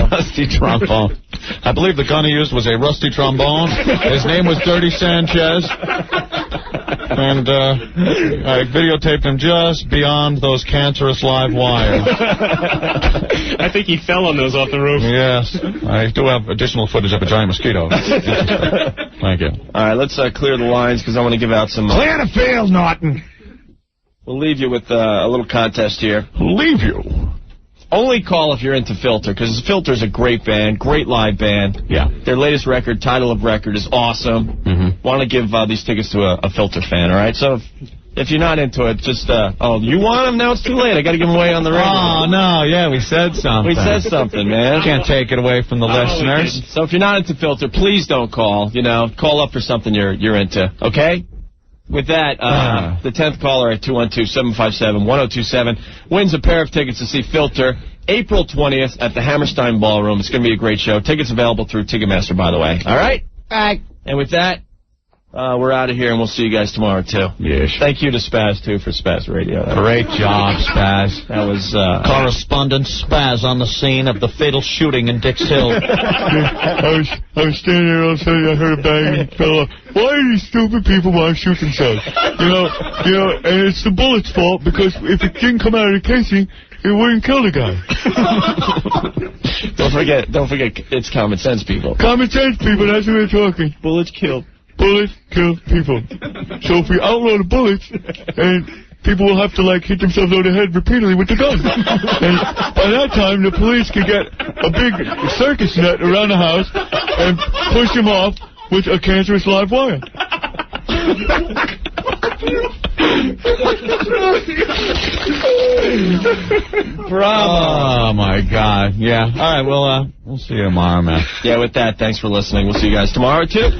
Speaker 4: Rusty trombone. I believe the gun he used was a rusty trombone. His name was Dirty Sanchez. And I videotaped him just beyond those cancerous live wires.
Speaker 20: I think he fell on those off the roof.
Speaker 4: Yes. I do have additional footage of a giant mosquito. Thank you.
Speaker 5: All right, let's clear the lines because I want to give out some...
Speaker 8: Clear the field, Norton.
Speaker 5: We'll leave you with a little contest here.
Speaker 8: Leave you?
Speaker 5: Only call if you're into Filter, because Filter's a great band, great live band.
Speaker 4: Yeah.
Speaker 5: Their latest record, title of record, is awesome.
Speaker 4: Mm-hmm.
Speaker 5: Want to give these tickets to a Filter fan, all right? So if you're not into it, just, you want them? Now it's too late. I got to give them away on the radio.
Speaker 4: Oh, no, yeah, we said something.
Speaker 5: We said something, man.
Speaker 4: Can't take it away from the listeners.
Speaker 5: So if you're not into Filter, please don't call. Call up for something you're into, okay? With that, the 10th caller at 212-757-1027 wins a pair of tickets to see Filter April 20th at the Hammerstein Ballroom. It's going to be a great show. Tickets available through Ticketmaster, by the way. All right?
Speaker 11: All right.
Speaker 5: And with that, we're out of here, and we'll see you guys tomorrow, too.
Speaker 4: Yes.
Speaker 5: Thank you to Spaz, too, for Spaz Radio.
Speaker 4: Great job, Spaz.
Speaker 5: That was...
Speaker 4: Correspondent Spaz on the scene of the fatal shooting in Dix Hill.
Speaker 8: I was standing there all of a sudden, I heard a bang and fell off. Why do these stupid people want to shoot themselves? And it's the bullet's fault, because if it didn't come out of the casing, it wouldn't kill the guy.
Speaker 5: Don't forget, it's common sense, people.
Speaker 8: Common sense, people, that's what we're talking.
Speaker 20: Bullets kill.
Speaker 8: Bullets kill people. So if we outlaw the bullets, and people will have to, hit themselves on the head repeatedly with the gun. And by that time, the police can get a big circus net around the house and push him off with a cancerous live wire.
Speaker 4: Bravo. Oh, my God. Yeah. All right, we'll see you tomorrow, man.
Speaker 5: Yeah, with that, thanks for listening. We'll see you guys tomorrow, too.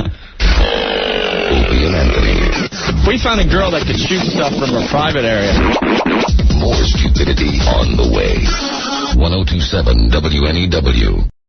Speaker 16: Opie and Anthony.
Speaker 5: We found a girl that could shoot stuff from her private area.
Speaker 16: More stupidity on the way. 1027 WNEW.